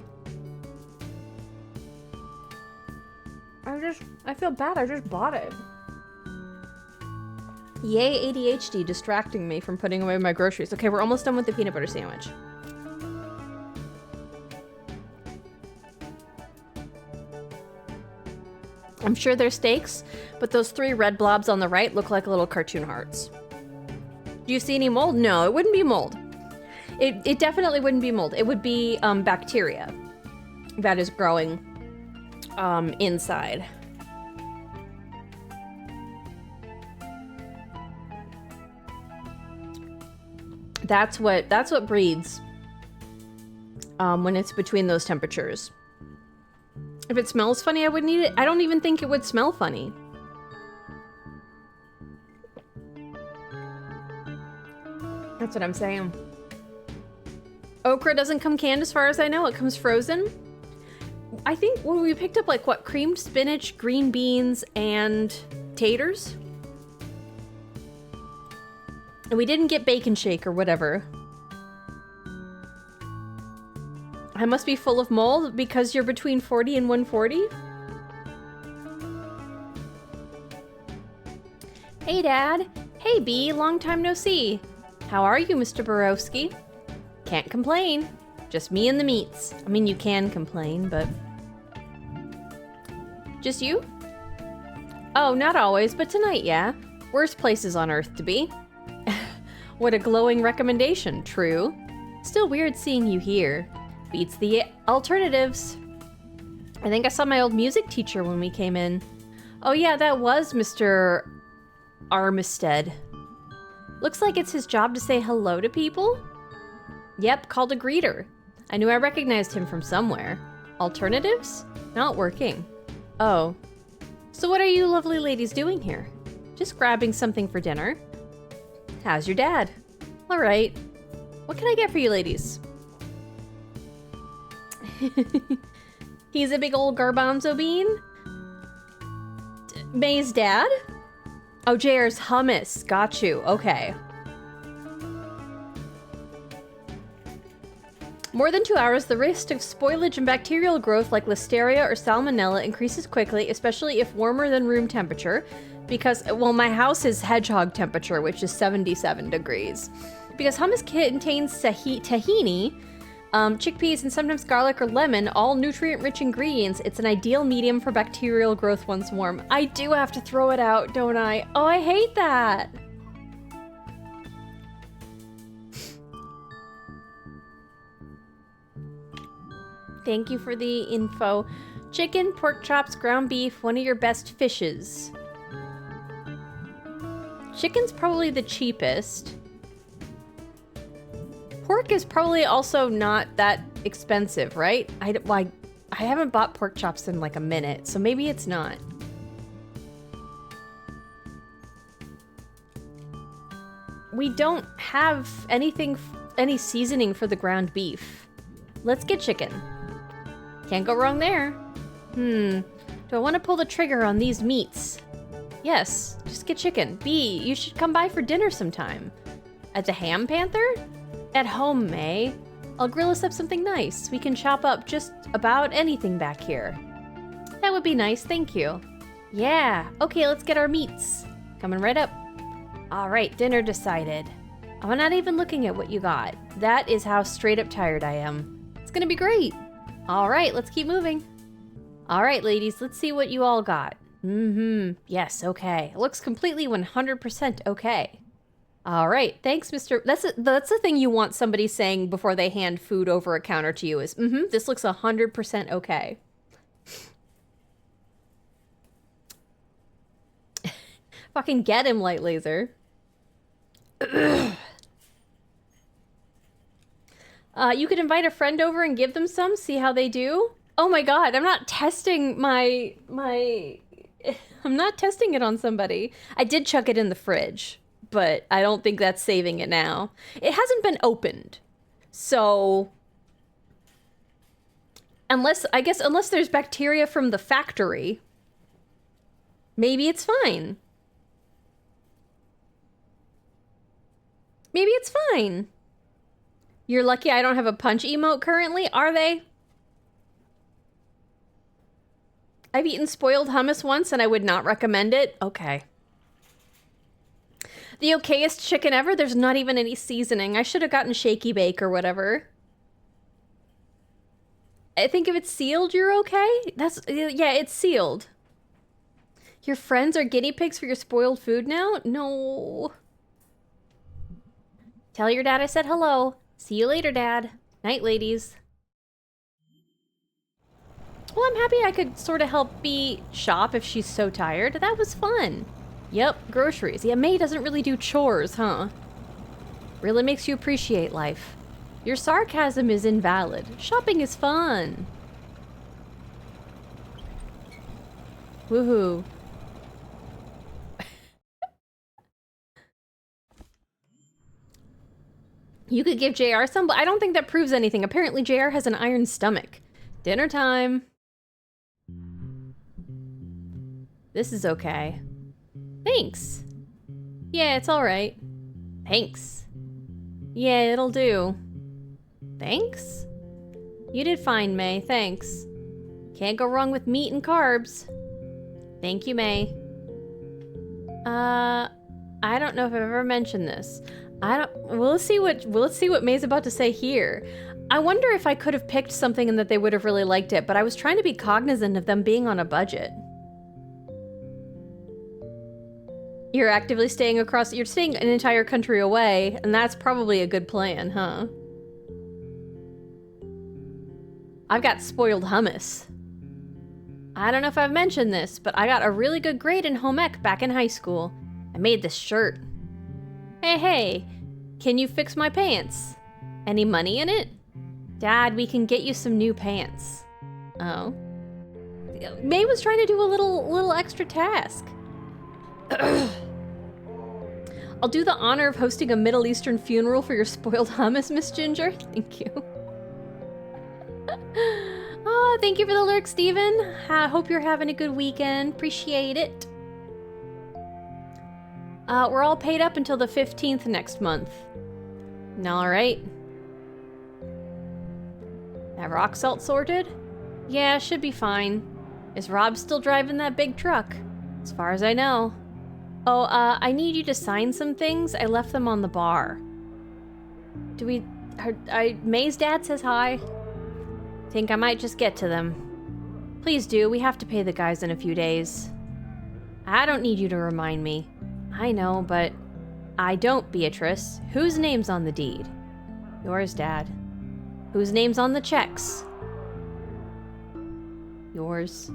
I feel bad, I just bought it. Yay, ADHD distracting me from putting away my groceries. Okay, we're almost done with the peanut butter sandwich. I'm sure they're steaks, but those 3 red blobs on the right look like little cartoon hearts. Do you see any mold? No, it wouldn't be mold. It definitely wouldn't be mold. It would be bacteria that is growing inside. That's what breeds when it's between those temperatures. If it smells funny, I wouldn't eat it. I don't even think it would smell funny. That's what I'm saying. Okra doesn't come canned as far as I know. It comes frozen. I think when we picked up like what, creamed spinach, green beans, and taters. And we didn't get bacon shake or whatever. I must be full of mold because you're between 40 and 140? Hey, Dad. Hey, B. Long time no see. How are you, Mr. Borowski? Can't complain. Just me and the meats. I mean, you can complain, but... Just you? Oh, not always, but tonight, yeah. Worst places on Earth to be. What a glowing recommendation, true. Still weird seeing you here. Beats the alternatives. I think I saw my old music teacher when we came in. Oh yeah, that was Mr. Armistead. Looks like it's his job to say hello to people? Yep, called a greeter. I knew I recognized him from somewhere. Alternatives? Not working. Oh. So what are you lovely ladies doing here? Just grabbing something for dinner. How's your dad? All right. What can I get for you ladies? He's a big old garbanzo bean? May's dad? Oh, JR's hummus. Got you. Okay. More than 2 hours, the risk of spoilage and bacterial growth like Listeria or Salmonella increases quickly, especially if warmer than room temperature. Because, well, my house is hedgehog temperature, which is 77 degrees. Because hummus contains tahini, chickpeas, and sometimes garlic or lemon, all nutrient-rich ingredients. It's an ideal medium for bacterial growth once warm. I do have to throw it out, don't I? Oh, I hate that! Thank you for the info. Chicken, pork chops, ground beef, one of your best fishes. Chicken's probably the cheapest. Pork is probably also not that expensive, right? I haven't bought pork chops in like a minute, so maybe it's not. We don't have any seasoning for the ground beef. Let's get chicken. Can't go wrong there. Do I want to pull the trigger on these meats? Yes, just get chicken. B, you should come by for dinner sometime. At the Ham Panther? At home, May. I'll grill us up something nice. We can chop up just about anything back here. That would be nice, thank you. Yeah, okay, let's get our meats. Coming right up. All right, dinner decided. I'm not even looking at what you got. That is how straight up tired I am. It's gonna be great. All right, let's keep moving. All right, ladies, let's see what you all got. Yes, okay. It looks completely 100% okay. All right, thanks, Mr. That's the thing you want somebody saying before they hand food over a counter to you is, this looks 100% okay. Fucking get him, Light Laser. You could invite a friend over and give them some, see how they do. Oh my god, I'm not testing I'm not testing it on somebody. I did chuck it in the fridge, but I don't think that's saving it now. It hasn't been opened. So, unless there's bacteria from the factory, maybe it's fine. Maybe it's fine. You're lucky I don't have a punch emote currently, are they? I've eaten spoiled hummus once and I would not recommend it. Okay. The okayest chicken ever? There's not even any seasoning. I should have gotten shaky bake or whatever. I think if it's sealed, you're okay? Yeah, it's sealed. Your friends are guinea pigs for your spoiled food now? No. Tell your dad I said hello. See you later, Dad. Night, ladies. Well, I'm happy I could sort of help Bea shop if she's so tired. That was fun. Yep, groceries. Yeah, May doesn't really do chores, huh? Really makes you appreciate life. Your sarcasm is invalid. Shopping is fun. Woohoo. You could give JR some, but I don't think that proves anything. Apparently JR has an iron stomach. Dinner time. This is okay. Thanks. Yeah, it's alright. Thanks. Yeah, it'll do. Thanks? You did fine, May. Thanks. Can't go wrong with meat and carbs. Thank you, May. I don't know if I've ever mentioned this. Let's see what May's about to say here. I wonder if I could have picked something and that they would have really liked it, but I was trying to be cognizant of them being on a budget. You're actively you're staying an entire country away, and that's probably a good plan, huh? I've got spoiled hummus. I don't know if I've mentioned this, but I got a really good grade in home ec back in high school. I made this shirt. Hey, can you fix my pants? Any money in it? Dad, we can get you some new pants. Oh. May was trying to do a little extra task. I'll do the honor of hosting a Middle Eastern funeral for your spoiled hummus, Miss Ginger. Thank you. Oh, thank you for the lurk, Steven. I hope you're having a good weekend. Appreciate it. We're all paid up until the 15th next month. Alright. That rock salt sorted? Yeah, should be fine. Is Rob still driving that big truck? As far as I know. Oh, I need you to sign some things. I left them on the bar. May's dad says hi. Think I might just get to them. Please do, we have to pay the guys in a few days. I don't need you to remind me. I know, but I don't, Beatrice. Whose name's on the deed? Yours, Dad. Whose name's on the checks? Yours.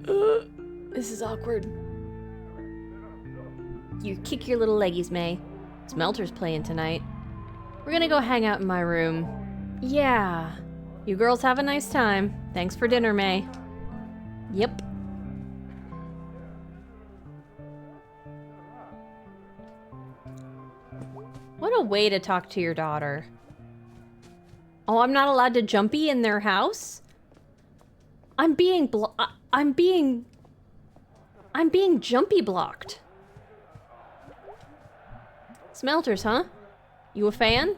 This is awkward. You kick your little leggies, May. Smelter's playing tonight. We're gonna go hang out in my room. Yeah. You girls have a nice time. Thanks for dinner, May. Yep. What a way to talk to your daughter. Oh, I'm not allowed to jumpy in their house? I'm being jumpy blocked. Smelters, huh? You a fan?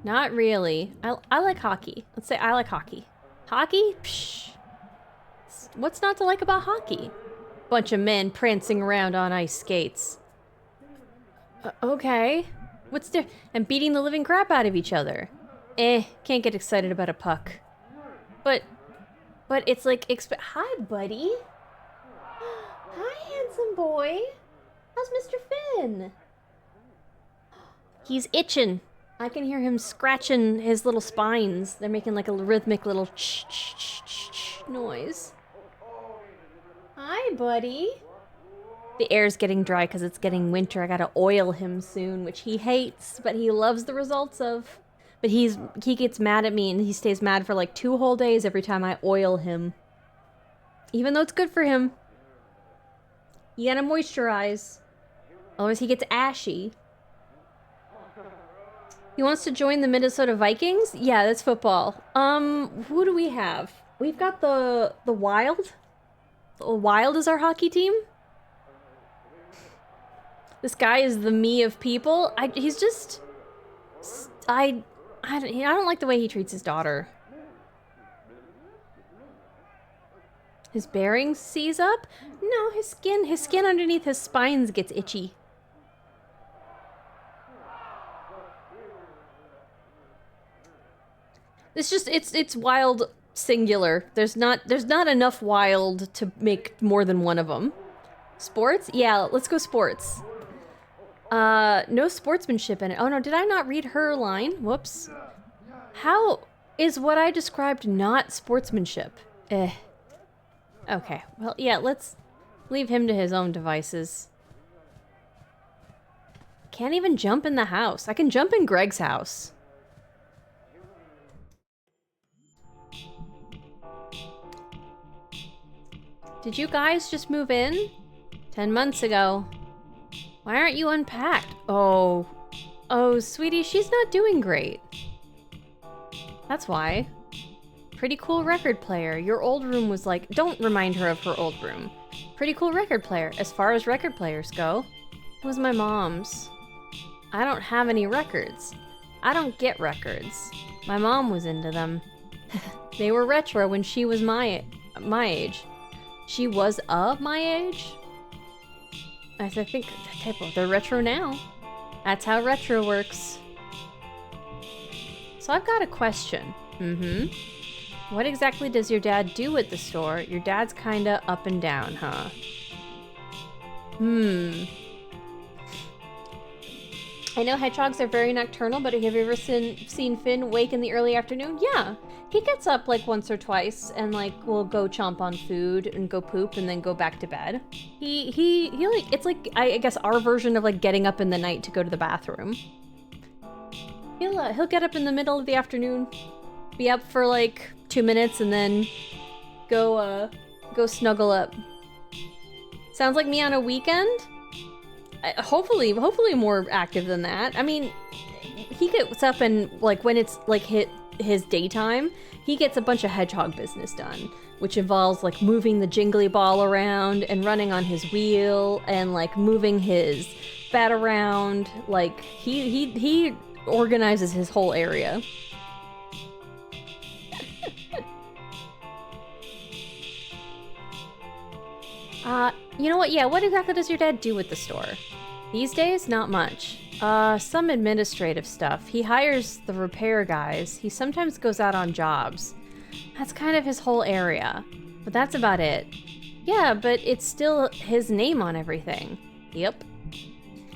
Not really. I like hockey. Let's say I like hockey. Hockey? Psh. What's not to like about hockey? Bunch of men prancing around on ice skates. Okay. What's there? And beating the living crap out of each other. Can't get excited about a puck. But it's like, hi, buddy. Hi, handsome boy. How's Mr. Finn? He's itching. I can hear him scratching his little spines. They're making like a rhythmic little noise. Hi, buddy. The air's getting dry because it's getting winter. I gotta oil him soon, which he hates, but he loves the results of. But he gets mad at me, and he stays mad for like 2 whole days every time I oil him. Even though it's good for him. You gotta moisturize. Otherwise he gets ashy. He wants to join the Minnesota Vikings? Yeah, that's football. Who do we have? We've got the Wild. The Wild is our hockey team. This guy is the me of people. I don't like the way he treats his daughter. His bearings seize up? No, his skin underneath his spines gets itchy. It's wild singular. There's not enough wild to make more than one of them. Sports? Yeah, let's go sports. No sportsmanship in it. Oh no, did I not read her line? Whoops. How is what I described not sportsmanship? Okay, well, yeah, let's leave him to his own devices. can't even jump in the house. I can jump in Greg's house. Did you guys just move in? 10 months ago. Why aren't you unpacked? Oh, sweetie, she's not doing great. That's why. Pretty cool record player. Your old room was like... Don't remind her of her old room. Pretty cool record player. As far as record players go, it was my mom's. I don't have any records. I don't get records. My mom was into them. They were retro when she was my age. She was of my age? I think they're retro now. That's how retro works. So I've got a question. What exactly does your dad do at the store? Your dad's kinda up and down, huh? I know hedgehogs are very nocturnal, but have you ever seen Finn wake in the early afternoon? Yeah. He gets up like once or twice and like will go chomp on food and go poop and then go back to bed. He like, it's like, I guess our version of like getting up in the night to go to the bathroom. He'll get up in the middle of the afternoon, be up for like 2 minutes and then go snuggle up. Sounds like me on a weekend? Hopefully more active than that. I mean, he gets up and like when it's like his daytime, he gets a bunch of hedgehog business done, which involves like moving the jingly ball around and running on his wheel and like moving his bat around. Like he organizes his whole area. You know what? Yeah, what exactly does your dad do at the store? These days, not much. Some administrative stuff. He hires the repair guys. He sometimes goes out on jobs. That's kind of his whole area. But that's about it. Yeah, but it's still his name on everything. Yep.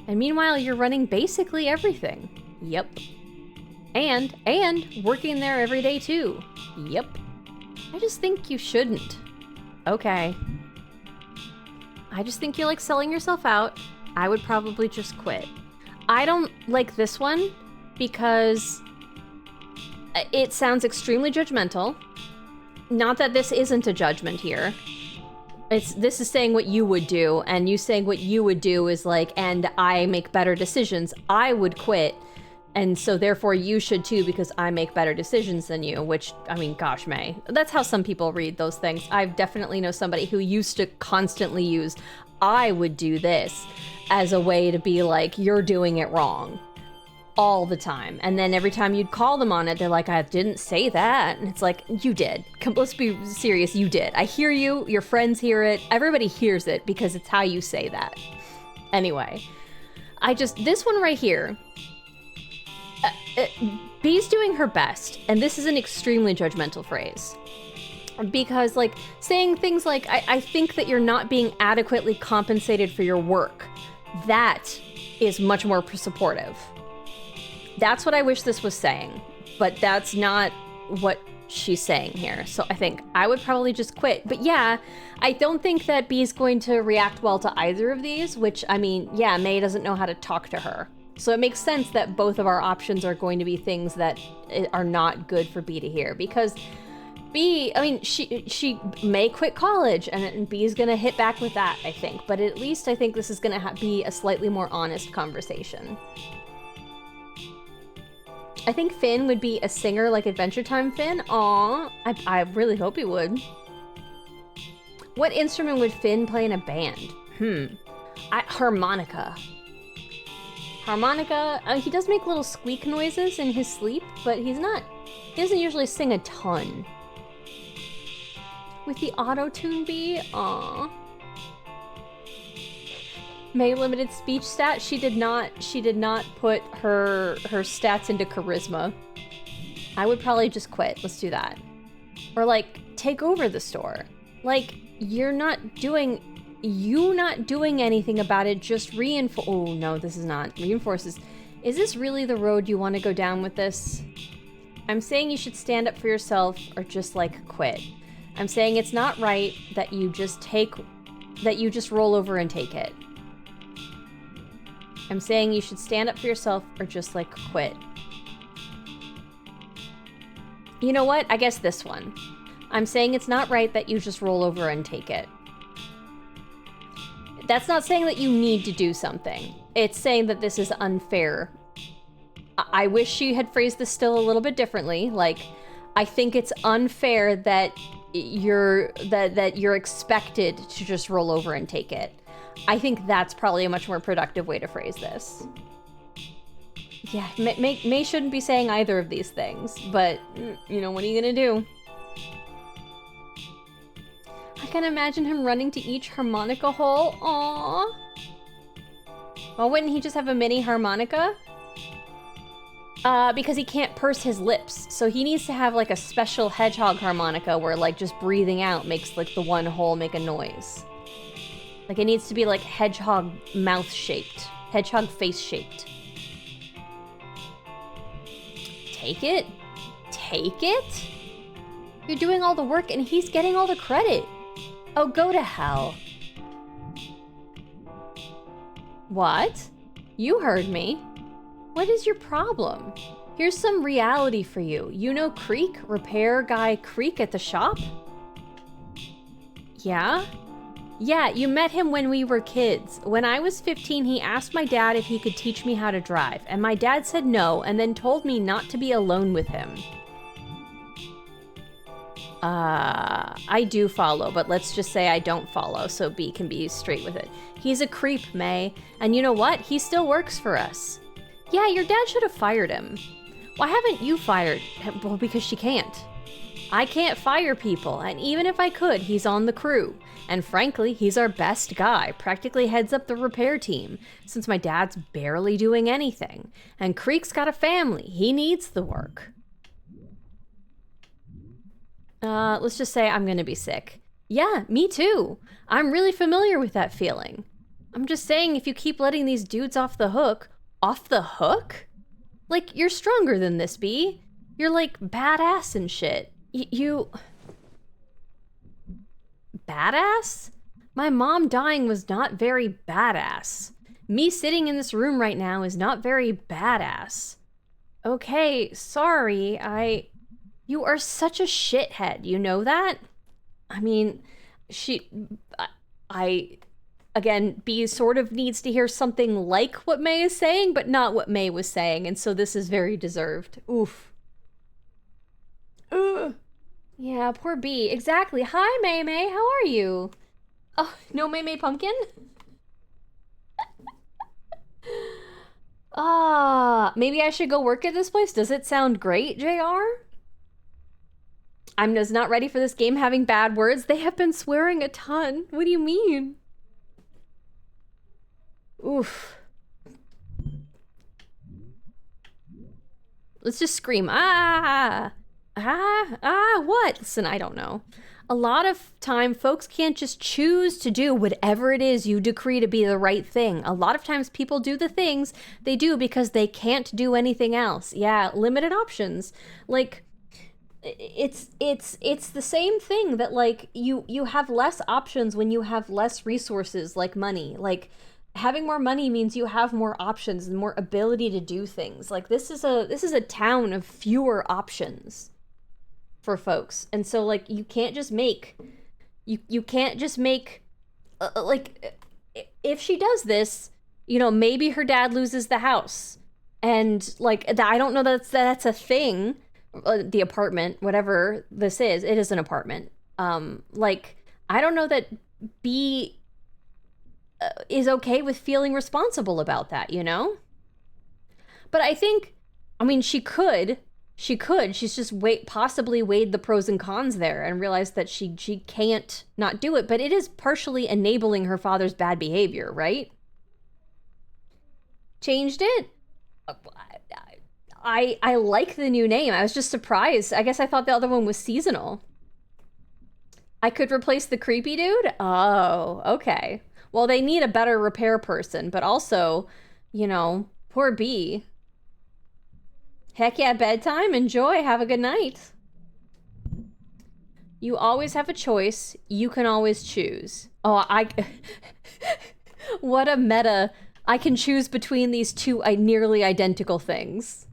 And meanwhile, you're running basically everything. Yep. And working there every day too. Yep. I just think you shouldn't. Okay. I just think you're like selling yourself out. I would probably just quit. I don't like this one because it sounds extremely judgmental. Not that this isn't a judgment here. This is saying what you would do, and you saying what you would do is like, and I make better decisions. I would quit, and so therefore you should too because I make better decisions than you, which, I mean, gosh, May. That's how some people read those things. I definitely know somebody who used to constantly use, I would do this, as a way to be like, you're doing it wrong. All the time. And then every time you'd call them on it, they're like, I didn't say that. And it's like, you did. Let's be serious, you did. I hear you, your friends hear it, everybody hears it because it's how you say that. Anyway, this one right here, Bee's doing her best, and this is an extremely judgmental phrase. Because, like, saying things like, I think that you're not being adequately compensated for your work, that is much more supportive. That's what I wish this was saying, but that's not what she's saying here. So I think I would probably just quit. But yeah, I don't think that Bee's going to react well to either of these, which, I mean, yeah, May doesn't know how to talk to her. So it makes sense that both of our options are going to be things that are not good for Bee to hear, because Bee, I mean, she may quit college, and Bee's gonna hit back with that, I think. But at least I think this is gonna be a slightly more honest conversation. I think Finn would be a singer like Adventure Time Finn. Aw, I really hope he would. What instrument would Finn play in a band? Harmonica. Harmonica, he does make little squeak noises in his sleep, but he doesn't usually sing a ton. With the auto-tune Bee? Aw. May limited speech stat. She did not put her stats into charisma. I would probably just quit. Let's do that. Or like take over the store. Like you not doing anything about it. Just reinforce. Oh no, this is not reinforces. Is this really the road you want to go down with this? I'm saying you should stand up for yourself or just like quit. I'm saying it's not right that you just roll over and take it. I'm saying you should stand up for yourself or just, like, quit. You know what? I guess this one. I'm saying it's not right that you just roll over and take it. That's not saying that you need to do something. It's saying that this is unfair. I wish she had phrased this still a little bit differently. Like, I think it's unfair that you're expected to just roll over and take it. I think that's probably a much more productive way to phrase this. Yeah, May shouldn't be saying either of these things, but, you know, what are you gonna do? I can imagine him running to each harmonica hole. Aww. Well, wouldn't he just have a mini harmonica? Because he can't purse his lips, so he needs to have, like, a special hedgehog harmonica where, like, just breathing out makes, like, the one hole make a noise. Like, it needs to be, like, hedgehog mouth-shaped. Hedgehog face-shaped. Take it? Take it? You're doing all the work and he's getting all the credit. Oh, go to hell. What? You heard me. What is your problem? Here's some reality for you. You know Creek? Repair guy Creek at the shop? Yeah? Yeah, you met him when we were kids. When I was 15, he asked my dad if he could teach me how to drive, and my dad said no, and then told me not to be alone with him. I do follow, but let's just say I don't follow, so B can be straight with it. He's a creep, May, and you know what? He still works for us. Yeah, your dad should have fired him. Why haven't you fired him? Well, because she can't. I can't fire people, and even if I could, he's on the crew. And frankly, he's our best guy, practically heads up the repair team, since my dad's barely doing anything. And Creek's got a family. He needs the work. Let's just say I'm gonna be sick. Yeah, me too. I'm really familiar with that feeling. I'm just saying, if you keep letting these dudes off the hook... Off the hook? Like, you're stronger than this, B. You're, like, badass and shit. You... Badass? My mom dying was not very badass. Me sitting in this room right now is not very badass. Okay, sorry, You are such a shithead, you know that? I mean, again, B sort of needs to hear something like what May is saying, but not what May was saying, and so this is very deserved. Oof. Ugh. Yeah, poor B. Exactly. Hi, May May. How are you? Oh, no May May Pumpkin? Maybe I should go work at this place? Does it sound great, JR? I'm just not ready for this game having bad words. They have been swearing a ton. What do you mean? Oof. Let's just scream. What? Listen, I don't know. A lot of time, folks can't just choose to do whatever it is you decree to be the right thing. A lot of times people do the things they do because they can't do anything else. Yeah, limited options. Like, it's the same thing that, like, you have less options when you have less resources, like money. Like, having more money means you have more options and more ability to do things. Like, this is a town of fewer options for folks. And so, like, you can't just make like, if she does this, you know, maybe her dad loses the house. And, like, I don't know that's a thing. The apartment, whatever this is, it is an apartment. Like, I don't know that B is okay with feeling responsible about that, you know? But I think, I mean, she could. She's just possibly weighed the pros and cons there and realized that she can't not do it. But it is partially enabling her father's bad behavior, right? Changed it? I like the new name. I was just surprised. I guess I thought the other one was seasonal. I could replace the creepy dude? Oh, okay. Well, they need a better repair person, but also, you know, poor B. Heck yeah, bedtime. Enjoy. Have a good night. You always have a choice. You can always choose. Oh, what a meta I can choose between these two nearly identical things.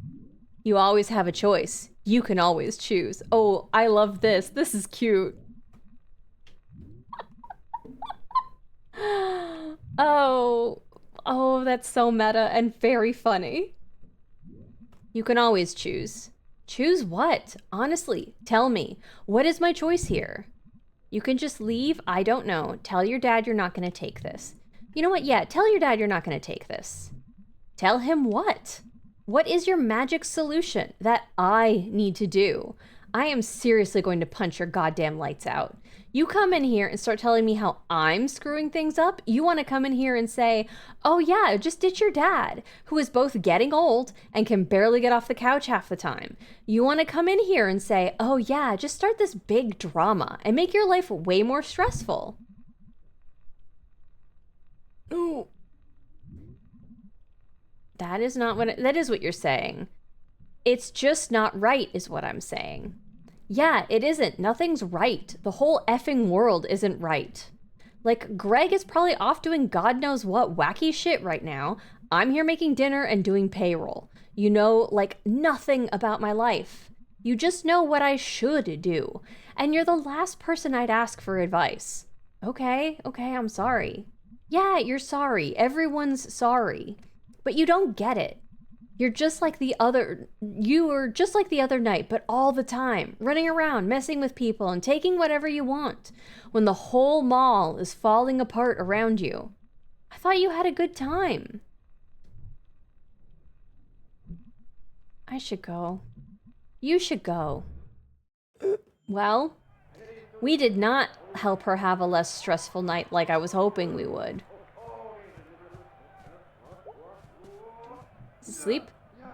You always have a choice. You can always choose. Oh, I love this. This is cute. Oh, that's so meta and very funny. You can always choose. Choose what? Honestly, tell me. What is my choice here? You can just leave. I don't know. Tell your dad you're not going to take this. You know what? Yeah, tell your dad you're not going to take this. Tell him what? What is your magic solution that I need to do? I am seriously going to punch your goddamn lights out. You come in here and start telling me how I'm screwing things up. You want to come in here and say, oh yeah, just ditch your dad, who is both getting old and can barely get off the couch half the time. You want to come in here and say, oh yeah, just start this big drama and make your life way more stressful. Ooh. That is not what, that is what you're saying. It's just not right, is what I'm saying. Yeah, it isn't. Nothing's right. The whole effing world isn't right. Like, Greg is probably off doing God knows what wacky shit right now. I'm here making dinner and doing payroll. You know, like, nothing about my life. You just know what I should do. And you're the last person I'd ask for advice. Okay, I'm sorry. Yeah, you're sorry. Everyone's sorry. But you don't get it. You were just like the other night, but all the time, running around, messing with people, and taking whatever you want, when the whole mall is falling apart around you. I thought you had a good time. I should go. You should go. Well, we did not help her have a less stressful night like I was hoping we would. Sleep?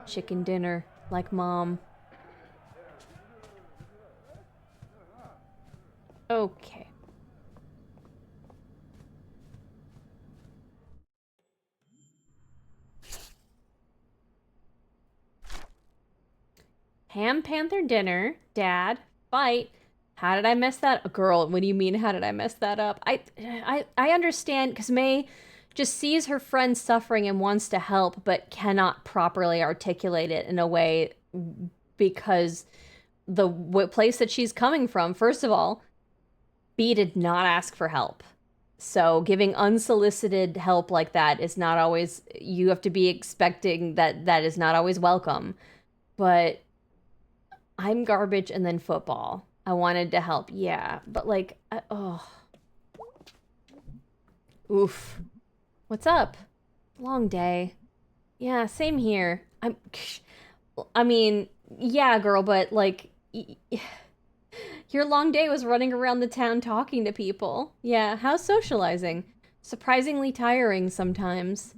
Chicken dinner, like mom. Okay. Ham Panther dinner, dad, fight. How did I mess that up? Girl, what do you mean, how did I mess that up? I understand, because May just sees her friend suffering and wants to help, but cannot properly articulate it in a way because the place that she's coming from, first of all, B did not ask for help. So giving unsolicited help like that is not always, you have to be expecting that is not always welcome. But I'm garbage and then football. I wanted to help, yeah, but like, oof. What's up? Long day. Yeah, same here. I mean, yeah, girl, but like, your long day was running around the town talking to people. Yeah, how's socializing? Surprisingly tiring sometimes.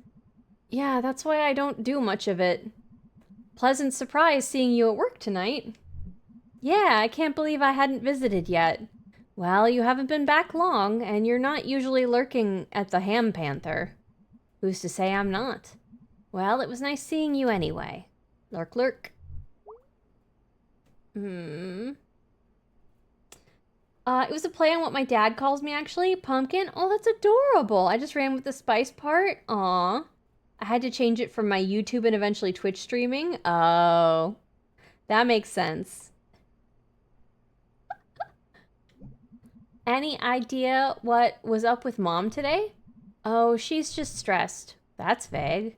Yeah, that's why I don't do much of it. Pleasant surprise seeing you at work tonight. Yeah, I can't believe I hadn't visited yet. Well, you haven't been back long, and you're not usually lurking at the Ham Panther. Who's to say I'm not? Well, it was nice seeing you anyway. Lurk, lurk. It was a play on what my dad calls me, actually. Pumpkin. Oh, that's adorable. I just ran with the spice part. Aw. I had to change it from my YouTube and eventually Twitch streaming. Oh. That makes sense. Any idea what was up with Mom today? Oh, she's just stressed. That's vague.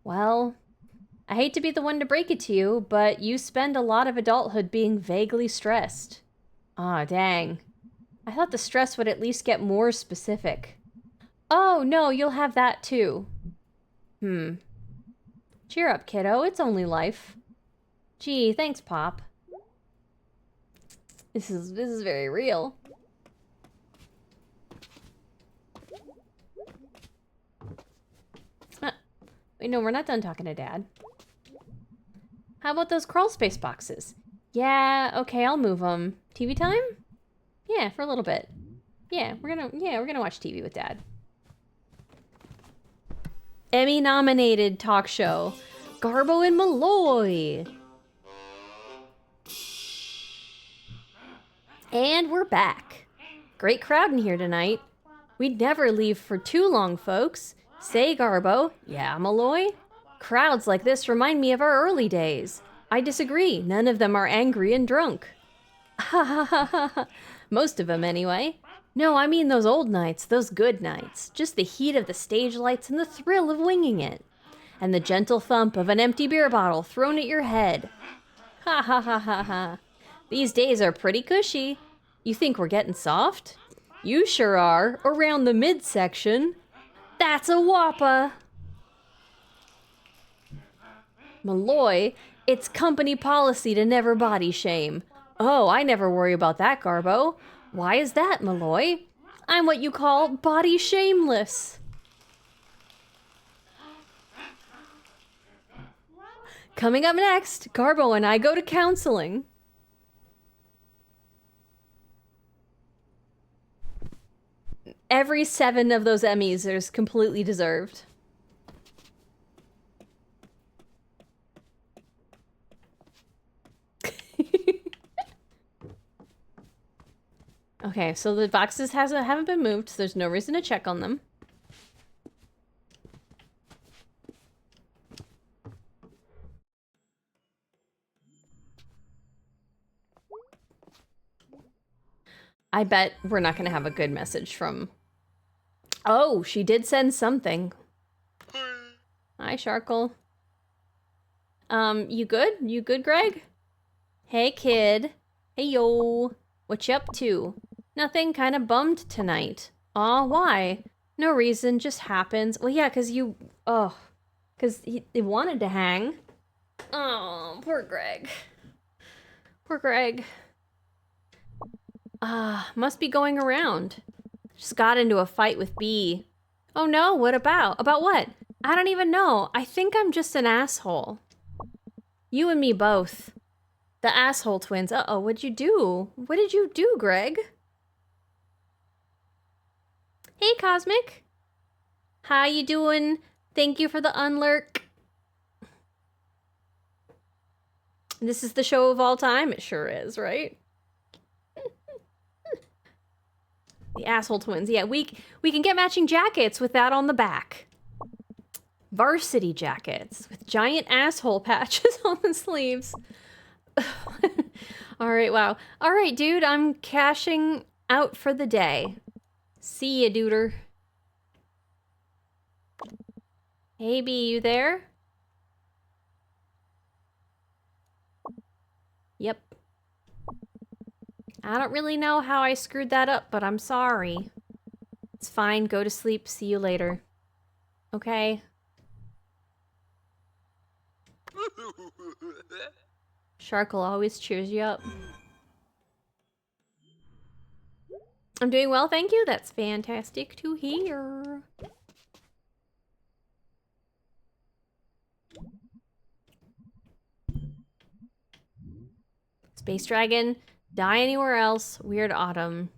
Well, I hate to be the one to break it to you, but you spend a lot of adulthood being vaguely stressed. Aw, dang. I thought the stress would at least get more specific. Oh, no, you'll have that too. Cheer up, kiddo. It's only life. Gee, thanks, Pop. This is very real. Wait, no, we're not done talking to Dad. How about those crawl space boxes? Yeah, okay, I'll move them. TV time? Yeah, for a little bit. Yeah, we're gonna watch TV with Dad. Emmy-nominated talk show, Garbo and Malloy. And we're back. Great crowd in here tonight. We'd never leave for too long, folks. Say, Garbo. Yeah, Malloy? Crowds like this remind me of our early days. I disagree. None of them are angry and drunk. Ha ha ha ha ha. Most of them, anyway. No, I mean those old nights, those good nights. Just the heat of the stage lights and the thrill of winging it. And the gentle thump of an empty beer bottle thrown at your head. Ha ha ha ha ha. These days are pretty cushy. You think we're getting soft? You sure are, around the midsection. That's a whoppa. Malloy, it's company policy to never body shame. Oh, I never worry about that, Garbo. Why is that, Malloy? I'm what you call body shameless. Coming up next, Garbo and I go to counseling. Every 7 of those Emmys is completely deserved. Okay, so the boxes haven't been moved, so there's no reason to check on them. I bet we're not going to have a good message from... Oh, she did send something. Hi, Sharkle. You good? You good, Greg? Hey, kid. Hey, yo. What you up to? Nothing, kind of bummed tonight. Aw, why? No reason, just happens. Well, yeah, because you... Oh. Because he wanted to hang. Oh, poor Greg. Poor Greg. Must be going around. Just got into a fight with B. Oh no, what about? About what? I don't even know. I think I'm just an asshole. You and me both. The asshole twins. Uh-oh, what'd you do? What did you do, Greg? Hey, Cosmic. How you doing? Thank you for the unlurk. This is the show of all time. It sure is, right? The asshole twins. Yeah, we can get matching jackets with that on the back. Varsity jackets with giant asshole patches on the sleeves. All right, wow. All right, dude, I'm cashing out for the day. See ya, duder. Hey, B, you there? Yep. I don't really know how I screwed that up, but I'm sorry. It's fine. Go to sleep. See you later. Okay? Sharkle always cheers you up. I'm doing well, thank you. That's fantastic to hear. Space Dragon. Die anywhere else. Weird Autumn.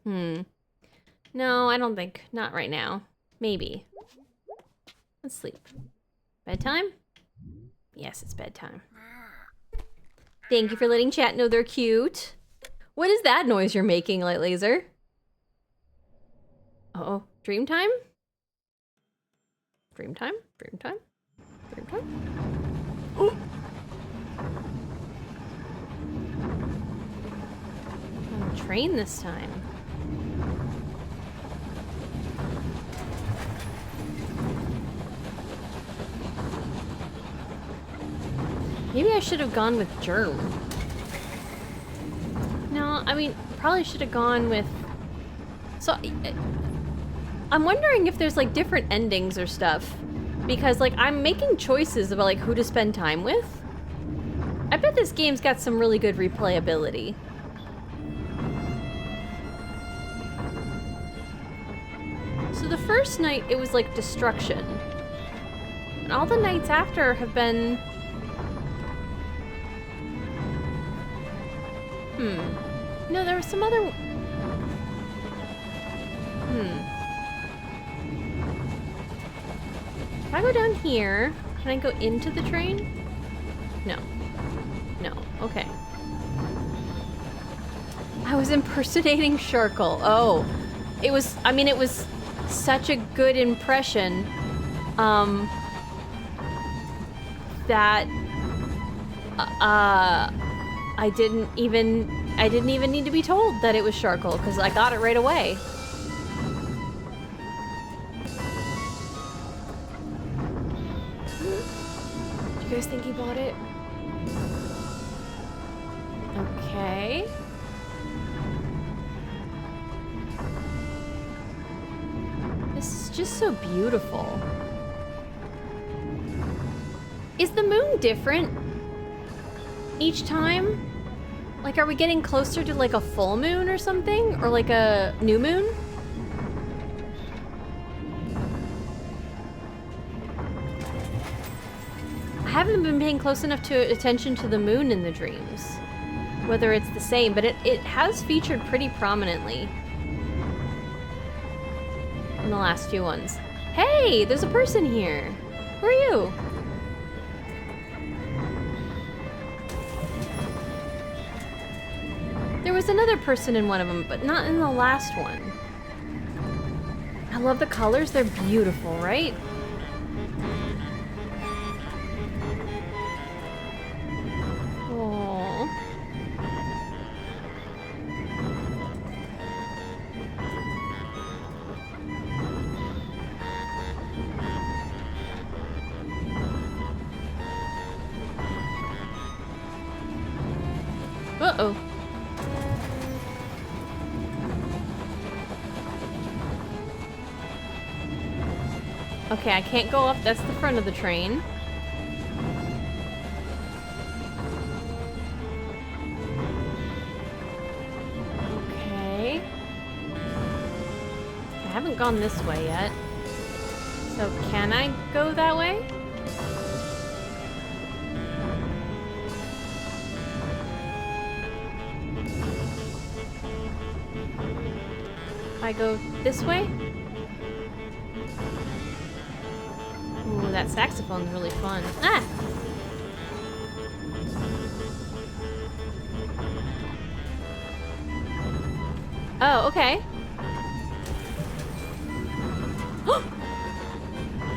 No, I don't think. Not right now. Maybe. Let's sleep. Bedtime? Yes, it's bedtime. Thank you for letting chat know they're cute. What is that noise you're making, Light Laser? Uh-oh. Dream time? Dream time? Dream time? Dream time? Oh! On a train this time. Maybe I should have gone with Germ. No, I mean, probably should have gone with... So, I'm wondering if there's, like, different endings or stuff. Because, like, I'm making choices about, like, who to spend time with. I bet this game's got some really good replayability. So the first night, it was, like, destruction. And all the nights after have been... No, there was some other... If I go down here, can I go into the train? No. No. Okay. I was impersonating Sharkle. Oh. It was... I mean, it was such a good impression that I didn't even need to be told that it was charcoal because I got it right away. Do you guys think he bought it? Okay. This is just so beautiful. Is the moon different each time? Like, are we getting closer to like a full moon or something? Or like a new moon? I haven't been paying close enough attention to the moon in the dreams. Whether it's the same, but it has featured pretty prominently in the last few ones. Hey, there's a person here. Who are you? There was another person in one of them, but not in the last one. I love the colors. They're beautiful, right? Aww. Uh-oh. Okay, I can't go up. That's the front of the train. Okay. I haven't gone this way yet. So can I go that way? If I go this way? Ooh, that saxophone's really fun. Ah! Oh, okay.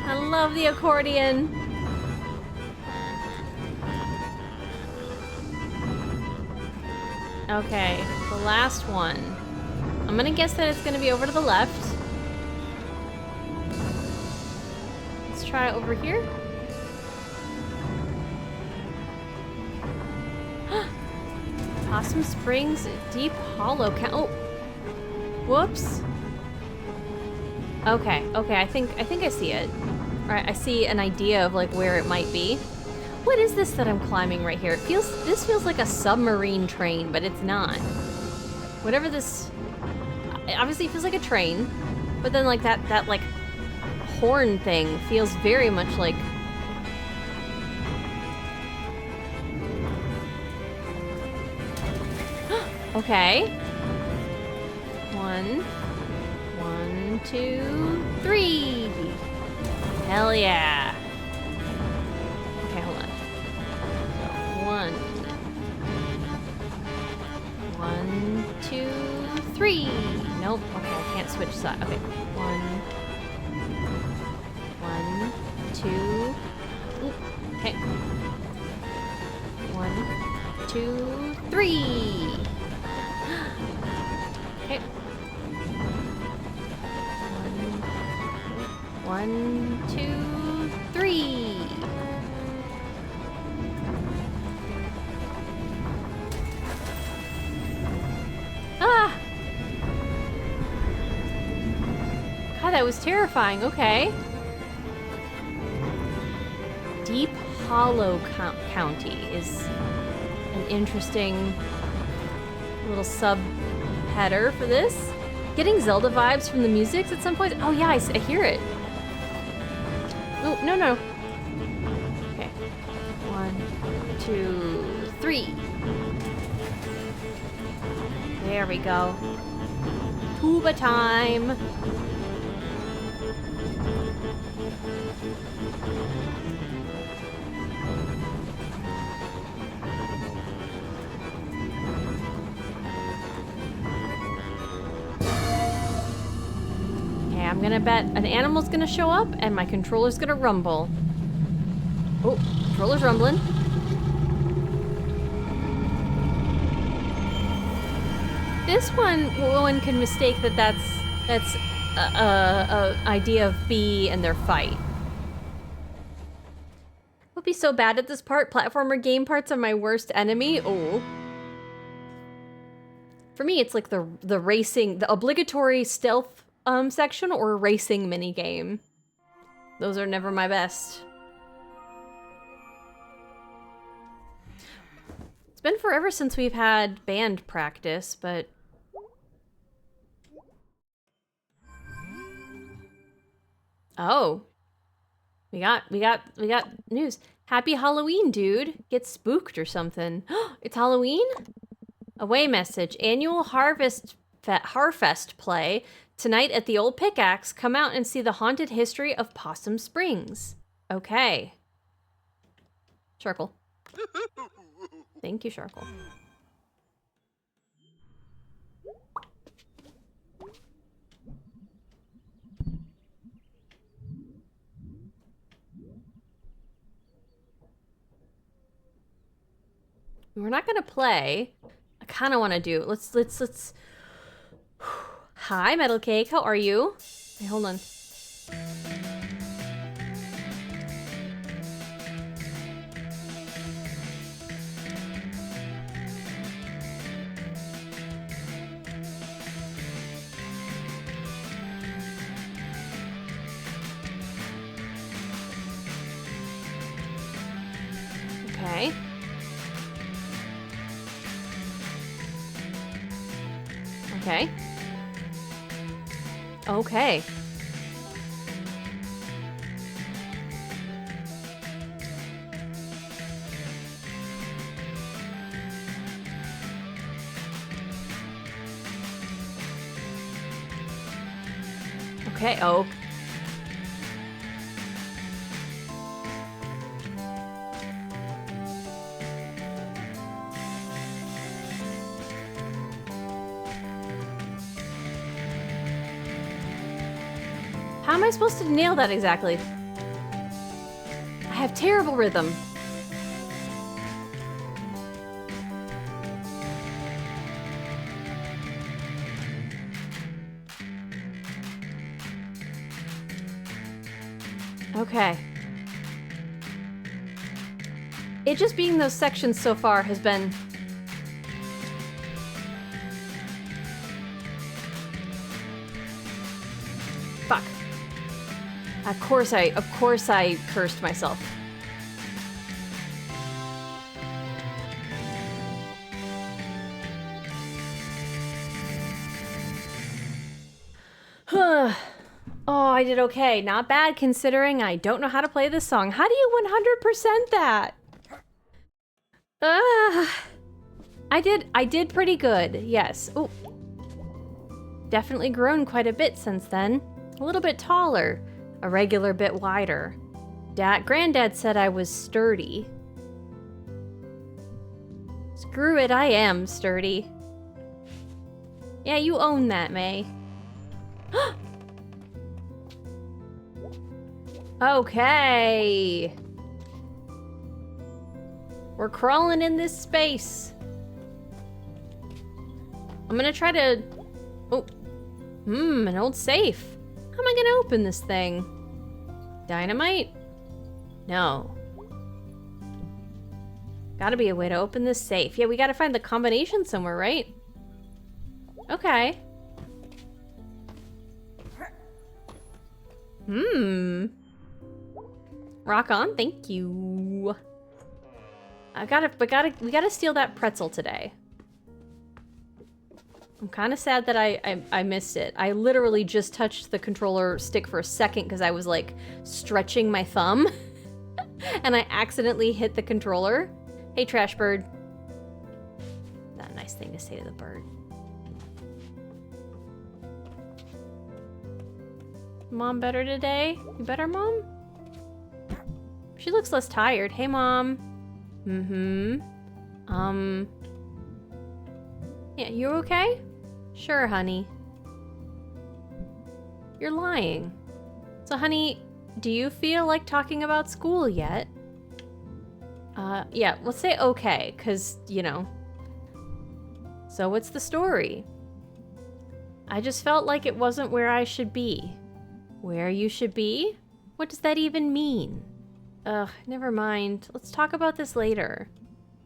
I love the accordion. Okay, the last one. I'm gonna guess that it's gonna be over to the left. Let's try it over here. Possum Springs Deep Hollow. Oh, whoops. Okay, I think I see it. All right, I see an idea of like where it might be. What is this that I'm climbing right here? This feels like a submarine train, but it's not. Whatever this, obviously it feels like a train, but then like that like horn thing feels very much like. Okay. 1, 2, 3. Hell yeah. Okay, hold on. So 1, 2, 3. Nope. Okay, I can't switch side. Okay. 1, 2. Ooh, okay. 1, 2, 3. Okay. 1, 2, 3. Ah! God, that was terrifying. Okay. Deep Hollow County is an interesting little sub-header for this. Getting Zelda vibes from the music at some point. Oh yeah, I hear it. Oh, no. Okay. 1, 2, 3. There we go. Tuba time. I'm I'm gonna bet an animal's gonna show up and my controller's gonna rumble. Oh, controller's rumbling. This one can mistake that's a idea of B and their fight. Would be so bad at this part. Platformer game parts are my worst enemy. Oh. For me, it's like the racing, the obligatory stealth section or racing mini game. Those are never my best. It's been forever since we've had band practice, but oh. We got news. Happy Halloween, dude. Get spooked or something. It's Halloween? Away message. Annual Harfest play tonight at the Old Pickaxe. Come out and see the haunted history of Possum Springs. Okay. Sharkle. Thank you, Sharkle. We're not gonna play. I kind of want to do. Let's. Hi, Metal Cake. How are you? Hey, hold on. Okay. Okay. Okay. Okay, oh. How am I supposed to nail that exactly? I have terrible rhythm. Okay. It just being those sections so far has been... Fuck. Of course I cursed myself. Oh, I did okay. Not bad considering I don't know how to play this song. How do you 100% that? I did pretty good. Yes. Ooh. Definitely grown quite a bit since then. A little bit taller. A regular bit wider. Granddad said I was sturdy. Screw it, I am sturdy. Yeah, you own that, May. Okay. We're crawling in this space. I'm gonna try to... Oh. An old safe. How am I gonna open this thing? Dynamite? No. Gotta be a way to open this safe. Yeah, we gotta find the combination somewhere, right? Okay. Rock on, thank you. We gotta steal that pretzel today. I'm kind of sad that I missed it. I literally just touched the controller stick for a second because I was like stretching my thumb and I accidentally hit the controller. Hey, trash bird. That's a nice thing to say to the bird. Mom better today? You better, Mom? She looks less tired. Hey, Mom. Yeah, you okay? Sure, honey. You're lying. So, honey, do you feel like talking about school yet? Yeah, let's say okay, because, you know. So what's the story? I just felt like it wasn't where I should be. Where you should be? What does that even mean? Ugh, never mind. Let's talk about this later.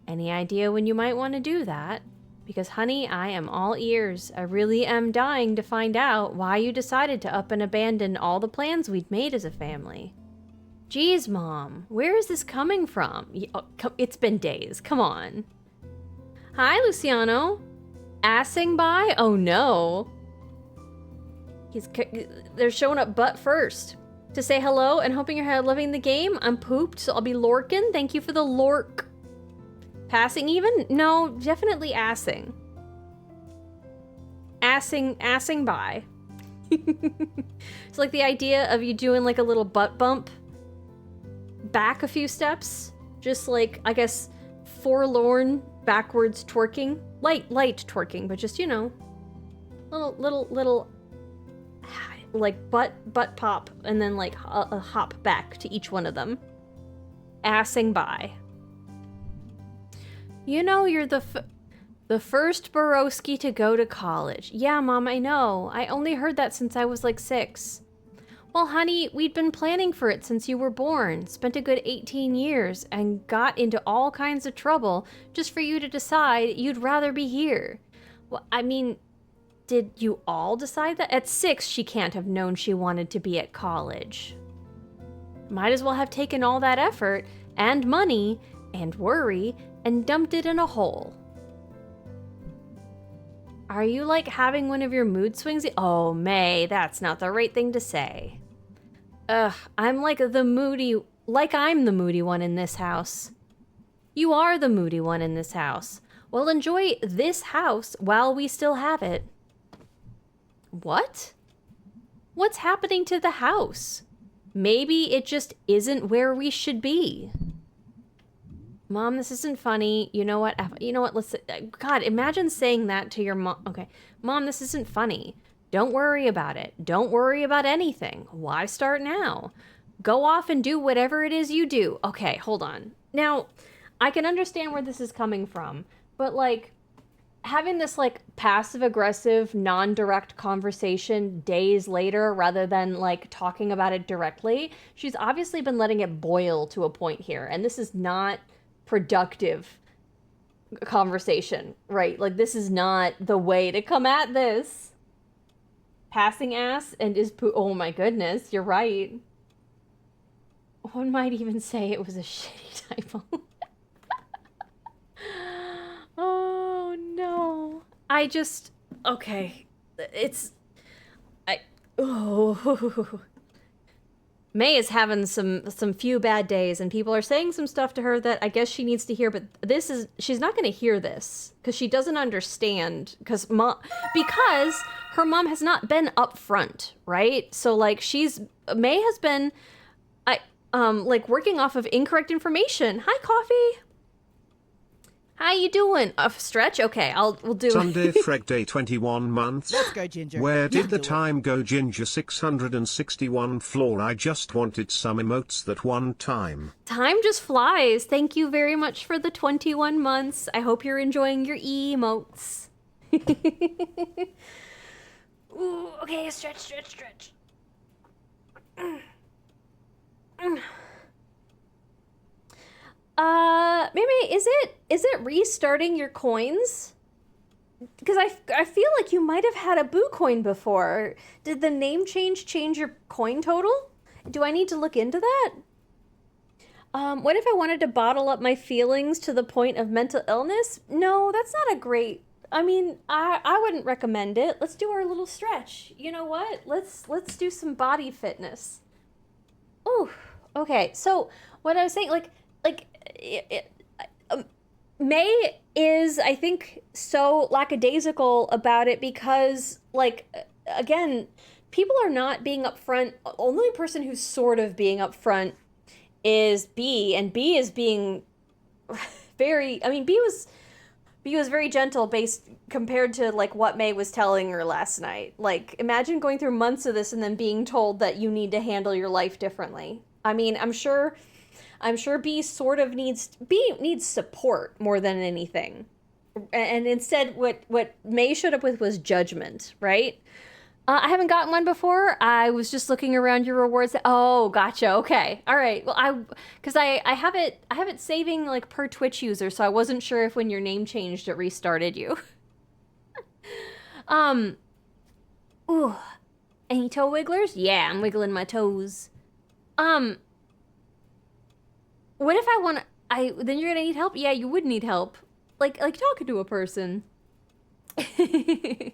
Any idea when you might want to do that? Because, honey, I am all ears. I really am dying to find out why you decided to up and abandon all the plans we'd made as a family. Geez, Mom, where is this coming from? It's been days. Come on. Hi, Luciano. Assing by? Oh, no. They're showing up butt first to say hello and hoping you're loving the game. I'm pooped, so I'll be lorkin'. Thank you for the lork. Passing even? No, definitely assing. Assing by. It's like the idea of you doing like a little butt bump back a few steps. Just like, I guess, forlorn backwards twerking. Light twerking, but just, you know, little like butt pop and then like a hop back to each one of them. Assing by. You know, you're the first Borowski to go to college. Yeah, Mom, I know. I only heard that since I was like 6. Well, honey, we'd been planning for it since you were born, spent a good 18 years, and got into all kinds of trouble just for you to decide you'd rather be here. Well, I mean, did you all decide that? At 6, she can't have known she wanted to be at college. Might as well have taken all that effort and money and worry and dumped it in a hole. Are you like having one of your mood swings? Oh, May, that's not the right thing to say. Ugh, I'm the moody one in this house. You are the moody one in this house. Well, enjoy this house while we still have it. What? What's happening to the house? Maybe it just isn't where we should be. Mom, this isn't funny. You know what? Let's... God, imagine saying that to your mom. Okay. Mom, this isn't funny. Don't worry about it. Don't worry about anything. Why start now? Go off and do whatever it is you do. Okay, hold on. Now, I can understand where this is coming from, but like having this like passive-aggressive, non-direct conversation days later rather than like talking about it directly, she's obviously been letting it boil to a point here, and this is not productive conversation, right? Like, this is not the way to come at this. Passing ass and is oh my goodness, you're right. One might even say it was a shitty typo. Oh no. Okay. May is having some few bad days, and people are saying some stuff to her that I guess she needs to hear, but she's not going to hear this because she doesn't understand, because her mom has not been upfront, right? So like May has been like working off of incorrect information. Hi, Coffee. How you doing? A stretch? Okay, we'll do Sunday Freg Day 21 months. Let's go, Ginger. Where did the Do it. time go, Ginger? 661 floor. I just wanted some emotes that one time. Time just flies. Thank you very much for the 21 months. I hope you're enjoying your emotes. Ooh, okay, stretch. Maybe is it restarting your coins? Because I feel like you might have had a Boo coin before. Did the name change your coin total? Do I need to look into that? What if I wanted to bottle up my feelings to the point of mental illness? No, that's not a great... I mean, I wouldn't recommend it. Let's do our little stretch. You know what? Let's do some body fitness. Ooh, okay. So what I was saying, May is, I think, so lackadaisical about it because, like, again, people are not being upfront. The only person who's sort of being upfront is B, and B is being B was B was very gentle based compared to like what May was telling her last night. Like, imagine going through months of this and then being told that you need to handle your life differently. I mean, I'm sure B sort of needs support more than anything. And instead what May showed up with was judgment, right? I haven't gotten one before. I was just looking around your rewards. Oh, gotcha. Okay. All right. Well, I have it saving like per Twitch user, so I wasn't sure if when your name changed it restarted you. Ooh. Any toe wigglers? Yeah, I'm wiggling my toes. What if then you're gonna need help? Yeah, you would need help. Like talking to a person. Woohoo!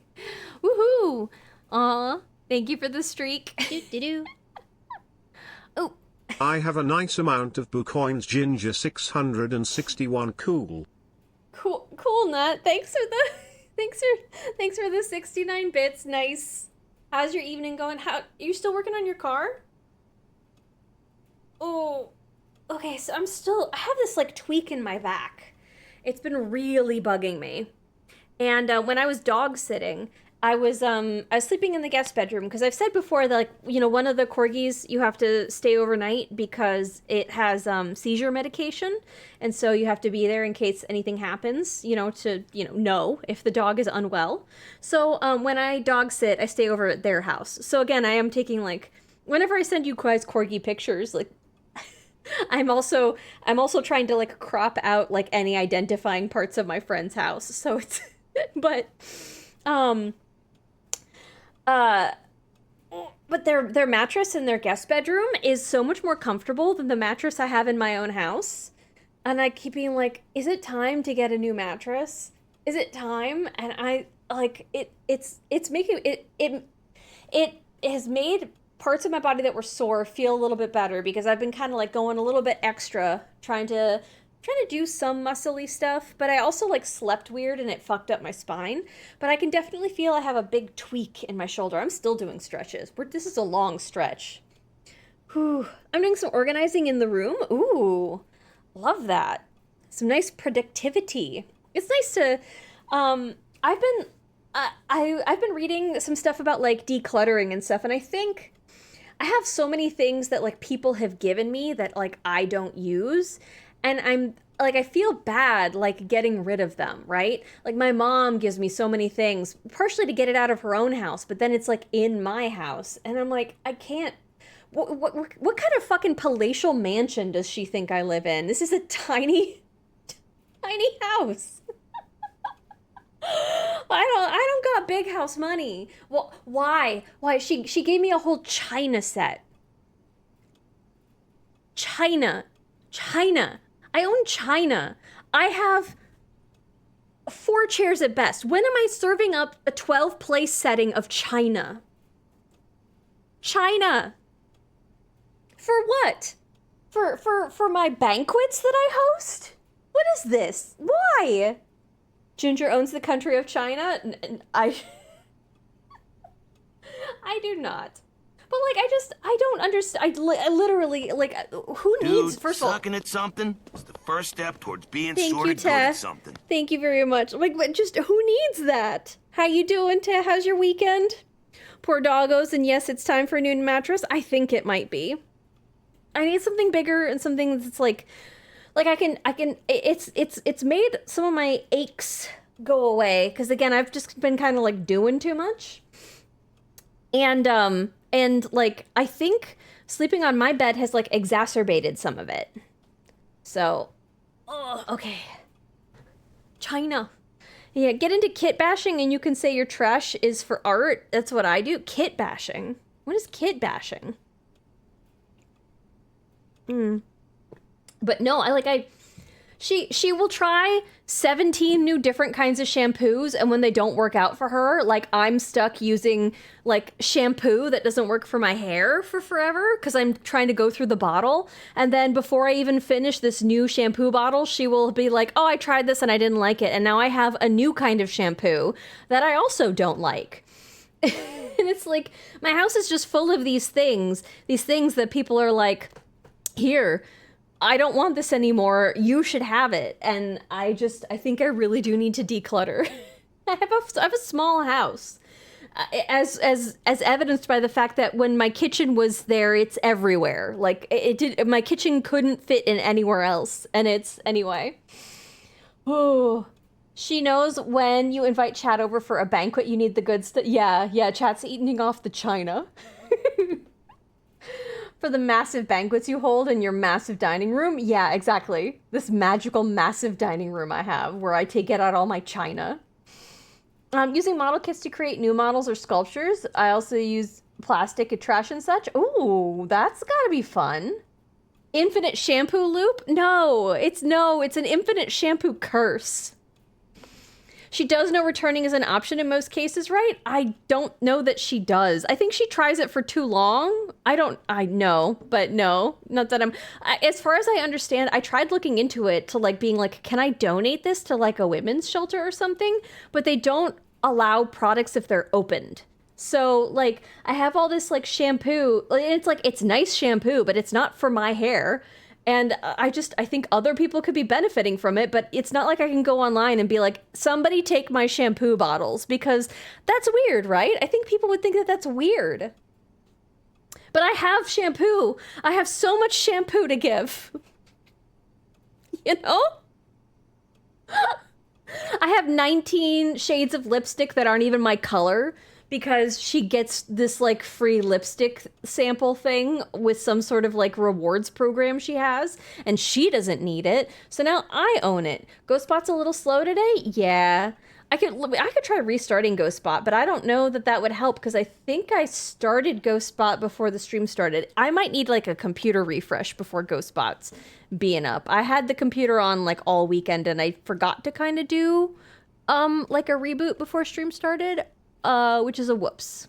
Aw, thank you for the streak. Do-do-do. Oh. I have a nice amount of Boo coins, Ginger 661. Cool, Nut. Thanks for the 69 bits. Nice. How's your evening going? Are you still working on your car? Oh, okay. So I have this like tweak in my back. It's been really bugging me. And when I was dog sitting, I was sleeping in the guest bedroom because I've said before that, like, you know, one of the corgis, you have to stay overnight because it has seizure medication, and so you have to be there in case anything happens, you know, to know if the dog is unwell. So when I dog sit, I stay over at their house. So again, I am taking, like, whenever I send you guys corgi pictures, like, I'm also trying to like crop out like any identifying parts of my friend's house. So it's but their mattress in their guest bedroom is so much more comfortable than the mattress I have in my own house. And I keep being like, is it time to get a new mattress? Is it time? And I like it's making it has made parts of my body that were sore feel a little bit better because I've been kind of like going a little bit extra trying to do some muscly stuff, but I also like slept weird and it fucked up my spine. But I can definitely feel I have a big tweak in my shoulder. I'm still doing stretches. This is a long stretch. Whew. I'm doing some organizing in the room. Ooh, love that. Some nice productivity. It's nice to, I've been reading some stuff about like decluttering and stuff, and I think I have so many things that like people have given me that like I don't use. And I'm like, I feel bad like getting rid of them, right? Like my mom gives me so many things, partially to get it out of her own house, but then it's like in my house. And I'm like, I can't, what kind of fucking palatial mansion does she think I live in? This is a tiny house. I don't got big house money. Well, why? She gave me a whole china set. China. I own china. I have 4 chairs at best. When am I serving up a 12-place setting of china? China. For what? For my banquets that I host? What is this? Why? Ginger owns the country of China? I do not. But, like, I don't understand. I literally, like, who needs, first of all... sucking at something is the first step towards being Thank sort you, of good at Tess. something. Thank you very much. Like, but just, who needs that? How you doing, Tess? How's your weekend? Poor doggos, and yes, it's time for a new mattress. I think it might be. I need something bigger and something that's, like I can, it's made some of my aches go away. Because, again, I've just been kind of, like, doing too much. And, like, I think sleeping on my bed has, like, exacerbated some of it. So, okay. China. Yeah, get into kit bashing and you can say your trash is for art. That's what I do. Kit bashing. What is kit bashing? But no, she will try 17 new different kinds of shampoos, and when they don't work out for her, like, I'm stuck using, like, shampoo that doesn't work for my hair for forever because I'm trying to go through the bottle. And then before I even finish this new shampoo bottle, she will be like, oh, I tried this and I didn't like it, and now I have a new kind of shampoo that I also don't like. And it's like, my house is just full of these things that people are like, here, I don't want this anymore. You should have it. And I think I really do need to declutter. I have a small house. As evidenced by the fact that when my kitchen was there, it's everywhere. Like my kitchen couldn't fit in anywhere else. And anyway. Oh, she knows when you invite Chad over for a banquet, you need the good stuff. Yeah, Chad's eating off the china. For the massive banquets you hold in your massive dining room. Yeah, exactly. This magical massive dining room I have where I get out all my china. Using model kits to create new models or sculptures. I also use plastic and trash and such. Ooh, that's gotta be fun. Infinite shampoo loop? No, it's an infinite shampoo curse. She does know returning is an option in most cases, right? I don't know that she does. I think she tries it for too long. I know, but no, not that as far as I understand, I tried looking into it to like being like, can I donate this to like a women's shelter or something? But they don't allow products if they're opened. So like I have all this like shampoo, it's like, it's nice shampoo, but it's not for my hair. And I think other people could be benefiting from it, but it's not like I can go online and be like, somebody take my shampoo bottles, because that's weird, right? I think people would think that that's weird. But I have shampoo. I have so much shampoo to give. You know? I have 19 shades of lipstick that aren't even my color, because she gets this like free lipstick sample thing with some sort of like rewards program she has, and she doesn't need it. So now I own it. GhostSpot's a little slow today? Yeah. I could try restarting GhostSpot, but I don't know that would help, because I think I started GhostSpot before the stream started. I might need like a computer refresh before GhostSpot's being up. I had the computer on like all weekend and I forgot to kind of do like a reboot before stream started. Which is a whoops.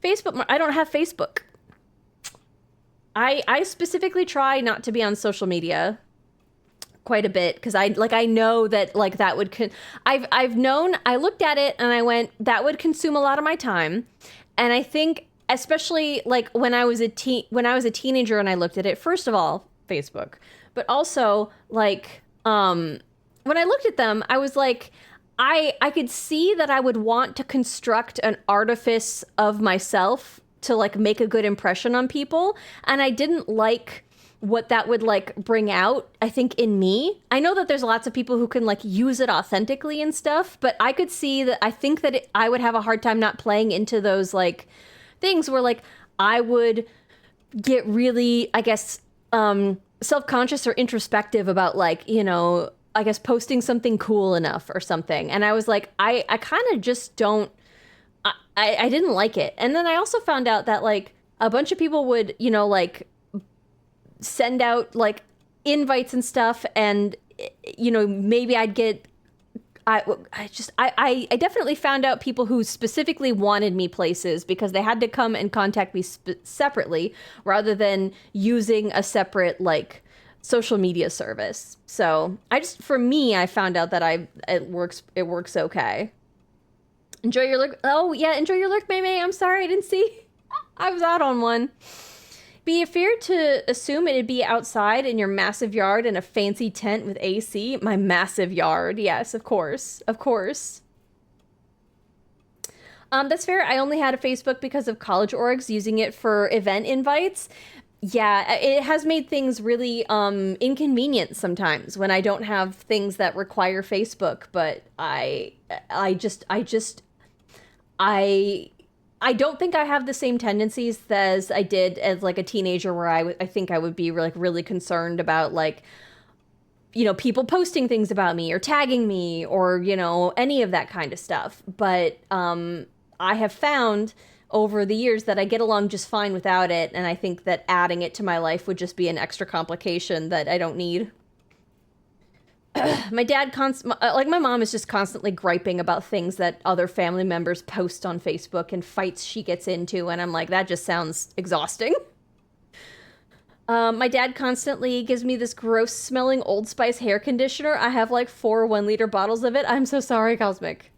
Facebook, I don't have Facebook. I specifically try not to be on social media quite a bit, because I know that like that would I've known, I looked at it and I went, that would consume a lot of my time. And I think especially like when I was a teenager and I looked at it, first of all, Facebook, but also like when I looked at them, I was like, I could see that I would want to construct an artifice of myself to like make a good impression on people. And I didn't like what that would like bring out, I think, in me. I know that there's lots of people who can like use it authentically and stuff, but I could see that I think that I would have a hard time not playing into those like things where like I would get really, I guess, self-conscious or introspective about like, you know, I guess posting something cool enough or something. And I was like, I kind of just don't, I didn't like it. And then I also found out that like a bunch of people would, you know, like send out like invites and stuff. And, you know, maybe I'd get, I definitely found out people who specifically wanted me places because they had to come and contact me separately rather than using a separate like social media service. So for me, I found out that it works okay. Enjoy your lurk. Oh yeah, enjoy your lurk, May. I'm sorry, I didn't see. I was out on one. Be fair to assume it'd be outside in your massive yard in a fancy tent with AC. My massive yard, yes, of course. That's fair. I only had a Facebook because of college orgs using it for event invites. Yeah, it has made things really inconvenient sometimes when I don't have things that require Facebook, but I don't think I have the same tendencies as I did as like a teenager, where I think I would be like really concerned about like, you know, people posting things about me or tagging me or, you know, any of that kind of stuff. But I have found over the years that I get along just fine without it, and I think that adding it to my life would just be an extra complication that I don't need. My dad my mom is just constantly griping about things that other family members post on Facebook and fights she gets into, and I'm like, that just sounds exhausting. My dad constantly gives me this gross smelling Old Spice hair conditioner. I have like 4 1-liter bottles of it. I'm so sorry, Cosmic.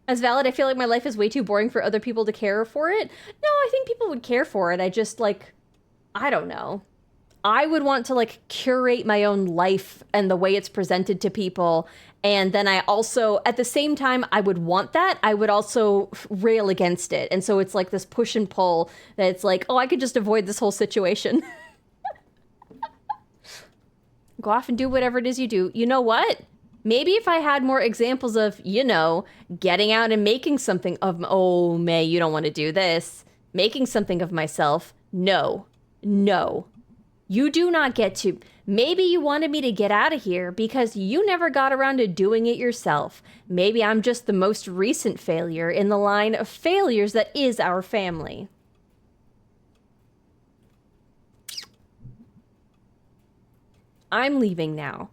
As valid, I feel like my life is way too boring for other people to care for it. No, I think people would care for it. I just, like, I don't know. I would want to like curate my own life and the way it's presented to people. And then I also, at the same time, I would want that. I would also rail against it. And so it's like this push and pull that it's like, oh, I could just avoid this whole situation. Go off and do whatever it is you do. You know what? Maybe if I had more examples of, you know, getting out and making something of, oh, May, you don't want to do this. Making something of myself. No. You do not get to. Maybe you wanted me to get out of here because you never got around to doing it yourself. Maybe I'm just the most recent failure in the line of failures that is our family. I'm leaving now.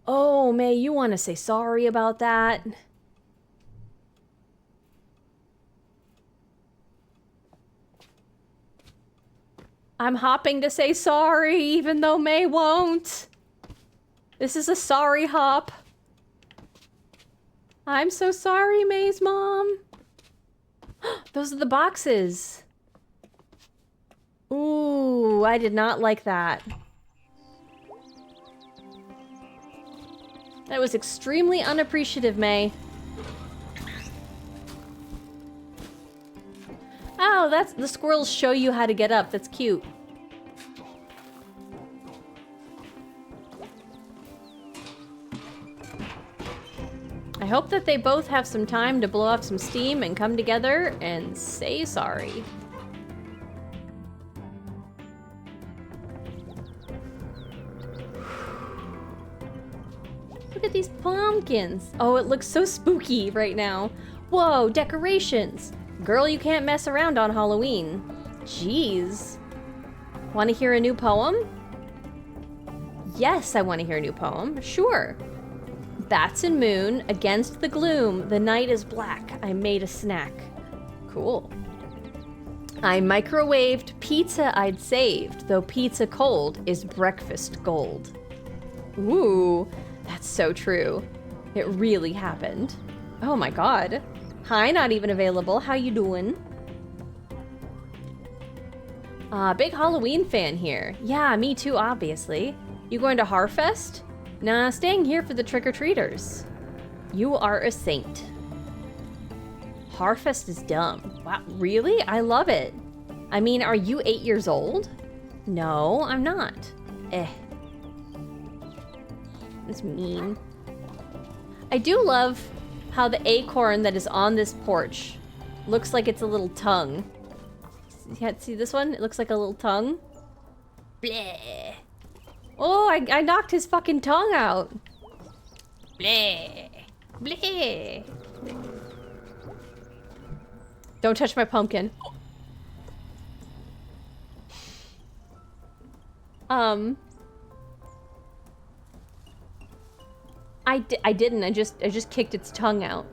Oh, May, you want to say sorry about that? I'm hopping to say sorry, even though May won't. This is a sorry hop. I'm so sorry, May's mom. Those are the boxes. Ooh, I did not like that. That was extremely unappreciative, May. Oh, that's the squirrels show you how to get up. That's cute. I hope that they both have some time to blow off some steam and come together and say sorry. Look at these pumpkins. Oh, it looks so spooky right now. Whoa, decorations. Girl, you can't mess around on Halloween. Jeez. Want to hear a new poem? Yes, I want to hear a new poem. Sure. Bats and moon, against the gloom, the night is black. I made a snack. Cool. I microwaved pizza I'd saved, though pizza cold is breakfast gold. Ooh, that's so true. It really happened. Oh my god. Hi, not even available. How you doing? Big Halloween fan here. Yeah, me too, obviously. You going to Harfest? Nah, staying here for the trick-or-treaters. You are a saint. Harfest is dumb. Wow, really? I love it. I mean, are you 8 years old? No, I'm not. It's mean. I do love how the acorn that is on this porch looks like it's a little tongue. Yeah, see this one? It looks like a little tongue. Bleh. Oh, I knocked his fucking tongue out. Bleh. Bleh. Don't touch my pumpkin. I didn't. I just kicked its tongue out.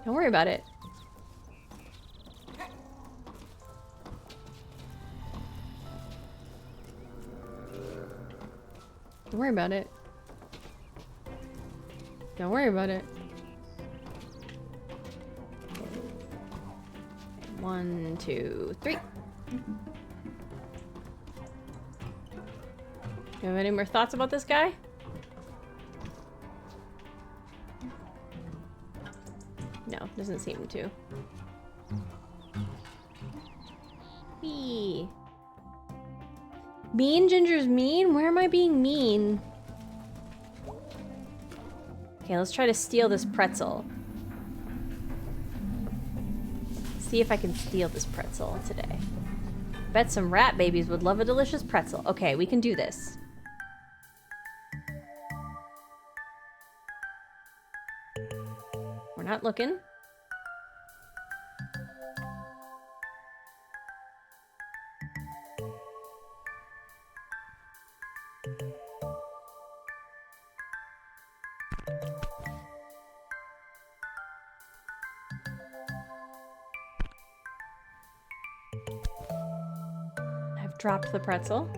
Don't worry about it. Don't worry about it. Don't worry about it. 1, 2, 3. Do you have any more thoughts about this guy? No, doesn't seem to. Wee. Mean Ginger's mean? Where am I being mean? Okay, let's try to steal this pretzel. See if I can steal this pretzel today. Bet some rat babies would love a delicious pretzel. Okay, we can do this. We're not looking. I've dropped the pretzel,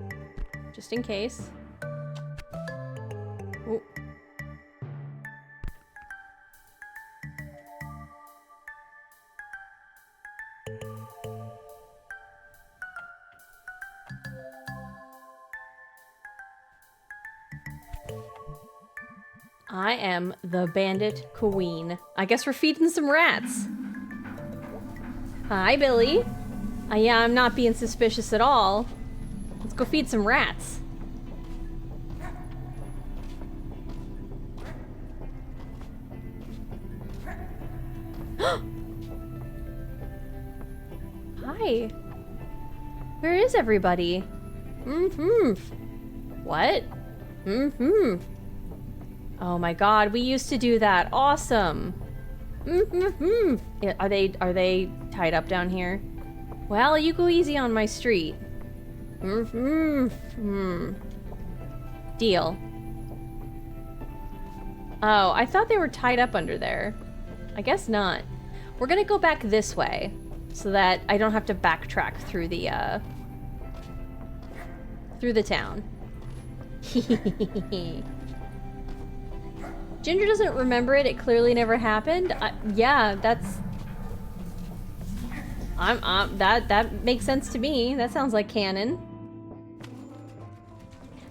just in case. Ooh. I am the bandit queen. I guess we're feeding some rats. Hi, Billy. Yeah, I'm not being suspicious at all. Let's go feed some rats. Hi. Where is everybody? What? Oh my god, we used to do that. Awesome. Yeah, are they tied up down here? Well, you go easy on my street. Deal. Oh, I thought they were tied up under there. I guess not. We're gonna go back this way so that I don't have to backtrack through the town. Ginger doesn't remember it. It clearly never happened. Yeah, that's... that makes sense to me. That sounds like canon.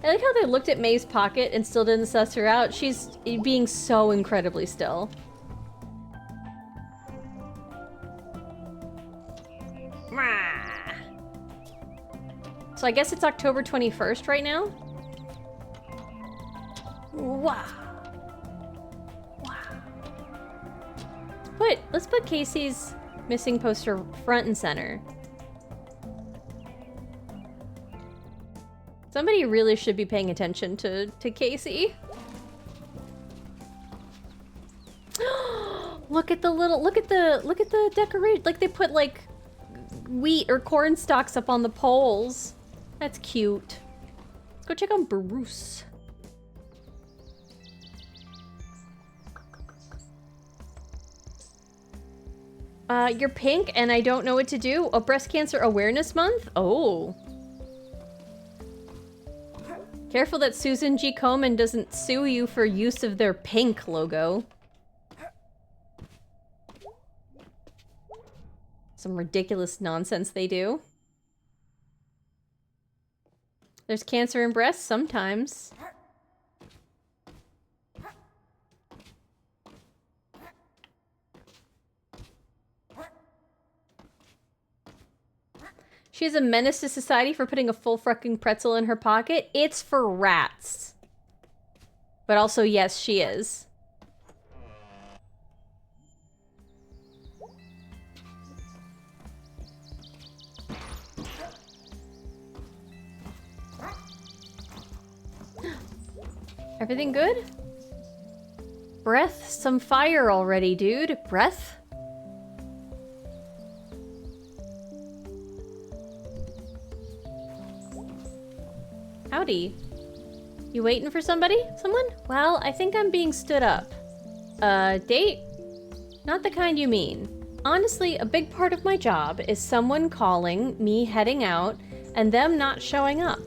I like how they looked at May's pocket and still didn't suss her out. She's being so incredibly still. So I guess it's October 21st right now? Wow. Let's put Casey's missing poster front and center. Somebody really should be paying attention to Casey. Look at the decoration. Like they put like wheat or corn stalks up on the poles. That's cute. Let's go check on Bruce. You're pink and I don't know what to do. Oh, Breast Cancer Awareness Month? Oh. Careful that Susan G. Komen doesn't sue you for use of their pink logo. Some ridiculous nonsense they do. There's cancer in breasts sometimes. She's a menace to society for putting a full fucking pretzel in her pocket. It's for rats. But also, yes, she is. Everything good? Breath some fire already, dude. Breath? Howdy. You waiting for somebody? Someone? Well, I think I'm being stood up. Date? Not the kind you mean. Honestly, a big part of my job is someone calling, me heading out, and them not showing up.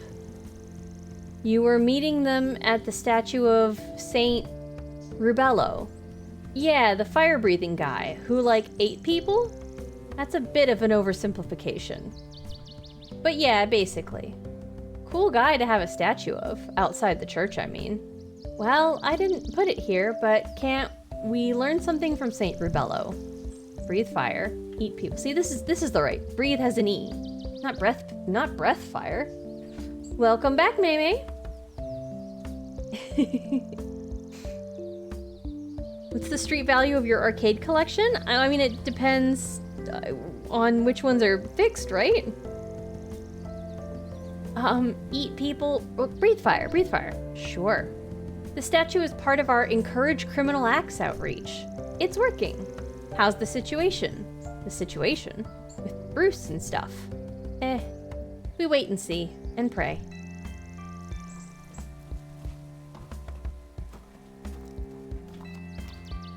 You were meeting them at the statue of Saint Rubello. Yeah, the fire-breathing guy, who, like, ate people? That's a bit of an oversimplification. But yeah, basically. Cool guy to have a statue of. Outside the church, I mean. Well, I didn't put it here, but can't we learn something from Saint Rubello? Breathe fire, eat people. See, this is the right. Breathe has an E. Not breath fire. Welcome back, Maymay. What's the street value of your arcade collection? I mean, it depends on which ones are fixed, right? Eat people. Oh, breathe fire, breathe fire. Sure. The statue is part of our Encourage Criminal Acts outreach. It's working. How's the situation? The situation? With Bruce and stuff. We wait and see, and pray.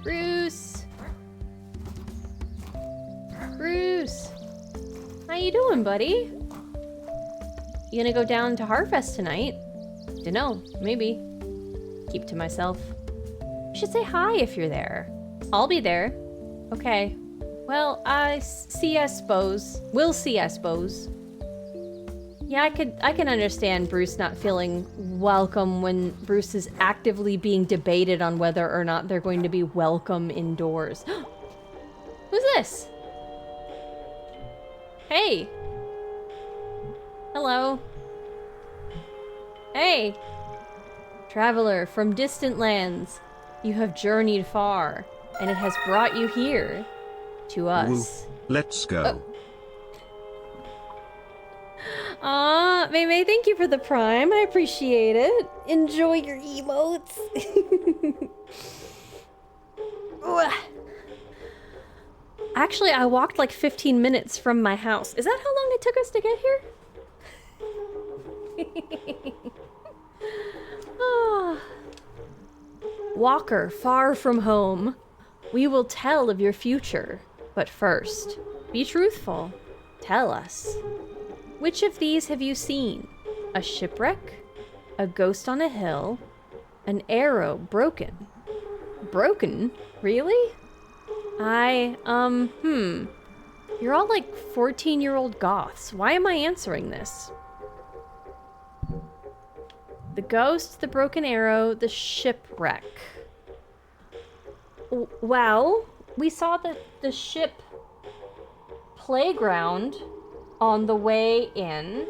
Bruce! Bruce! How you doing, buddy? You gonna go down to Harfest tonight? Dunno, maybe. Keep to myself. You should say hi if you're there. I'll be there. Okay. Well, I suppose. We'll see, I suppose. Yeah, I can understand Bruce not feeling welcome when Bruce is actively being debated on whether or not they're going to be welcome indoors. Who's this? Hey. Hello. Hey. Traveler from distant lands, you have journeyed far, and it has brought you here to us. Let's go. May May, thank you for the prime. I appreciate it. Enjoy your emotes. Actually, I walked like 15 minutes from my house. Is that how long it took us to get here? Walker, far from home, we will tell of your future. But first, be truthful. Tell us. Which of these have you seen? A shipwreck? A ghost on a hill? An arrow broken? Broken? Really? You're all like 14-year-old goths. Why am I answering this? The ghost, the broken arrow, the shipwreck. Well, we saw the ship playground on the way in.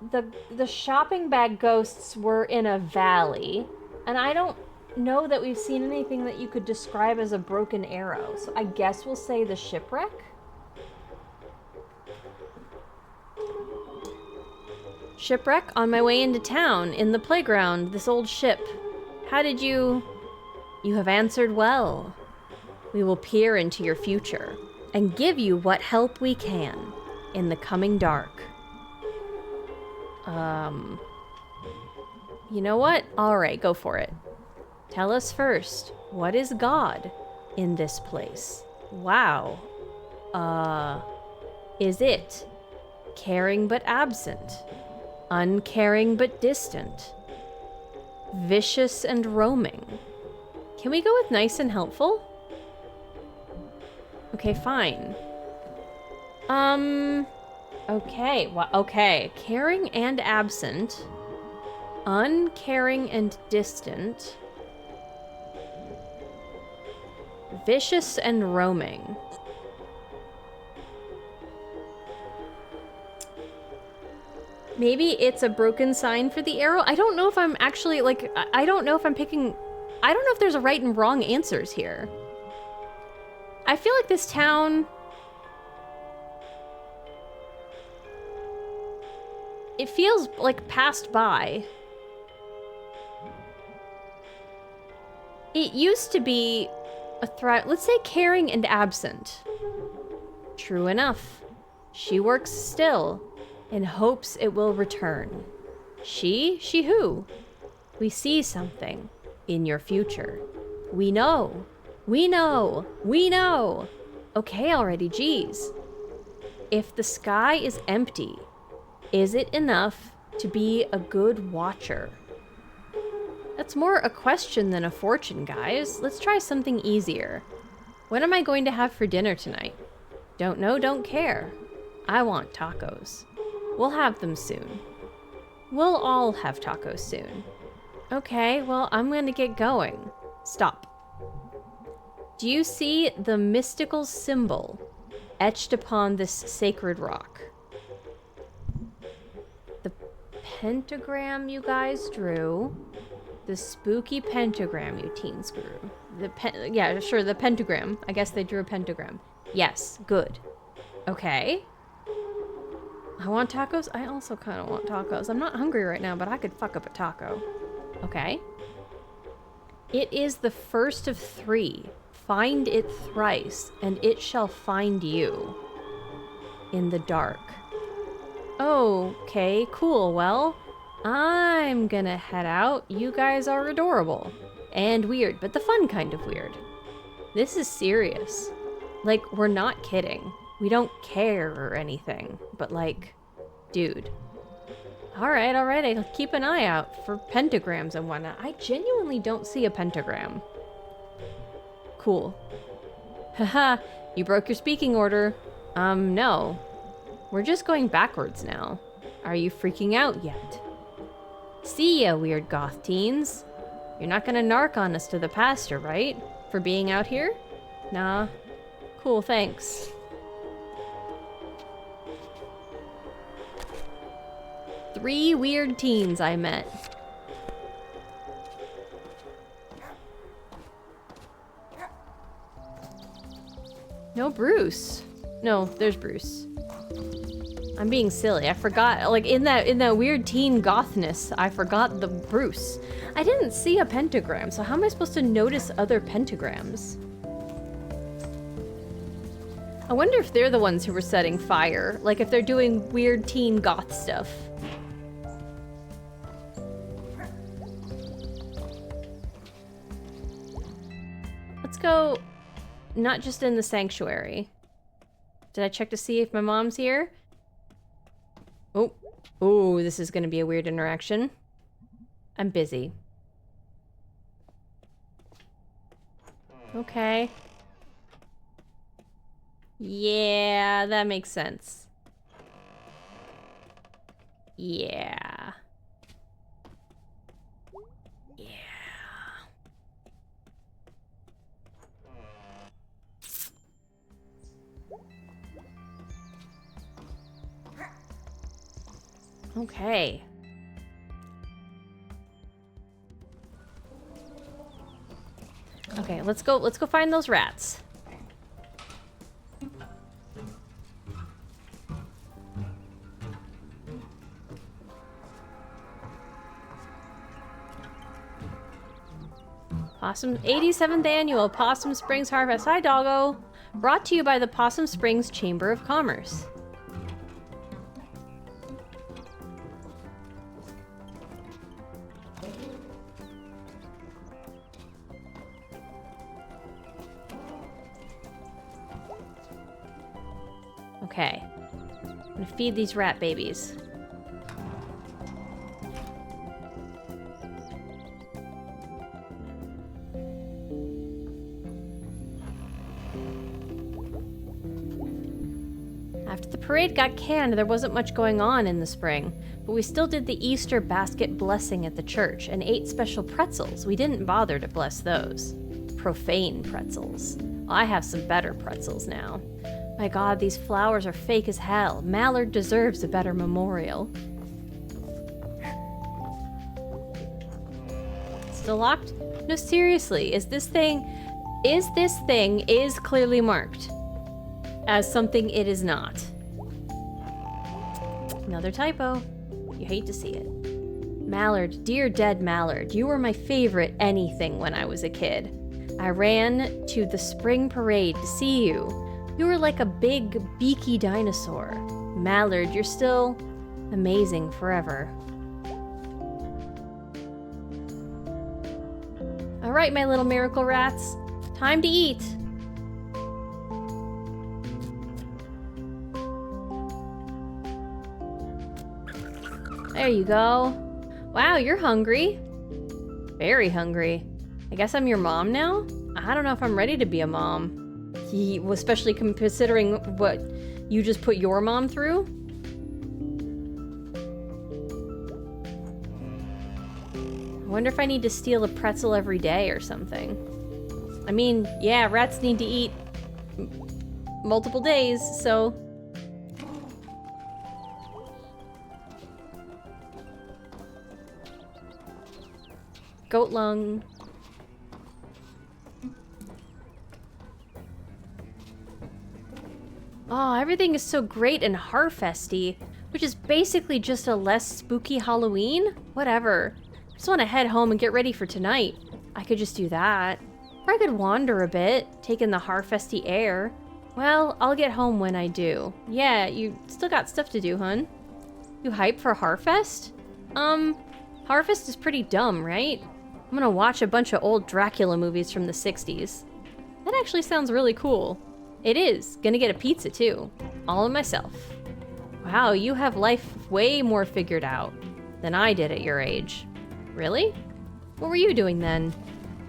The shopping bag ghosts were in a valley, and I don't know that we've seen anything that you could describe as a broken arrow, so I guess we'll say the shipwreck. Shipwreck on my way into town, in the playground, this old ship. How did you... You have answered well. We will peer into your future and give you what help we can in the coming dark. You know what? Alright, go for it. Tell us first, what is God in this place? Wow. Is it caring but absent? Uncaring but distant? Vicious and roaming? Can we go with nice and helpful? Okay, fine. Okay, okay. Caring and absent. Uncaring and distant. Vicious and roaming. Maybe it's a broken sign for the arrow? I don't know if I'm actually, like, I don't know if I'm picking... I don't know if there's a right and wrong answers here. I feel like this town... It feels like passed by. It used to be a threat. Let's say caring and absent. True enough. She works still in hopes it will return. She? She who? We see something in your future. We know. We know. We know. Okay already, geez. If the sky is empty, is it enough to be a good watcher? That's more a question than a fortune, guys. Let's try something easier. What am I going to have for dinner tonight? Don't know, don't care. I want tacos. We'll have them soon. We'll all have tacos soon. Okay, well, I'm gonna get going. Stop. Do you see the mystical symbol etched upon this sacred rock? The pentagram you guys drew. The spooky pentagram you teens drew. Yeah, sure, the pentagram. I guess they drew a pentagram. Yes, good. Okay. I want tacos? I also kind of want tacos. I'm not hungry right now, but I could fuck up a taco. Okay. It is the first of 3. Find it thrice, and it shall find you. In the dark. Okay, cool. Well, I'm gonna head out. You guys are adorable. And weird, but the fun kind of weird. This is serious. Like, we're not kidding. We don't care or anything. But like, dude. Alright, I'll keep an eye out for pentagrams and whatnot. I genuinely don't see a pentagram. Cool. Haha, you broke your speaking order. No. We're just going backwards now. Are you freaking out yet? See ya, weird goth teens. You're not gonna narc on us to the pastor, right? For being out here? Nah. Cool, thanks. Three weird teens I met. No Bruce. No, there's Bruce. I'm being silly. I forgot, like in that weird teen gothness, I forgot the Bruce. I didn't see a pentagram, so how am I supposed to notice other pentagrams? I wonder if they're the ones who were setting fire, like if they're doing weird teen goth stuff. Let's go, not just in the sanctuary. Did I check to see if my mom's here? Oh, oh, this is gonna be a weird interaction. I'm busy. Okay. Yeah, that makes sense. Yeah. Yeah. Okay. Okay, let's go find those rats. Possum 87th annual Possum Springs Harvest. Hi, doggo. Brought to you by the Possum Springs Chamber of Commerce. Okay. I'm gonna feed these rat babies. After the parade got canned, there wasn't much going on in the spring, but we still did the Easter basket blessing at the church and ate special pretzels. We didn't bother to bless those. Profane pretzels. Well, I have some better pretzels now. My god, these flowers are fake as hell. Mallard deserves a better memorial. Still locked? No, seriously, is this thing clearly marked as something it is not. Another typo. You hate to see it. Mallard, dear dead Mallard, you were my favorite anything when I was a kid. I ran to the spring parade to see you. You were like a big, beaky dinosaur. Mallard, you're still amazing forever. All right, my little miracle rats. Time to eat. There you go. Wow, you're hungry. Very hungry. I guess I'm your mom now? I don't know if I'm ready to be a mom. Especially considering what you just put your mom through. I wonder if I need to steal a pretzel every day or something. I mean, yeah, rats need to eat multiple days, so... Goat lung. Oh, everything is so great and Harfesty, which is basically just a less spooky Halloween? Whatever. I just want to head home and get ready for tonight. I could just do that. Or I could wander a bit, take in the Harfesty air. Well, I'll get home when I do. Yeah, you still got stuff to do, hun. You hype for Harfest? Harfest is pretty dumb, right? I'm gonna watch a bunch of old Dracula movies from the 60s. That actually sounds really cool. It is. Gonna get a pizza too. All of myself. Wow, you have life way more figured out than I did at your age. Really? What were you doing then?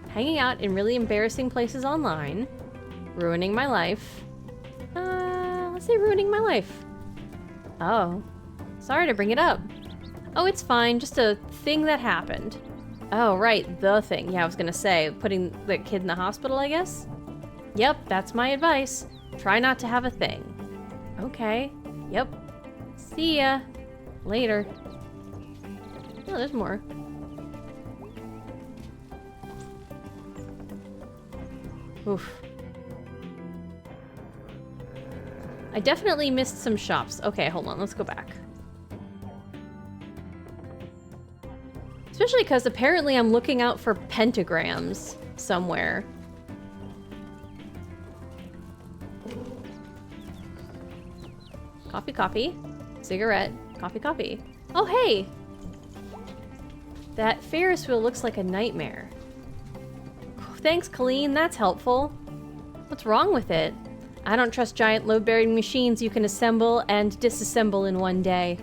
Hanging out in really embarrassing places online. Ruining my life. How's they ruining my life? Oh. Sorry to bring it up. Oh, it's fine. Just a thing that happened. Oh, right. The thing. Yeah, I was gonna say, putting the kid in the hospital, I guess? Yep, that's my advice. Try not to have a thing. Okay. Yep. See ya. Later. Oh, there's more. Oof. I definitely missed some shops. Okay, hold on. Let's go back. Especially because apparently I'm looking out for pentagrams somewhere. Coffee, coffee. Cigarette. Coffee, coffee. Oh, hey! That Ferris wheel looks like a nightmare. Thanks, Colleen. That's helpful. What's wrong with it? I don't trust giant load-bearing machines you can assemble and disassemble in one day.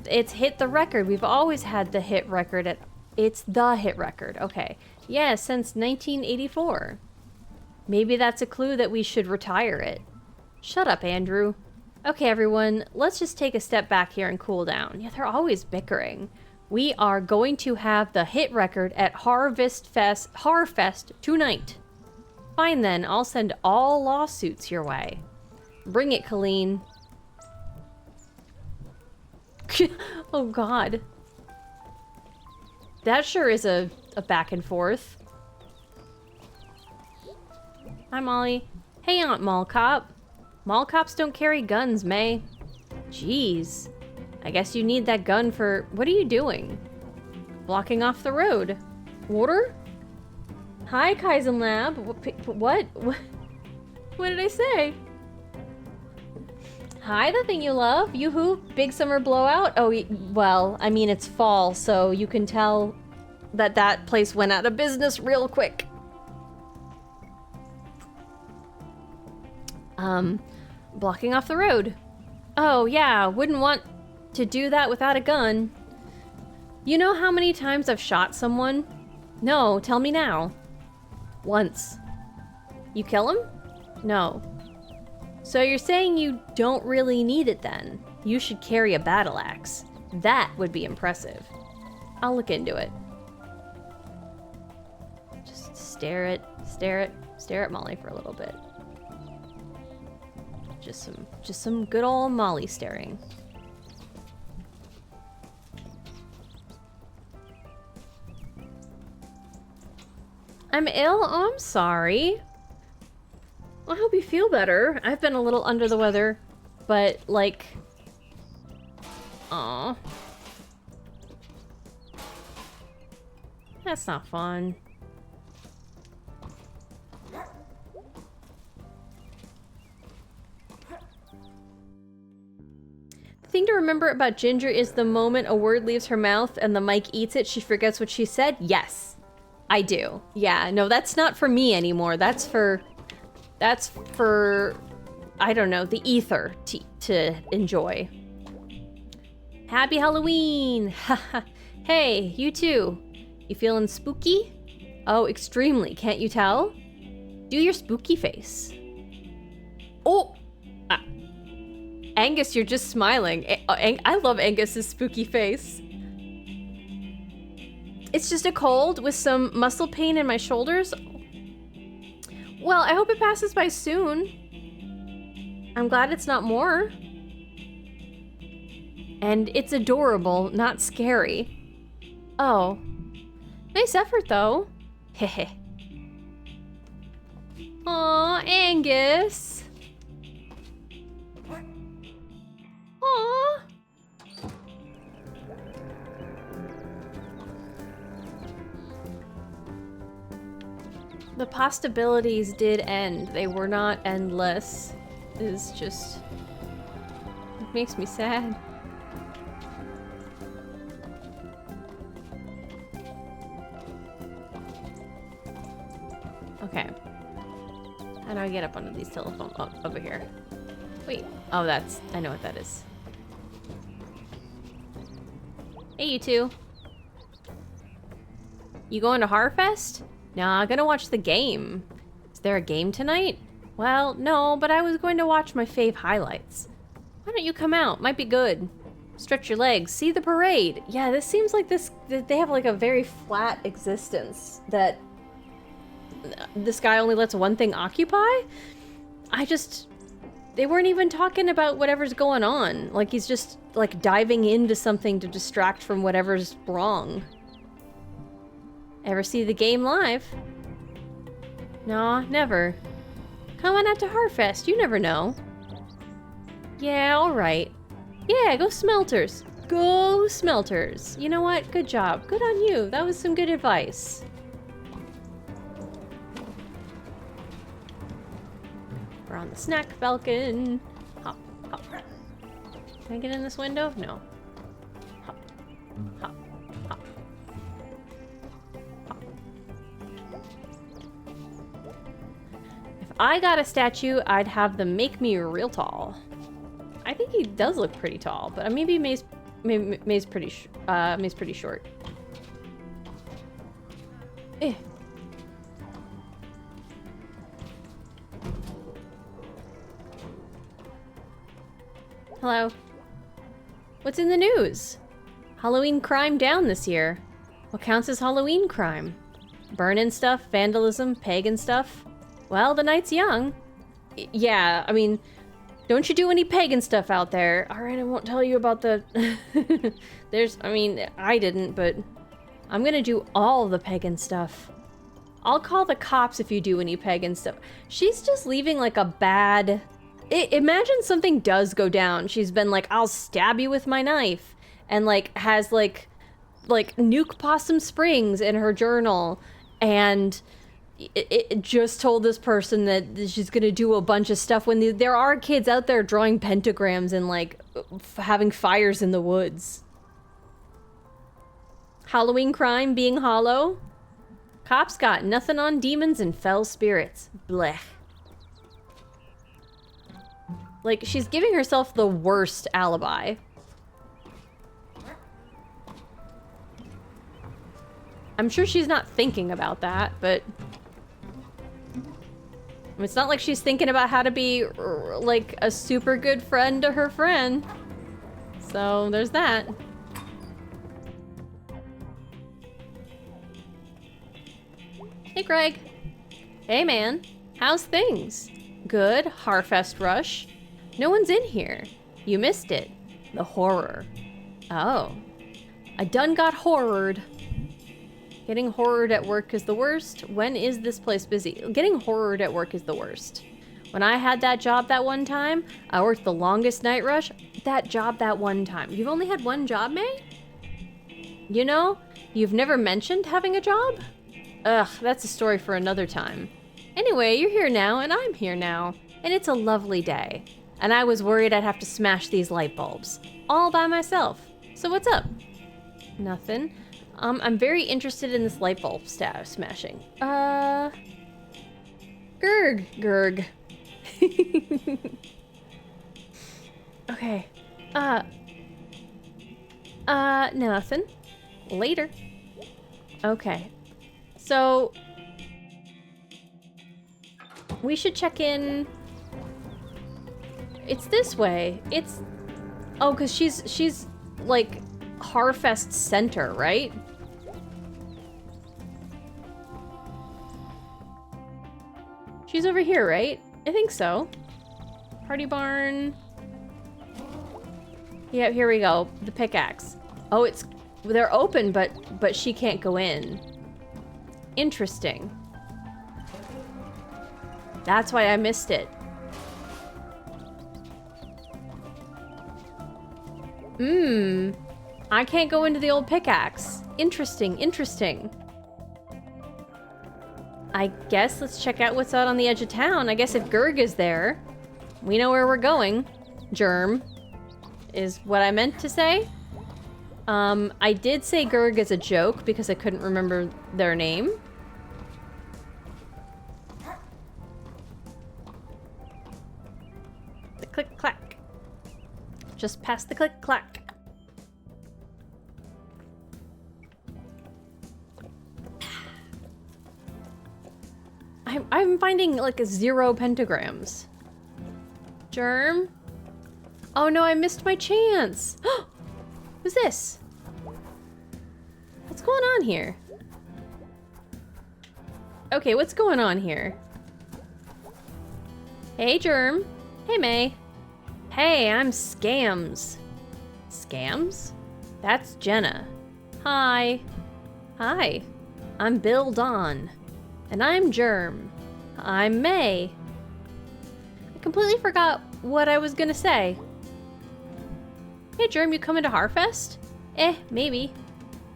It's hit the record. We've always had the hit record at... It's the hit record. Okay. Yeah, since 1984. Maybe that's a clue that we should retire it. Shut up, Andrew. Okay, everyone. Let's just take a step back here and cool down. Yeah, they're always bickering. We are going to have the hit record at Harfest tonight. Fine then, I'll send all lawsuits your way. Bring it, Colleen. Oh god. That sure is a back and forth. Hi, Molly. Hey, Aunt Mall Cop. Mall cops don't carry guns, May. Jeez. I guess you need that gun for... What are you doing? Blocking off the road. Water? Hi, Kaizen Lab. What? What did I say? Hi, the thing you love. Yoo-hoo. Big summer blowout. Oh, well, I mean, it's fall, so you can tell that that place went out of business real quick. Blocking off the road. Oh, yeah, wouldn't want to do that without a gun. You know how many times I've shot someone? No, tell me now. Once. You kill him? No. So you're saying you don't really need it then? You should carry a battle axe. That would be impressive. I'll look into it. Just stare at Molly for a little bit. Just some good old Molly staring. I'm ill? Oh, I'm sorry. I hope you feel better. I've been a little under the weather, but like... Aw. That's not fun. The thing to remember about Ginger is the moment a word leaves her mouth and the mic eats it, she forgets what she said. Yes, I do. Yeah, no, that's not for me anymore. That's for, I don't know, the ether to enjoy. Happy Halloween! Hey, you too. You feeling spooky? Oh, extremely, can't you tell? Do your spooky face. Oh! Angus, you're just smiling. I love Angus's spooky face. It's just a cold with some muscle pain in my shoulders. Well, I hope it passes by soon. I'm glad it's not more. And it's adorable, not scary. Oh. Nice effort, though. Heh. Aw, Angus. Aww. The possibilities did end. They were not endless. It's just... It makes me sad. Okay. How do I get up onto these telephones? Oh, over here. Wait. Oh, that's... I know what that is. Hey, you two. You going to Harfest? Nah, I'm gonna watch the game. Is there a game tonight? Well, no, but I was going to watch my fave highlights. Why don't you come out? Might be good. Stretch your legs. See the parade. Yeah, this seems like they have like a very flat existence that this guy only lets one thing occupy. They weren't even talking about whatever's going on. Like he's just like diving into something to distract from whatever's wrong. Ever see the game live? Nah, never. Come on out to Harfest, you never know. Yeah, alright. Yeah, go Smelters. Go Smelters. You know what? Good job. Good on you. That was some good advice. We're on the snack falcon. Hop, hop. Can I get in this window? No. Hop, hop, hop. Hop. If I got a statue, I'd have them make me real tall. I think he does look pretty tall, but maybe May's pretty short. Eh. Hello. What's in the news? Halloween crime down this year. What counts as Halloween crime? Burning stuff, vandalism, pagan stuff? Well, the night's young. Yeah, I mean, don't you do any pagan stuff out there? Alright, I won't tell you about the... I didn't, but I'm gonna do all the pagan stuff. I'll call the cops if you do any pagan stuff. She's just leaving like a bad... Imagine something does go down. She's been like, I'll stab you with my knife. And like, has like Nuke Possum Springs in her journal. And it just told this person that she's gonna do a bunch of stuff when there are kids out there drawing pentagrams and like having fires in the woods. Halloween crime being hollow. Cops got nothing on demons and fell spirits. Blech. Like, she's giving herself the worst alibi. I'm sure she's not thinking about that, but... it's not like she's thinking about how to be, like, a super good friend to her friend. So, there's that. Hey, Greg. Hey, man. How's things? Good. Harfest rush. No one's in here. You missed it. The horror. Oh. I done got horrored. Getting horrored at work is the worst. When is this place busy? Getting horrored at work is the worst. When I had that job that one time, I worked the longest night rush. That job that one time. You've only had one job, May? You know, you've never mentioned having a job? Ugh, that's a story for another time. Anyway, you're here now, and I'm here now. And it's a lovely day. And I was worried I'd have to smash these light bulbs. All by myself. So what's up? Nothing. I'm very interested in this light bulb smashing. Gurg. Okay. Nothing. Later. Okay. So... we should check in... it's this way. It's... oh, because she's like Harfest Center, right? She's over here, right? I think so. Party barn. Yeah, here we go. The pickaxe. Oh, they're open, but she can't go in. Interesting. That's why I missed it. I can't go into the old pickaxe. Interesting. I guess let's check out what's out on the edge of town. I guess if Gurg is there, we know where we're going. Germ is what I meant to say. I did say Gurg as a joke because I couldn't remember their name. The click-clack. Just past the click-clack. I I'm finding like 0 pentagrams. Germ? Oh no, I missed my chance. Who's this? What's going on here? Okay, what's going on here? Hey, Germ. Hey, May. Hey, I'm Scams. Scams? That's Jenna. Hi. Hi. I'm Bill Don. And I'm Germ. I'm May. I completely forgot what I was gonna say. Hey, Germ, you coming to Harfest? Maybe.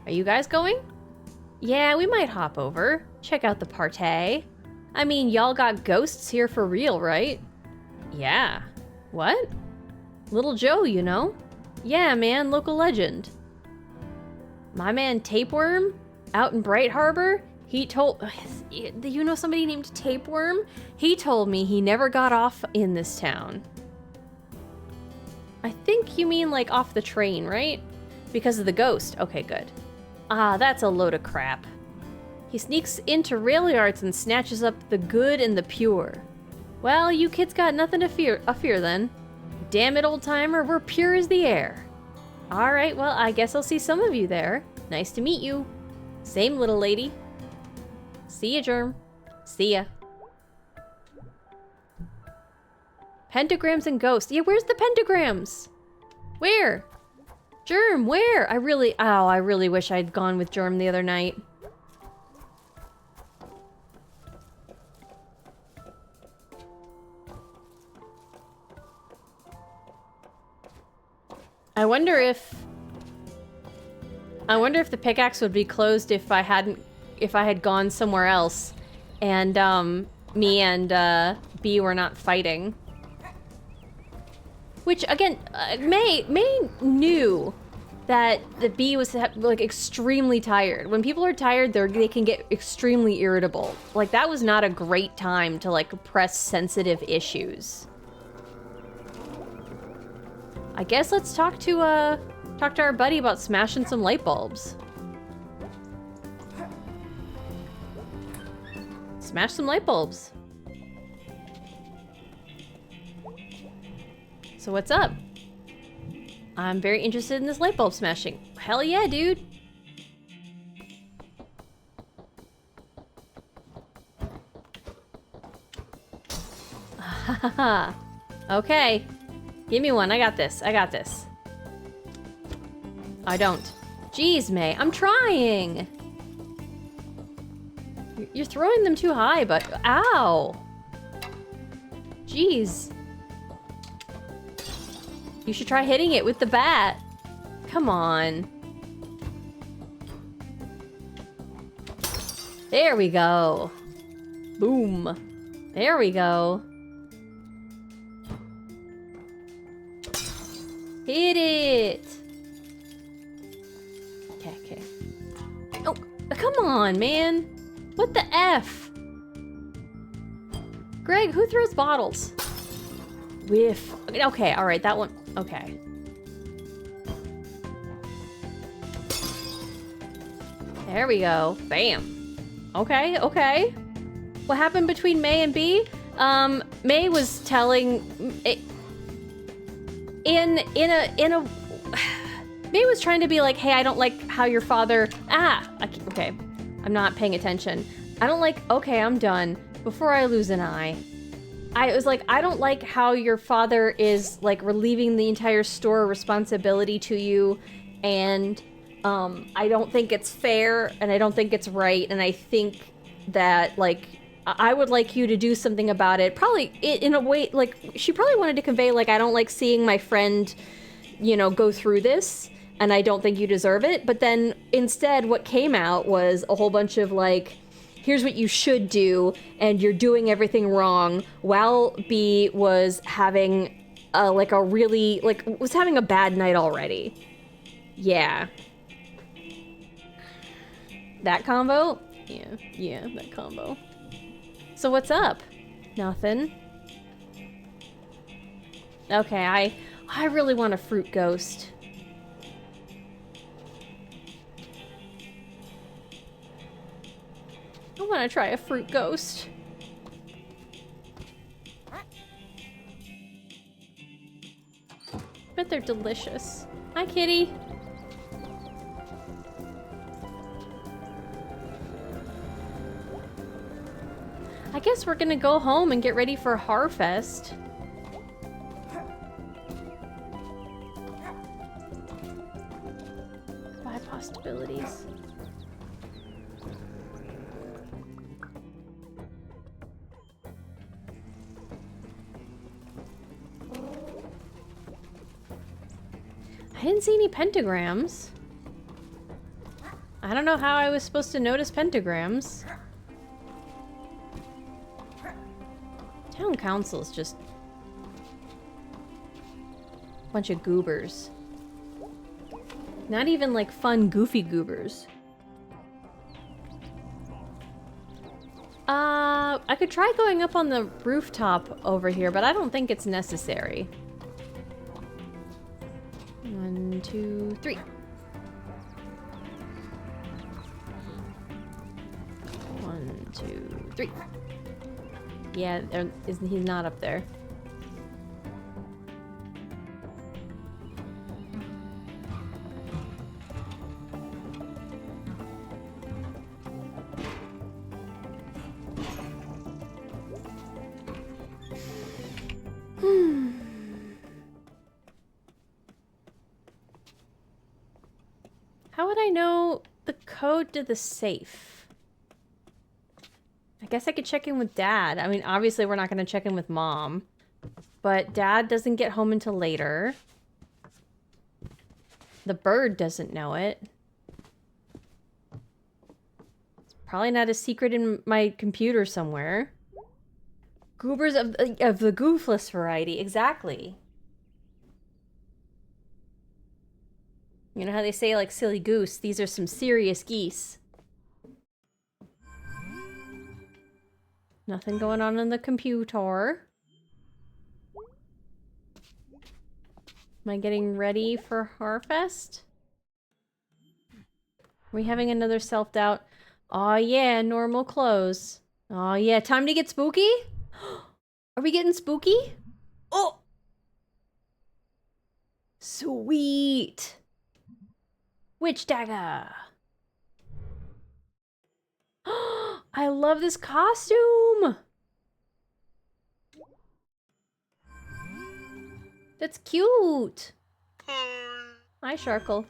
Are you guys going? Yeah, we might hop over. Check out the party. I mean, y'all got ghosts here for real, right? Yeah. What? Little Joe, you know? Yeah, man, local legend. My man Tapeworm, out in Bright Harbor, he told... You know somebody named Tapeworm? He told me he never got off in this town. I think you mean like off the train, right? Because of the ghost. Okay, good. Ah, that's a load of crap. He sneaks into rail yards and snatches up the good and the pure. Well, you kids got nothing to fear then. Damn it, old timer, we're pure as the air. Alright, well, I guess I'll see some of you there. Nice to meet you. Same, little lady. See ya, Germ. See ya. Pentagrams and ghosts. Yeah, where's the pentagrams? Where? Germ, where? I really wish I'd gone with Germ the other night. I wonder if the pickaxe would be closed if I had gone somewhere else and me and B were not fighting. Which again, May knew that the B was like extremely tired. When people are tired, they can get extremely irritable. Like that was not a great time to like press sensitive issues. I guess let's talk to our buddy about smashing some light bulbs. Smash some light bulbs. So what's up? I'm very interested in this light bulb smashing. Hell yeah, dude. Okay. Give me one. I got this. I got this. I don't. Jeez, May. I'm trying. You're throwing them too high, but... Ow. Jeez. You should try hitting it with the bat. Come on. There we go. Boom. There we go. Hit it! Okay. Oh, come on, man. What the F? Greg, who throws bottles? Whiff. Okay, alright, that one. Okay. There we go. Bam. Okay. What happened between May and B? May was telling... May was trying to be like, hey, I don't like how your father... Okay. I'm not paying attention. I don't like... Okay, I'm done. Before I lose an eye. I was like, I don't like how your father is, like, relieving the entire store responsibility to you, and, I don't think it's fair, and I don't think it's right, and I think that, like, I would like you to do something about it. Probably, in a way, like, she probably wanted to convey, like, I don't like seeing my friend, you know, go through this, and I don't think you deserve it, but then, instead, what came out was a whole bunch of, like, here's what you should do, and you're doing everything wrong, while B was having, was having a bad night already. Yeah. That combo? Yeah, that combo. So what's up? Nothing. Okay, I really want a fruit ghost. I want to try a fruit ghost. Bet they're delicious. Hi, kitty. I guess we're gonna go home and get ready for Harfest. Five possibilities. I didn't see any pentagrams. I don't know how I was supposed to notice pentagrams. Town council's just a bunch of goobers. Not even like fun, goofy goobers. I could try going up on the rooftop over here, but I don't think it's necessary. 1, 2, 3. 1, 2, 3. Yeah, he's not up there. How would I know the code to the safe? I guess I could check in with Dad. I mean, obviously we're not going to check in with Mom. But Dad doesn't get home until later. The bird doesn't know it. It's probably not a secret in my computer somewhere. Goobers of the goofless variety, exactly. You know how they say, like, silly goose? These are some serious geese. Nothing going on in the computer. Am I getting ready for Harfest? Are we having another self-doubt? Aw, yeah, normal clothes. Aw, yeah, time to get spooky? Are we getting spooky? Oh! Sweet! Witch dagger! I love this costume! That's cute! Hi, Sharkle.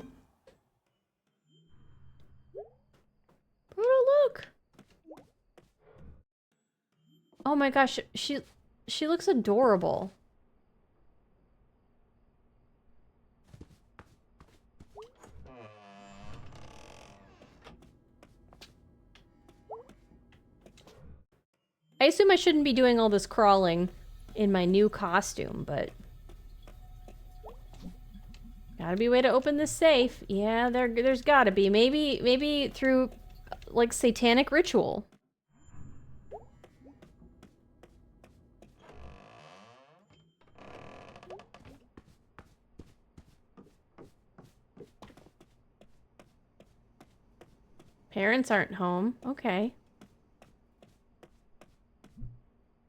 Bruno, look! Oh my gosh, she looks adorable. I assume I shouldn't be doing all this crawling in my new costume, but... Gotta be a way to open this safe. Yeah, there's gotta be. Maybe through, like, satanic ritual. Parents aren't home. Okay.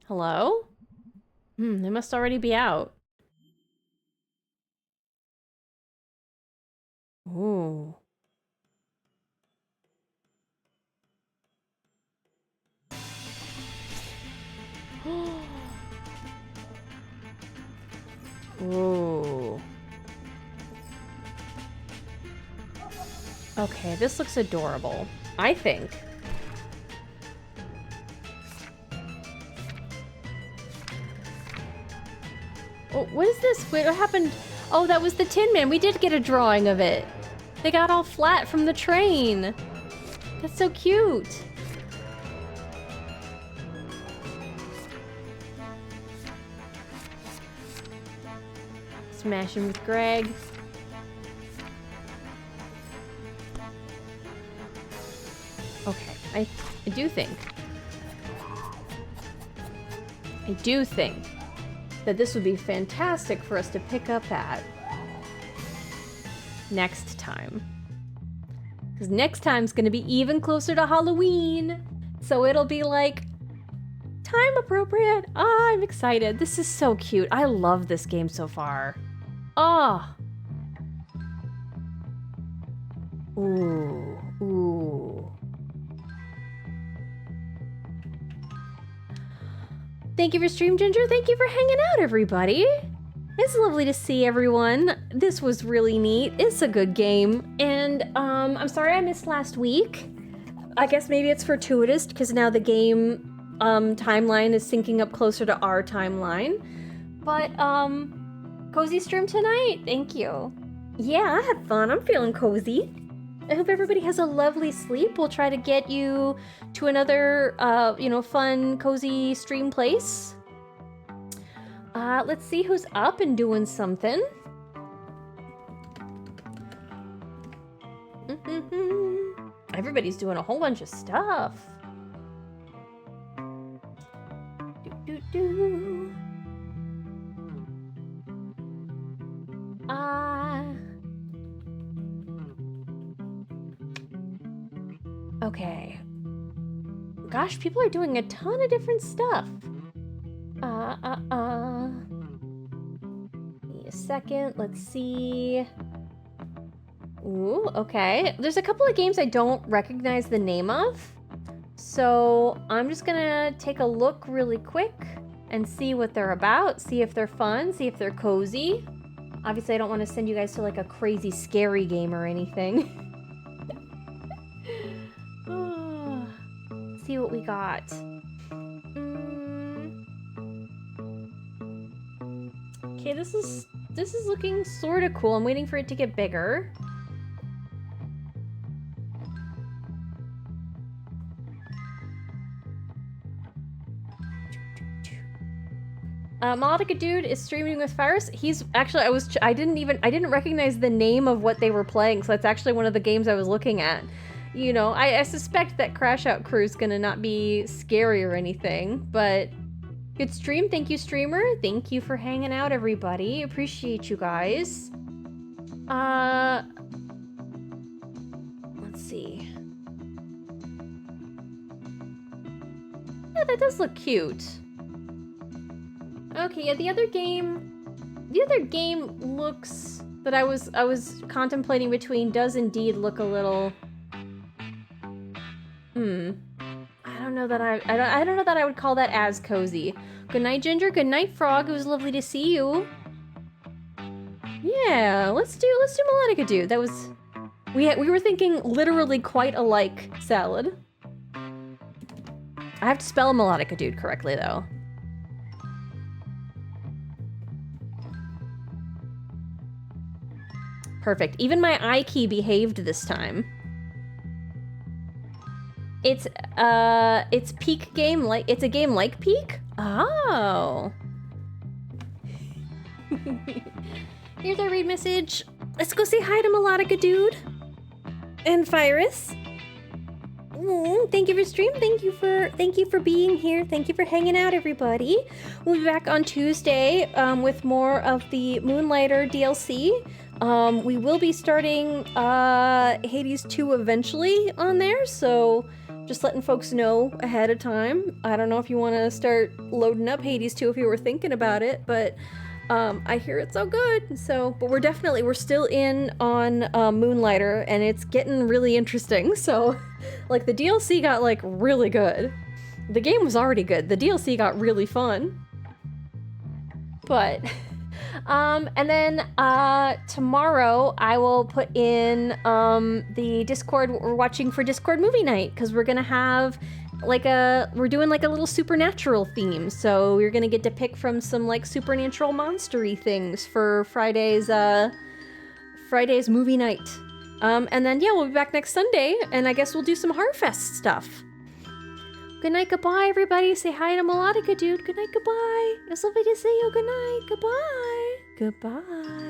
Hello? They must already be out. Ooh. Ooh. Okay, this looks adorable. I think. Oh, what is this? Wait, what happened? Oh, that was the Tin Man. We did get a drawing of it. They got all flat from the train. That's so cute. Smashing with Greg. Okay, I do think that this would be fantastic for us to pick up at next time. Because next time's gonna be even closer to Halloween. So it'll be like time appropriate. Ah, I'm excited. This is so cute. I love this game so far. Oh. Ooh. Ooh. Thank you for stream, Ginger. Thank you for hanging out, everybody. It's lovely to see everyone. This was really neat. It's a good game. And I'm sorry I missed last week. I guess maybe it's fortuitous because now the game timeline is syncing up closer to our timeline. But cozy stream tonight. Thank you. Yeah, I had fun. I'm feeling cozy. I hope everybody has a lovely sleep. We'll try to get you to another, fun, cozy stream place. Let's see who's up and doing something. Everybody's doing a whole bunch of stuff. Okay. Gosh, people are doing a ton of different stuff. Give me a second. Let's see. Ooh, okay. There's a couple of games I don't recognize the name of. So I'm just gonna take a look really quick and see what they're about, see if they're fun, see if they're cozy. Obviously, I don't want to send you guys to like a crazy scary game or anything. See what we got. Okay, this is looking sort of cool. I'm waiting for it to get bigger. Melodica Dude is streaming with Virus. He's actually, I didn't recognize the name of what they were playing, so that's actually one of the games I was looking at. You know, I suspect that Crash Out Crew is gonna not be scary or anything, but good stream. Thank you, streamer. Thank you for hanging out, everybody. Appreciate you guys. Let's see. Yeah, that does look cute. Okay, yeah, the other game looks that I was contemplating between does indeed look a little. I don't know that I would call that as cozy. Good night, Ginger. Good night, Frog. It was lovely to see you. Yeah, let's do Melodica Dude. That was we were thinking literally quite alike. Salad. I have to spell Melodica Dude correctly though. Perfect. Even my I key behaved this time. It's Peak game, like it's a game like Peak? Oh. Here's our read message. Let's go say hi to Melodica Dude. And Virus. Thank you for stream. Thank you for being here. Thank you for hanging out, everybody. We'll be back on Tuesday with more of the Moonlighter DLC. We will be starting Hades 2 eventually on there, so just letting folks know ahead of time. I don't know if you want to start loading up Hades 2 if you were thinking about it, but I hear it's so good. So, but we're still in on Moonlighter, and it's getting really interesting. So, like the DLC got like really good. The game was already good. The DLC got really fun. But and then tomorrow I will put in the Discord. We're watching for Discord movie night because we're gonna have we're doing like a little supernatural theme. So we're gonna get to pick from some like supernatural monstery things for Friday's movie night. And then yeah, we'll be back next Sunday, and I guess we'll do some Harfest stuff. Good night, goodbye, everybody. Say hi to Melodica Dude. Good night, goodbye. It's lovely to see you. Good night, goodbye. Goodbye.